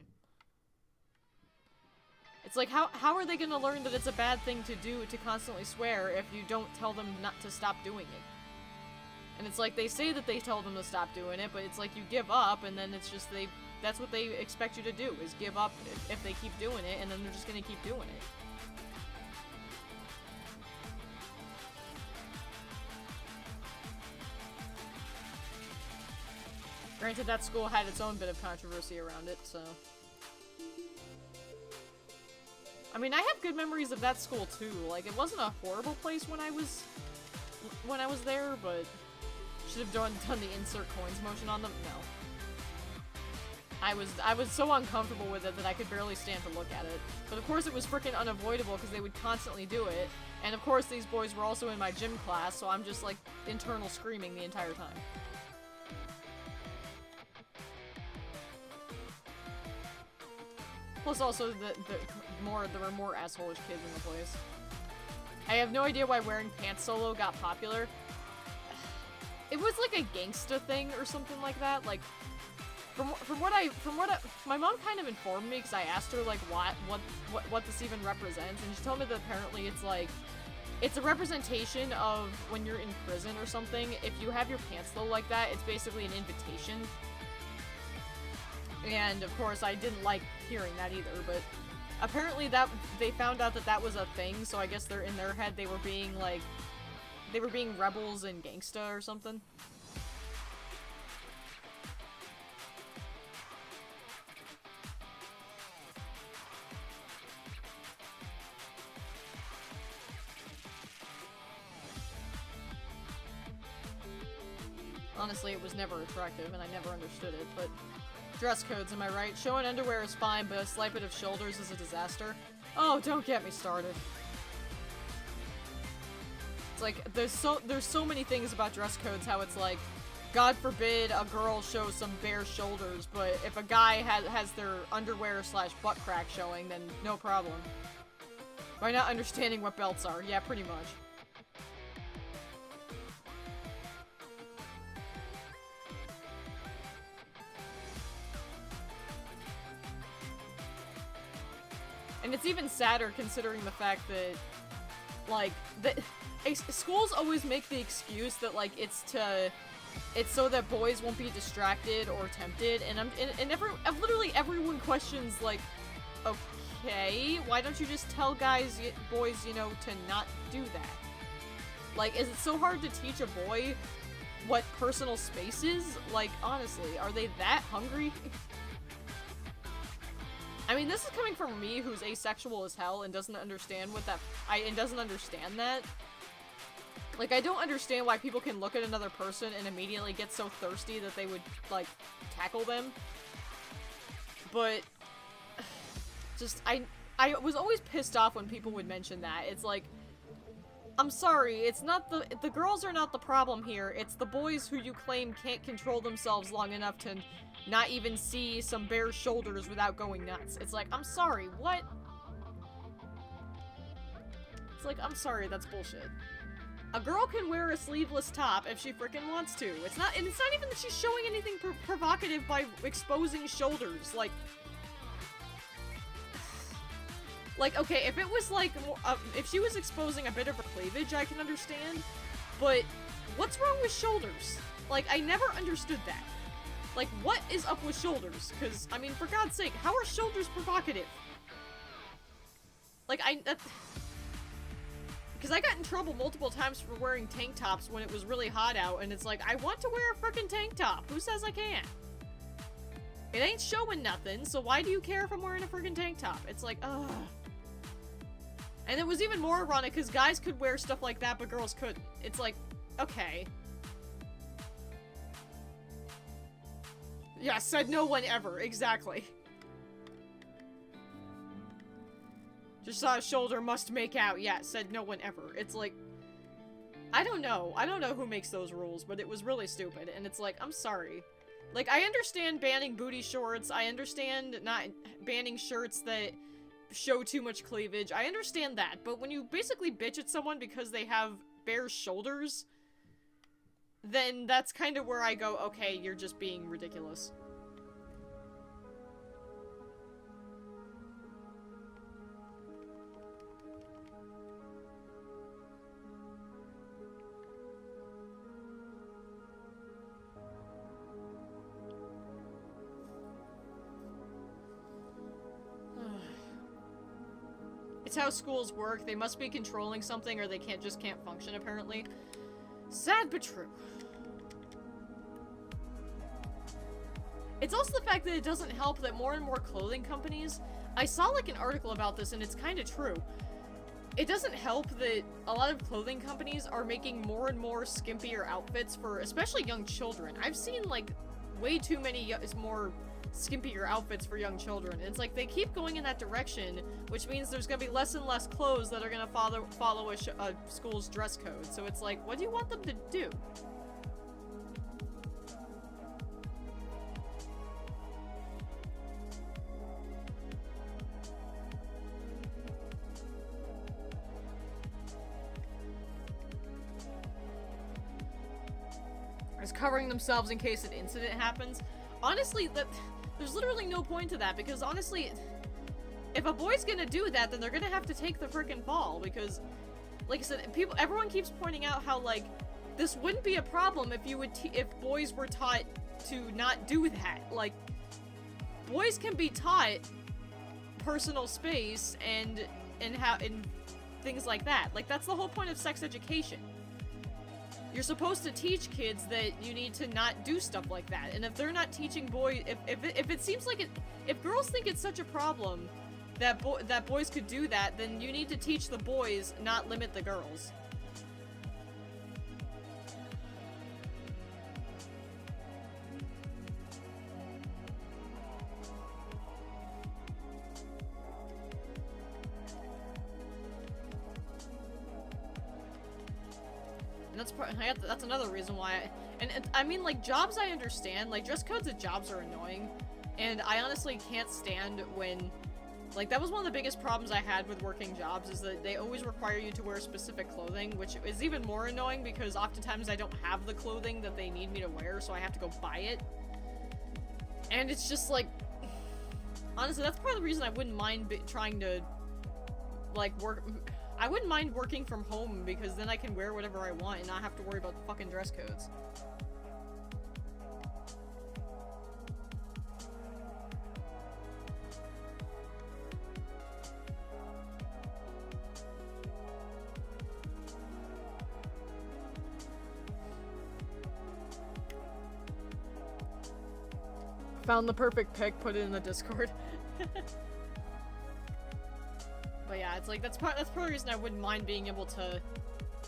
It's like, how are they gonna learn that it's a bad thing to do to constantly swear if you don't tell them not to stop doing it? And it's like, they say that they tell them to stop doing it, but it's like you give up, and then it's just that's what they expect you to do, is give up if they keep doing it, and then they're just gonna keep doing it. Granted, that school had its own bit of controversy around it, so... I mean, I have good memories of that school, too. Like, it wasn't a horrible place when I was there, but... Should have done the insert coins motion on them? No. I was so uncomfortable with it that I could barely stand to look at it. But of course it was freaking unavoidable because they would constantly do it. And of course these boys were also in my gym class, so I'm just like internal screaming the entire time. Plus also there were more assholeish kids in the place. I have no idea why wearing pants solo got popular. It was like a gangsta thing or something like that. Like, from what my mom kind of informed me because I asked her like what this even represents, and she told me that apparently it's like, it's a representation of when you're in prison or something. If you have your pants low like that, it's basically an invitation. And of course, I didn't like hearing that either, but apparently they found out that was a thing, so I guess they're in their head they were being rebels and gangsta or something. Honestly, it was never attractive, and I never understood it, but... Dress codes, am I right? Showing underwear is fine, but a slight bit of shoulders is a disaster. Oh, don't get me started. It's like, there's so many things about dress codes, how it's like, God forbid a girl shows some bare shoulders, but if a guy has their underwear / butt crack showing, then no problem. By not understanding what belts are. Yeah, pretty much. And it's even sadder considering the fact that, like, schools always make the excuse that, like, it's so that boys won't be distracted or tempted, and literally everyone questions, like, okay, why don't you just tell boys, you know, to not do that? Like, is it so hard to teach a boy what personal space is? Like, honestly, are they that hungry? I mean, this is coming from me, who's asexual as hell and doesn't understand doesn't understand that. Like, I don't understand why people can look at another person and immediately get so thirsty that they would, like, tackle them. But, just, I was always pissed off when people would mention that. It's like, I'm sorry, it's not the girls are not the problem here, it's the boys who you claim can't control themselves long enough to not even see some bare shoulders without going nuts. It's like, I'm sorry, what? It's like, I'm sorry, that's bullshit. A girl can wear a sleeveless top if she frickin' wants to. It's not even that she's showing anything provocative by exposing shoulders. Like, okay, if it was like, if she was exposing a bit of her cleavage, I can understand. But what's wrong with shoulders? Like, I never understood that. Like, what is up with shoulders? Because, I mean, for God's sake, how are shoulders provocative? Like, because I got in trouble multiple times for wearing tank tops when it was really hot out, and it's like, I want to wear a frickin' tank top. Who says I can't? It ain't showing nothing, so why do you care if I'm wearing a frickin' tank top? It's like, ugh. And it was even more ironic, because guys could wear stuff like that, but girls couldn't. It's like, okay. Yeah, said no one ever. Exactly. Just saw a shoulder, must make out. Yeah, said no one ever. It's like, I don't know. I don't know who makes those rules, but it was really stupid. And it's like, I'm sorry. Like, I understand banning booty shorts. I understand not banning shirts that show too much cleavage. I understand that. But when you basically bitch at someone because they have bare shoulders, then that's kind of where I go, okay, you're just being ridiculous. It's how schools work. They must be controlling something or they just can't function, apparently. Sad but true. It's also the fact that it doesn't help that more and more clothing companies... I saw like an article about this and it's kind of true. It doesn't help that a lot of clothing companies are making more and more skimpier outfits for especially young children. I've seen like way too many more skimpier outfits for young children. It's like they keep going in that direction, which means there's gonna be less and less clothes that are gonna follow a school's dress code. So it's like, what do you want them to do? is covering themselves in case an incident happens. Honestly, there's literally no point to that, because honestly, if a boy's gonna do that, then they're gonna have to take the frickin' fall, because, like I said, everyone keeps pointing out how, like, this wouldn't be a problem if boys were taught to not do that. Like, boys can be taught personal space and things like that. Like, that's the whole point of sex education. You're supposed to teach kids that you need to not do stuff like that. And if they're not teaching boys, if it seems like if girls think it's such a problem that boys could do that, then you need to teach the boys, not limit the girls. And that's another reason why I mean, like, jobs I understand, like, dress codes at jobs are annoying, and I honestly can't stand when, like, that was one of the biggest problems I had with working jobs, is that they always require you to wear specific clothing, which is even more annoying because oftentimes I don't have the clothing that they need me to wear, so I have to go buy it. And it's just, like, honestly, that's part of the reason I wouldn't mind trying to, like, I wouldn't mind working from home, because then I can wear whatever I want and not have to worry about fucking dress codes. Found the perfect pic, put it in the Discord. But yeah, it's like, that's part of the reason I wouldn't mind being able to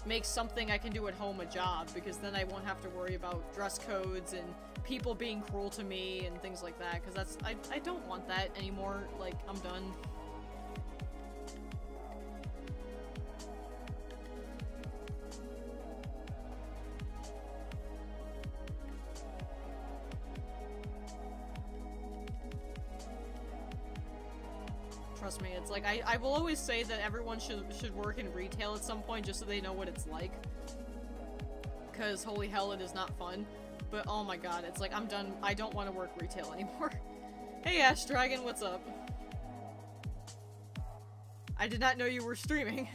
make something I can do at home a job, because then I won't have to worry about dress codes and people being cruel to me and things like that, because I don't want that anymore. Like, I'm done. Trust me, it's like, I will always say that everyone should work in retail at some point just so they know what it's like. Because holy hell, it is not fun. But oh my god, it's like, I'm done. I don't want to work retail anymore. Hey Ash Dragon, what's up? I did not know you were streaming.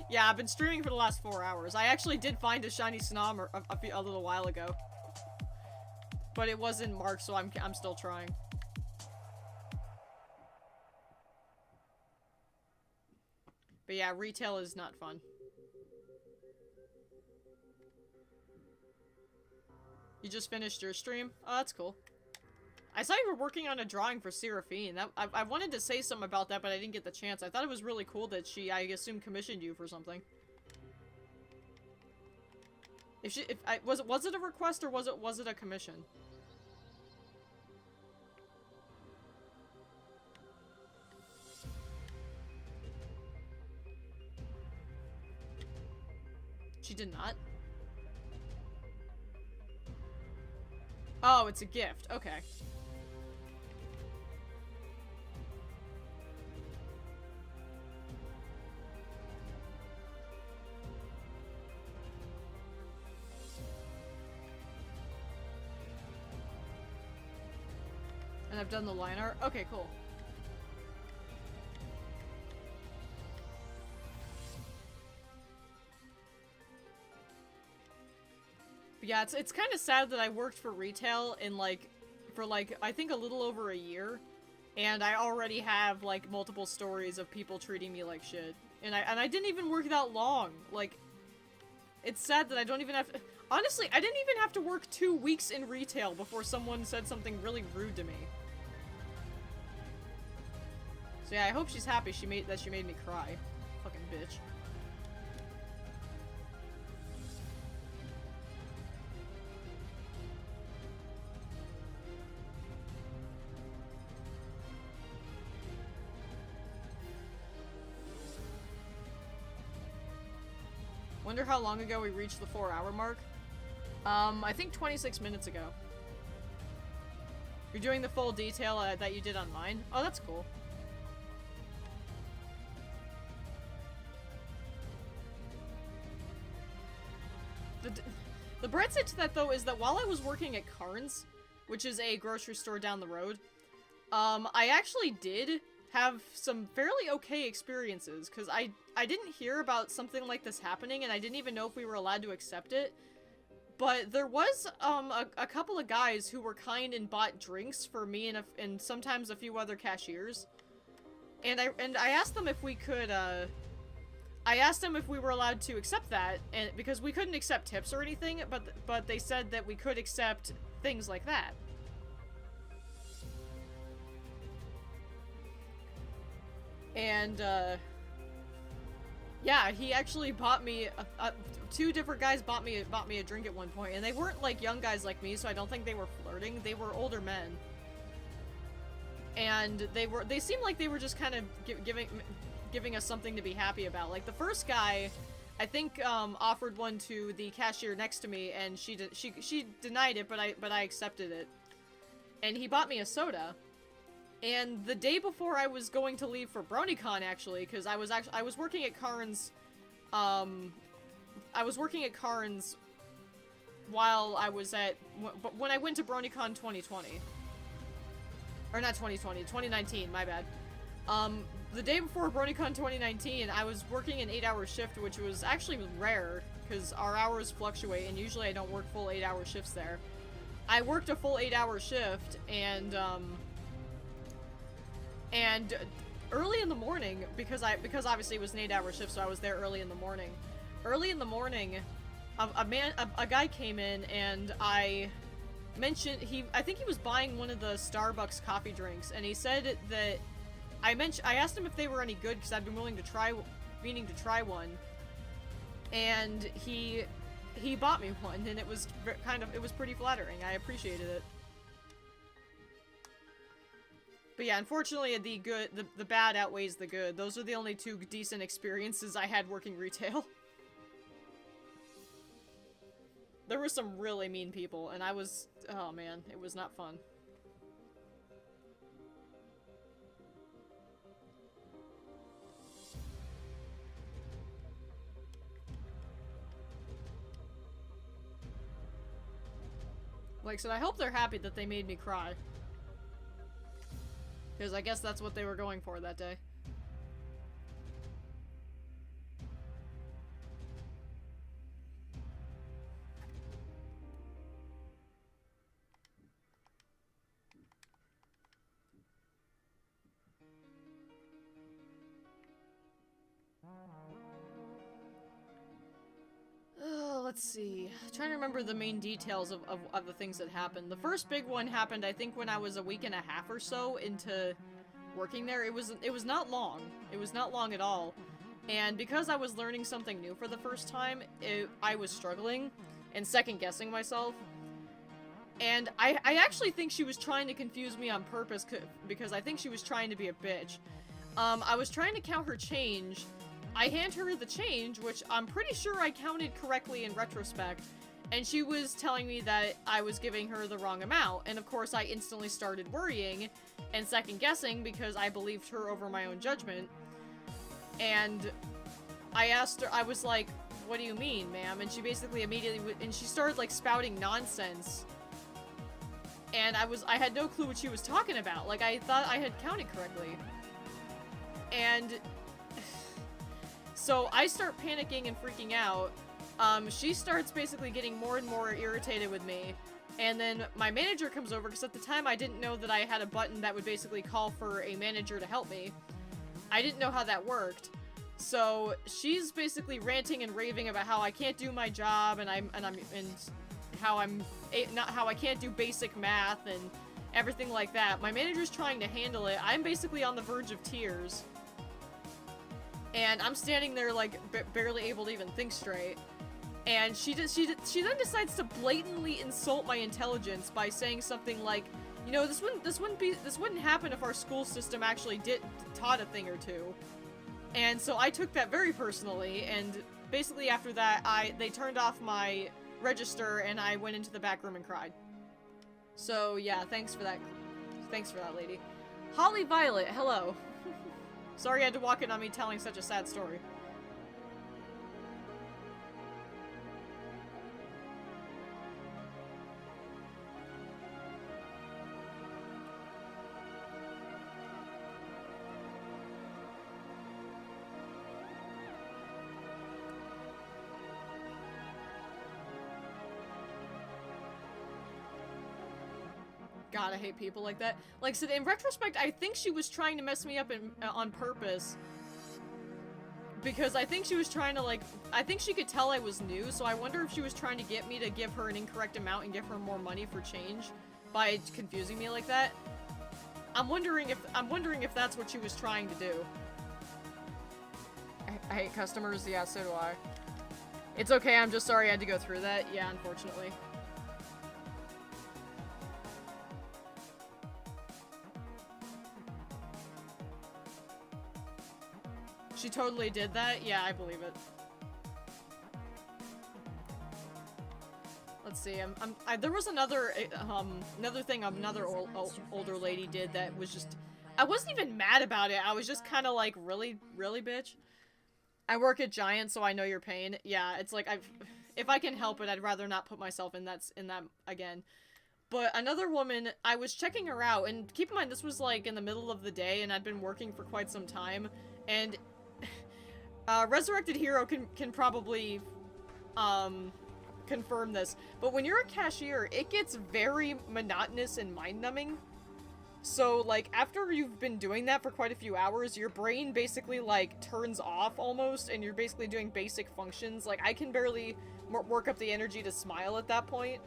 Yeah, I've been streaming for the last 4 hours. I actually did find a Shiny Snom a little while ago. But it wasn't marked, so I'm still trying. But yeah, retail is not fun. You just finished your stream? Oh, that's cool. I saw you were working on a drawing for Seraphine. I wanted to say something about that, but I didn't get the chance. I thought it was really cool that she, I assume, commissioned you for something. Was it a request or was it a commission? She did not? Oh, it's a gift. Okay. And I've done the line art? Okay, cool. Yeah, it's kind of sad that I worked for retail in, like, for, like, I think a little over a year, and I already have, like, multiple stories of people treating me like shit. And I didn't even work that long. Like, it's sad that I don't even have to... Honestly, I didn't even have to work 2 weeks in retail before someone said something really rude to me. So yeah, I hope she's happy she made me cry. Fucking bitch. Wonder how long ago we reached the 4-hour mark? I think 26 minutes ago. You're doing the full detail that you did on mine? Oh, that's cool. The bright side to that, though, is that while I was working at Carnes, which is a grocery store down the road, I actually did have some fairly okay experiences, because I didn't hear about something like this happening, and I didn't even know if we were allowed to accept it. But there was, a couple of guys who were kind and bought drinks for me and sometimes a few other cashiers. And I asked them if we could, I asked them if we were allowed to accept that, and because we couldn't accept tips or anything, but they said that we could accept things like that. And, yeah, he actually bought me, two different guys bought me a drink at one point, and they weren't, like, young guys like me, so I don't think they were flirting. They were older men. And they seemed like they were just kind of giving us something to be happy about. Like, the first guy, I think, offered one to the cashier next to me, and she denied it, but I accepted it. And he bought me a soda. And the day before I was going to leave for BronyCon, actually, because I was working at Carnes, while I was when I went to BronyCon 2020. Or not 2020, 2019, my bad. The day before BronyCon 2019, I was working an 8-hour shift, which was actually rare, because our hours fluctuate, and usually I don't work full 8-hour shifts there. I worked a full 8-hour shift, and early in the morning, because obviously it was an 8-hour shift, so I was there early in the morning. Early in the morning, a guy came in, and I mentioned, I think he was buying one of the Starbucks coffee drinks, and he said that, I asked him if they were any good, because I'd been meaning to try one, and he bought me one, and it was pretty flattering. I appreciated it. But yeah, unfortunately, the bad outweighs the good. Those are the only two decent experiences I had working retail. There were some really mean people, and oh man, it was not fun. Like I said, I hope they're happy that they made me cry. Because I guess that's what they were going for that day. Let's see. I'm trying to remember the main details of the things that happened. The first big one happened, I think, when I was a week and a half or so into working there. It was not long. It was not long at all. And because I was learning something new for the first time, I was struggling and second-guessing myself. And I actually think she was trying to confuse me on purpose, because I think she was trying to be a bitch. I was trying to count her change. I hand her the change, which I'm pretty sure I counted correctly in retrospect, and she was telling me that I was giving her the wrong amount, and of course I instantly started worrying and second-guessing because I believed her over my own judgment. And I asked her, I was like, "What do you mean, ma'am?" And she basically immediately, and she started like spouting nonsense. And I had no clue what she was talking about. Like, I thought I had counted correctly. And so I start panicking and freaking out. She starts basically getting more and more irritated with me. And then my manager comes over, because at the time I didn't know that I had a button that would basically call for a manager to help me. I didn't know how that worked. So she's basically ranting and raving about how I can't do my job, and how I can't do basic math and everything like that. My manager's trying to handle it. I'm basically on the verge of tears. And I'm standing there, like, barely able to even think straight. And she then decides to blatantly insult my intelligence by saying something like, you know, this wouldn't happen if our school system actually taught a thing or two. And so I took that very personally, and basically after that, they turned off my register, and I went into the back room and cried. So yeah, thanks for that. Thanks for that, lady. Holly Violet, hello. Sorry you had to walk in on me telling such a sad story. God, I hate people like that. Like I said, in retrospect, I think she was trying to mess me up on purpose. Because I think she was trying to, like, I think she could tell I was new, so I wonder if she was trying to get me to give her an incorrect amount and give her more money for change by confusing me like that. I'm wondering if that's what she was trying to do. I hate customers, yeah, so do I. It's okay, I'm just sorry I had to go through that. Yeah, unfortunately. She totally did that? Yeah, I believe it. Let's see, there was another thing another older lady did that was just, I wasn't even mad about it, I was just kind of like, really, bitch? I work at Giant, so I know your pain. Yeah, it's like, if I can help it, I'd rather not put myself in that again. But another woman, I was checking her out, and keep in mind, this was like in the middle of the day, and I'd been working for quite some time, and Resurrected Hero can probably, confirm this, but when you're a cashier, it gets very monotonous and mind-numbing. So, like, after you've been doing that for quite a few hours, your brain basically, like, turns off almost, and you're basically doing basic functions. Like, I can barely work up the energy to smile at that point.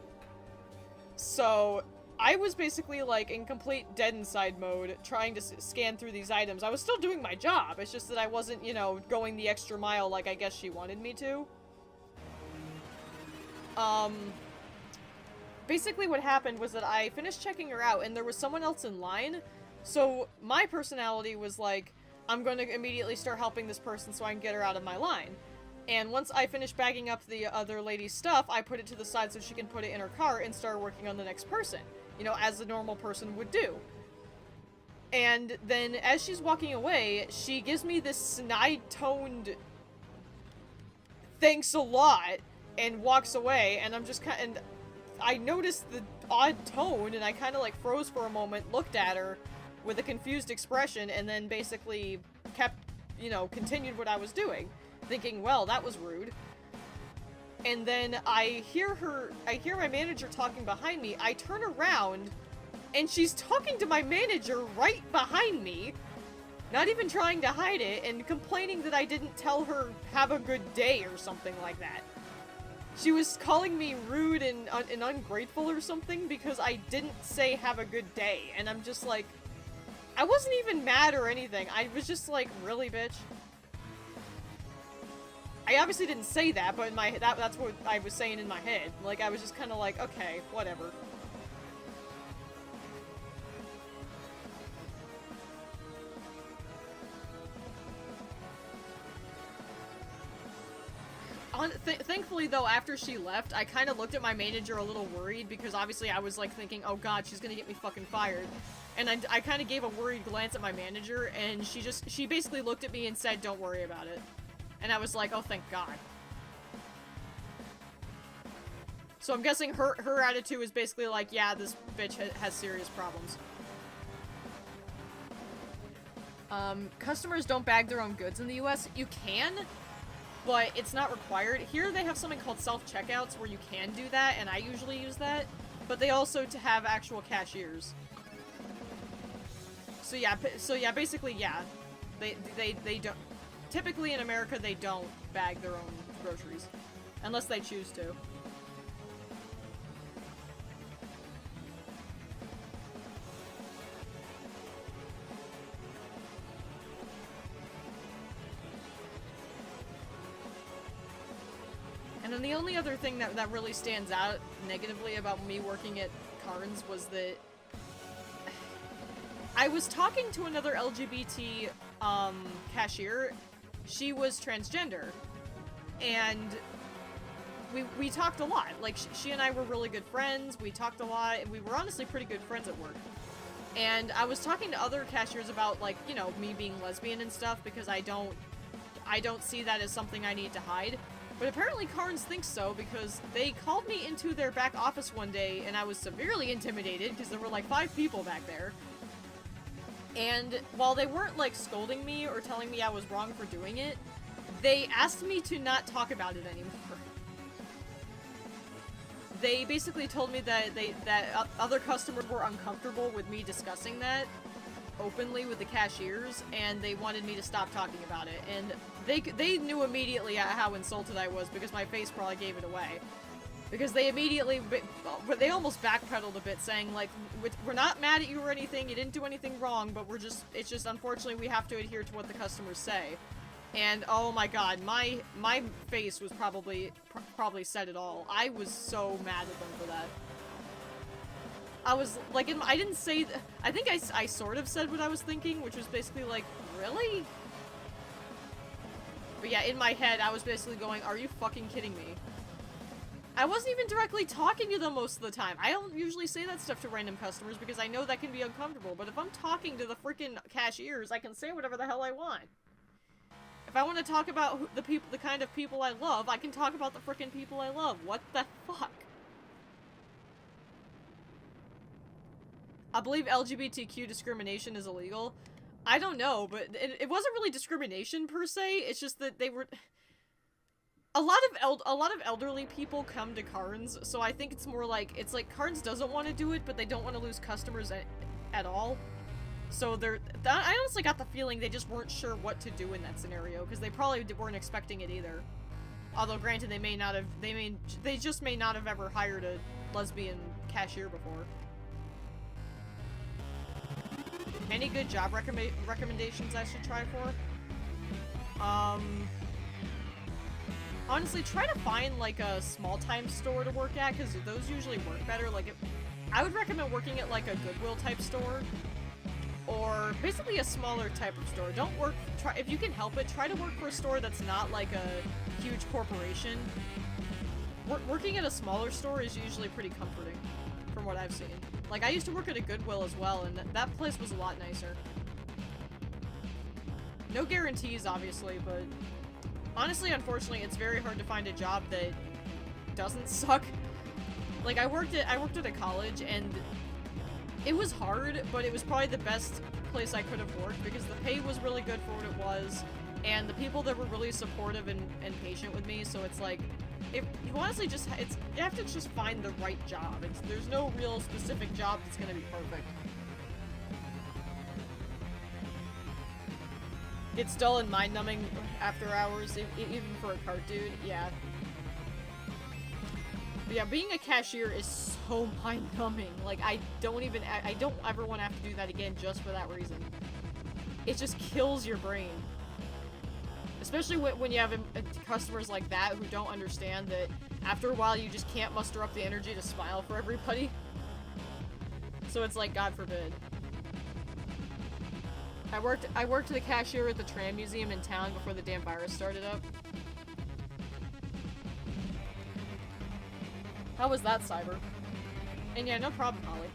So, I was basically, like, in complete dead inside mode, trying to scan through these items. I was still doing my job, it's just that I wasn't, you know, going the extra mile like I guess she wanted me to. Basically what happened was that I finished checking her out and there was someone else in line, so my personality was like, I'm going to immediately start helping this person so I can get her out of my line. And once I finished bagging up the other lady's stuff, I put it to the side so she can put it in her cart and start working on the next person, you know, as a normal person would do. And then as she's walking away, she gives me this snide-toned thanks a lot and walks away, and I'm just kind of, I noticed the odd tone, and I kind of like froze for a moment, looked at her with a confused expression, and then basically kept, you know, continued what I was doing, thinking, well, that was rude. And then I hear my manager talking behind me. I turn around, and she's talking to my manager right behind me, not even trying to hide it, and complaining that I didn't tell her have a good day or something like that. She was calling me rude and ungrateful or something because I didn't say have a good day. And I'm just like, I wasn't even mad or anything. I was just like, really, bitch? I obviously didn't say that, but in my that's what I was saying in my head. Like, I was just kind of like, okay, whatever. Thankfully, though, after she left, I kind of looked at my manager a little worried because obviously I was like thinking, oh god, she's gonna get me fucking fired. And I kind of gave a worried glance at my manager, and she basically looked at me and said, don't worry about it. And I was like, oh, thank god. So I'm guessing her attitude is basically like, yeah, this bitch has serious problems. Customers don't bag their own goods in the US. You can, but it's not required. Here they have something called self-checkouts where you can do that, and I usually use that. But they also have actual cashiers. So yeah, basically, yeah. They don't... Typically in America, they don't bag their own groceries. Unless they choose to. And then the only other thing that really stands out negatively about me working at Carnes was that I was talking to another LGBT cashier. She was transgender, and we talked a lot. Like, she and I were really good friends. We talked a lot, and we were honestly pretty good friends at work. And I was talking to other cashiers about, like, you know, me being lesbian and stuff, because I don't see that as something I need to hide. But apparently Carnes thinks so, because they called me into their back office one day, and I was severely intimidated, because there were like 5 people back there. And while they weren't, like, scolding me or telling me I was wrong for doing it, they asked me to not talk about it anymore. they basically told me that other customers were uncomfortable with me discussing that openly with the cashiers, and they wanted me to stop talking about it. And they knew immediately how insulted I was because my face probably gave it away. Because they immediately, they almost backpedaled a bit, saying like, we're not mad at you or anything, you didn't do anything wrong, but it's just unfortunately we have to adhere to what the customers say. And oh my god, my face was probably said it all. I was so mad at them for that. I was like, I didn't say, I think I sort of said what I was thinking, which was basically like, really? But yeah, in my head, I was basically going, are you fucking kidding me? I wasn't even directly talking to them most of the time. I don't usually say that stuff to random customers because I know that can be uncomfortable, but if I'm talking to the freaking cashiers, I can say whatever the hell I want. If I want to talk about the kind of people I love, I can talk about the freaking people I love. What the fuck? I believe LGBTQ discrimination is illegal. I don't know, but it wasn't really discrimination per se. It's just that they were... A lot of elderly people come to Carnes, so I think it's more like, it's like Carnes doesn't want to do it, but they don't want to lose customers at all. So I honestly got the feeling they just weren't sure what to do in that scenario, because they probably weren't expecting it either. Although, granted, they just may not have ever hired a lesbian cashier before. Any good job recommendations I should try for? Honestly, try to find, like, a small-time store to work at, because those usually work better. Like, I would recommend working at, like, a Goodwill-type store, or basically a smaller type of store. If you can help it, try to work for a store that's not, like, a huge corporation. Working at a smaller store is usually pretty comforting, from what I've seen. Like, I used to work at a Goodwill as well, and that place was a lot nicer. No guarantees, obviously, but... Honestly, unfortunately, it's very hard to find a job that doesn't suck. Like, I worked at a college, and it was hard, but it was probably the best place I could have worked, because the pay was really good for what it was, and the people that were really supportive and patient with me, so it's like, if you honestly just, you have to just find the right job. There's no real specific job that's gonna be perfect. It's dull and mind-numbing after hours, even for a cart dude, yeah. But yeah, being a cashier is so mind-numbing. Like, I don't ever want to have to do that again just for that reason. It just kills your brain. Especially when you have customers like that who don't understand that after a while you just can't muster up the energy to smile for everybody. So it's like, God forbid. I worked the cashier at the tram museum in town before the damn virus started up. How was that, Cyber? And yeah, no problem, Holly.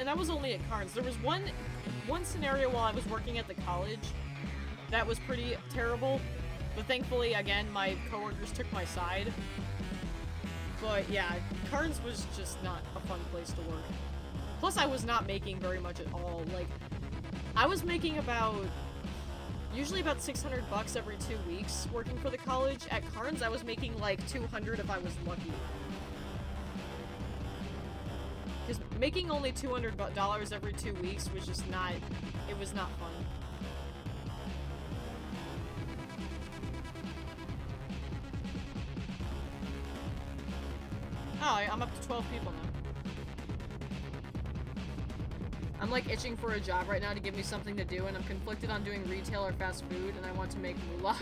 That was only at Carnes. There was one scenario while I was working at the college that was pretty terrible, but thankfully, again, my coworkers took my side. But yeah, Carnes was just not a fun place to work. Plus, I was not making very much at all. Like, I was making usually about 600 bucks every 2 weeks working for the college. At Carnes, I was making like 200 if I was lucky. Because making only $200 every 2 weeks was just not, it was not fun. Oh, I'm up to 12 people now. I'm like itching for a job right now to give me something to do, and I'm conflicted on doing retail or fast food, and I want to make moolah.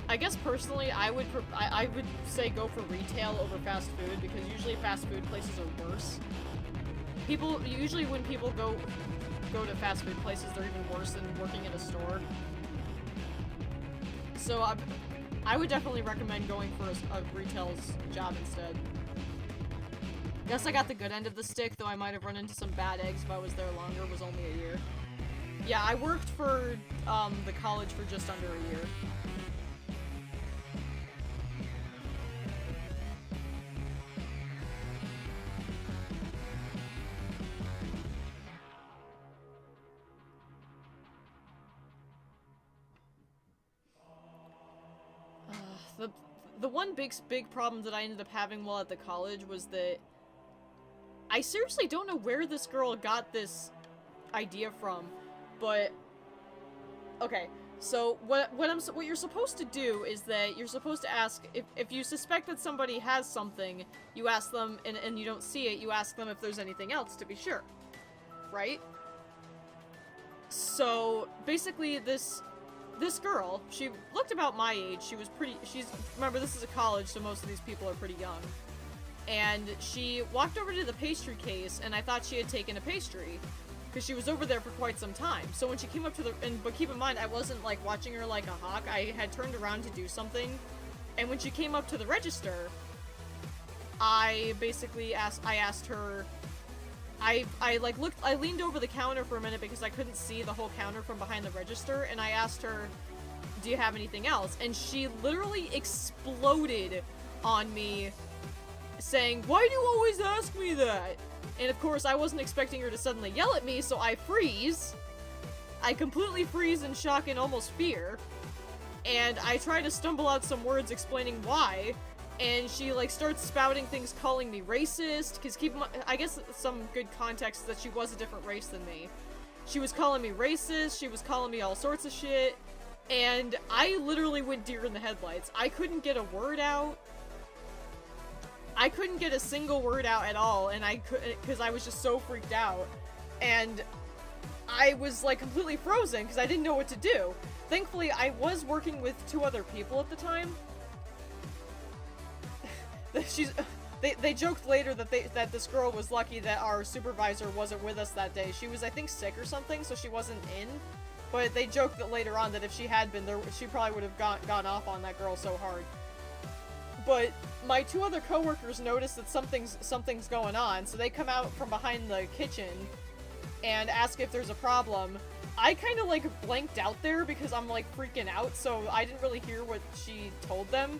I guess personally, I would say go for retail over fast food, because usually fast food places are worse. Usually when people go go to fast food places, they're even worse than working in a store. So I would definitely recommend going for a retail's job instead. Guess I got the good end of the stick, though I might have run into some bad eggs if I was there longer. It was only a year. Yeah, I worked for the college for just under a year. The one big problem that I ended up having while at the college was that I seriously don't know where this girl got this idea from, but okay. So what you're supposed to do is that you're supposed to ask if you suspect that somebody has something, you ask them, and you don't see it, you ask them if there's anything else to be sure, right? So basically this girl, she looked about my age. Remember, this is a college, so most of these people are pretty young. And she walked over to the pastry case, and I thought she had taken a pastry, because she was over there for quite some time. So when she came up to but keep in mind, I wasn't, like, watching her like a hawk. I had turned around to do something, and when she came up to the register, I asked her, I leaned over the counter for a minute because I couldn't see the whole counter from behind the register, and I asked her, do you have anything else? And she literally exploded on me, saying, why do you always ask me that? And of course, I wasn't expecting her to suddenly yell at me, so I freeze. I completely freeze in shock and almost fear. And I try to stumble out some words explaining why. And she, like, starts spouting things calling me racist, because I guess some good context is that she was a different race than me. She was calling me racist, she was calling me all sorts of shit, and I literally went deer in the headlights. I couldn't get a word out. I couldn't get a single word out at all, and because I was just so freaked out. And I was, like, completely frozen, because I didn't know what to do. Thankfully, I was working with 2 other people at the time. They joked later that this girl was lucky that our supervisor wasn't with us that day. She was, I think, sick or something, so she wasn't in. But they joked that later on that if she had been there, she probably would have gone off on that girl so hard. But my 2 other coworkers noticed that something's going on, so they come out from behind the kitchen and ask if there's a problem. I kind of, like, blanked out there because I'm, like, freaking out, so I didn't really hear what she told them.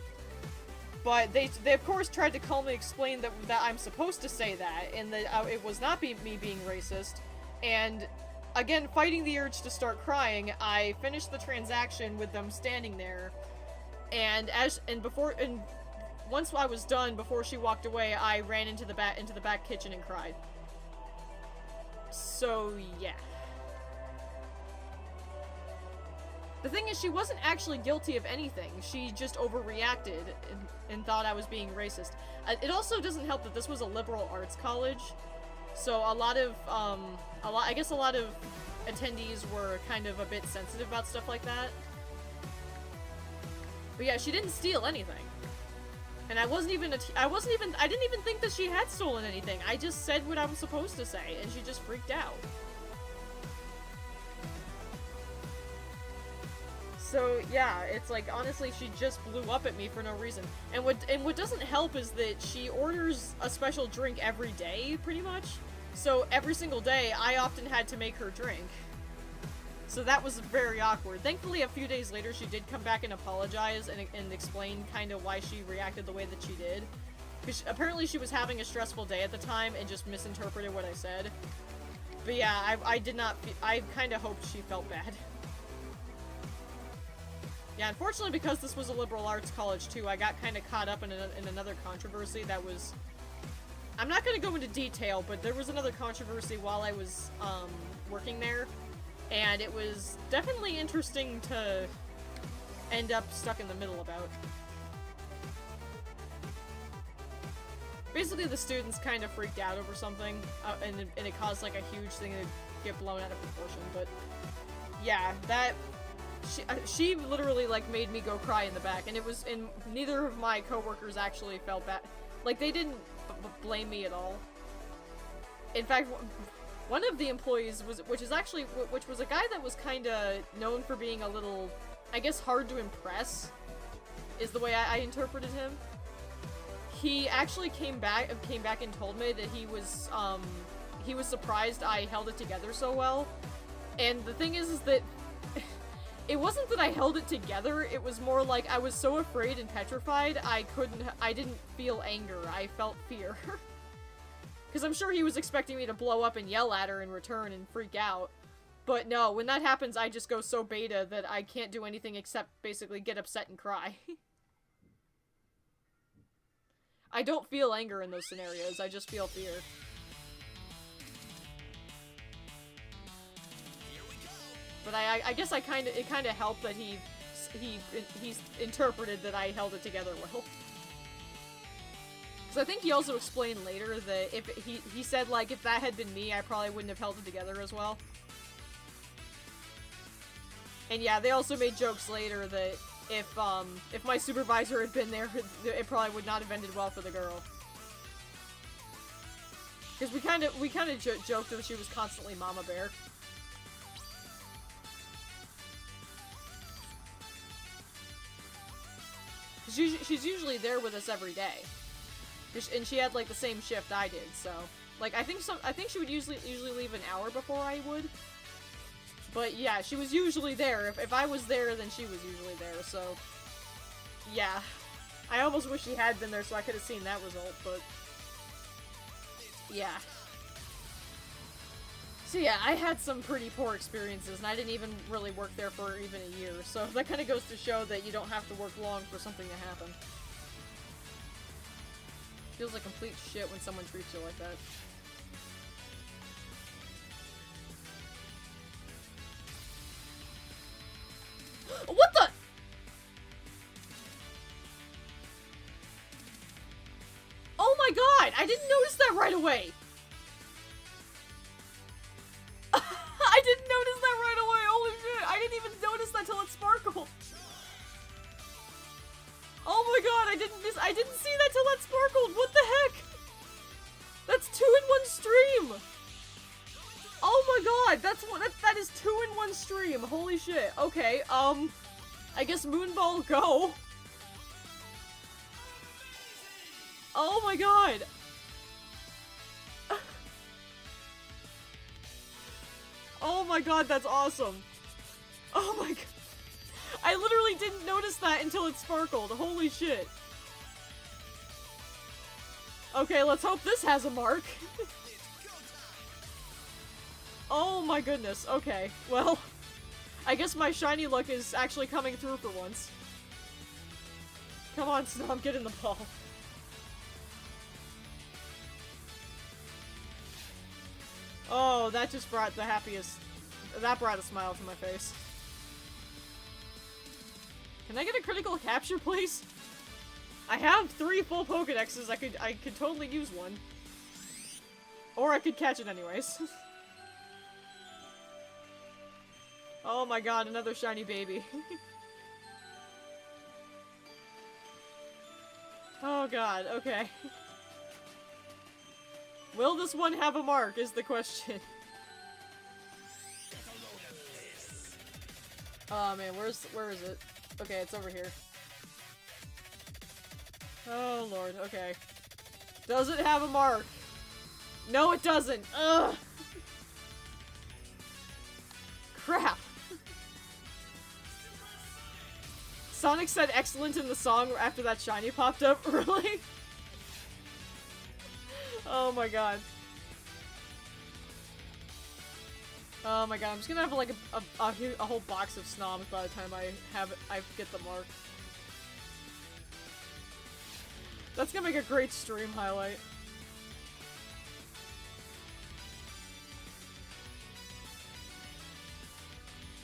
But they of course tried to calmly explain that I'm supposed to say that, and that it was not me being racist. And again, fighting the urge to start crying, I finished the transaction with them standing there. And once I was done, before she walked away, I ran into the back kitchen and cried. So yeah. The thing is, she wasn't actually guilty of anything. She just overreacted and thought I was being racist. It also doesn't help that this was a liberal arts college, so a lot of attendees were kind of a bit sensitive about stuff like that. But yeah, she didn't steal anything. And I didn't even think that she had stolen anything. I just said what I was supposed to say, and she just freaked out. So yeah, it's like, honestly, she just blew up at me for no reason. And what doesn't help is that she orders a special drink every day, pretty much. So every single day, I often had to make her drink. So that was very awkward. Thankfully, a few days later, she did come back and apologize and explain kind of why she reacted the way that she did. Because apparently she was having a stressful day at the time and just misinterpreted what I said. But yeah, I kind of hoped she felt bad. Yeah, unfortunately, because this was a liberal arts college, too, I got kind of caught up in another controversy that was... I'm not going to go into detail, but there was another controversy while I was working there, and it was definitely interesting to end up stuck in the middle about. Basically, the students kind of freaked out over something, and it caused, like, a huge thing to get blown out of proportion, but yeah, that... She literally, like, made me go cry in the back, and neither of my coworkers actually felt bad. Like, they didn't blame me at all. In fact, one of the employees which was a guy that was kind of known for being a little, I guess, hard to impress, is the way I interpreted him. He actually came back and told me that he was surprised I held it together so well. And the thing is that it wasn't that I held it together, it was more like I was so afraid and petrified, I didn't feel anger, I felt fear. Because I'm sure he was expecting me to blow up and yell at her in return and freak out. But no, when that happens, I just go so beta that I can't do anything except basically get upset and cry. I don't feel anger in those scenarios, I just feel fear. But I guess it kind of helped that he's interpreted that I held it together well. Because I think he also explained later that if he said, like, if that had been me, I probably wouldn't have held it together as well. And yeah, they also made jokes later that if my supervisor had been there, it probably would not have ended well for the girl. Because we kind of joked that she was constantly Mama Bear. She's usually there with us every day, and she had like the same shift I did. So, like, I think she would usually leave an hour before I would. But yeah, she was usually there. If I was there, then she was usually there. So, yeah, I almost wish she had been there so I could have seen that result. But yeah. So yeah, I had some pretty poor experiences, and I didn't even really work there for even a year, so that kind of goes to show that you don't have to work long for something to happen. Feels like complete shit when someone treats you like that. What the? Oh my god! I didn't notice that right away! I didn't notice that right away, holy shit! I didn't even notice that till it sparkled! Oh my god, I didn't see that till that sparkled! What the heck? That's 2 in 1 stream! Oh my god, that is 2 in 1 stream, holy shit. Okay, I guess Moonball go. Oh my god! Oh my god, that's awesome. Oh my god. I literally didn't notice that until it sparkled. Holy shit. Okay, let's hope this has a mark. Oh my goodness. Okay, well, I guess my shiny luck is actually coming through for once. Come on, Snom, get in the ball. Oh, that just brought the happiest... That brought a smile to my face. Can I get a critical capture, please? I have 3 full Pokedexes, I could totally use one. Or I could catch it anyways. Oh my god, another shiny baby. Oh god, okay. Will this one have a mark, is the question. Oh man, where is it? Okay, it's over here. Oh lord, okay. Does it have a mark? No, it doesn't! Ugh! Crap! Sonic said excellent in the song after that shiny popped up, really? Oh my god. Oh my god, I'm just gonna have like a whole box of Snoms by the time I get the mark. That's gonna make a great stream highlight.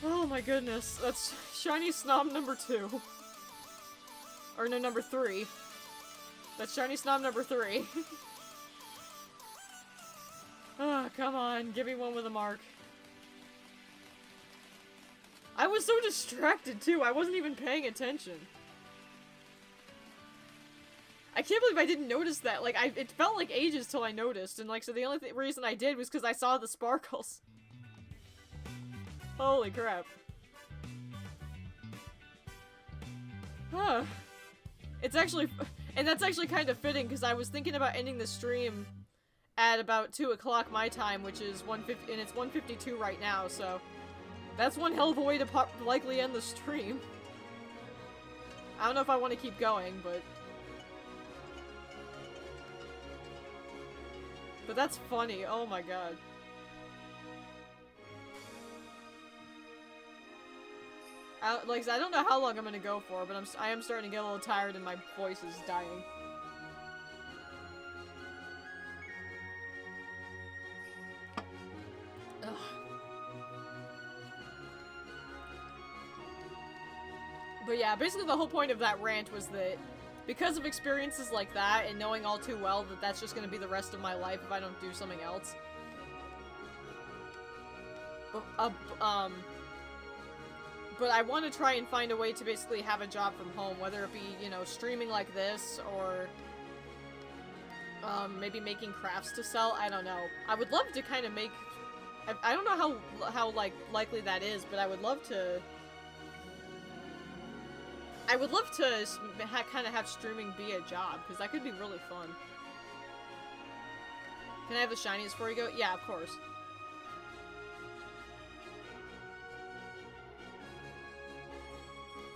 Oh my goodness, that's Shiny Snom number 2. Or no, number 3. That's Shiny Snom number 3. Oh, come on, give me one with a mark. I was so distracted too, I wasn't even paying attention. I can't believe I didn't notice that. Like, it felt like ages till I noticed, and like, so the only reason I did was because I saw the sparkles. Holy crap. Huh. It's actually, and that's actually kind of fitting, because I was thinking about ending the stream at about 2 o'clock my time, which is 1:50, and it's 1:52 right now, so that's one hell of a way to likely end the stream. I don't know if I want to keep going, but that's funny. Oh my god. Like, I don't know how long I'm gonna go for, but I am starting to get a little tired and my voice is dying. Ugh. But yeah, basically the whole point of that rant was that because of experiences like that and knowing all too well that that's just gonna be the rest of my life if I don't do something else. But I want to try and find a way to basically have a job from home, whether it be, you know, streaming like this, or maybe making crafts to sell. I don't know. I would love to kind of make... I don't know how like, likely that is, but I would love to... kind of have streaming be a job, because that could be really fun. Can I have the shinies before you go? Yeah, of course.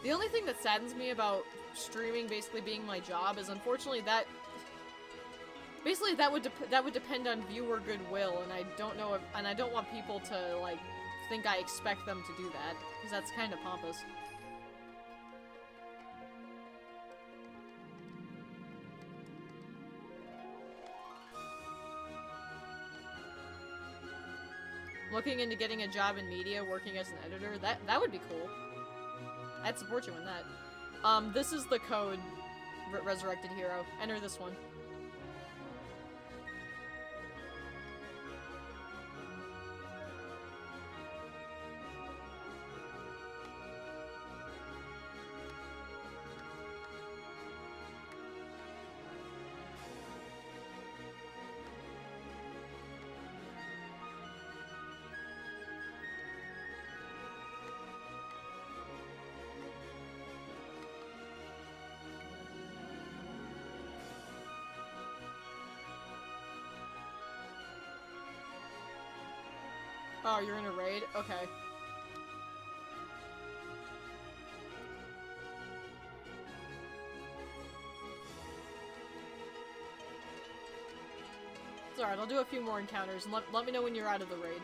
The only thing that saddens me about streaming basically being my job is, unfortunately, that would depend on viewer goodwill, and I don't know if, and I don't want people to like think I expect them to do that, because that's kind of pompous. Looking into getting a job in media, working as an editor, that would be cool. I'd support you in that. This is the code, Resurrected Hero. Enter this one. Oh, you're in a raid? Okay. It's alright, I'll do a few more encounters, and let me know when you're out of the raid.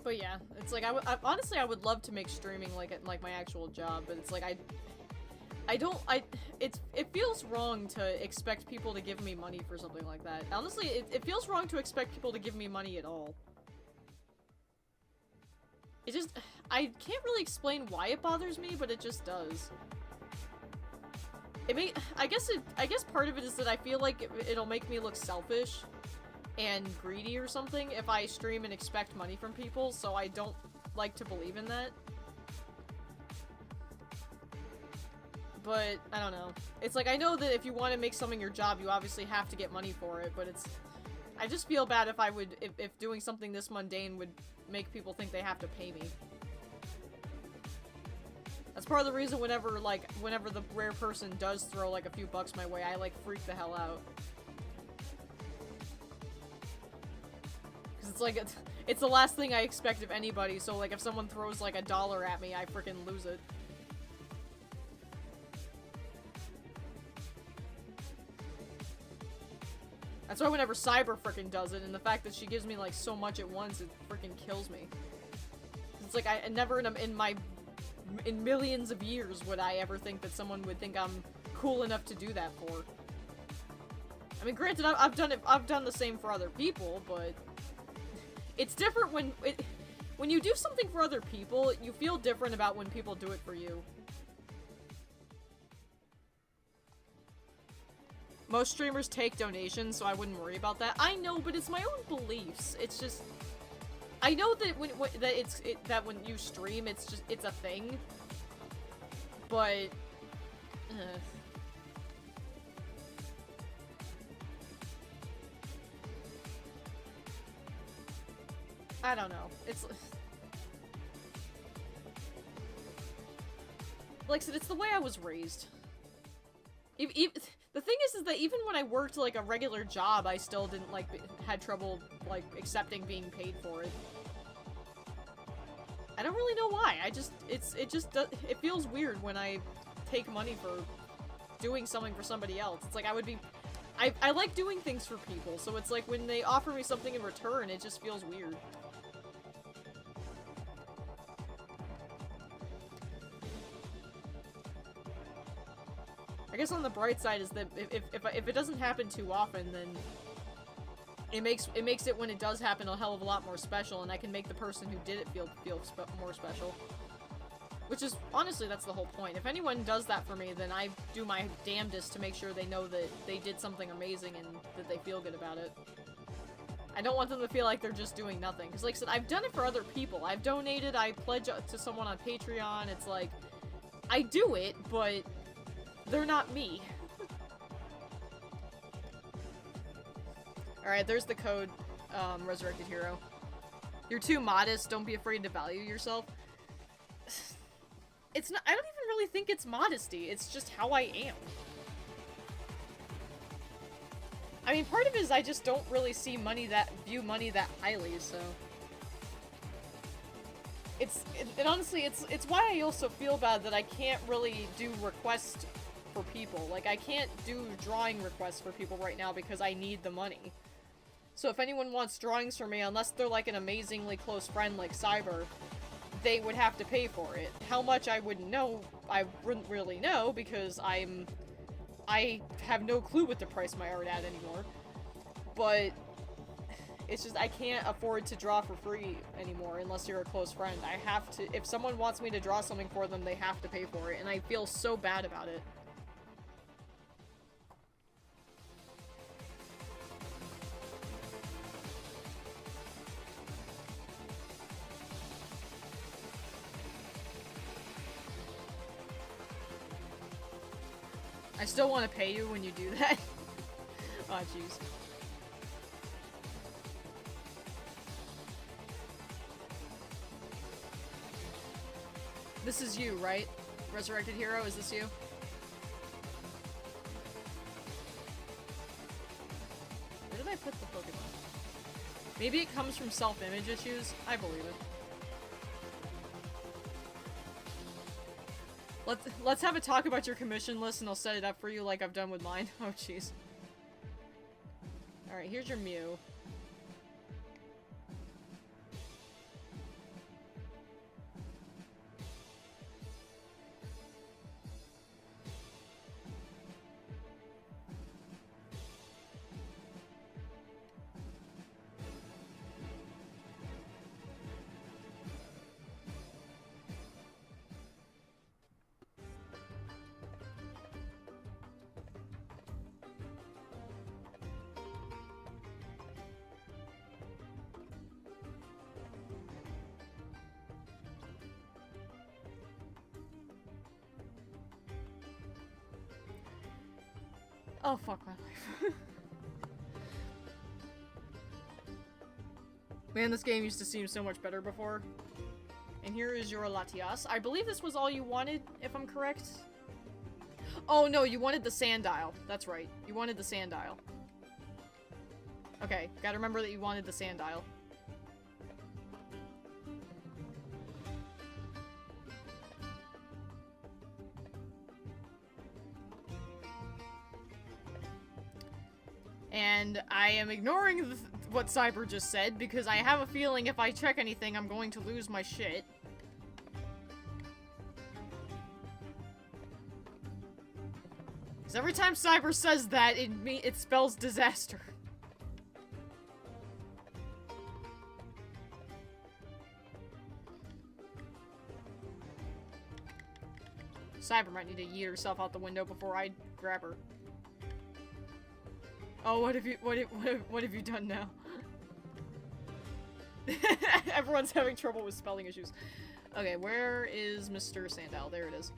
But yeah, it's like, honestly, I would love to make streaming like my actual job, but it's like, it feels wrong to expect people to give me money for something like that. Honestly, it feels wrong to expect people to give me money at all. It just, I can't really explain why it bothers me, but it just does. I guess part of it is that I feel like it'll make me look selfish and greedy or something if I stream and expect money from people, so I don't like to believe in that. But, I don't know. It's like, I know that if you want to make something your job, you obviously have to get money for it, but it's... I just feel bad if doing something this mundane would make people think they have to pay me. That's part of the reason whenever, like, whenever the rare person does throw, like, a few bucks my way, I, like, freak the hell out. Because it's like, it's the last thing I expect of anybody, so, like, if someone throws, like, $1 at me, I freaking lose it. That's why whenever Cyber frickin' does it, and the fact that she gives me, like, so much at once, it frickin' kills me. It's like, I never in millions of years would I ever think that someone would think I'm cool enough to do that for. I mean, granted, I've done the same for other people, but it's different when you do something for other people, you feel different about when people do it for you. Most streamers take donations, so I wouldn't worry about that. I know, but it's my own beliefs. It's just, I know that that when you stream, it's a thing. But I don't know. It's like I said, it's the way I was raised. The thing is that even when I worked, like, a regular job, I still didn't, like, had trouble, like, accepting being paid for it. I don't really know why. It feels weird when I take money for doing something for somebody else. It's like I like doing things for people, so it's like when they offer me something in return, it just feels weird. I guess on the bright side is that if it doesn't happen too often, then it makes it when it does happen a hell of a lot more special, and I can make the person who did it feel more special. Which is, honestly, that's the whole point. If anyone does that for me, then I do my damnedest to make sure they know that they did something amazing and that they feel good about it. I don't want them to feel like they're just doing nothing. Because like I said, I've done it for other people. I've donated, I pledge to someone on Patreon. It's like, I do it, but they're not me. Alright, there's the code, Resurrected Hero. You're too modest, don't be afraid to value yourself. It's not- I don't even really think it's modesty, it's just how I am. I mean, part of it is I just don't really see view money that highly, so... honestly, it's why I also feel bad that I can't really do requests for people. Like, I can't do drawing requests for people right now because I need the money. So if anyone wants drawings from me, unless they're like an amazingly close friend like Cyber, they would have to pay for it. How much I wouldn't know, I wouldn't really know, because I have no clue what to price my art at anymore. But it's just, I can't afford to draw for free anymore unless you're a close friend. I have to, if someone wants me to draw something for them, they have to pay for it, and I feel so bad about it. I still want to pay you when you do that. Oh, jeez. This is you, right? Resurrected Hero, is this you? Where did I put the Pokemon? Maybe it comes from self-image issues? I believe it. Let's have a talk about your commission list and I'll set it up for you like I've done with mine. Oh, jeez. Alright, here's your Mew. Oh, fuck my life. Man, this game used to seem so much better before. And here is your Latias. I believe this was all you wanted, if I'm correct. Oh no, you wanted the Sandile. That's right. You wanted the Sandile. Okay, gotta remember that you wanted the Sandile. And I am ignoring what Cyber just said, because I have a feeling if I check anything, I'm going to lose my shit. Because every time Cyber says that, it spells disaster. Cyber might need to yeet herself out the window before I grab her. Oh, what have you done now? Everyone's having trouble with spelling issues. Okay, where is Mr. Sandile? There it is.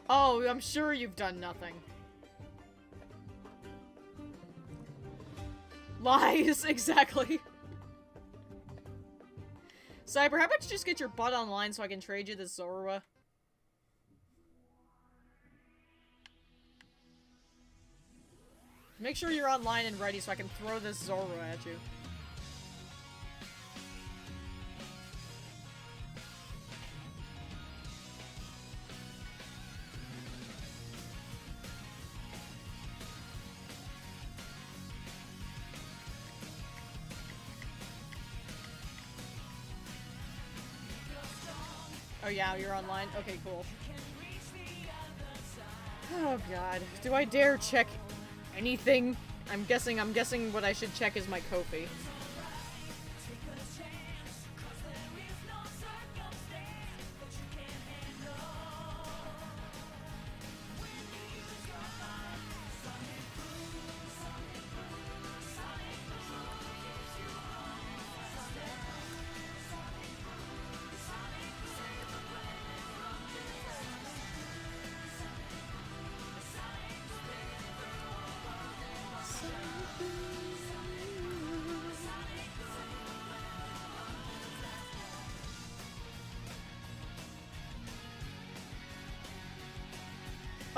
Oh, I'm sure you've done nothing. Lies, exactly. Cyber, how about you just get your butt online so I can trade you this Zorua? Make sure you're online and ready so I can throw this Zorua at you. Oh yeah, you're online? Okay, cool. Oh god. Do I dare check anything? I'm guessing what I should check is my Kofi.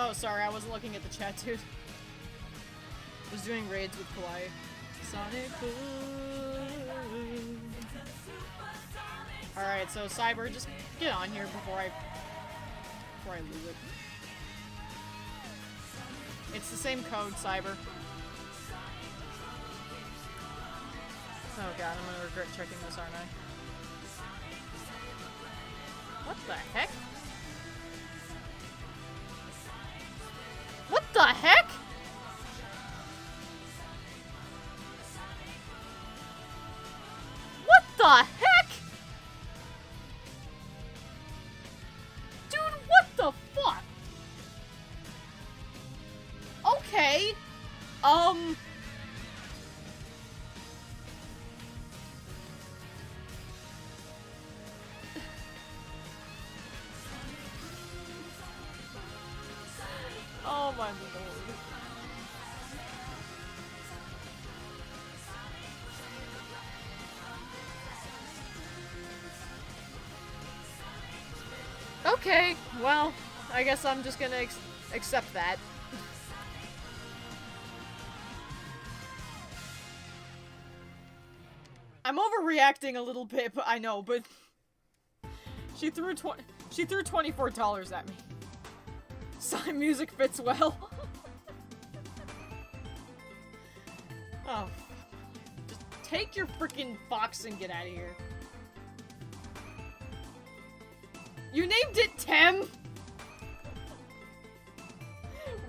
Oh, sorry, I wasn't looking at the chat, dude. I was doing raids with Kawaii. Sonic Boom. Alright, so Cyber, just get on here before I lose it. It's the same code, Cyber. Oh god, I'm gonna regret checking this, aren't I? What the heck? What the heck? What the heck? Dude, what the fuck? Okay. Oh my lord. Okay, well, I guess I'm just gonna accept that. I'm overreacting a little bit, but I know, but she threw $24 at me. Sign music fits well. Oh. Just take your freaking box and get out of here. You named it Tem?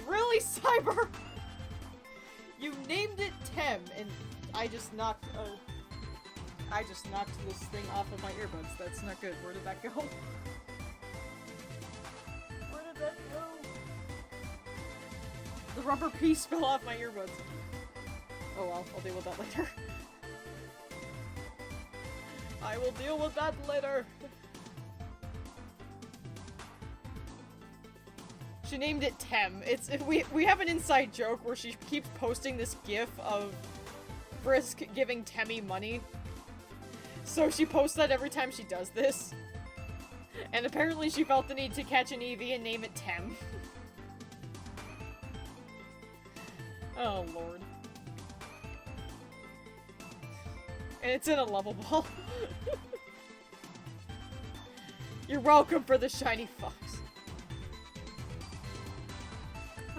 Really, Cyber? You named it Tem, and I just knocked this thing off of my earbuds. That's not good. Where did that go? Where did that go? The rubber piece fell off my earbuds. Oh well, I'll deal with that later. I will deal with that later. She named it Tem. We have an inside joke where she keeps posting this gif of Frisk giving Temmie money. So she posts that every time she does this. And apparently she felt the need to catch an Eevee and name it Tem. Oh lord. And it's in a level ball. You're welcome for the shiny fox.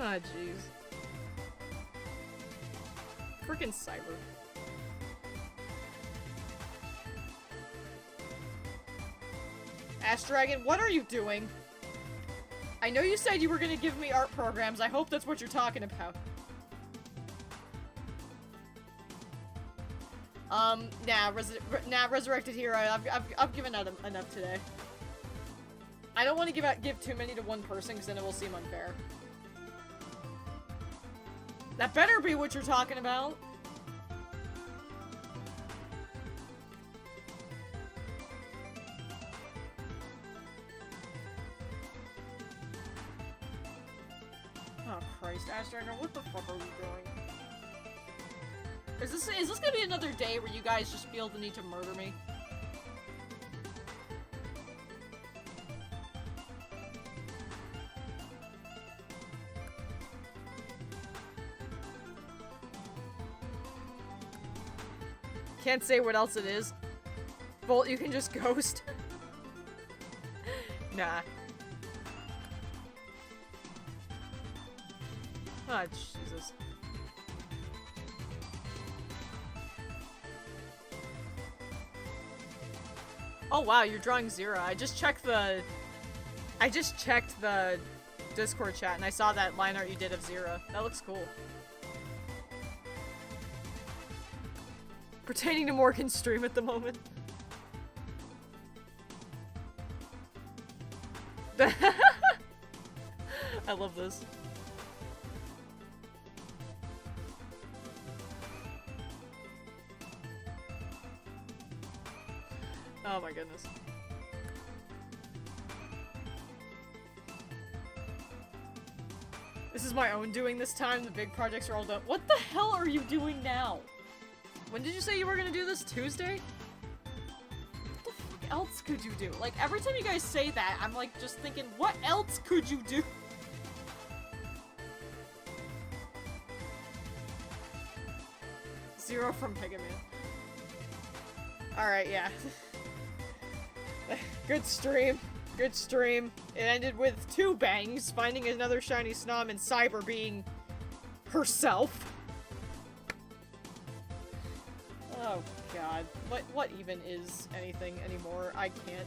Ah, jeez. Frickin' Cyber. Ash Dragon, what are you doing? I know you said you were gonna give me art programs. I hope that's what you're talking about. Nah, Resurrected Hero. I've given out enough today. I don't want to give too many to one person because then it will seem unfair. That better be what you're talking about. Oh Christ, Ash Dragon, what the fuck are we doing? Is this gonna be another day where you guys just feel the need to murder me? Can't say what else it is. Volt, you can just ghost. Nah. Ah, Jesus. Oh wow, you're drawing Zero. I just checked the Discord chat and I saw that line art you did of Zero. That looks cool. Pertaining to Morgan's stream at the moment. I love this. Oh my goodness. This is my own doing this time. The big projects are all done. What the hell are you doing now? When did you say you were gonna do this? Tuesday? What the fuck else could you do? Like, every time you guys say that, I'm like just thinking, what else could you do? Zero from Mega Man. Alright, yeah. Good stream. Good stream. It ended with 2 bangs, finding another Shiny Snom and Cyber being herself. Oh god. What even is anything anymore? I can't.